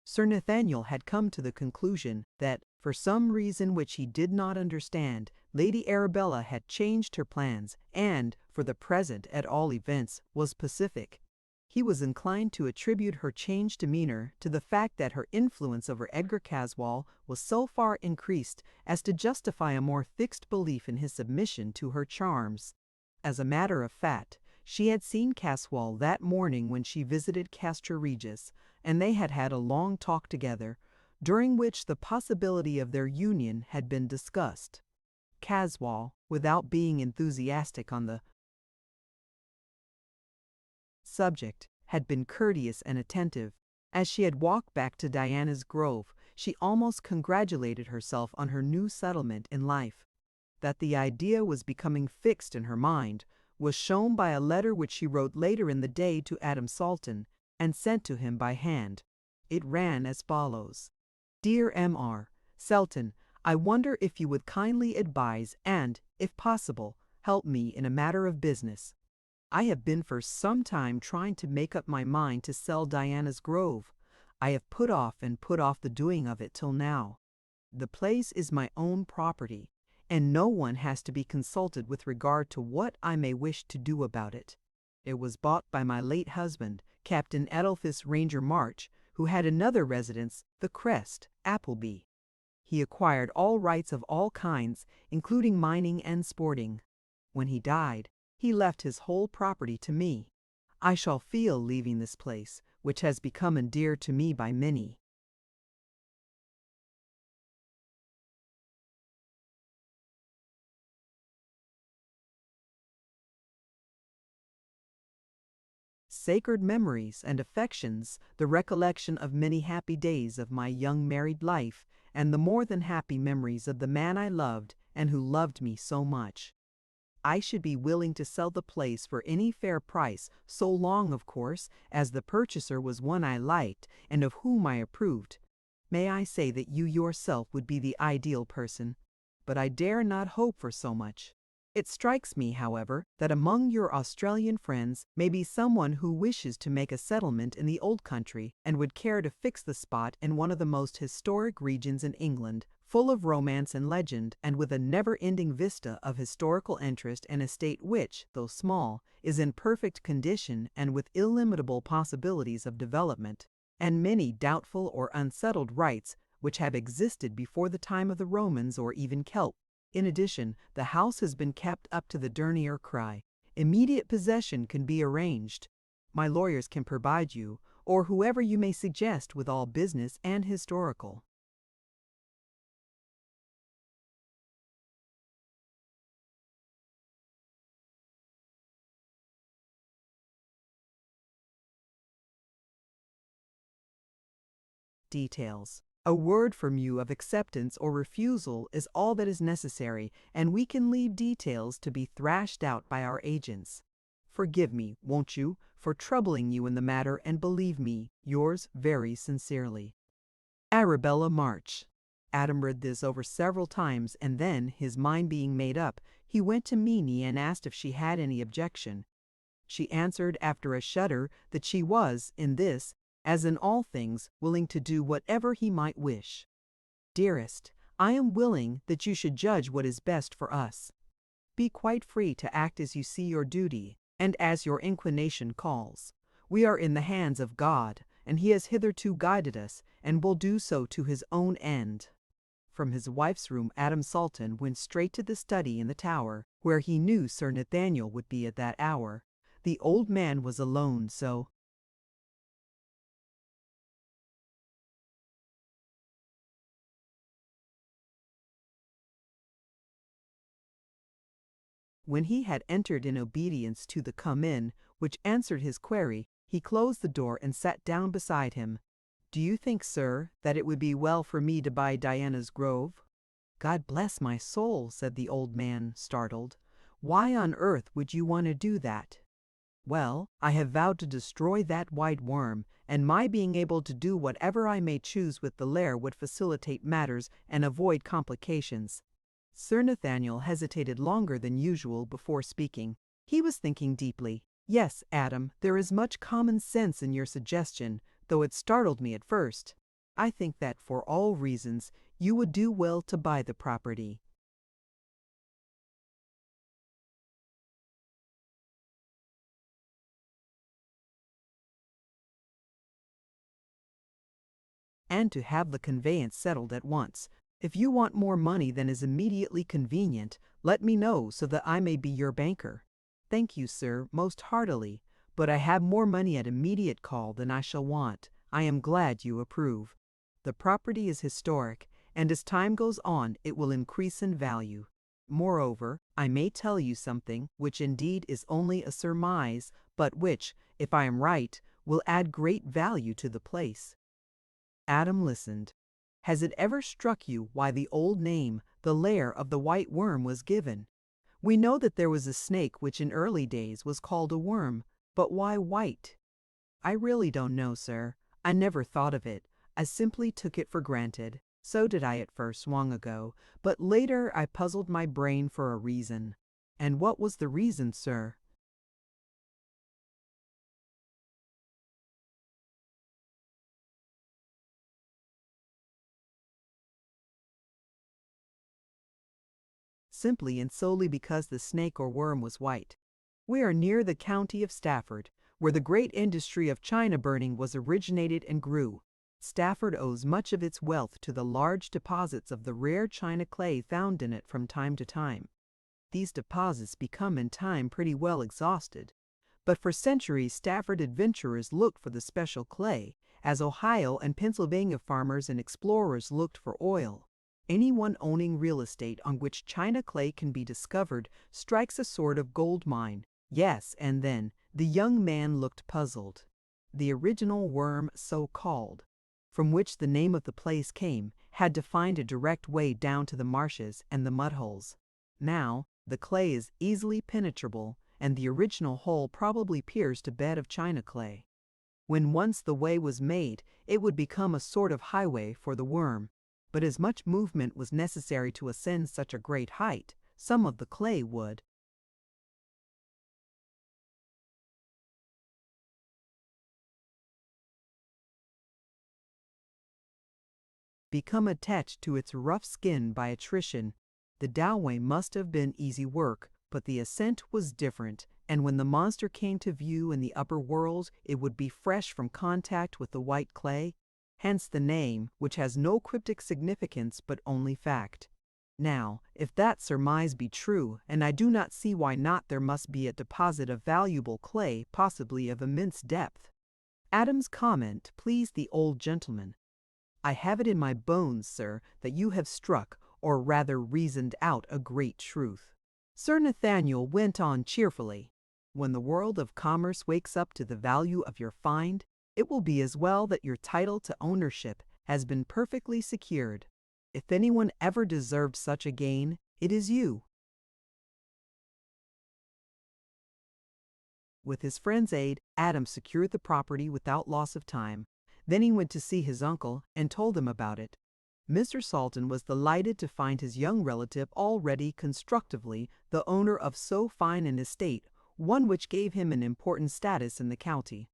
Sir Nathaniel had come to the conclusion that, for some reason which he did not understand, Lady Arabella had changed her plans and, for the present at all events, was pacific. He was inclined to attribute her changed demeanor to the fact that her influence over Edgar Caswall was so far increased as to justify a more fixed belief in his submission to her charms. As a matter of fact, she had seen Caswall that morning when she visited Castra Regis, and they had had a long talk together, during which the possibility of their union had been discussed. Caswall, without being enthusiastic on the subject, had been courteous and attentive. As she had walked back to Diana's Grove, she almost congratulated herself on her new settlement in life. That the idea was becoming fixed in her mind was shown by a letter which she wrote later in the day to Adam Salton and sent to him by hand. It ran as follows: Dear M.R. Selton, I wonder if you would kindly advise and, if possible, help me in a matter of business. I have been for some time trying to make up my mind to sell Diana's Grove. I have put off the doing of it till now. The place is my own property, and no one has to be consulted with regard to what I may wish to do about it. It was bought by my late husband, Captain Edelphus Ranger March, who had another residence, the Crest, Appleby. He acquired all rights of all kinds, including mining and sporting. When he died, he left his whole property to me. I shall feel leaving this place, which has become endeared to me by many. Sacred memories and affections, the recollection of many happy days of my young married life, and the more than happy memories of the man I loved and who loved me so much. I should be willing to sell the place for any fair price, so long, of course, as the purchaser was one I liked and of whom I approved. May I say that you yourself would be the ideal person, but I dare not hope for so much. It strikes me, however, that among your Australian friends may be someone who wishes to make a settlement in the old country and would care to fix the spot in one of the most historic regions in England, full of romance and legend, and with a never-ending vista of historical interest, an estate which, though small, is in perfect condition and with illimitable possibilities of development, and many doubtful or unsettled rights which have existed before the time of the Romans or even Celts. In addition, the house has been kept up to the dernier cry. Immediate possession can be arranged. My lawyers can provide you, or whoever you may suggest, with all business and historical. Details. A word from you of acceptance or refusal is all that is necessary, and we can leave details to be thrashed out by our agents. Forgive me, won't you, for troubling you in the matter, and believe me, yours very sincerely, Arabella March. Adam read this over several times, and then, his mind being made up, he went to Mimi and asked if she had any objection. She answered after a shudder that she was, in this, as in all things, willing to do whatever he might wish. Dearest, I am willing that you should judge what is best for us. Be quite free to act as you see your duty, and as your inclination calls. We are in the hands of God, and He has hitherto guided us, and will do so to His own end." From his wife's room Adam Salton went straight to the study in the tower, where he knew Sir Nathaniel would be at that hour. The old man was alone, so when he had entered in obedience to the "come in," which answered his query, he closed the door and sat down beside him. "Do you think, sir, that it would be well for me to buy Diana's Grove?" "God bless my soul," said the old man, startled. "Why on earth would you want to do that?" "Well, I have vowed to destroy that white worm, and my being able to do whatever I may choose with the Lair would facilitate matters and avoid complications." Sir Nathaniel hesitated longer than usual before speaking. He was thinking deeply. "Yes, Adam, there is much common sense in your suggestion, though it startled me at first. I think that for all reasons you would do well to buy the property." "And to have the conveyance settled at once. If you want more money than is immediately convenient, let me know so that I may be your banker." "Thank you, sir, most heartily, but I have more money at immediate call than I shall want. I am glad you approve. The property is historic, and as time goes on it will increase in value. Moreover, I may tell you something which indeed is only a surmise, but which, if I am right, will add great value to the place." Adam listened. "Has it ever struck you why the old name, the Lair of the White Worm, was given? We know that there was a snake which in early days was called a worm, but why white?" "I really don't know, sir. I never thought of it. I simply took it for granted. So did I at first, long ago, but later I puzzled my brain for a reason." "And what was the reason, sir?" "Simply and solely because the snake or worm was white. We are near the county of Stafford, where the great industry of china burning was originated and grew. Stafford owes much of its wealth to the large deposits of the rare china clay found in it from time to time. These deposits become in time pretty well exhausted, but for centuries Stafford adventurers looked for the special clay, as Ohio and Pennsylvania farmers and explorers looked for oil. Anyone owning real estate on which china clay can be discovered strikes a sort of gold mine. Yes, and then the young man looked puzzled. The original worm, so called, from which the name of the place came, had to find a direct way down to the marshes and the mud-holes. Now, the clay is easily penetrable, and the original hole probably pierced a bed of china clay. When once the way was made, it would become a sort of highway for the worm. But as much movement was necessary to ascend such a great height, some of the clay would become attached to its rough skin by attrition. The downway must have been easy work, but the ascent was different, and when the monster came to view in the upper world, it would be fresh from contact with the white clay. Hence the name, which has no cryptic significance but only fact. Now, if that surmise be true, and I do not see why not, there must be a deposit of valuable clay, possibly of immense depth." Adam's comment pleased the old gentleman. "I have it in my bones, sir, that you have struck, or rather reasoned out, a great truth." Sir Nathaniel went on cheerfully. "When the world of commerce wakes up to the value of your find, it will be as well that your title to ownership has been perfectly secured. If anyone ever deserved such a gain, it is you." With his friend's aid, Adam secured the property without loss of time. Then he went to see his uncle and told him about it. Mr. Salton was delighted to find his young relative already constructively the owner of so fine an estate, one which gave him an important status in the county.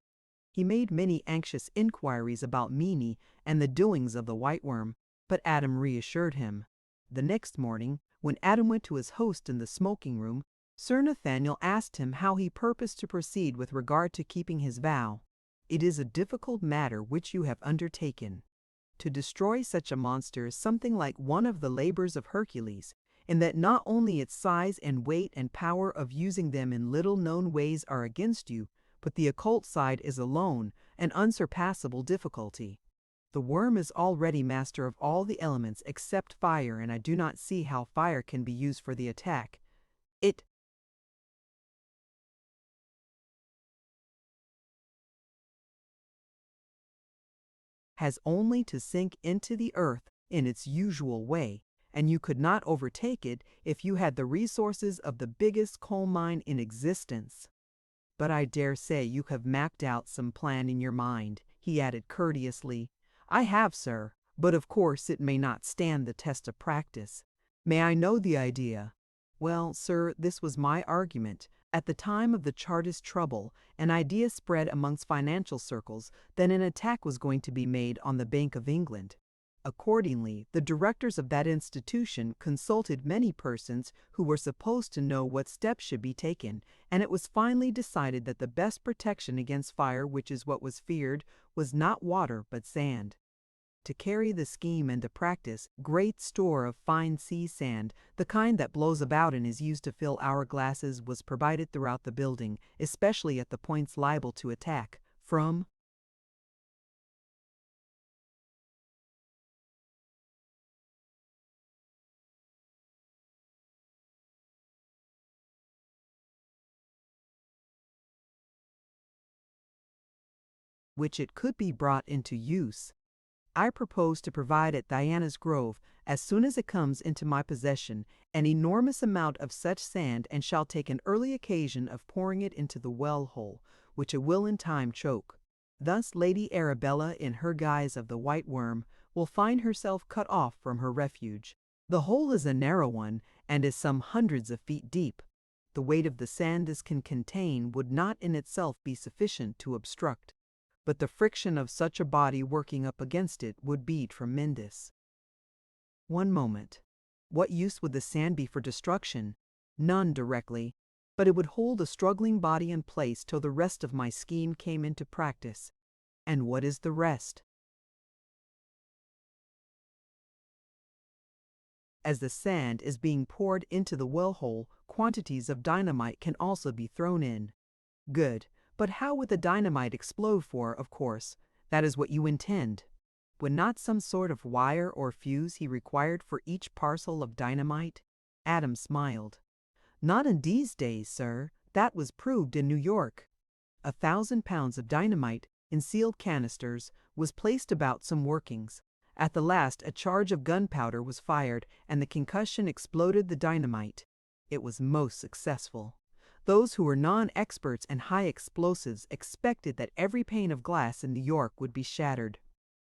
He made many anxious inquiries about Meenie and the doings of the white worm, but Adam reassured him. The next morning, when Adam went to his host in the smoking room, Sir Nathaniel asked him how he purposed to proceed with regard to keeping his vow. "It is a difficult matter which you have undertaken. To destroy such a monster is something like one of the labors of Hercules, in that not only its size and weight and power of using them in little known ways are against you, but the occult side is alone an unsurpassable difficulty. The worm is already master of all the elements except fire, and I do not see how fire can be used for the attack. It has only to sink into the earth in its usual way, and you could not overtake it if you had the resources of the biggest coal mine in existence. But I dare say you have mapped out some plan in your mind," he added courteously. "I have, sir, but of course it may not stand the test of practice. May I know the idea?" "Well, sir, this was my argument. At the time of the Chartist trouble, an idea spread amongst financial circles that an attack was going to be made on the Bank of England. Accordingly, the directors of that institution consulted many persons who were supposed to know what steps should be taken, and it was finally decided that the best protection against fire, which is what was feared, was not water but sand. To carry the scheme into practice, great store of fine sea sand, the kind that blows about and is used to fill hourglasses, was provided throughout the building, especially at the points liable to attack, from which it could be brought into use. I propose to provide at Diana's Grove, as soon as it comes into my possession, an enormous amount of such sand, and shall take an early occasion of pouring it into the well hole, which it will in time choke. Thus Lady Arabella, in her guise of the white worm, will find herself cut off from her refuge. The hole is a narrow one, and is some hundreds of feet deep. The weight of the sand this can contain would not in itself be sufficient to obstruct, but the friction of such a body working up against it would be tremendous." "One moment. What use would the sand be for destruction?" "None directly, but it would hold a struggling body in place till the rest of my scheme came into practice." "And what is the rest?" "As the sand is being poured into the well hole, quantities of dynamite can also be thrown in." "Good. But how would the dynamite explode? For, of course, that is what you intend. Would not some sort of wire or fuse he required for each parcel of dynamite?" Adam smiled. "Not in these days, sir. That was proved in New York. 1,000 pounds of dynamite, in sealed canisters, was placed about some workings. At the last a charge of gunpowder was fired, and the concussion exploded the dynamite. It was most successful. Those who were non-experts in high explosives expected that every pane of glass in New York would be shattered.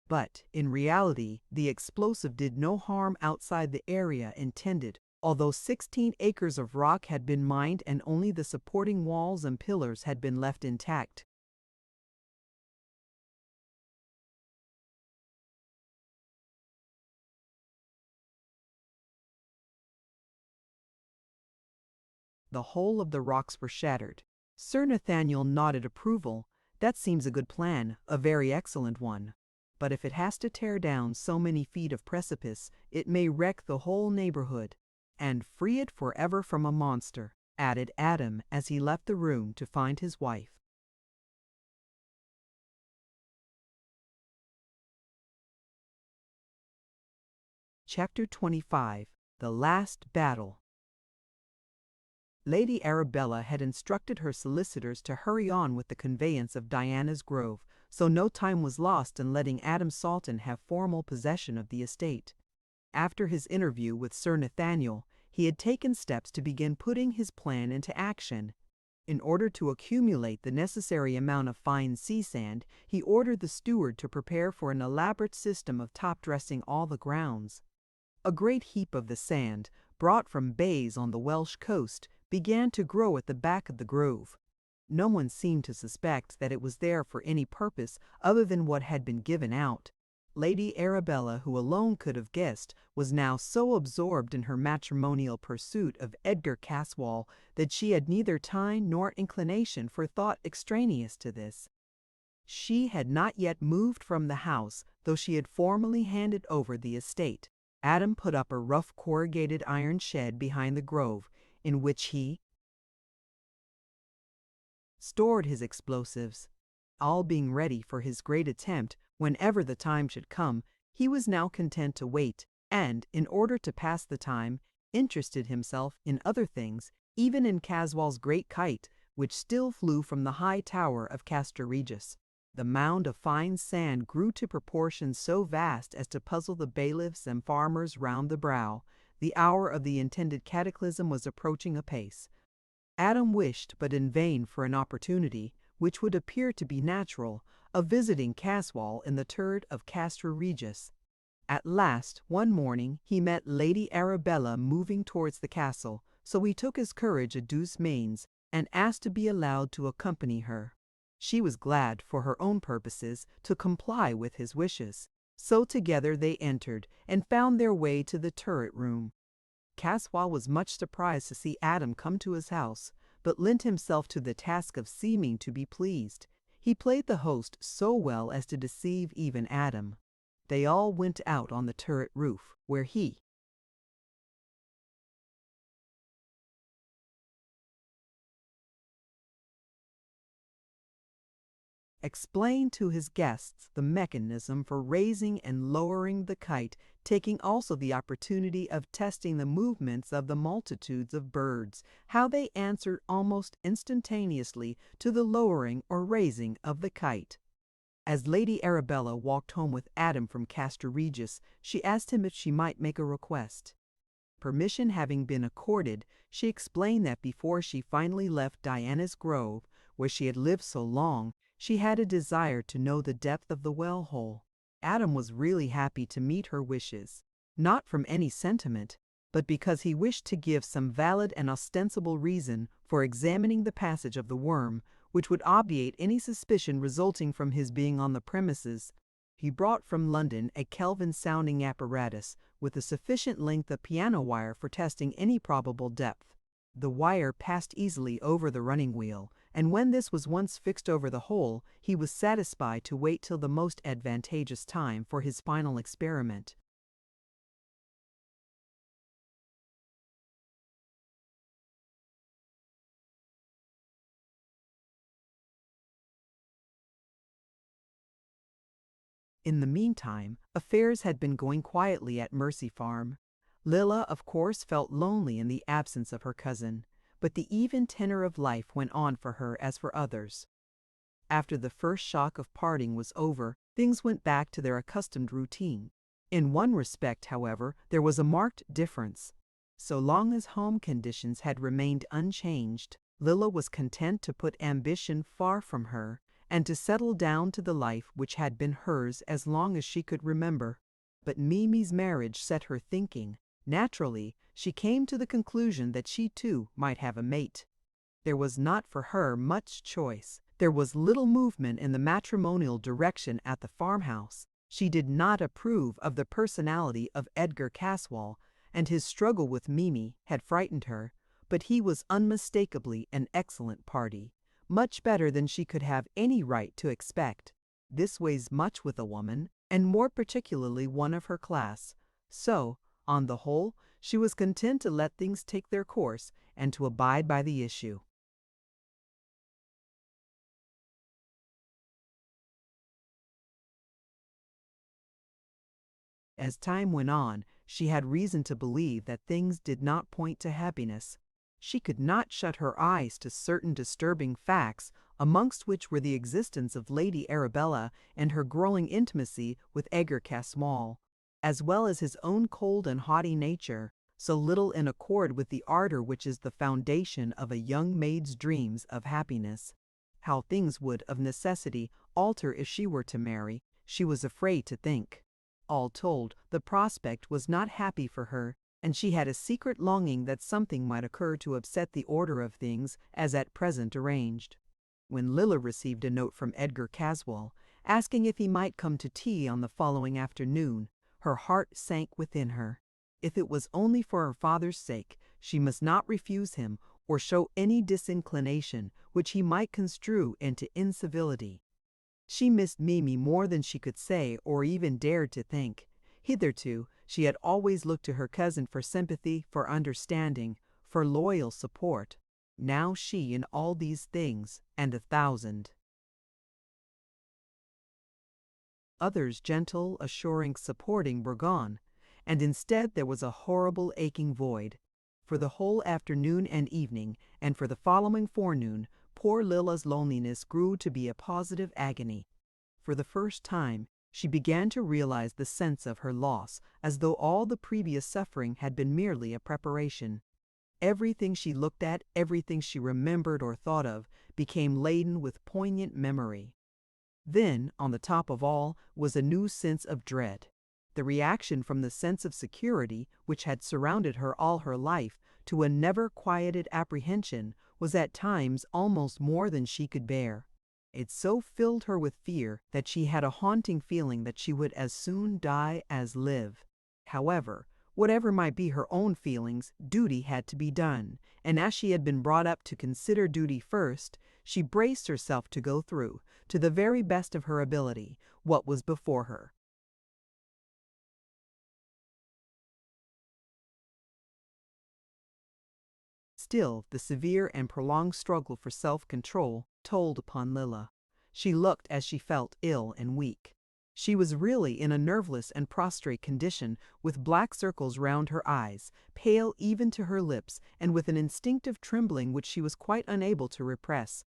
But, in reality, the explosive did no harm outside the area intended, although 16 acres of rock had been mined and only the supporting walls and pillars had been left intact. The whole of the rocks were shattered." Sir Nathaniel nodded approval. "That seems a good plan, a very excellent one. But if it has to tear down so many feet of precipice, it may wreck the whole neighborhood, and free it forever from a monster," added Adam as he left the room to find his wife. Chapter 25. The Last Battle. Lady Arabella had instructed her solicitors to hurry on with the conveyance of Diana's Grove, so no time was lost in letting Adam Salton have formal possession of the estate. After his interview with Sir Nathaniel, he had taken steps to begin putting his plan into action. In order to accumulate the necessary amount of fine sea sand, he ordered the steward to prepare for an elaborate system of top-dressing all the grounds. A great heap of the sand, brought from bays on the Welsh coast, began to grow at the back of the grove. No one seemed to suspect that it was there for any purpose other than what had been given out. Lady Arabella, who alone could have guessed, was now so absorbed in her matrimonial pursuit of Edgar Caswall that she had neither time nor inclination for thought extraneous to this. She had not yet moved from the house, though she had formally handed over the estate. Adam put up a rough corrugated iron shed behind the grove, in which he stored his explosives. All being ready for his great attempt whenever the time should come, he was now content to wait, and, in order to pass the time, interested himself in other things, even in Caswall's great kite, which still flew from the high tower of Castra Regis. The mound of fine sand grew to proportions so vast as to puzzle the bailiffs and farmers round the brow. The hour of the intended cataclysm was approaching apace. Adam wished, but in vain, for an opportunity, which would appear to be natural, of visiting Caswall in the turret of Castra Regis. At last, one morning, he met Lady Arabella moving towards the castle, so he took his courage a douce mains, and asked to be allowed to accompany her. She was glad, for her own purposes, to comply with his wishes. So together they entered, and found their way to the turret room. Caswall was much surprised to see Adam come to his house, but lent himself to the task of seeming to be pleased. He played the host so well as to deceive even Adam. They all went out on the turret roof, where he explained to his guests the mechanism for raising and lowering the kite, taking also the opportunity of testing the movements of the multitudes of birds, how they answered almost instantaneously to the lowering or raising of the kite. As Lady Arabella walked home with Adam from Castra Regis, she asked him if she might make a request. Permission having been accorded, she explained that before she finally left Diana's Grove, where she had lived so long, she had a desire to know the depth of the well-hole. Adam was really happy to meet her wishes, not from any sentiment, but because he wished to give some valid and ostensible reason for examining the passage of the worm, which would obviate any suspicion resulting from his being on the premises. He brought from London a Kelvin-sounding apparatus with a sufficient length of piano wire for testing any probable depth. The wire passed easily over the running wheel, and when this was once fixed over the hole, he was satisfied to wait till the most advantageous time for his final experiment. In the meantime, affairs had been going quietly at Mercy Farm. Lilla, of course, felt lonely in the absence of her cousin, but the even tenor of life went on for her as for others. After the first shock of parting was over, things went back to their accustomed routine. In one respect, however, there was a marked difference. So long as home conditions had remained unchanged, Lilla was content to put ambition far from her, and to settle down to the life which had been hers as long as she could remember. But Mimi's marriage set her thinking. Naturally, she came to the conclusion that she too might have a mate. There was not for her much choice. There was little movement in the matrimonial direction at the farmhouse. She did not approve of the personality of Edgar Caswall, and his struggle with Mimi had frightened her, but he was unmistakably an excellent party, much better than she could have any right to expect. This weighs much with a woman, and more particularly one of her class. So, on the whole, she was content to let things take their course and to abide by the issue. As time went on, she had reason to believe that things did not point to happiness. She could not shut her eyes to certain disturbing facts, amongst which were the existence of Lady Arabella and her growing intimacy with Edgar Caswall, as well as his own cold and haughty nature, so little in accord with the ardor which is the foundation of a young maid's dreams of happiness. How things would, of necessity, alter if she were to marry, she was afraid to think. All told, the prospect was not happy for her, and she had a secret longing that something might occur to upset the order of things as at present arranged. When Lilla received a note from Edgar Caswall, asking if he might come to tea on the following afternoon. Her heart sank within her. If it was only for her father's sake, she must not refuse him or show any disinclination which he might construe into incivility. She missed Mimi more than she could say or even dared to think. Hitherto, she had always looked to her cousin for sympathy, for understanding, for loyal support. Now she in all these things, and 1,000 others gentle, assuring, supporting were gone, and instead there was a horrible aching void. For the whole afternoon and evening, and for the following forenoon, poor Lilla's loneliness grew to be a positive agony. For the first time, she began to realize the sense of her loss, as though all the previous suffering had been merely a preparation. Everything she looked at, everything she remembered or thought of, became laden with poignant memory. Then, on the top of all, was a new sense of dread. The reaction from the sense of security, which had surrounded her all her life, to a never-quieted apprehension, was at times almost more than she could bear. It so filled her with fear that she had a haunting feeling that she would as soon die as live. However, whatever might be her own feelings, duty had to be done, and as she had been brought up to consider duty first, she braced herself to go through, to the very best of her ability, what was before her. Still, the severe and prolonged struggle for self-control told upon Lilla. She looked as she felt ill and weak. She was really in a nerveless and prostrate condition, with black circles round her eyes, pale even to her lips, and with an instinctive trembling which she was quite unable to repress.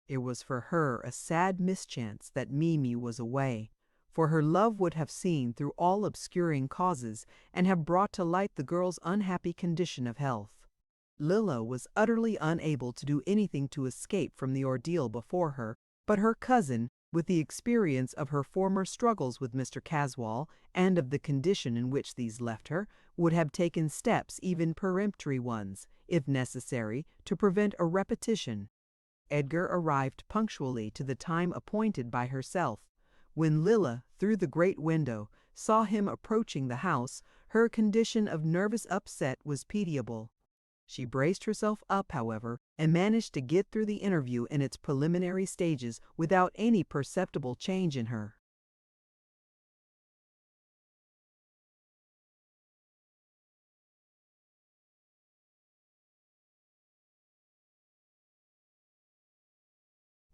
It was for her a sad mischance that Mimi was away, for her love would have seen through all obscuring causes and have brought to light the girl's unhappy condition of health. Lilla was utterly unable to do anything to escape from the ordeal before her, but her cousin, with the experience of her former struggles with Mr. Caswall and of the condition in which these left her, would have taken steps, even peremptory ones, if necessary, to prevent a repetition. Edgar arrived punctually to the time appointed by herself. When Lilla, through the great window, saw him approaching the house, her condition of nervous upset was pitiable. She braced herself up, however, and managed to get through the interview in its preliminary stages without any perceptible change in her.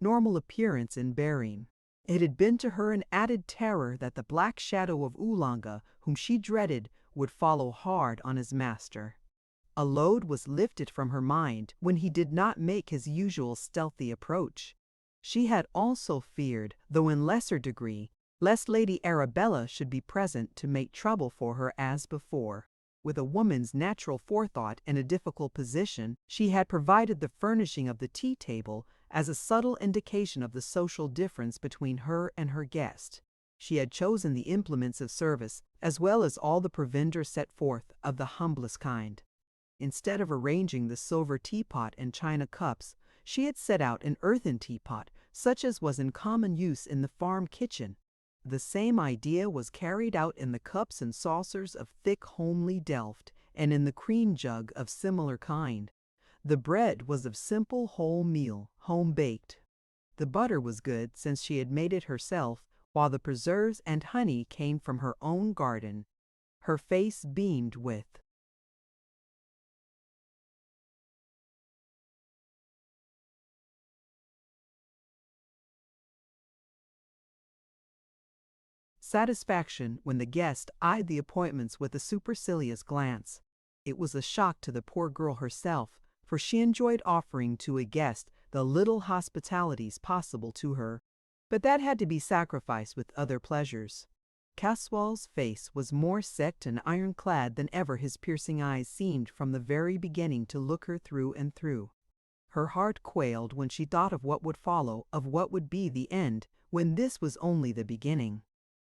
Normal appearance and bearing. It had been to her an added terror that the black shadow of Oolanga, whom she dreaded, would follow hard on his master. A load was lifted from her mind when he did not make his usual stealthy approach. She had also feared, though in lesser degree, lest Lady Arabella should be present to make trouble for her as before. With a woman's natural forethought in a difficult position, she had provided the furnishing of the tea table as a subtle indication of the social difference between her and her guest. She had chosen the implements of service, as well as all the provender set forth, of the humblest kind. Instead of arranging the silver teapot and china cups, she had set out an earthen teapot, such as was in common use in the farm kitchen. The same idea was carried out in the cups and saucers of thick homely delft, and in the cream jug of similar kind. The bread was of simple whole meal, home-baked. The butter was good, since she had made it herself, while the preserves and honey came from her own garden. Her face beamed with satisfaction when the guest eyed the appointments with a supercilious glance. It was a shock to the poor girl herself, for she enjoyed offering to a guest the little hospitalities possible to her, but that had to be sacrificed with other pleasures. Caswall's face was more set and ironclad than ever his piercing eyes seemed from the very beginning to look her through and through. Her heart quailed when she thought of what would follow, of what would be the end, when this was only the beginning.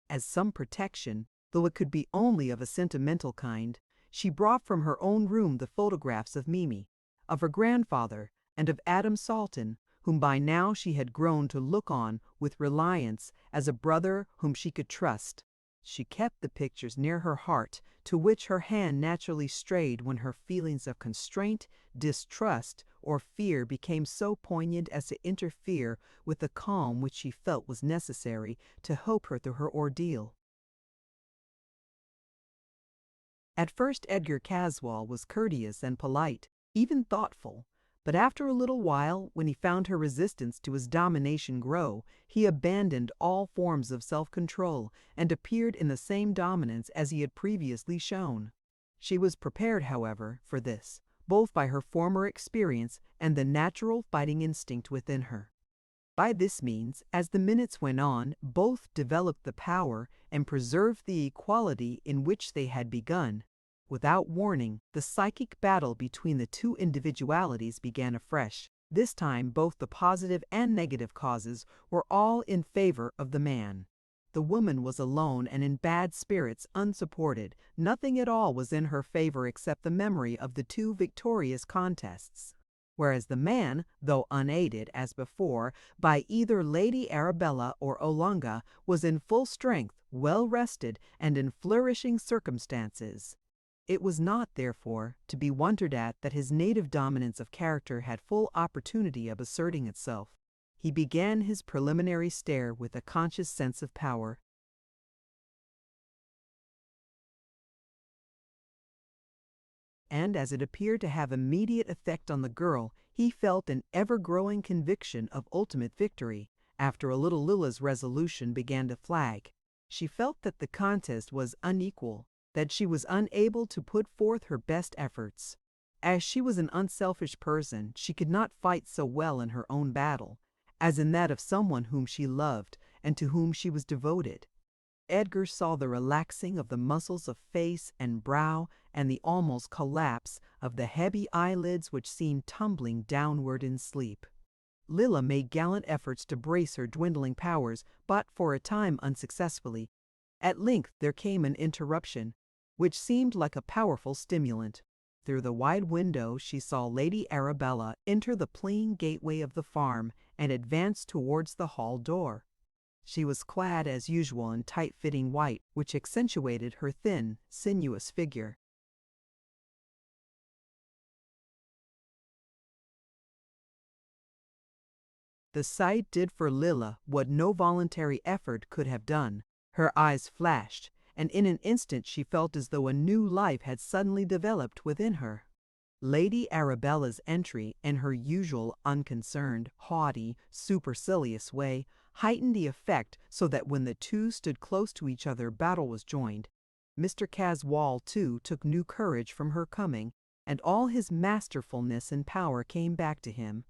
As some protection, though it could be only of a sentimental kind, she brought from her own room the photographs of Mimi, of her grandfather, and of Adam Salton, whom by now she had grown to look on with reliance as a brother whom she could trust. She kept the pictures near her heart, to which her hand naturally strayed when her feelings of constraint, distrust, or fear became so poignant as to interfere with the calm which she felt was necessary to help her through her ordeal. At first Edgar Caswall was courteous and polite, even thoughtful, but after a little while, when he found her resistance to his domination grow, he abandoned all forms of self-control and appeared in the same dominance as he had previously shown. She was prepared, however, for this, both by her former experience and the natural fighting instinct within her. By this means, as the minutes went on, both developed the power and preserved the equality in which they had begun. Without warning, the psychic battle between the two individualities began afresh. This time, both the positive and negative causes were all in favor of the man. The woman was alone and in bad spirits, unsupported. Nothing at all was in her favor except the memory of the two victorious contests. Whereas the man, though unaided, as before, by either Lady Arabella or Olanga, was in full strength, well rested, and in flourishing circumstances. It was not, therefore, to be wondered at that his native dominance of character had full opportunity of asserting itself. He began his preliminary stare with a conscious sense of power, and as it appeared to have immediate effect on the girl, he felt an ever-growing conviction of ultimate victory. After a little, Lilla's resolution began to flag. She felt that the contest was unequal, that she was unable to put forth her best efforts. As she was an unselfish person, she could not fight so well in her own battle as in that of someone whom she loved and to whom she was devoted. Edgar saw the relaxing of the muscles of face and brow and the almost collapse of the heavy eyelids which seemed tumbling downward in sleep. Lilla made gallant efforts to brace her dwindling powers, but for a time unsuccessfully. At length there came an interruption, which seemed like a powerful stimulant. Through the wide window she saw Lady Arabella enter the plain gateway of the farm and advance towards the hall door. She was clad as usual in tight-fitting white, which accentuated her thin, sinuous figure. The sight did for Lilla what no voluntary effort could have done. Her eyes flashed, and in an instant she felt as though a new life had suddenly developed within her. Lady Arabella's entry, in her usual unconcerned, haughty, supercilious way, heightened the effect so that when the two stood close to each other battle was joined. Mr. Caswall, too, took new courage from her coming, and all his masterfulness and power came back to him.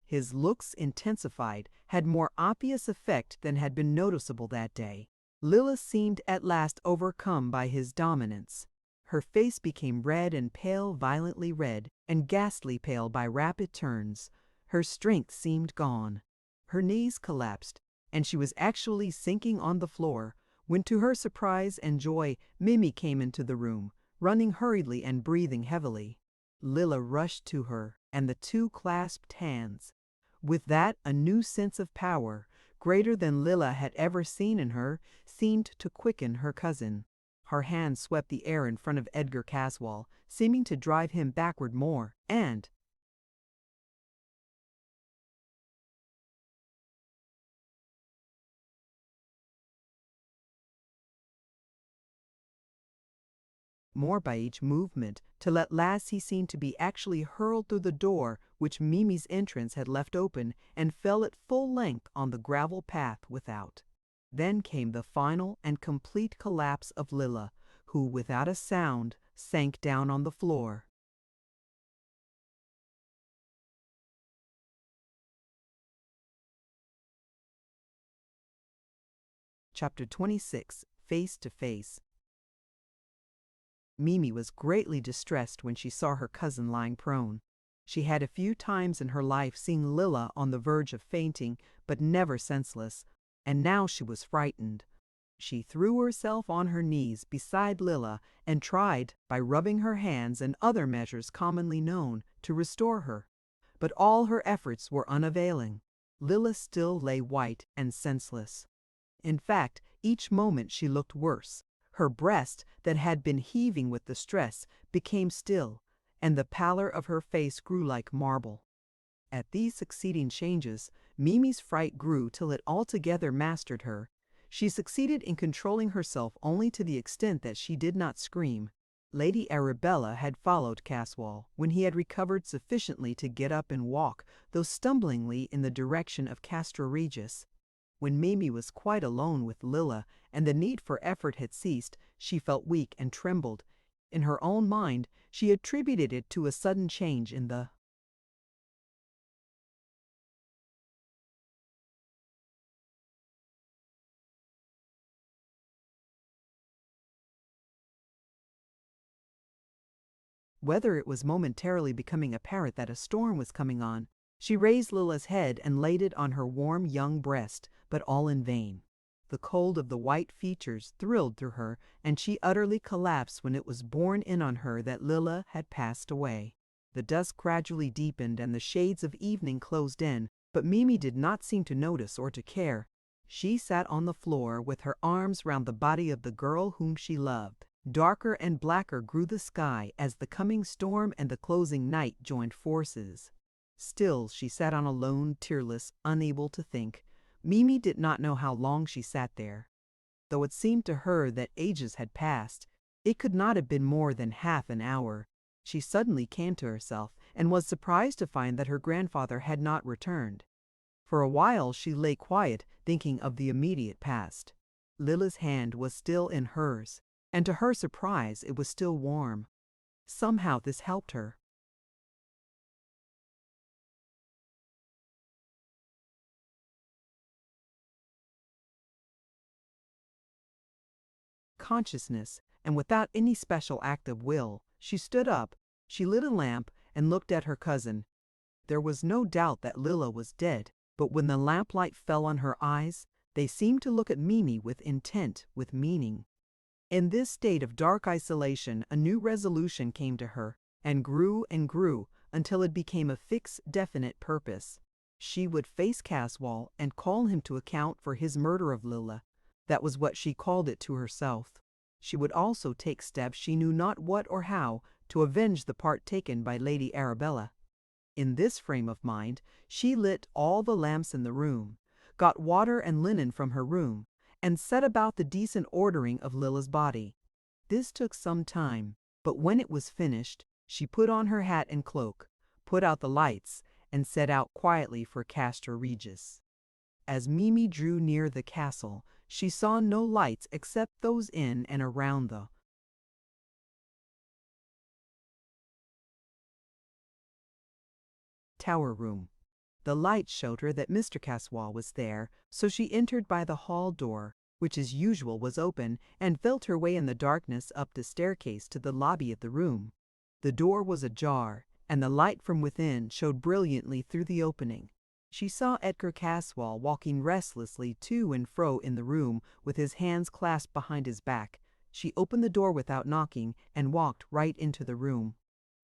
His looks intensified, had more obvious effect than had been noticeable that day. Lilla seemed at last overcome by his dominance. Her face became red and pale, violently red, and ghastly pale by rapid turns. Her strength seemed gone. Her knees collapsed, and she was actually sinking on the floor, when to her surprise and joy Mimi came into the room, running hurriedly and breathing heavily. Lilla rushed to her, and the two clasped hands. With that, a new sense of power, greater than Lilla had ever seen in her, seemed to quicken her cousin. Her hand swept the air in front of Edgar Caswall, seeming to drive him backward more, and more by each movement, till at last he seemed to be actually hurled through the door which Mimi's entrance had left open, and fell at full length on the gravel path without. Then came the final and complete collapse of Lilla, who, without a sound, sank down on the floor. Chapter 26. Face to Face. Mimi was greatly distressed when she saw her cousin lying prone. She had a few times in her life seen Lilla on the verge of fainting, but never senseless, and now she was frightened. She threw herself on her knees beside Lilla and tried, by rubbing her hands and other measures commonly known, to restore her. but all her efforts were unavailing. Lilla still lay white and senseless. In fact, each moment she looked worse. Her breast, that had been heaving with the stress, became still, and the pallor of her face grew like marble. At these succeeding changes, Mimi's fright grew till it altogether mastered her. She succeeded in controlling herself only to the extent that she did not scream. Lady Arabella had followed Caswall when he had recovered sufficiently to get up and walk, though stumblingly, in the direction of Castra Regis. When Mimi was quite alone with Lilla, and the need for effort had ceased, she felt weak and trembled. In her own mind, she attributed it to a sudden change in the whether it was momentarily becoming apparent that a storm was coming on. She raised Lilla's head and laid it on her warm young breast, but all in vain. The cold of the white features thrilled through her, and she utterly collapsed when it was borne in on her that Lilla had passed away. The dusk gradually deepened and the shades of evening closed in, but Mimi did not seem to notice or to care. She sat on the floor with her arms round the body of the girl whom she loved. Darker and blacker grew the sky as the coming storm and the closing night joined forces. Still she sat on alone, tearless, unable to think. Mimi did not know how long she sat there. Though it seemed to her that ages had passed, it could not have been more than half an hour. She suddenly came to herself, and was surprised to find that her grandfather had not returned. For a while she lay quiet, thinking of the immediate past. Lilla's hand was still in hers, and to her surprise it was still warm. Somehow this helped her. Consciousness, and without any special act of will, she stood up, she lit a lamp, and looked at her cousin. There was no doubt that Lilla was dead, but when the lamplight fell on her eyes, they seemed to look at Mimi with intent, with meaning. In this state of dark isolation, a new resolution came to her, and grew until it became a fixed, definite purpose. She would face Caswall and call him to account for his murder of Lilla. That was what she called it to herself. She would also take steps, she knew not what or how, to avenge the part taken by Lady Arabella. In this frame of mind, she lit all the lamps in the room, got water and linen from her room, and set about the decent ordering of Lilla's body. This took some time, but when it was finished, she put on her hat and cloak, put out the lights, and set out quietly for Castra Regis. As Mimi drew near the castle, she saw no lights except those in and around the tower room. The light showed her that Mr. Caswall was there, so she entered by the hall door, which as usual was open, and felt her way in the darkness up the staircase to the lobby of the room. The door was ajar, and the light from within showed brilliantly through the opening. She saw Edgar Caswall walking restlessly to and fro in the room, with his hands clasped behind his back. She opened the door without knocking, and walked right into the room.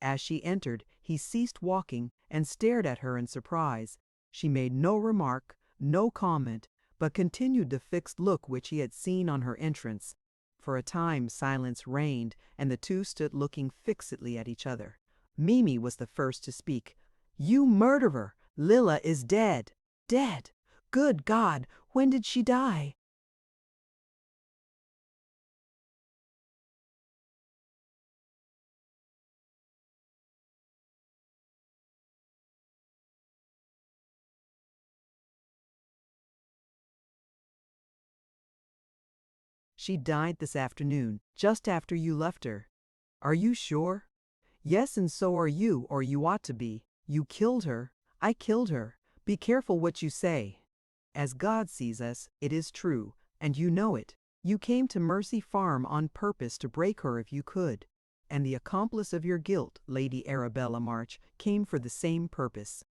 As she entered, he ceased walking and stared at her in surprise. She made no remark, no comment, but continued the fixed look which he had seen on her entrance. For a time silence reigned, and the two stood looking fixedly at each other. Mimi was the first to speak. "You murderer! Lilla is dead!" "Dead! Good God! When did she die?" "She died this afternoon, just after you left her." "Are you sure?" "Yes, and so are you, or you ought to be. You killed her." "I killed her. Be careful what you say." "As God sees us, it is true, and you know it. You came to Mercy Farm on purpose to break her if you could. And the accomplice of your guilt, Lady Arabella March, came for the same purpose."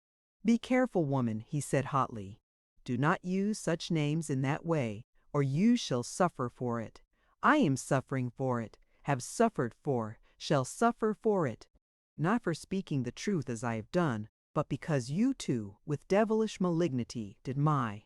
"Be careful, woman," he said hotly. "Do not use such names in that way, or you shall suffer for it. I am suffering for it, have suffered for, shall suffer for it. Not for speaking the truth as I have done, but because you too, with devilish malignity, did my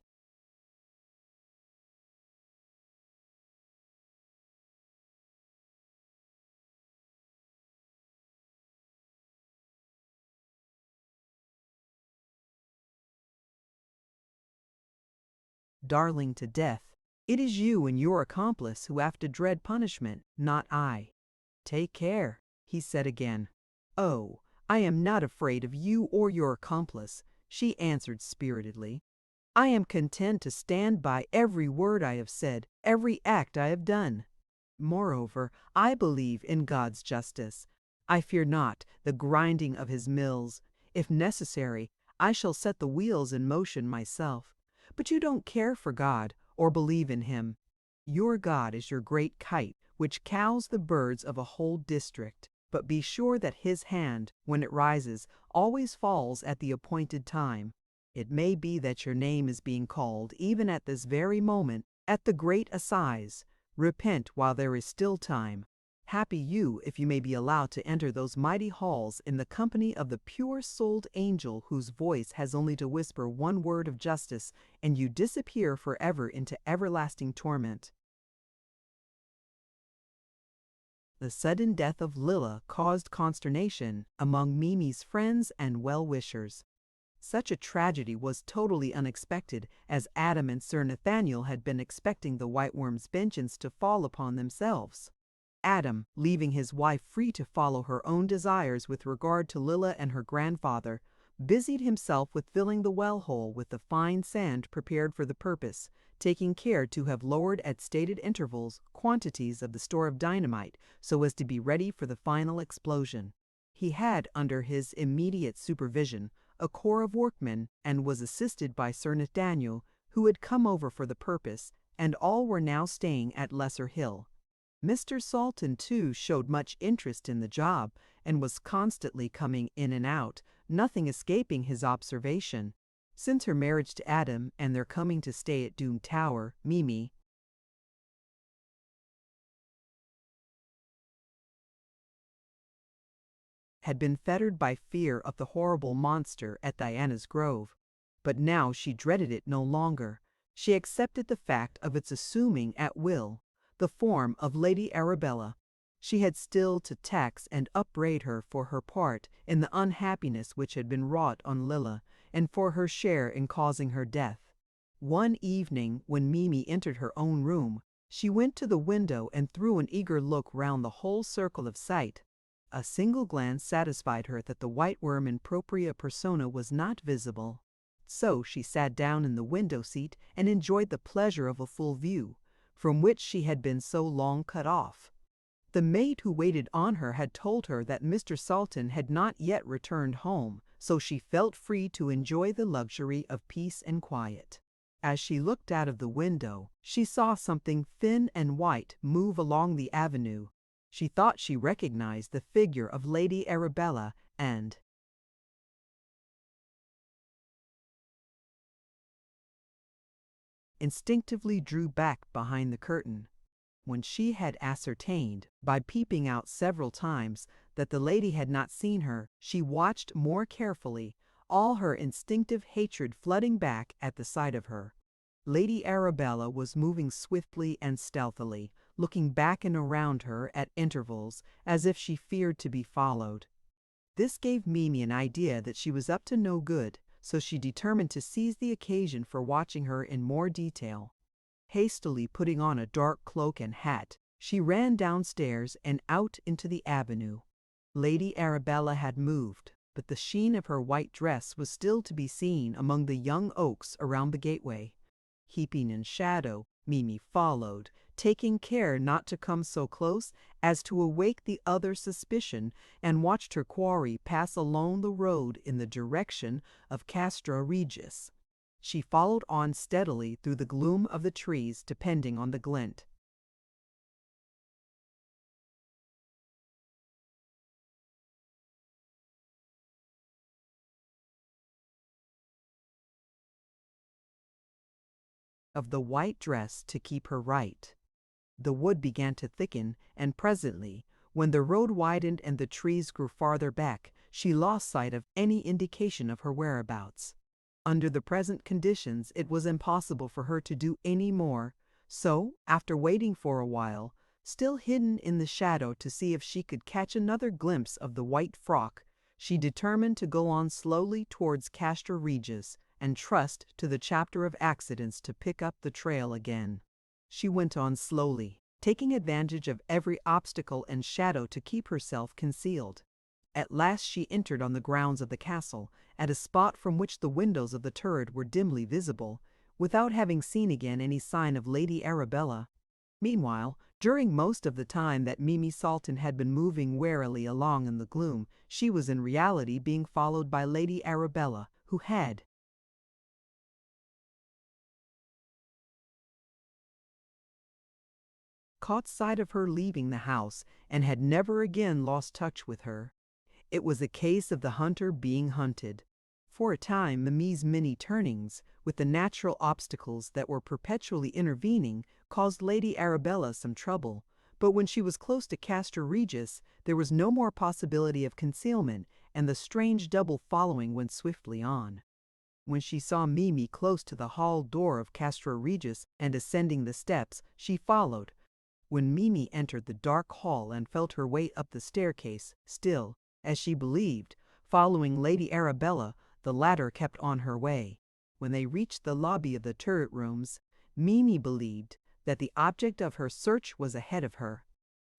darling to death. It is you and your accomplice who have to dread punishment, not I. Take care, he said again. Oh, I am not afraid of you or your accomplice, she answered spiritedly. I am content to stand by every word I have said, every act I have done. Moreover, I believe in God's justice. I fear not the grinding of his mills. If necessary, I shall set the wheels in motion myself. But you don't care for God or believe in him. Your God is your great kite, which cows the birds of a whole district. But be sure that his hand, when it rises, always falls at the appointed time. It may be that your name is being called, even at this very moment, at the great assize. Repent while there is still time. Happy you if you may be allowed to enter those mighty halls in the company of the pure-souled angel whose voice has only to whisper one word of justice, and you disappear forever into everlasting torment. The sudden death of Lilla caused consternation among Mimi's friends and well-wishers. Such a tragedy was totally unexpected, as Adam and Sir Nathaniel had been expecting the White Worm's vengeance to fall upon themselves. Adam, leaving his wife free to follow her own desires with regard to Lilla and her grandfather, busied himself with filling the well-hole with the fine sand prepared for the purpose, taking care to have lowered at stated intervals quantities of the store of dynamite so as to be ready for the final explosion. He had under his immediate supervision a corps of workmen, and was assisted by Sir Nathaniel, who had come over for the purpose, and all were now staying at Lesser Hill. Mr. Salton, too, showed much interest in the job, and was constantly coming in and out, nothing escaping his observation. Since her marriage to Adam and their coming to stay at Doom Tower, Mimi had been fettered by fear of the horrible monster at Diana's Grove. But now she dreaded it no longer. She accepted the fact of its assuming at will the form of Lady Arabella. She had still to tax and upbraid her for her part in the unhappiness which had been wrought on Lilla, and for her share in causing her death. One evening, when Mimi entered her own room, she went to the window and threw an eager look round the whole circle of sight. A single glance satisfied her that the White Worm in propria persona was not visible. So she sat down in the window seat and enjoyed the pleasure of a full view, from which she had been so long cut off. The maid who waited on her had told her that Mr. Salton had not yet returned home, so she felt free to enjoy the luxury of peace and quiet. As she looked out of the window, she saw something thin and white move along the avenue. She thought she recognized the figure of Lady Arabella, and instinctively drew back behind the curtain. When she had ascertained, by peeping out several times, that the lady had not seen her, she watched more carefully, all her instinctive hatred flooding back at the sight of her. Lady Arabella was moving swiftly and stealthily, looking back and around her at intervals, as if she feared to be followed. This gave Mimi an idea that she was up to no good, so she determined to seize the occasion for watching her in more detail. Hastily putting on a dark cloak and hat, she ran downstairs and out into the avenue. Lady Arabella had moved, but the sheen of her white dress was still to be seen among the young oaks around the gateway. Keeping in shadow, Mimi followed, taking care not to come so close as to awake the other's suspicion, and watched her quarry pass along the road in the direction of Castra Regis. She followed on steadily through the gloom of the trees, depending on the glint. Of the white dress to keep her right. The wood began to thicken, and presently, when the road widened and the trees grew farther back, she lost sight of any indication of her whereabouts. Under the present conditions, it was impossible for her to do any more, so, after waiting for a while, still hidden in the shadow to see if she could catch another glimpse of the white frock, she determined to go on slowly towards Castra Regis and trust to the chapter of accidents to pick up the trail again. She went on slowly, taking advantage of every obstacle and shadow to keep herself concealed. At last she entered on the grounds of the castle, at a spot from which the windows of the turret were dimly visible, without having seen again any sign of Lady Arabella. Meanwhile, during most of the time that Mimi Salton had been moving warily along in the gloom, she was in reality being followed by Lady Arabella, who had caught sight of her leaving the house and had never again lost touch with her. It was a case of the hunter being hunted. For a time, Mimi's many turnings, with the natural obstacles that were perpetually intervening, caused Lady Arabella some trouble, but when she was close to Castra Regis, there was no more possibility of concealment, and the strange double following went swiftly on. When she saw Mimi close to the hall door of Castra Regis and ascending the steps, she followed. When Mimi entered the dark hall and felt her way up the staircase, still, as she believed, following Lady Arabella, the latter kept on her way. When they reached the lobby of the turret rooms, Mimi believed that the object of her search was ahead of her.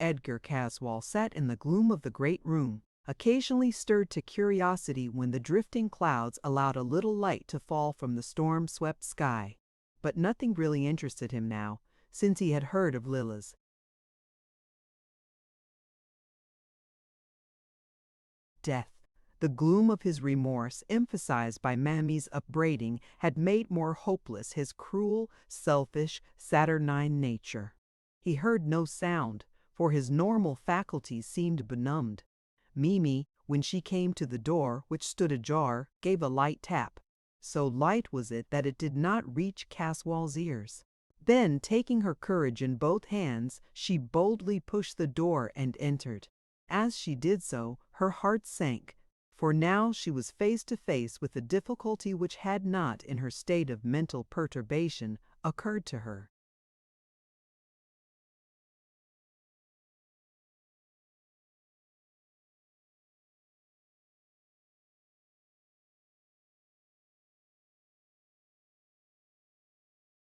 Edgar Caswall sat in the gloom of the great room, occasionally stirred to curiosity when the drifting clouds allowed a little light to fall from the storm-swept sky. But nothing really interested him now, since he had heard of Lilla's death. The gloom of his remorse, emphasized by Mammy's upbraiding, had made more hopeless his cruel, selfish, saturnine nature. He heard no sound, for his normal faculties seemed benumbed. Mimi, when she came to the door, which stood ajar, gave a light tap. So light was it that it did not reach Caswall's ears. Then, taking her courage in both hands, she boldly pushed the door and entered. As she did so, her heart sank, for now she was face to face with a difficulty which had not, in her state of mental perturbation, occurred to her.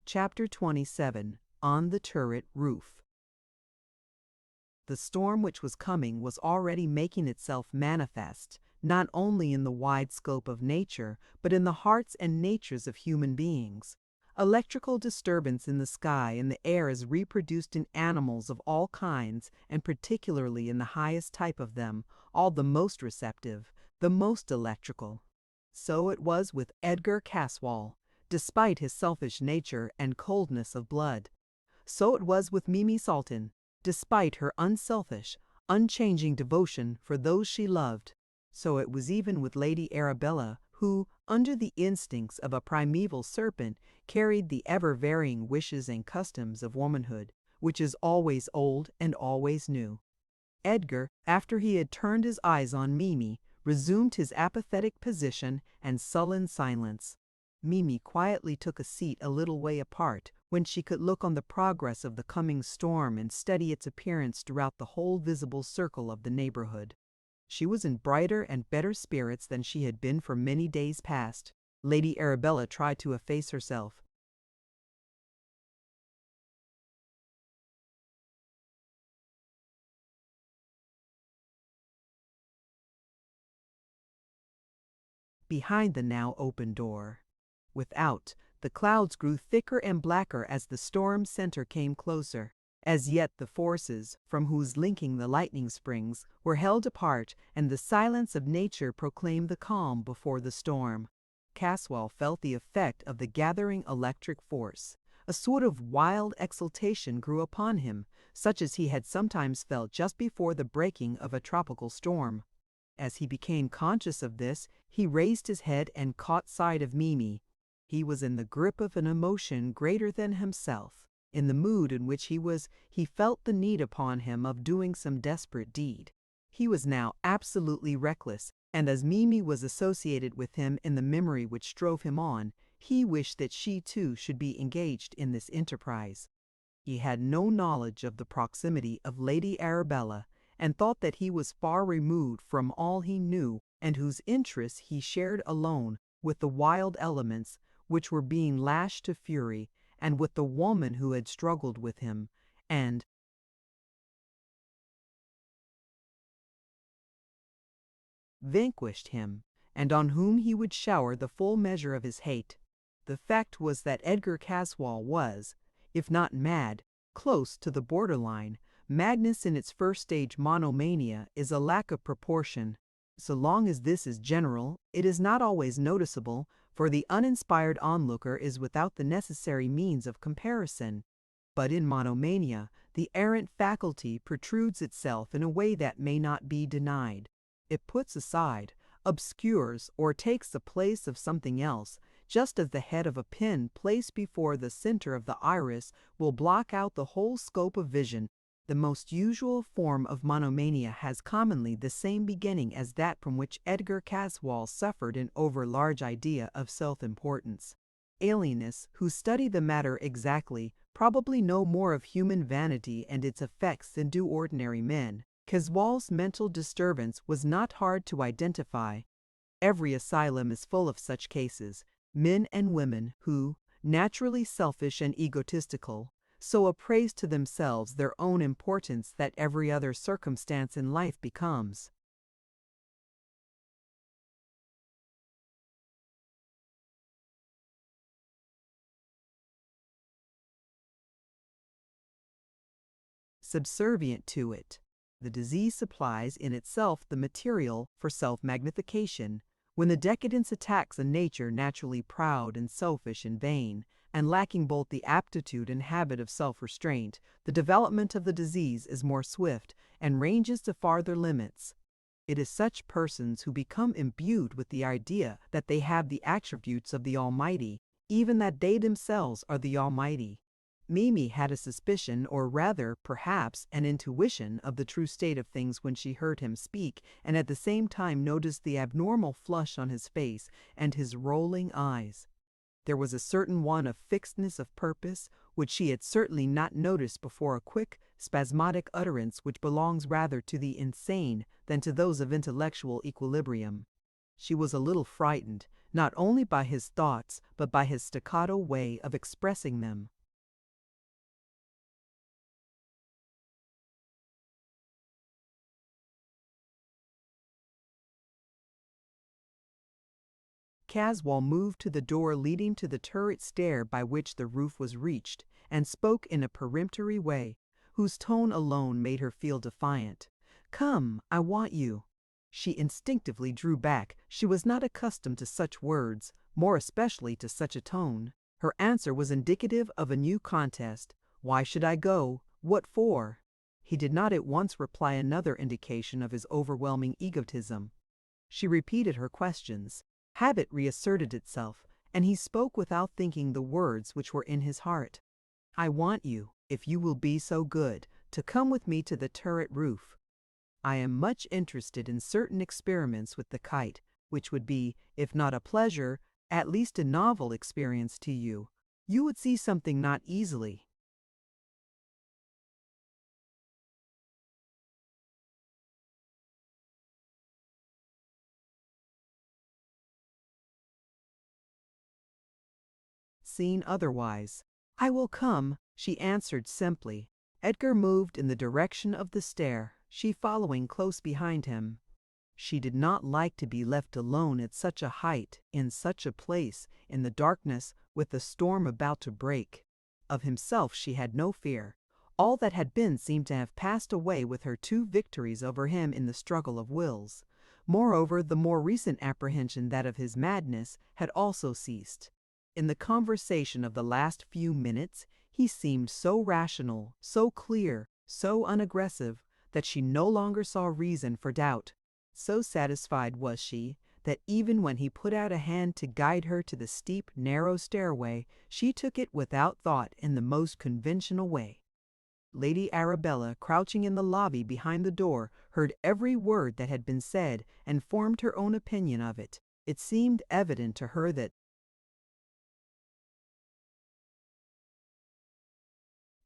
Chapter 27. On the Turret Roof. The storm which was coming was already making itself manifest, not only in the wide scope of nature, but in the hearts and natures of human beings. Electrical disturbance in the sky and the air is reproduced in animals of all kinds, and particularly in the highest type of them, all the most receptive, the most electrical. So it was with Edgar Caswall, despite his selfish nature and coldness of blood. So it was with Mimi Salton, despite her unselfish, unchanging devotion for those she loved. So it was even with Lady Arabella, who, under the instincts of a primeval serpent, carried the ever-varying wishes and customs of womanhood, which is always old and always new. Edgar, after he had turned his eyes on Mimi, resumed his apathetic position and sullen silence. Mimi quietly took a seat a little way apart, when she could look on the progress of the coming storm and study its appearance throughout the whole visible circle of the neighborhood. She was in brighter and better spirits than she had been for many days past. Lady Arabella tried to efface herself. Behind the now open door. Without, the clouds grew thicker and blacker as the storm center came closer. As yet the forces, from whose linking the lightning springs, were held apart, and the silence of nature proclaimed the calm before the storm. Caswall felt the effect of the gathering electric force. A sort of wild exultation grew upon him, such as he had sometimes felt just before the breaking of a tropical storm. As he became conscious of this, he raised his head and caught sight of Mimi. He was in the grip of an emotion greater than himself. In the mood in which he was, he felt the need upon him of doing some desperate deed. He was now absolutely reckless, And as Mimi was associated with him in the memory which drove him on, he wished that she too should be engaged in this enterprise. He had no knowledge of the proximity of Lady Arabella, and thought that he was far removed from all he knew, and whose interests he shared alone with the wild elements which were being lashed to fury, and with the woman who had struggled with him, and vanquished him, and on whom he would shower the full measure of his hate. The fact was that Edgar Caswall was, if not mad, close to the borderline. Madness in its first stage, monomania, is a lack of proportion. So long as this is general, it is not always noticeable, for the uninspired onlooker is without the necessary means of comparison. But in monomania, the errant faculty protrudes itself in a way that may not be denied. It puts aside, obscures, or takes the place of something else, just as the head of a pin placed before the center of the iris will block out the whole scope of vision. The most usual form of monomania has commonly the same beginning as that from which Edgar Caswall suffered an over-large idea of self-importance. Alienists who study the matter exactly probably know more of human vanity and its effects than do ordinary men. Caswall's mental disturbance was not hard to identify. Every asylum is full of such cases, men and women who, naturally selfish and egotistical, so appraise to themselves their own importance that every other circumstance in life becomes subservient to it. The disease supplies in itself the material for self-magnification. When the decadence attacks a nature naturally proud and selfish and vain, and lacking both the aptitude and habit of self-restraint, the development of the disease is more swift and ranges to farther limits. It is such persons who become imbued with the idea that they have the attributes of the Almighty, even that they themselves are the Almighty. Mimi had a suspicion, or rather, perhaps, an intuition of the true state of things when she heard him speak, and at the same time noticed the abnormal flush on his face and his rolling eyes. There was a certain want of fixedness of purpose which she had certainly not noticed before, a quick, spasmodic utterance which belongs rather to the insane than to those of intellectual equilibrium. She was a little frightened, not only by his thoughts, but by his staccato way of expressing them. Caswall moved to the door leading to the turret stair by which the roof was reached, and spoke in a peremptory way, whose tone alone made her feel defiant. "Come, I want you." She instinctively drew back. She was not accustomed to such words, more especially to such a tone. Her answer was indicative of a new contest. "Why should I go? What for?" He did not at once reply, another indication of his overwhelming egotism. She repeated her questions. Habit reasserted itself, and he spoke without thinking the words which were in his heart. "I want you, if you will be so good, to come with me to the turret roof. I am much interested in certain experiments with the kite, which would be, if not a pleasure, at least a novel experience to you. You would see something not easily seen otherwise." "I will come," she answered simply. Edgar moved in the direction of the stair, she following close behind him. She did not like to be left alone at such a height, in such a place, in the darkness, with the storm about to break. Of himself she had no fear. All that had been seemed to have passed away with her two victories over him in the struggle of wills. Moreover, the more recent apprehension, that of his madness, had also ceased. In the conversation of the last few minutes, he seemed so rational, so clear, so unaggressive, that she no longer saw reason for doubt. So satisfied was she, that even when he put out a hand to guide her to the steep, narrow stairway, she took it without thought in the most conventional way. Lady Arabella, crouching in the lobby behind the door, heard every word that had been said and formed her own opinion of it. It seemed evident to her that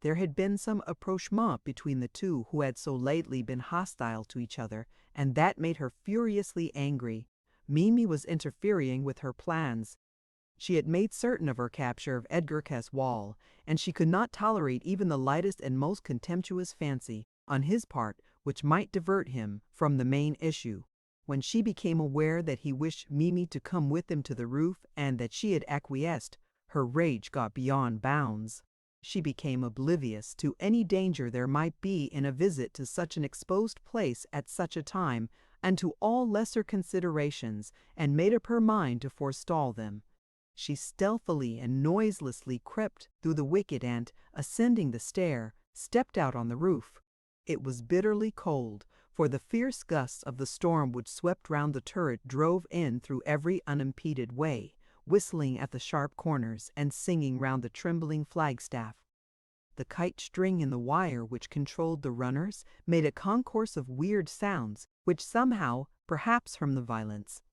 there had been some approachment between the two who had so lately been hostile to each other, and that made her furiously angry. Mimi was interfering with her plans. She had made certain of her capture of Edgar Caswall, and she could not tolerate even the lightest and most contemptuous fancy, on his part, which might divert him from the main issue. When she became aware that he wished Mimi to come with him to the roof, and that she had acquiesced, her rage got beyond bounds. She became oblivious to any danger there might be in a visit to such an exposed place at such a time, and to all lesser considerations, and made up her mind to forestall them. She stealthily and noiselessly crept through the wicket and, ascending the stair, stepped out on the roof. It was bitterly cold, for the fierce gusts of the storm which swept round the turret drove in through every unimpeded way, whistling at the sharp corners and singing round the trembling flagstaff. The kite string in the wire which controlled the runners made a concourse of weird sounds, which somehow, perhaps from the violence,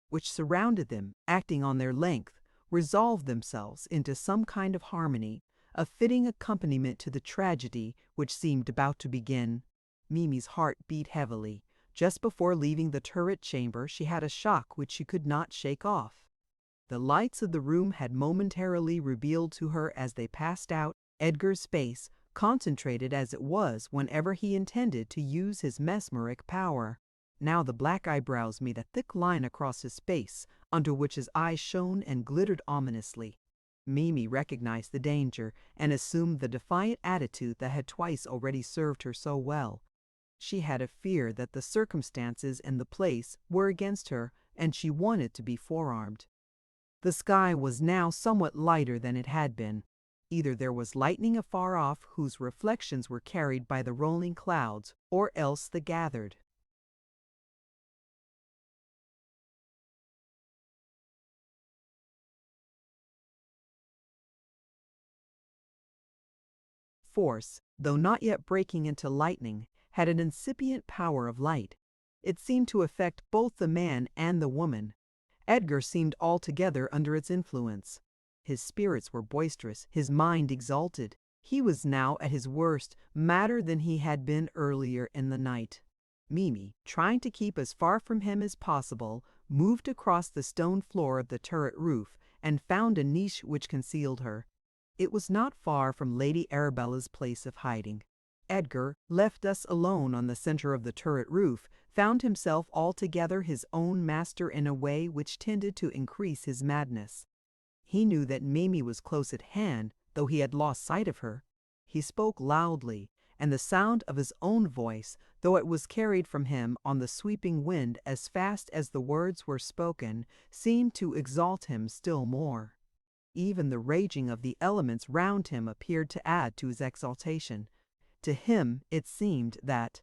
which surrounded them, acting on their length, resolved themselves into some kind of harmony, a fitting accompaniment to the tragedy which seemed about to begin. Mimi's heart beat heavily. Just before leaving the turret chamber she had a shock which she could not shake off. The lights of the room had momentarily revealed to her as they passed out Edgar's face, concentrated as it was whenever he intended to use his mesmeric power. Now the black eyebrows made a thick line across his face, under which his eyes shone and glittered ominously. Mimi recognized the danger, and assumed the defiant attitude that had twice already served her so well. She had a fear that the circumstances and the place were against her, and she wanted to be forearmed. The sky was now somewhat lighter than it had been. Either there was lightning afar off whose reflections were carried by the rolling clouds, or else the gathered force, though not yet breaking into lightning, had an incipient power of light. It seemed to affect both the man and the woman. Edgar seemed altogether under its influence. His spirits were boisterous, his mind exalted. He was now at his worst, madder than he had been earlier in the night. Mimi, trying to keep as far from him as possible, moved across the stone floor of the turret roof and found a niche which concealed her. It was not far from Lady Arabella's place of hiding. Edgar, left thus alone on the center of the turret roof, found himself altogether his own master in a way which tended to increase his madness. He knew that Mimi was close at hand, though he had lost sight of her. He spoke loudly, and the sound of his own voice, though it was carried from him on the sweeping wind as fast as the words were spoken, seemed to exalt him still more. Even the raging of the elements round him appeared to add to his exaltation. To him it seemed that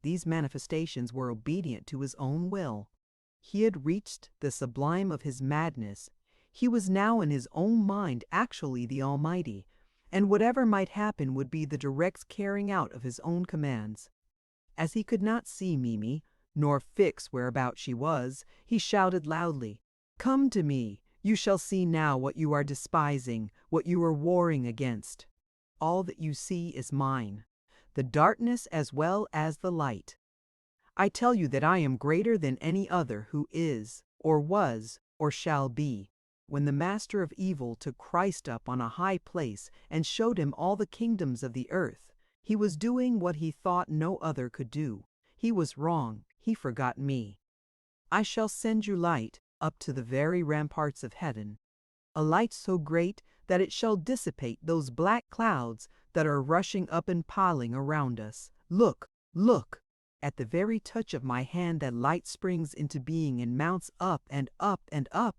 these manifestations were obedient to his own will. He had reached the sublime of his madness. He was now in his own mind actually the Almighty, and whatever might happen would be the direct carrying out of his own commands. As he could not see Mimi, nor fix whereabout she was, he shouted loudly, "Come to me! You shall see now what you are despising, what you are warring against. All that you see is mine, the darkness as well as the light. I tell you that I am greater than any other who is, or was, or shall be." When the master of evil took Christ up on a high place and showed him all the kingdoms of the earth, he was doing what he thought no other could do. He was wrong. He forgot me. I shall send you light up to the very ramparts of heaven, a light so great that it shall dissipate those black clouds that are rushing up and piling around us. Look, look! At the very touch of my hand that light springs into being and mounts up and up and up.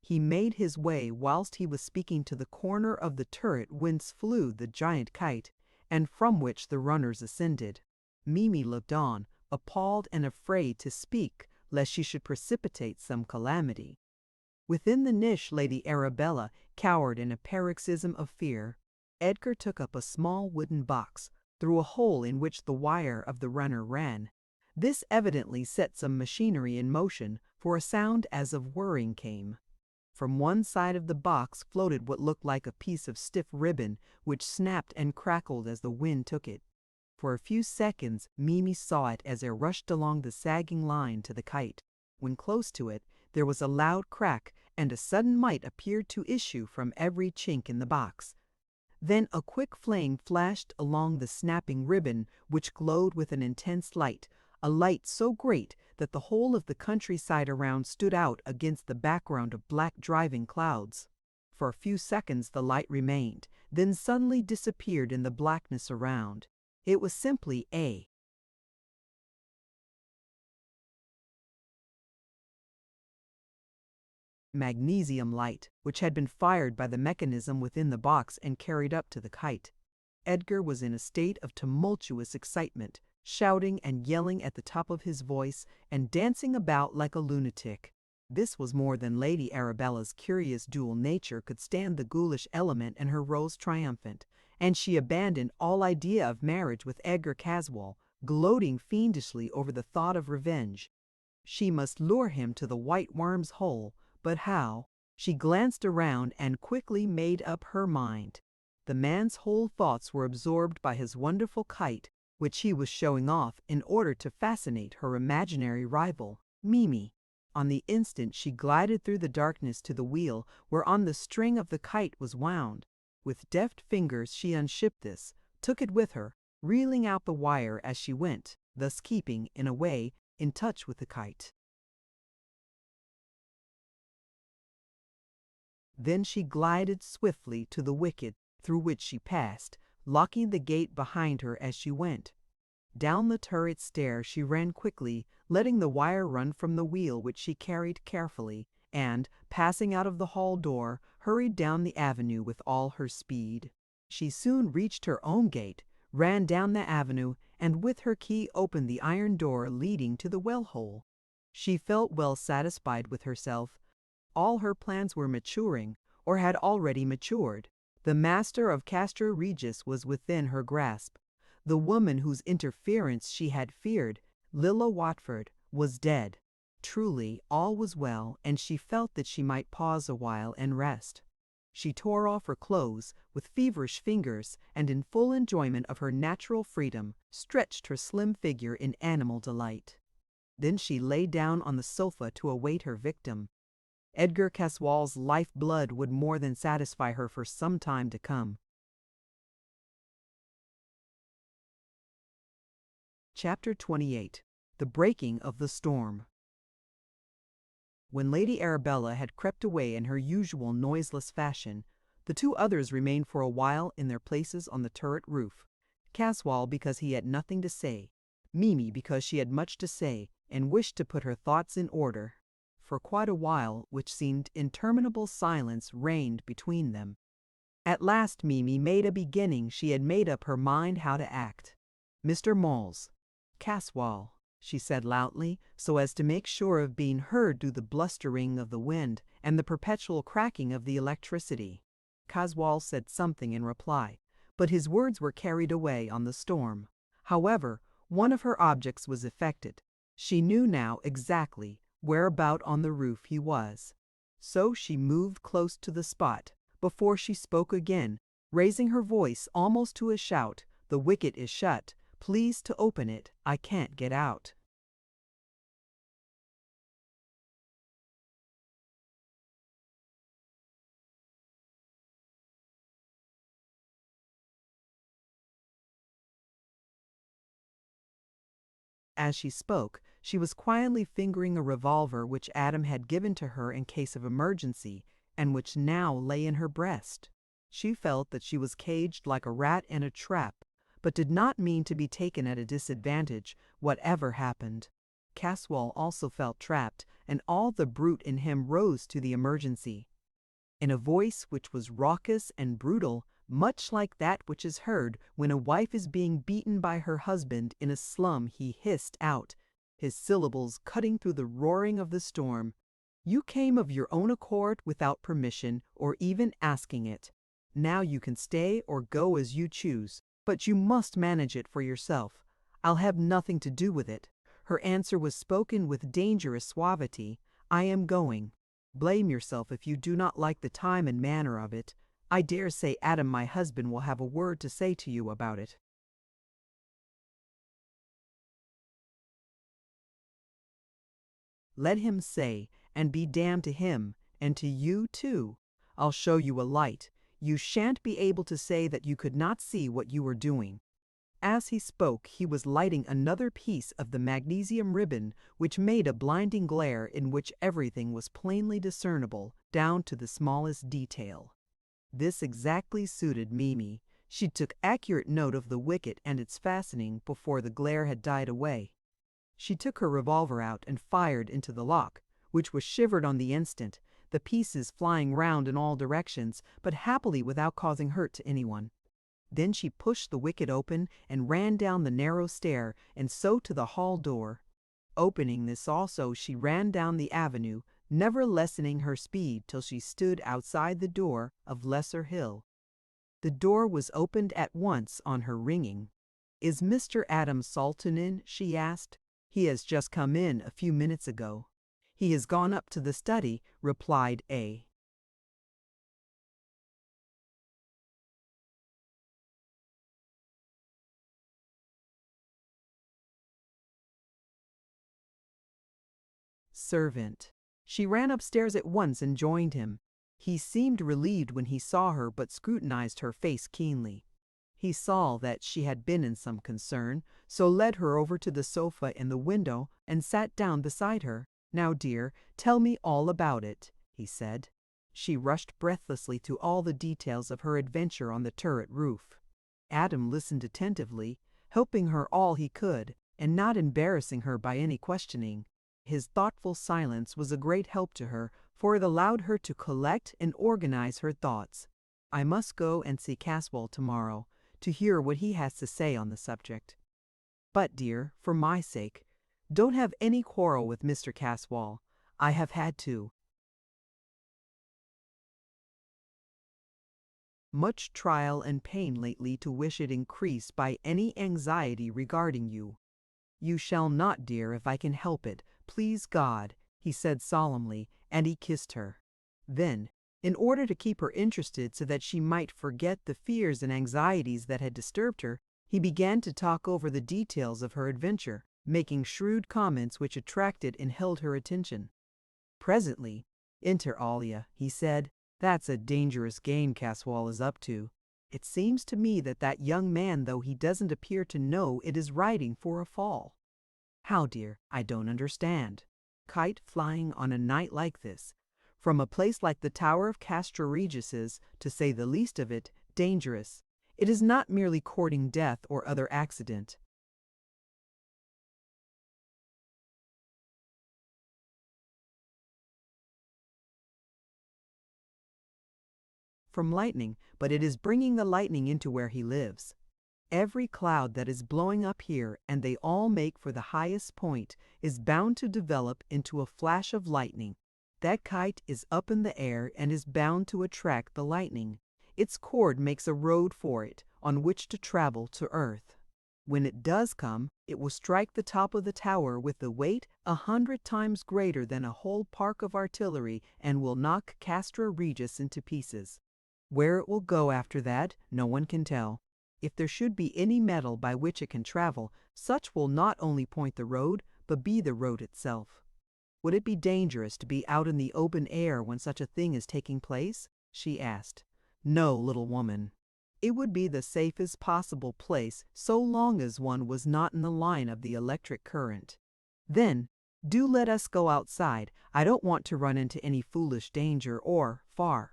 He made his way whilst he was speaking to the corner of the turret whence flew the giant kite, and from which the runners ascended. Mimi looked on, appalled and afraid to speak lest she should precipitate some calamity. Within the niche Lady Arabella cowered in a paroxysm of fear. Edgar took up a small wooden box, through a hole in which the wire of the runner ran. This evidently set some machinery in motion, for a sound as of whirring came. From one side of the box floated what looked like a piece of stiff ribbon, which snapped and crackled as the wind took it. For a few seconds Mimi saw it as it rushed along the sagging line to the kite. When close to it, there was a loud crack, and a sudden light appeared to issue from every chink in the box. Then a quick flame flashed along the snapping ribbon, which glowed with an intense light, a light so great that the whole of the countryside around stood out against the background of black driving clouds. For a few seconds the light remained, then suddenly disappeared in the blackness around. It was simply a magnesium light, which had been fired by the mechanism within the box and carried up to the kite. Edgar was in a state of tumultuous excitement, shouting and yelling at the top of his voice and dancing about like a lunatic. This was more than Lady Arabella's curious dual nature could stand. The ghoulish element in her rose triumphant, and she abandoned all idea of marriage with Edgar Caswall, gloating fiendishly over the thought of revenge. She must lure him to the white worm's hole, but how? She glanced around and quickly made up her mind. The man's whole thoughts were absorbed by his wonderful kite, which he was showing off in order to fascinate her imaginary rival, Mimi. On the instant she glided through the darkness to the wheel whereon the string of the kite was wound. With deft fingers she unshipped this, took it with her, reeling out the wire as she went, thus keeping, in a way, in touch with the kite. Then she glided swiftly to the wicket through which she passed, locking the gate behind her as she went. Down the turret stair she ran quickly, letting the wire run from the wheel which she carried carefully, and, passing out of the hall door, hurried down the avenue with all her speed. She soon reached her own gate, ran down the avenue, and with her key opened the iron door leading to the well-hole. She felt well satisfied with herself. All her plans were maturing, or had already matured. The master of Castra Regis was within her grasp. The woman whose interference she had feared, Lilla Watford, was dead. Truly, all was well, and she felt that she might pause a while and rest. She tore off her clothes with feverish fingers, and in full enjoyment of her natural freedom, stretched her slim figure in animal delight. Then she lay down on the sofa to await her victim. Edgar Caswall's life-blood would more than satisfy her for some time to come. Chapter 28. The Breaking of the Storm. When Lady Arabella had crept away in her usual noiseless fashion, the two others remained for a while in their places on the turret roof. Caswall because he had nothing to say, Mimi because she had much to say and wished to put her thoughts in order. For quite a while, which seemed interminable silence, reigned between them. At last Mimi made a beginning. She had made up her mind how to act. "Mr. Moles." "Caswall," she said loudly, so as to make sure of being heard through the blustering of the wind and the perpetual cracking of the electricity. Caswall said something in reply, but his words were carried away on the storm. However, one of her objects was effected. She knew now exactly whereabout on the roof he was. So she moved close to the spot, before she spoke again, raising her voice almost to a shout. "The wicket is shut. Please to open it. I can't get out." As she spoke, she was quietly fingering a revolver which Adam had given to her in case of emergency, and which now lay in her breast. She felt that she was caged like a rat in a trap, but did not mean to be taken at a disadvantage, whatever happened. Caswall also felt trapped, and all the brute in him rose to the emergency. In a voice which was raucous and brutal, much like that which is heard when a wife is being beaten by her husband in a slum, he hissed out, his syllables cutting through the roaring of the storm. "You came of your own accord without permission or even asking it. Now you can stay or go as you choose, but you must manage it for yourself. I'll have nothing to do with it." Her answer was spoken with dangerous suavity. "I am going. Blame yourself if you do not like the time and manner of it. I dare say Adam, my husband, will have a word to say to you about it." "Let him say, and be damned to him, and to you too. I'll show you a light. You shan't be able to say that you could not see what you were doing." As he spoke, he was lighting another piece of the magnesium ribbon, which made a blinding glare in which everything was plainly discernible, down to the smallest detail. This exactly suited Mimi. She took accurate note of the wicket and its fastening before the glare had died away. She took her revolver out and fired into the lock, which was shivered on the instant, the pieces flying round in all directions, but happily without causing hurt to anyone. Then she pushed the wicket open and ran down the narrow stair and so to the hall door. Opening this also, she ran down the avenue, never lessening her speed till she stood outside the door of Lesser Hill. The door was opened at once on her ringing. "Is Mr. Adam Salton in?" she asked. "He has just come in a few minutes ago." "He has gone up to the study," replied A. Servant. She ran upstairs at once and joined him. He seemed relieved when he saw her, but scrutinized her face keenly. He saw that she had been in some concern, so led her over to the sofa in the window and sat down beside her. "Now, dear, tell me all about it," he said. She rushed breathlessly to all the details of her adventure on the turret roof. Adam listened attentively, helping her all he could, and not embarrassing her by any questioning. His thoughtful silence was a great help to her, for it allowed her to collect and organize her thoughts. "I must go and see Caswall tomorrow, to hear what he has to say on the subject. But, dear, for my sake, don't have any quarrel with Mr. Caswall. I have had much trial and pain lately to wish it increased by any anxiety regarding you. You shall not, dear, if I can help it, please God," he said solemnly, and he kissed her. Then, in order to keep her interested so that she might forget the fears and anxieties that had disturbed her, he began to talk over the details of her adventure, making shrewd comments which attracted and held her attention. Presently, "Inter alia," he said, "that's a dangerous game Caswall is up to. It seems to me that young man, though he doesn't appear to know it, is riding for a fall." "How, dear? I don't understand." "Kite flying on a night like this, from a place like the Tower of Castra Regis's, to say the least of it, dangerous. It is not merely courting death or other accident. From lightning, but it is bringing the lightning into where he lives. Every cloud that is blowing up here, and they all make for the highest point, is bound to develop into a flash of lightning. That kite is up in the air and is bound to attract the lightning. Its cord makes a road for it, on which to travel to earth. When it does come, it will strike the top of the tower with a weight 100 times greater than a whole park of artillery, and will knock Castra Regis into pieces. Where it will go after that, no one can tell. If there should be any metal by which it can travel, such will not only point the road, but be the road itself." "Would it be dangerous to be out in the open air when such a thing is taking place?" she asked. "No, little woman. It would be the safest possible place so long as one was not in the line of the electric current. Then, do let us go outside. I don't want to run into any foolish danger or far."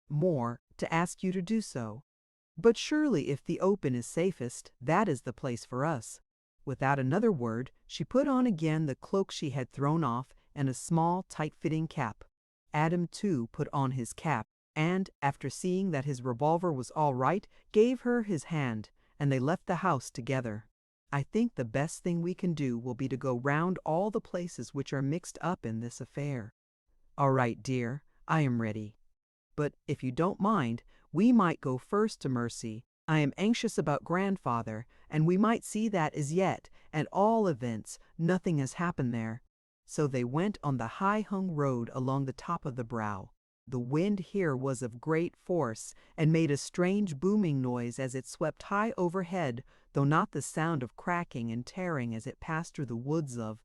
More to ask you to do so. But surely if the open is safest, that is the place for us." Without another word, she put on again the cloak she had thrown off and a small, tight-fitting cap. Adam, too, put on his cap, and, after seeing that his revolver was all right, gave her his hand, and they left the house together. "I think the best thing we can do will be to go round all the places which are mixed up in this affair." "All right, dear, I am ready. But if you don't mind, we might go first to Mercy. I am anxious about grandfather, and we might see that as yet, at all events, nothing has happened there." So they went on the high-hung road along the top of the brow. The wind here was of great force, and made a strange booming noise as it swept high overhead, though not the sound of cracking and tearing as it passed through the woods of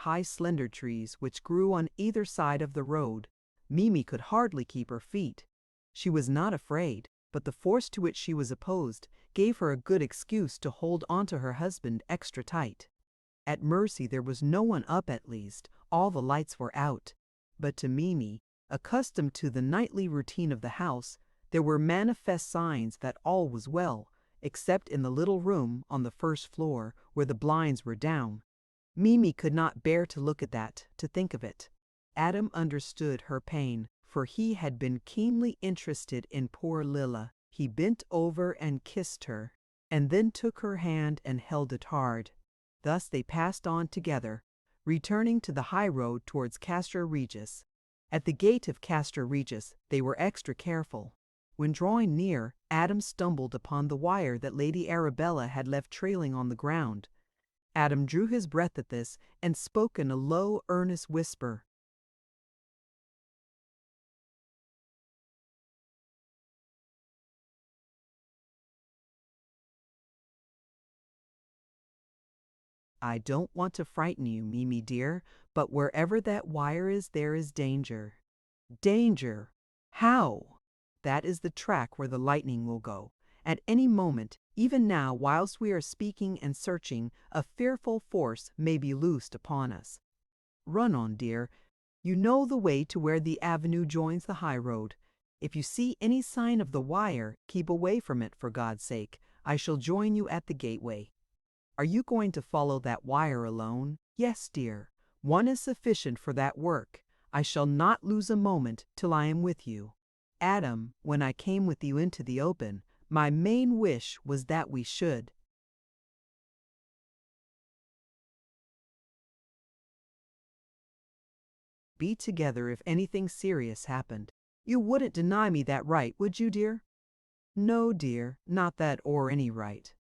high slender trees which grew on either side of the road. Mimi could hardly keep her feet. She was not afraid, but the force to which she was opposed gave her a good excuse to hold on to her husband extra tight. At Mercy there was no one up, at least, all the lights were out. But to Mimi, accustomed to the nightly routine of the house, there were manifest signs that all was well, except in the little room on the first floor where the blinds were down. Mimi could not bear to look at that, to think of it. Adam understood her pain, for he had been keenly interested in poor Lilla. He bent over and kissed her, and then took her hand and held it hard. Thus they passed on together, returning to the high road towards Castra Regis. At the gate of Castra Regis they were extra careful. When drawing near, Adam stumbled upon the wire that Lady Arabella had left trailing on the ground. Adam drew his breath at this and spoke in a low, earnest whisper. "I don't want to frighten you, Mimi dear, but wherever that wire is, there is danger." "Danger? How?" "That is the track where the lightning will go. At any moment, even now whilst we are speaking and searching, a fearful force may be loosed upon us. Run on, dear. You know the way to where the avenue joins the high road. If you see any sign of the wire, keep away from it, for God's sake. I shall join you at the gateway." "Are you going to follow that wire alone?" "Yes, dear. One is sufficient for that work. I shall not lose a moment till I am with you. Adam, when I came with you into the open, my main wish was that we should be together if anything serious happened. You wouldn't deny me that right, would you, dear?" "No, dear, not that or any right.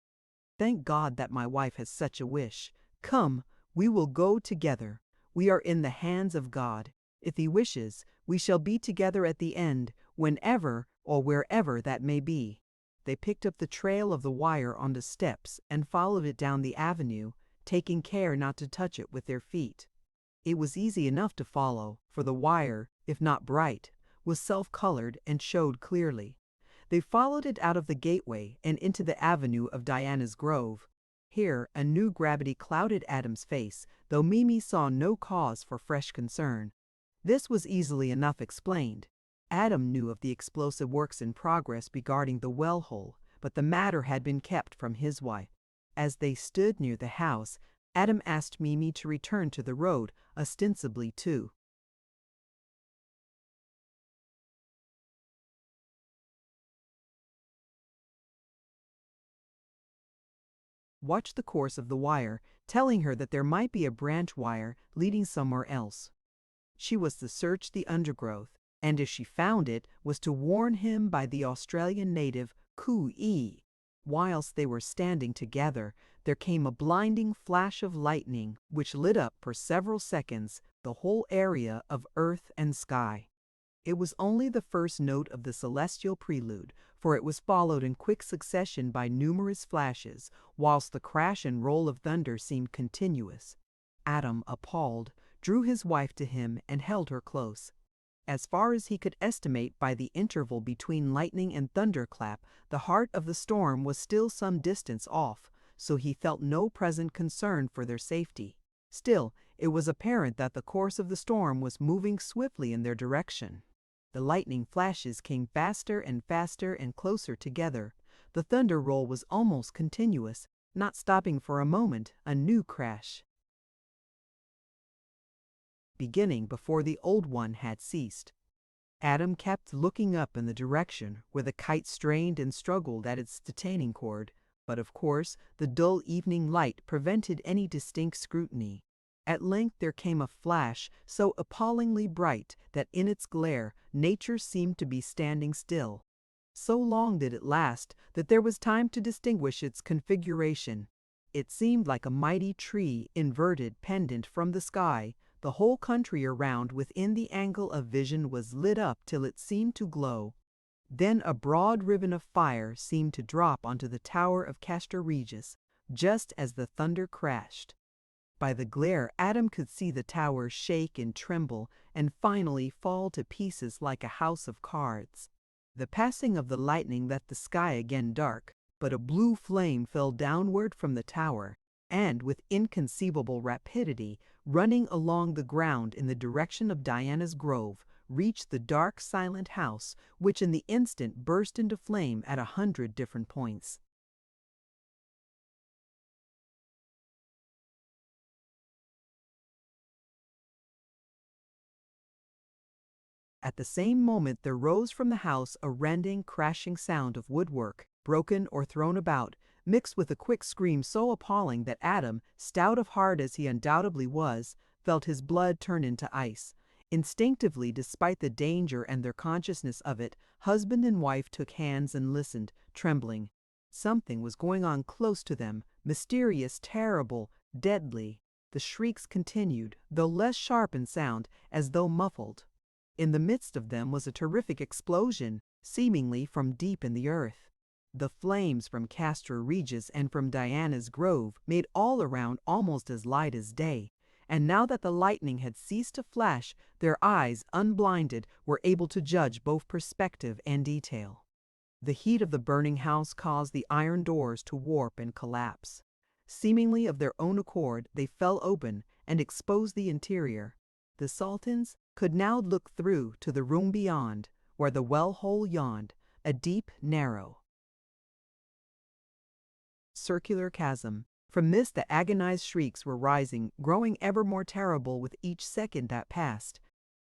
Thank God that my wife has such a wish. Come, we will go together. We are in the hands of God. If He wishes, we shall be together at the end, whenever or wherever that may be." They picked up the trail of the wire on the steps and followed it down the avenue, taking care not to touch it with their feet. It was easy enough to follow, for the wire, if not bright, was self-colored and showed clearly. They followed it out of the gateway and into the avenue of Diana's Grove. Here a new gravity clouded Adam's face, though Mimi saw no cause for fresh concern. This was easily enough explained. Adam knew of the explosive works in progress regarding the well hole, but the matter had been kept from his wife. As they stood near the house, Adam asked Mimi to return to the road, ostensibly to watch the course of the wire, telling her that there might be a branch wire leading somewhere else. She was to search the undergrowth, and if she found it, was to warn him by the Australian native coo-ee. Whilst they were standing together, there came a blinding flash of lightning which lit up for several seconds the whole area of earth and sky. It was only the first note of the celestial prelude, for it was followed in quick succession by numerous flashes, whilst the crash and roll of thunder seemed continuous. Adam, appalled, drew his wife to him and held her close. As far as he could estimate by the interval between lightning and thunderclap, the heart of the storm was still some distance off, so he felt no present concern for their safety. Still, it was apparent that the course of the storm was moving swiftly in their direction. The lightning flashes came faster and faster and closer together. The thunder roll was almost continuous, not stopping for a moment. A new crash beginning before the old one had ceased. Adam kept looking up in the direction where the kite strained and struggled at its detaining cord, but of course the dull evening light prevented any distinct scrutiny. At length there came a flash so appallingly bright that in its glare nature seemed to be standing still. So long did it last that there was time to distinguish its configuration. It seemed like a mighty tree inverted pendant from the sky. The whole country around within the angle of vision was lit up till it seemed to glow. Then a broad ribbon of fire seemed to drop onto the tower of Castor Regis, just as the thunder crashed. By the glare, Adam could see the tower shake and tremble and finally fall to pieces like a house of cards. The passing of the lightning left the sky again dark, but a blue flame fell downward from the tower, and with inconceivable rapidity, running along the ground in the direction of Diana's Grove, reached the dark, silent house, which in the instant burst into flame at 100 different points. At the same moment there rose from the house a rending, crashing sound of woodwork, broken or thrown about, mixed with a quick scream so appalling that Adam, stout of heart as he undoubtedly was, felt his blood turn into ice. Instinctively, despite the danger and their consciousness of it, husband and wife took hands and listened, trembling. Something was going on close to them, mysterious, terrible, deadly. The shrieks continued, though less sharp in sound, as though muffled. In the midst of them was a terrific explosion, seemingly from deep in the earth. The flames from Castor Regis and from Diana's Grove made all around almost as light as day, and now that the lightning had ceased to flash, their eyes, unblinded, were able to judge both perspective and detail. The heat of the burning house caused the iron doors to warp and collapse. Seemingly of their own accord, they fell open and exposed the interior. The sultans could now look through to the room beyond, where the well-hole yawned, a deep, narrow, circular chasm. From this the agonized shrieks were rising, growing ever more terrible with each second that passed.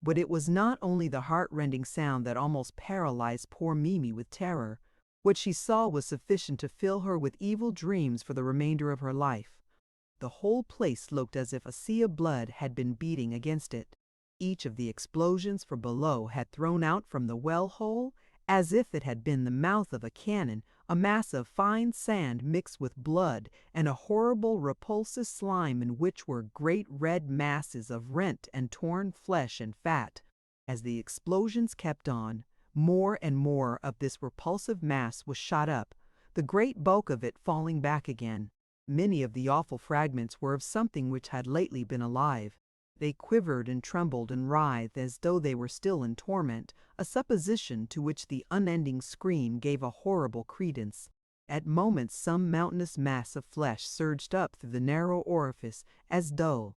But it was not only the heart-rending sound that almost paralyzed poor Mimi with terror. What she saw was sufficient to fill her with evil dreams for the remainder of her life. The whole place looked as if a sea of blood had been beating against it. Each of the explosions from below had thrown out from the well-hole, as if it had been the mouth of a cannon, a mass of fine sand mixed with blood and a horrible repulsive slime in which were great red masses of rent and torn flesh and fat. As the explosions kept on, more and more of this repulsive mass was shot up, the great bulk of it falling back again. Many of the awful fragments were of something which had lately been alive. They quivered and trembled and writhed as though they were still in torment, a supposition to which the unending scream gave a horrible credence. At moments some mountainous mass of flesh surged up through the narrow orifice, as though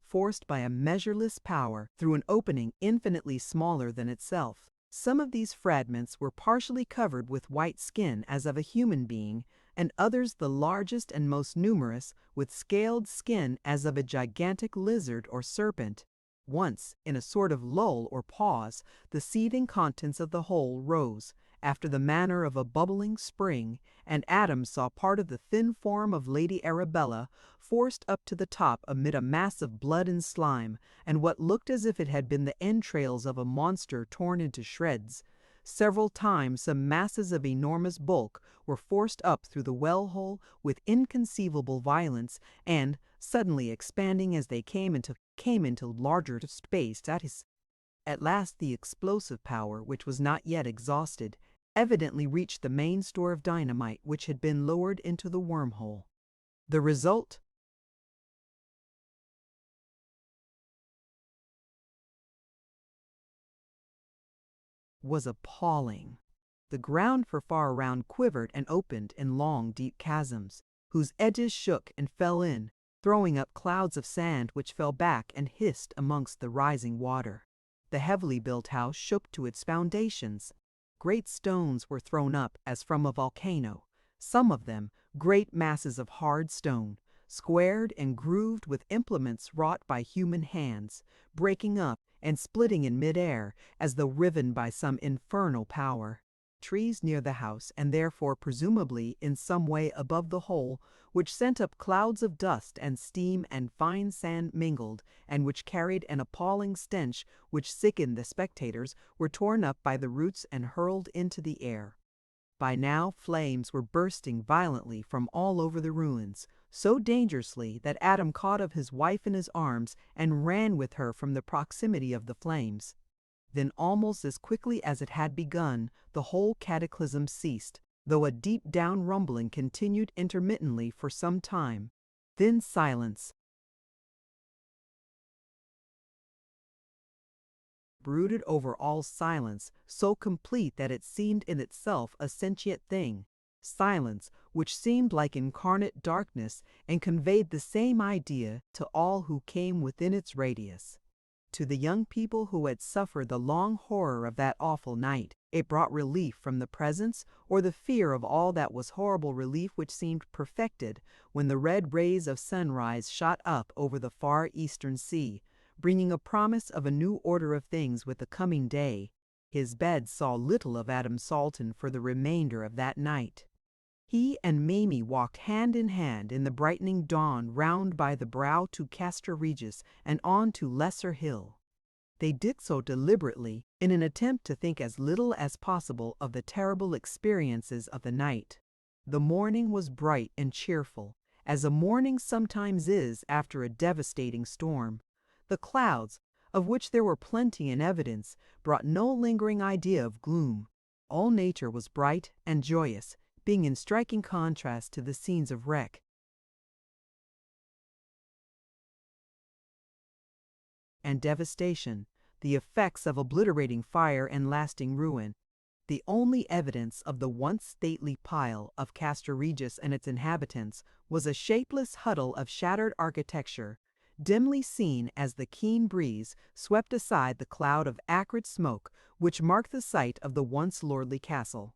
forced by a measureless power through an opening infinitely smaller than itself. Some of these fragments were partially covered with white skin as of a human being, and others, the largest and most numerous, with scaled skin as of a gigantic lizard or serpent. Once, in a sort of lull or pause, the seething contents of the whole rose, after the manner of a bubbling spring, and Adam saw part of the thin form of Lady Arabella forced up to the top amid a mass of blood and slime, and what looked as if it had been the entrails of a monster torn into shreds. Several times some masses of enormous bulk were forced up through the well-hole with inconceivable violence, and, suddenly expanding as they came into larger space, at last the explosive power, which was not yet exhausted, evidently reached the main store of dynamite which had been lowered into the wormhole. The result was appalling. The ground for far around quivered and opened in long, deep chasms, whose edges shook and fell in, throwing up clouds of sand which fell back and hissed amongst the rising water. The heavily built house shook to its foundations. Great stones were thrown up as from a volcano, some of them great masses of hard stone, squared and grooved with implements wrought by human hands, breaking up and splitting in mid-air as though riven by some infernal power. Trees near the house, and therefore presumably in some way above the whole, which sent up clouds of dust and steam and fine sand mingled, and which carried an appalling stench which sickened the spectators, were torn up by the roots and hurled into the air. By now flames were bursting violently from all over the ruins, so dangerously that Adam caught of his wife in his arms and ran with her from the proximity of the flames. Then almost as quickly as it had begun, the whole cataclysm ceased, though a deep-down rumbling continued intermittently for some time. Then silence brooded over all, silence so complete that it seemed in itself a sentient thing, silence which seemed like incarnate darkness and conveyed the same idea to all who came within its radius. To the young people who had suffered the long horror of that awful night, it brought relief from the presence or the fear of all that was horrible, relief which seemed perfected when the red rays of sunrise shot up over the far eastern sea, bringing a promise of a new order of things with the coming day. His bed saw little of Adam Salton for the remainder of that night. He and Mamie walked hand in hand in the brightening dawn round by the brow to Castra Regis and on to Lesser Hill. They did so deliberately in an attempt to think as little as possible of the terrible experiences of the night. The morning was bright and cheerful, as a morning sometimes is after a devastating storm. The clouds, of which there were plenty in evidence, brought no lingering idea of gloom. All nature was bright and joyous, being in striking contrast to the scenes of wreck and devastation, the effects of obliterating fire and lasting ruin. The only evidence of the once stately pile of Castra Regis and its inhabitants was a shapeless huddle of shattered architecture, dimly seen as the keen breeze swept aside the cloud of acrid smoke which marked the site of the once lordly castle.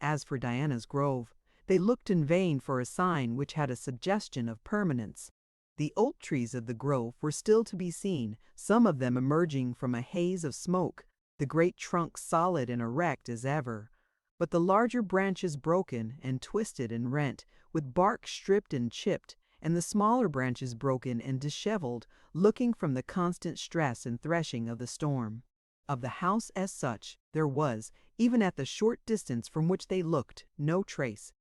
As for Diana's Grove, they looked in vain for a sign which had a suggestion of permanence. The oak trees of the grove were still to be seen, some of them emerging from a haze of smoke, the great trunks solid and erect as ever, but the larger branches broken and twisted and rent, with bark stripped and chipped, and the smaller branches broken and disheveled, looking from the constant stress and threshing of the storm. Of the house as such, there was, even at the short distance from which they looked, no trace.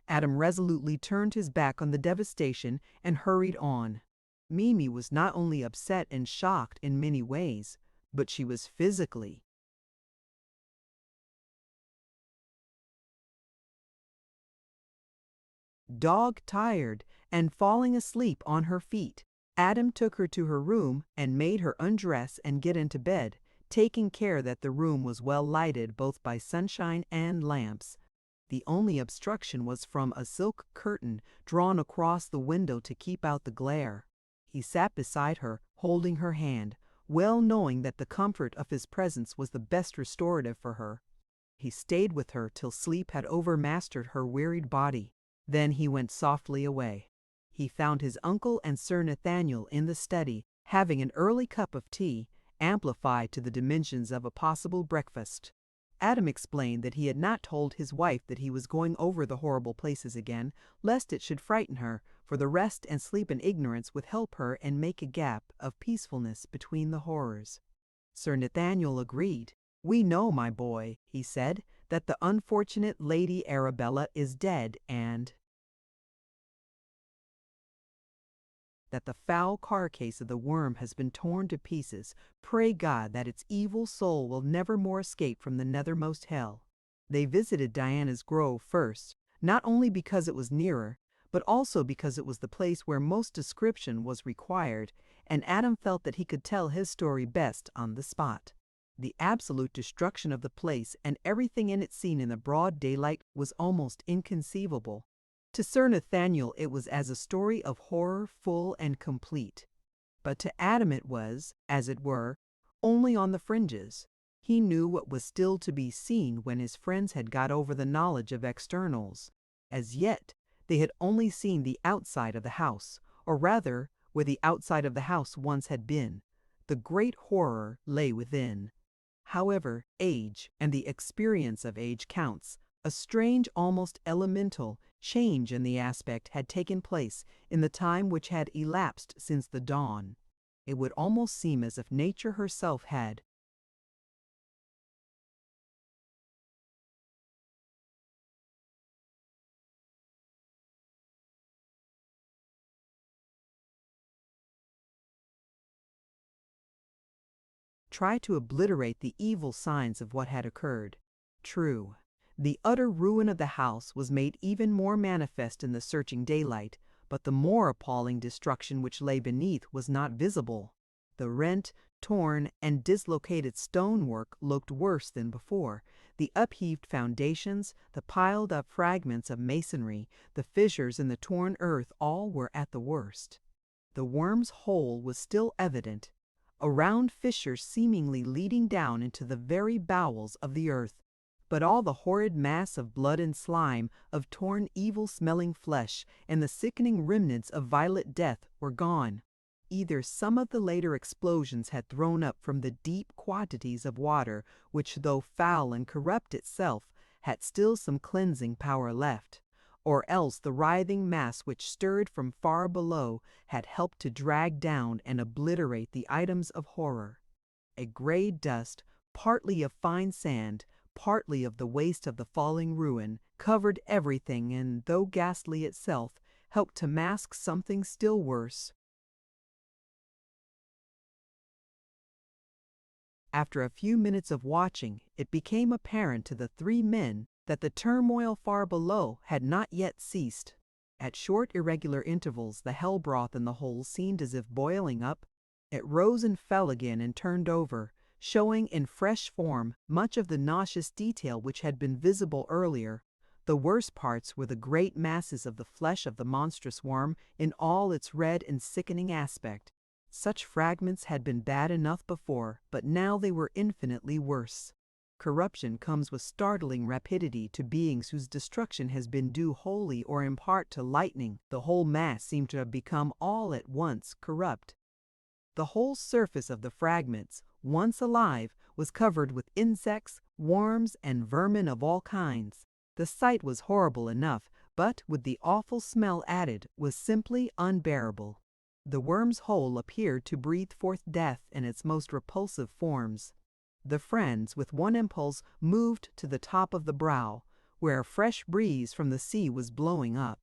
Adam resolutely turned his back on the devastation and hurried on. Mimi was not only upset and shocked in many ways, but she was physically dog-tired and falling asleep on her feet. Adam took her to her room and made her undress and get into bed, taking care that the room was well lighted both by sunshine and lamps. The only obstruction was from a silk curtain drawn across the window to keep out the glare. He sat beside her, holding her hand, well knowing that the comfort of his presence was the best restorative for her. He stayed with her till sleep had overmastered her wearied body. Then he went softly away. He found his uncle and Sir Nathaniel in the study, having an early cup of tea, amplified to the dimensions of a possible breakfast. Adam explained that he had not told his wife that he was going over the horrible places again, lest it should frighten her, for the rest and sleep and ignorance would help her and make a gap of peacefulness between the horrors. Sir Nathaniel agreed. "We know, my boy," he said, "that the unfortunate Lady Arabella is dead and that the foul carcase of the worm has been torn to pieces. Pray God that its evil soul will never more escape from the nethermost hell." They visited Diana's Grove first, not only because it was nearer, but also because it was the place where most description was required, and Adam felt that he could tell his story best on the spot. The absolute destruction of the place and everything in it seen in the broad daylight was almost inconceivable. To Sir Nathaniel it was as a story of horror full and complete. But to Adam it was, as it were, only on the fringes. He knew what was still to be seen when his friends had got over the knowledge of externals. As yet, they had only seen the outside of the house, or rather, where the outside of the house once had been. The great horror lay within. However, age and the experience of age counts. A strange, almost elemental, change in the aspect had taken place in the time which had elapsed since the dawn. It would almost seem as if nature herself had tried to obliterate the evil signs of what had occurred. True, the utter ruin of the house was made even more manifest in the searching daylight, but the more appalling destruction which lay beneath was not visible. The rent, torn, and dislocated stonework looked worse than before. The upheaved foundations, the piled-up fragments of masonry, the fissures in the torn earth, all were at the worst. The worm's hole was still evident, a round fissure seemingly leading down into the very bowels of the earth. But all the horrid mass of blood and slime, of torn evil-smelling flesh, and the sickening remnants of violent death were gone. Either some of the later explosions had thrown up from the deep quantities of water which, though foul and corrupt itself, had still some cleansing power left, or else the writhing mass which stirred from far below had helped to drag down and obliterate the items of horror. A gray dust, partly of fine sand, partly of the waste of the falling ruin, covered everything and, though ghastly itself, helped to mask something still worse. After a few minutes of watching, it became apparent to the three men that the turmoil far below had not yet ceased. At short irregular intervals the hell broth in the hole seemed as if boiling up. It rose and fell again and turned over, showing in fresh form much of the nauseous detail which had been visible earlier. The worst parts were the great masses of the flesh of the monstrous worm in all its red and sickening aspect. Such fragments had been bad enough before, but now they were infinitely worse. Corruption comes with startling rapidity to beings whose destruction has been due wholly or in part to lightning. The whole mass seemed to have become all at once corrupt. The whole surface of the fragments, once alive, was covered with insects, worms, and vermin of all kinds. The sight was horrible enough, but with the awful smell added, was simply unbearable. The worm's hole appeared to breathe forth death in its most repulsive forms. The friends, with one impulse, moved to the top of the brow, where a fresh breeze from the sea was blowing up.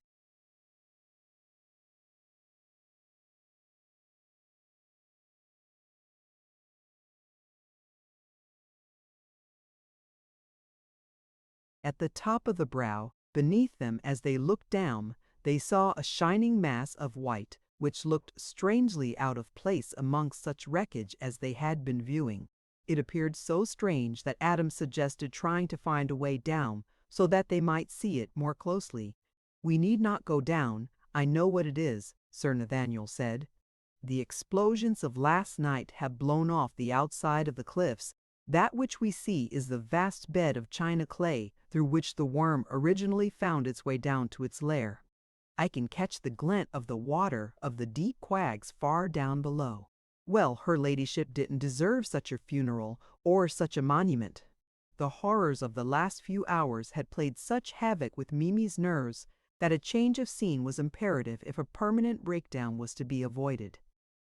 At the top of the brow, beneath them as they looked down, they saw a shining mass of white, which looked strangely out of place amongst such wreckage as they had been viewing. It appeared so strange that Adam suggested trying to find a way down so that they might see it more closely. "We need not go down. I know what it is," Sir Nathaniel said. "The explosions of last night have blown off the outside of the cliffs. That which we see is the vast bed of china clay through which the worm originally found its way down to its lair. I can catch the glint of the water of the deep quags far down below. Well, her ladyship didn't deserve such a funeral or such a monument." The horrors of the last few hours had played such havoc with Mimi's nerves that a change of scene was imperative if a permanent breakdown was to be avoided.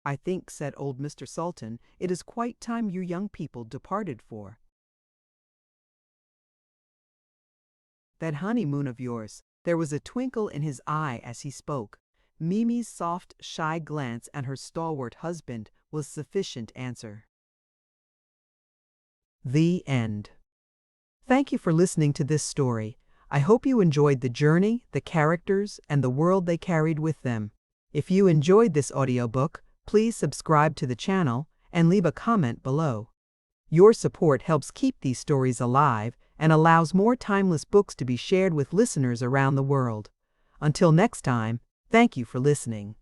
"I think," said old Mr. Sultan, "it is quite time you young people departed for that honeymoon of yours." There was a twinkle in his eye as he spoke. Mimi's soft, shy glance at her stalwart husband was sufficient answer. The end. Thank you for listening to this story. I hope you enjoyed the journey, the characters, and the world they carried with them. If you enjoyed this audiobook, please subscribe to the channel and leave a comment below. Your support helps keep these stories alive and allows more timeless books to be shared with listeners around the world. Until next time, thank you for listening.